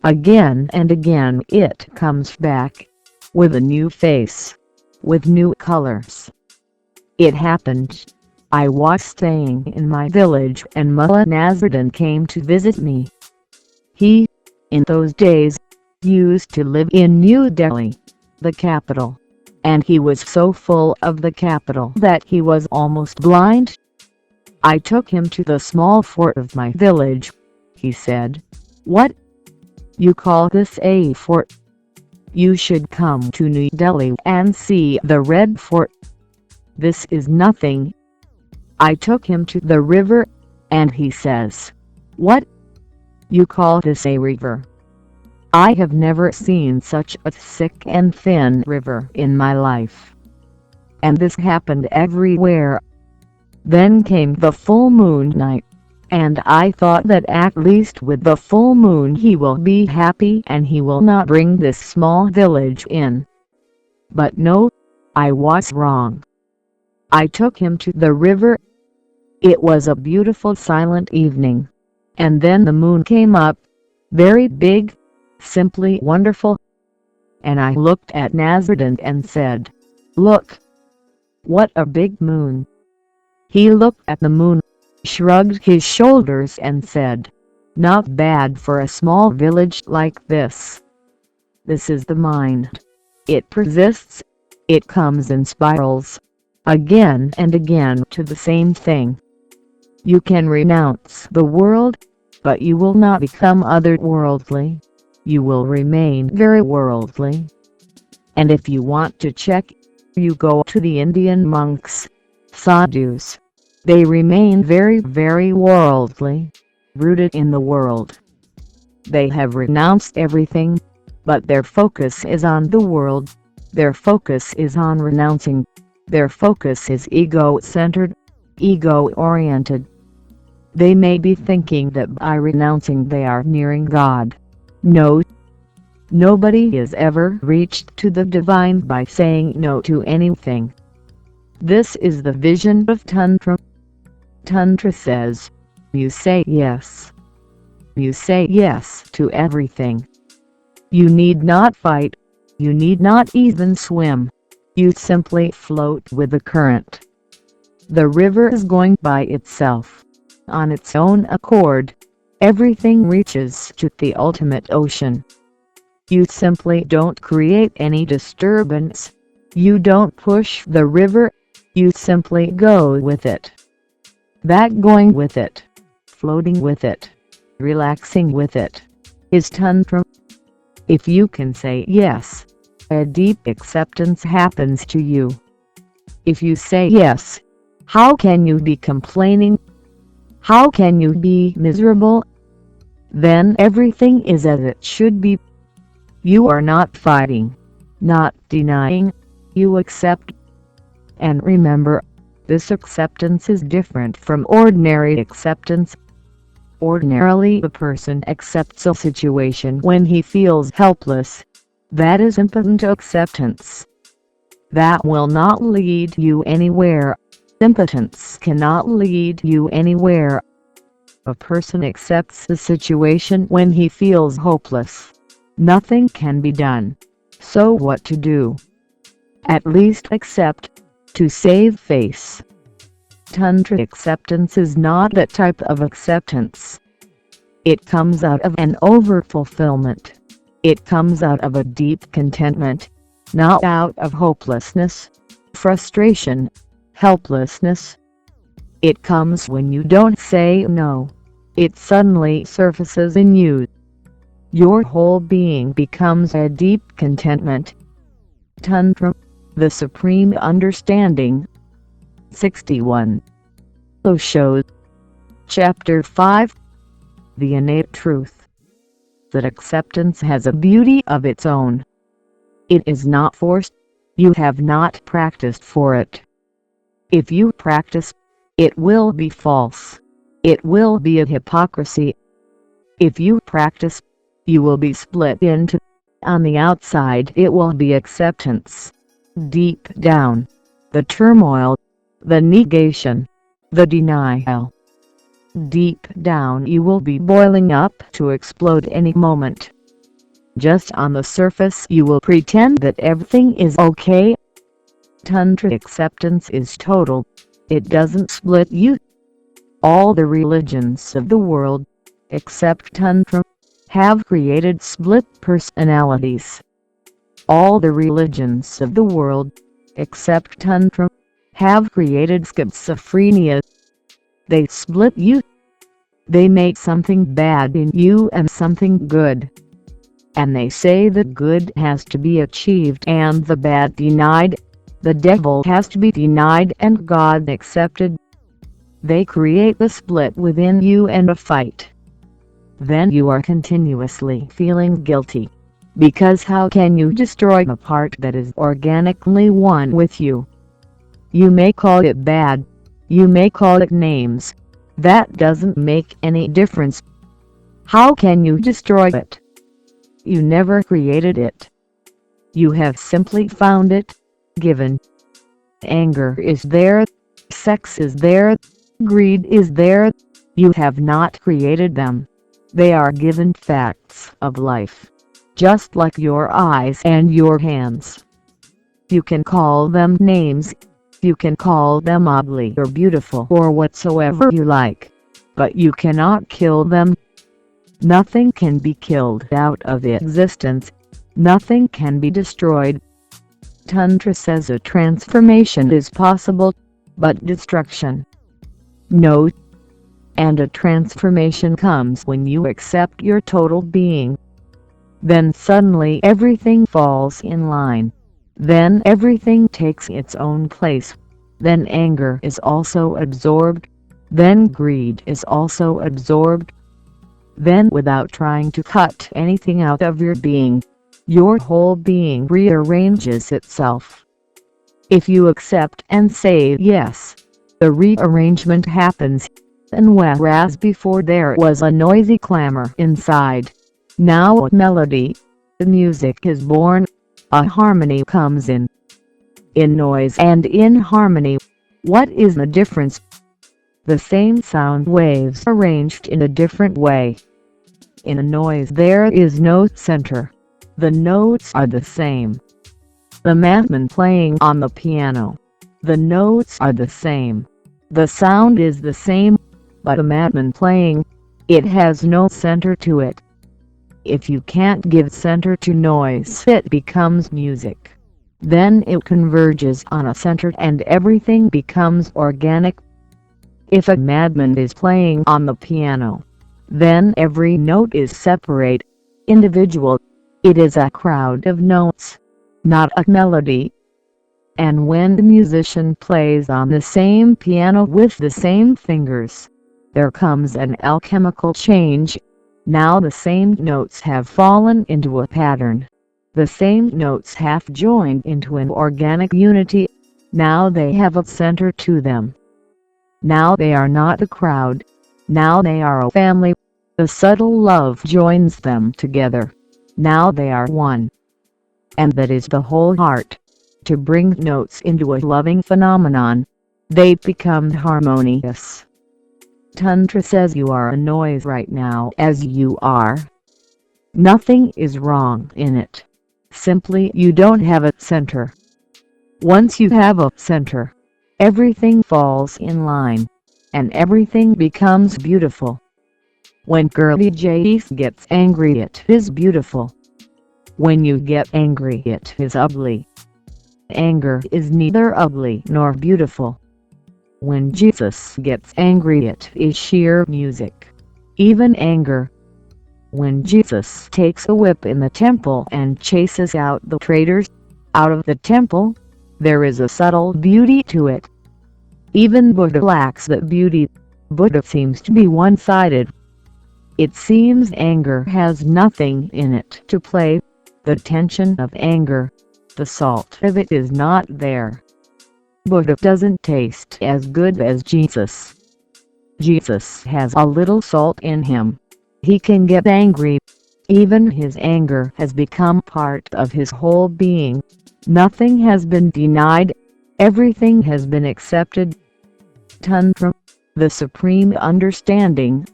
Again and again it comes back, with a new face, with new colors. It happened. I was staying in my village and Mullah Nasruddin came to visit me. He, in those days, used to live in New Delhi, the capital, and he was so full of the capital that he was almost blind. I took him to the small fort of my village. He said, "What? You call this a fort? You should come to New Delhi and see the Red Fort. This is nothing." I took him to the river, and he says, "What? You call this a river? I have never seen such a thick and thin river in my life." And this happened everywhere. Then came the full moon night, and I thought that at least with the full moon he will be happy and he will not bring this small village in. But no, I was wrong. I took him to the river. It was a beautiful silent evening, and then the moon came up, very big, simply wonderful. And I looked at Nasruddin and said, "Look! What a big moon!" He looked at the moon, shrugged his shoulders and said, "Not bad for a small village like this." This is the mind. It persists. It comes in spirals, again and again to the same thing. You can renounce the world, but you will not become otherworldly. You will remain very worldly. And if you want to check, you go to the Indian monks, sadhus. They remain very worldly, rooted in the world. They have renounced everything, but their focus is on the world. Their focus is on renouncing. Their focus is ego-centered, ego-oriented. They may be thinking that by renouncing they are nearing God. No. Nobody is ever reached to the divine by saying no to anything. This is the vision of Tantra. Tantra says, you say yes. You say yes to everything. You need not fight. You need not even swim. You simply float with the current. The river is going by itself. On its own accord, everything reaches to the ultimate ocean. You simply don't create any disturbance. You don't push the river. You simply go with it. That going with it, floating with it, relaxing with it, is Tantra. If you can say yes, a deep acceptance happens to you. If you say yes, how can you be complaining? How can you be miserable? Then everything is as it should be. You are not fighting, not denying, you accept. And remember, this acceptance is different from ordinary acceptance. Ordinarily, a person accepts a situation when he feels helpless. That is impotent acceptance. That will not lead you anywhere. Impotence cannot lead you anywhere. A person accepts the situation when he feels hopeless. Nothing can be done. So what to do? At least accept, to save face. Tantra acceptance is not that type of acceptance. It comes out of an overfulfillment. It comes out of a deep contentment, not out of hopelessness, frustration, helplessness. It comes when you don't say no. It suddenly surfaces in you. Your whole being becomes a deep contentment. Tantra, the Supreme Understanding. 61. Osho. Chapter 5. The innate truth. That acceptance has a beauty of its own. It is not forced. You have not practiced for it. If you practice, it will be false. It will be a hypocrisy. If you practice, you will be split into. On the outside it will be acceptance. Deep down, the turmoil, the negation, the denial. Deep down you will be boiling up to explode any moment. Just on the surface you will pretend that everything is okay. Tantra acceptance is total. It doesn't split you. All the religions of the world, except Tantra, have created split personalities. All the religions of the world, except Tantra, have created schizophrenia. They split you. They make something bad in you and something good. And they say the good has to be achieved and the bad denied. The devil has to be denied and God accepted. They create the split within you and a fight. Then you are continuously feeling guilty. Because how can you destroy a part that is organically one with you? You may call it bad. You may call it names. That doesn't make any difference. How can you destroy it? You never created it. You have simply found it, given. Anger is there, sex is there, greed is there. You have not created them. They are given facts of life, just like your eyes and your hands. You can call them names. You can call them ugly or beautiful or whatsoever you like, but you cannot kill them. Nothing can be killed out of existence. Nothing can be destroyed. Tantra says a transformation is possible, but destruction no. And a transformation comes when you accept your total being. Then suddenly everything falls in line. Then everything takes its own place. Then anger is also absorbed. Then greed is also absorbed. Then without trying to cut anything out of your being, your whole being rearranges itself. If you accept and say yes, the rearrangement happens. And whereas before there was a noisy clamor inside, now a melody, the music is born, a harmony comes in. In noise and in harmony, what is the difference? The same sound waves arranged in a different way. In a noise there is no center. The notes are the same. The madman playing on the piano, the notes are the same. The sound is the same. But a madman playing, it has no center to it. If you can't give center to noise, it becomes music. Then it converges on a center and everything becomes organic. If a madman is playing on the piano, then every note is separate, individual. It is a crowd of notes, not a melody. And when the musician plays on the same piano with the same fingers, there comes an alchemical change. Now the same notes have fallen into a pattern. The same notes have joined into an organic unity. Now they have a center to them. Now they are not a crowd. Now they are a family. The subtle love joins them together. Now they are one. And that is the whole heart. To bring notes into a loving phenomenon, they become harmonious. Tantra says you are a noise right now as you are. Nothing is wrong in it. Simply you don't have a center. Once you have a center, everything falls in line, and everything becomes beautiful. When Girly Jace gets angry, it is beautiful. When you get angry, it is ugly. Anger is neither ugly nor beautiful. When Jesus gets angry, it is sheer music. Even anger. When Jesus takes a whip in the temple and chases out the traitors out of the temple, there is a subtle beauty to it. Even Buddha lacks that beauty. Buddha seems to be one-sided. It seems anger has nothing in it to play. The tension of anger, the salt of it is not there. Buddha doesn't taste as good as Jesus. Jesus has a little salt in him. He can get angry. Even his anger has become part of his whole being. Nothing has been denied. Everything has been accepted. Tantra, the Supreme Understanding.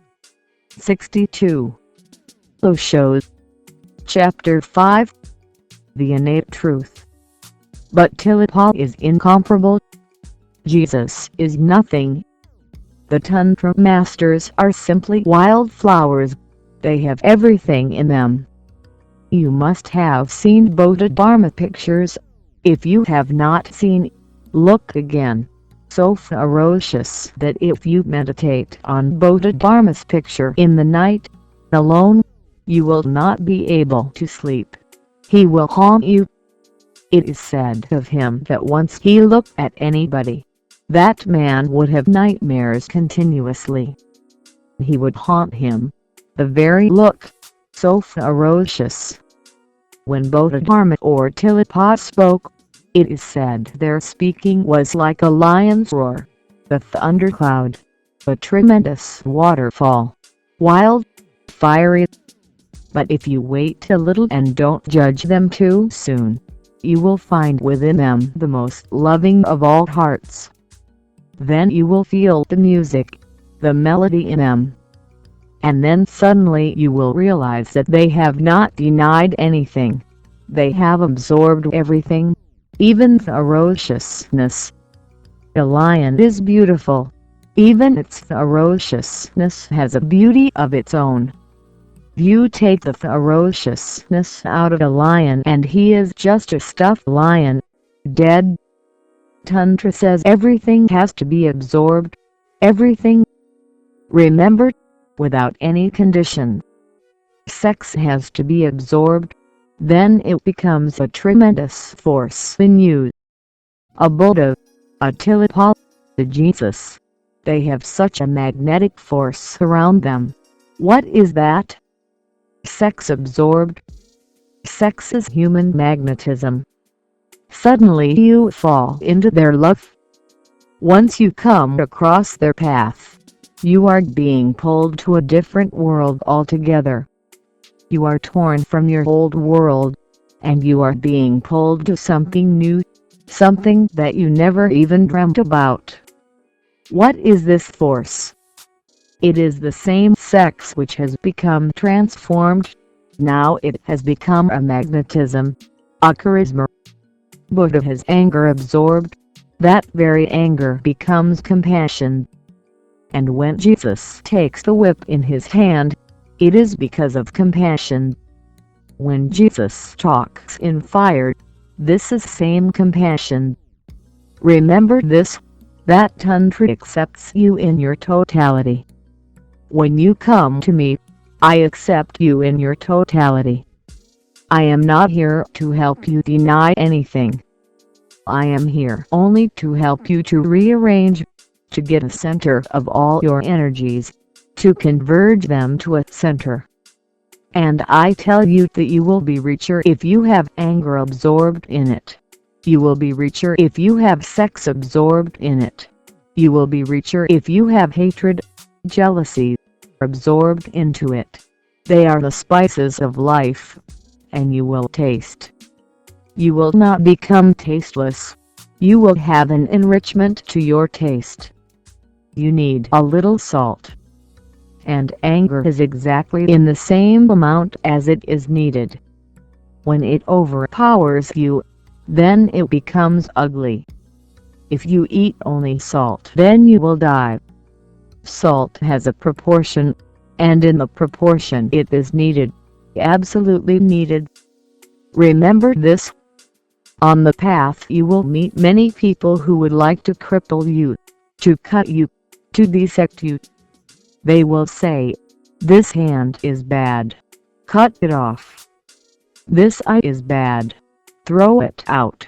62. Osho. Chapter 5. The Innate Truth. But Tilapa is incomparable. Jesus is nothing. The Tantra masters are simply wildflowers. They have everything in them. You must have seen Bodhidharma pictures. If you have not seen, look again. So ferocious that if you meditate on Bodhidharma's picture in the night, alone, you will not be able to sleep. He will haunt you. It is said of him that once he looked at anybody, that man would have nightmares continuously. He would haunt him. The very look, so ferocious. When Bodhidharma or Tilapa spoke, it is said their speaking was like a lion's roar, the thundercloud, a tremendous waterfall, wild, fiery. But if you wait a little and don't judge them too soon, you will find within them the most loving of all hearts. Then you will feel the music, the melody in them. And then suddenly you will realize that they have not denied anything. They have absorbed everything, even ferociousness. A lion is beautiful. Even its ferociousness has a beauty of its own. You take the ferociousness out of a lion and he is just a stuffed lion, dead. Tantra says everything has to be absorbed, everything. Remember, without any condition. Sex has to be absorbed, then it becomes a tremendous force in you. A Buddha, a Tilapa, a Jesus, they have such a magnetic force around them. What is that? Sex absorbed. Sex is human magnetism. Suddenly you fall into their love. Once you come across their path, you are being pulled to a different world altogether. You are torn from your old world, and you are being pulled to something new, something that you never even dreamt about. What is this force? It is the same sex which has become transformed. Now it has become a magnetism, a charisma. Buddha has anger absorbed. That very anger becomes compassion. And when Jesus takes the whip in his hand, it is because of compassion. When Jesus talks in fire, this is same compassion. Remember this, that Tantra accepts you in your totality. When you come to me, I accept you in your totality. I am not here to help you deny anything. I am here only to help you to rearrange, to get a center of all your energies, to converge them to a center. And I tell you that you will be richer if you have anger absorbed in it. You will be richer if you have sex absorbed in it. You will be richer if you have hatred, jealousy, absorbed into it. They are the spices of life, and you will taste. You will not become tasteless. You will have an enrichment to your taste. You need a little salt. And anger is exactly in the same amount as it is needed. When it overpowers you, then it becomes ugly. If you eat only salt, then you will die. Salt has a proportion, and in the proportion it is needed, absolutely needed. Remember this. On the path you will meet many people who would like to cripple you, to cut you, to dissect you. They will say, "This hand is bad. Cut it off. This eye is bad. Throw it out.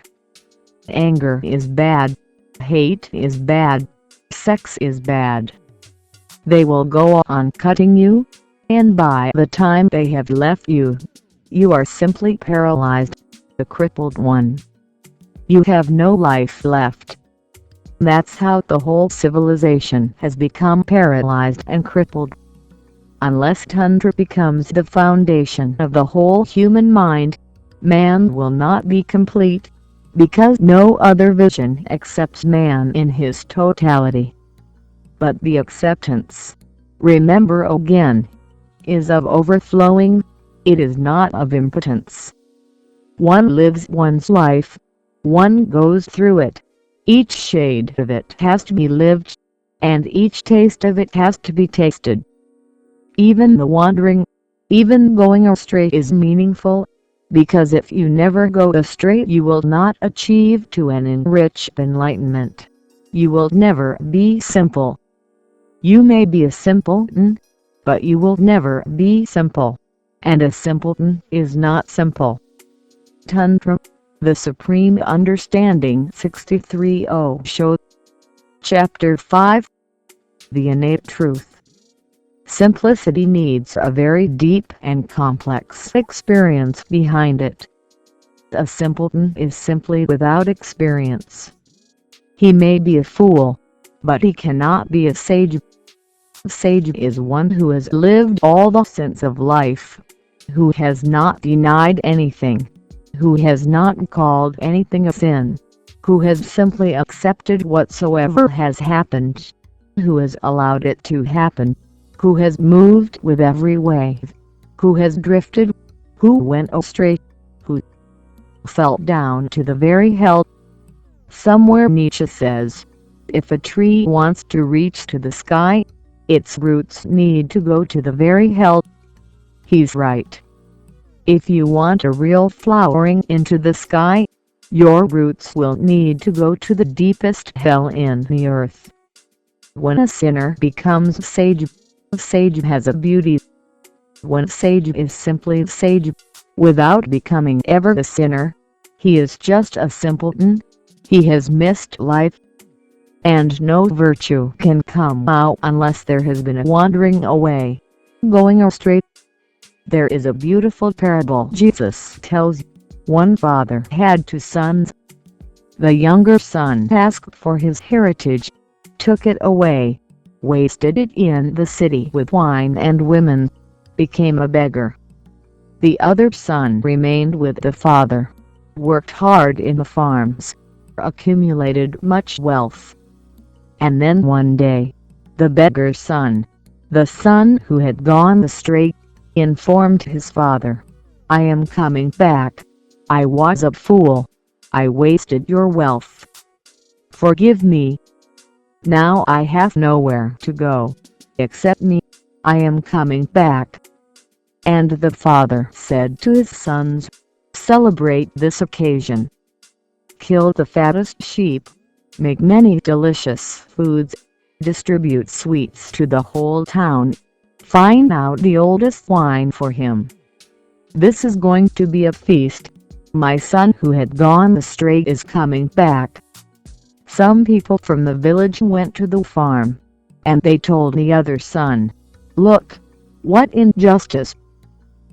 Anger is bad. Hate is bad. Sex is bad." They will go on cutting you, and by the time they have left you, you are simply paralyzed, the crippled one. You have no life left. That's how the whole civilization has become paralyzed and crippled. Unless Tantra becomes the foundation of the whole human mind, man will not be complete, because no other vision accepts man in his totality. But the acceptance, remember again, is of overflowing, it is not of impotence. One lives one's life, one goes through it, each shade of it has to be lived, and each taste of it has to be tasted. Even the wandering, even going astray is meaningful, because if you never go astray you will not achieve to an enriched enlightenment. You will never be simple. You may be a simpleton, but you will never be simple, and a simpleton is not simple. Tantra, the Supreme Understanding 63.0 Show. Chapter 5. The Innate Truth. Simplicity needs a very deep and complex experience behind it. A simpleton is simply without experience. He may be a fool, but he cannot be a sage. A sage is one who has lived all the sins of life, who has not denied anything, who has not called anything a sin, who has simply accepted whatsoever has happened, who has allowed it to happen, who has moved with every wave, who has drifted, who went astray, who fell down to the very hell. Somewhere Nietzsche says, if a tree wants to reach to the sky, its roots need to go to the very hell. He's right. If you want a real flowering into the sky, your roots will need to go to the deepest hell in the earth. When a sinner becomes sage has a beauty. When sage is simply sage, without becoming ever a sinner, he is just a simpleton. He has missed life. And no virtue can come out unless there has been a wandering away, going astray. There is a beautiful parable Jesus tells. One father had two sons. The younger son asked for his heritage, took it away, wasted it in the city with wine and women, became a beggar. The other son remained with the father, worked hard in the farms, accumulated much wealth. And then one day, the beggar's son, the son who had gone astray, informed his father, "I am coming back. I was a fool. I wasted your wealth. Forgive me. Now I have nowhere to go. Accept me. I am coming back." And the father said to his sons, "Celebrate this occasion. Kill the fattest sheep. Make many delicious foods. Distribute sweets to the whole town. Find out the oldest wine for him. This is going to be a feast. My son who had gone astray is coming back." Some people from the village went to the farm, and they told the other son, "Look, what injustice!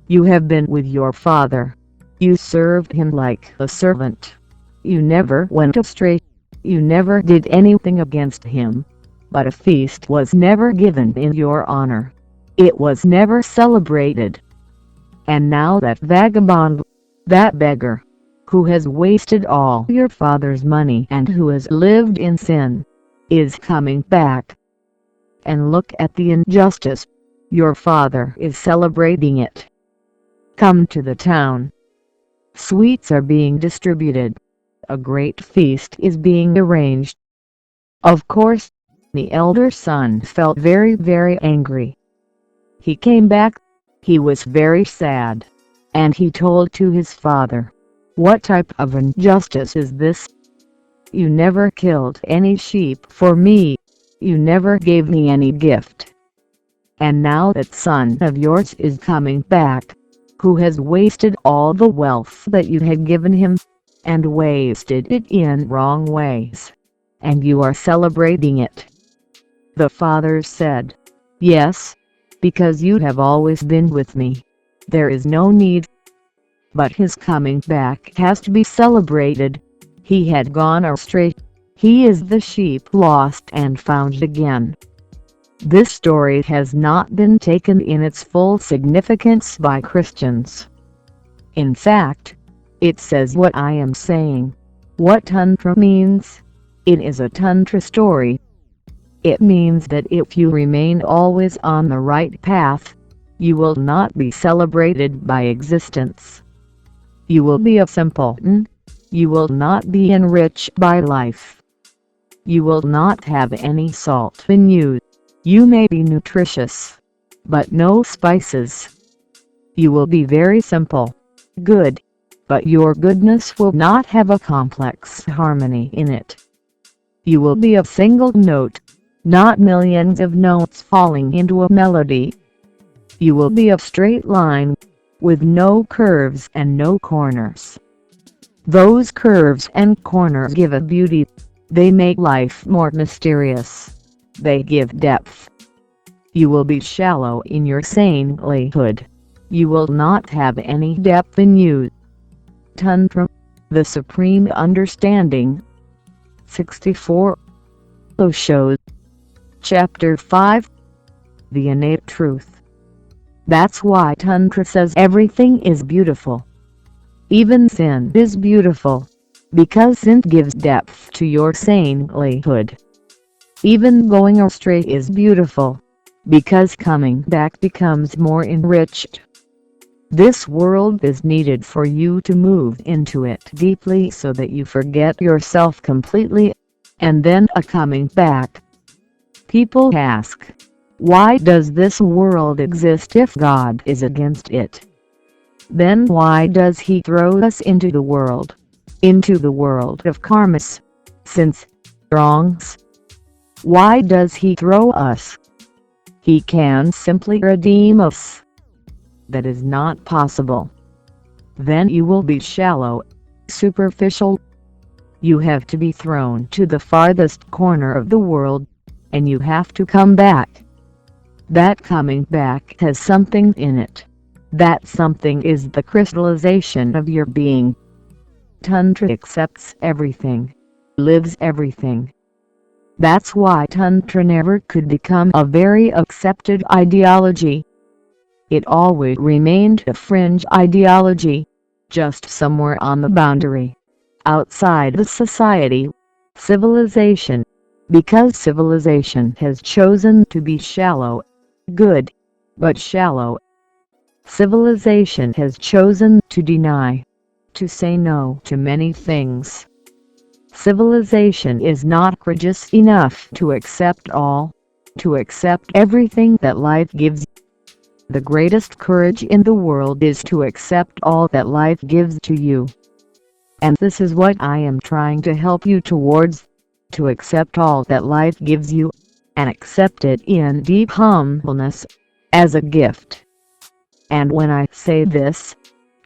You have been with your father. You served him like a servant. You never went astray. You never did anything against him. But a feast was never given in your honor. It was never celebrated. And now that vagabond, that beggar, who has wasted all your father's money and who has lived in sin, is coming back. And look at the injustice. Your father is celebrating it. Come to the town. Sweets are being distributed. A great feast is being arranged. Of course, the elder son felt very angry. He came back. He was very sad. And he told to his father, "What type of injustice is this? You never killed any sheep for me. You never gave me any gift. And now that son of yours is coming back, who has wasted all the wealth that you had given him, and wasted it in wrong ways, and you are celebrating it." The father said, "Yes, because you have always been with me. There is no need." But his coming back has to be celebrated. He had gone astray. He is the sheep lost and found again. This story has not been taken in its full significance by Christians. In fact, it says what I am saying. What Tantra means? It is a Tantra story. It means that if you remain always on the right path, you will not be celebrated by existence. You will be a simpleton. You will not be enriched by life. You will not have any salt in you. You may be nutritious, but no spices. You will be very simple, good, but your goodness will not have a complex harmony in it. You will be a single note, not millions of notes falling into a melody. You will be a straight line, with no curves and no corners. Those curves and corners give a beauty. They make life more mysterious. They give depth. You will be shallow in your saintlyhood. You will not have any depth in you. Tantra, the Supreme Understanding. 64. Osho. Chapter 5. The Innate Truth. That's why Tantra says everything is beautiful. Even sin is beautiful, because sin gives depth to your saintlyhood. Even going astray is beautiful, because coming back becomes more enriched. This world is needed for you to move into it deeply so that you forget yourself completely, and then a coming back. People ask, why does this world exist if God is against it? Then why does he throw us into the world of karmas, sins, wrongs? Why does he throw us? He can simply redeem us. That is not possible. Then you will be shallow, superficial. You have to be thrown to the farthest corner of the world, and you have to come back. That coming back has something in it. That something is the crystallization of your being. Tantra accepts everything, lives everything. That's why Tantra never could become a very accepted ideology. It always remained a fringe ideology, just somewhere on the boundary, outside the society, civilization, because civilization has chosen to be shallow, good, but shallow. Civilization has chosen to deny, to say no to many things. Civilization is not courageous enough to accept all, to accept everything that life gives. The greatest courage in the world is to accept all that life gives to you. And this is what I am trying to help you towards, to accept all that life gives you, and accept it in deep humbleness, as a gift. And when I say this,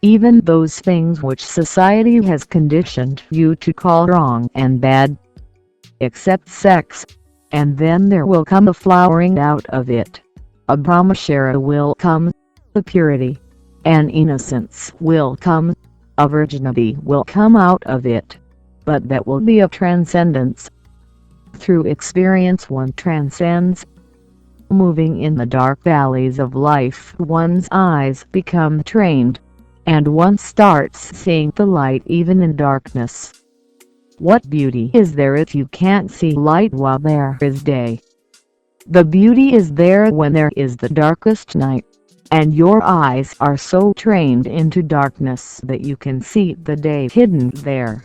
even those things which society has conditioned you to call wrong and bad, except sex, and then there will come a flowering out of it. A brahmacharya will come, the purity, An innocence will come, a virginity will come out of it, but that will be of transcendence. Through experience one transcends. Moving in the dark valleys of life, one's eyes become trained, and one starts seeing the light even in darkness. What beauty is there if you can't see light while there is day? The beauty is there when there is the darkest night, and your eyes are so trained into darkness that you can see the day hidden there.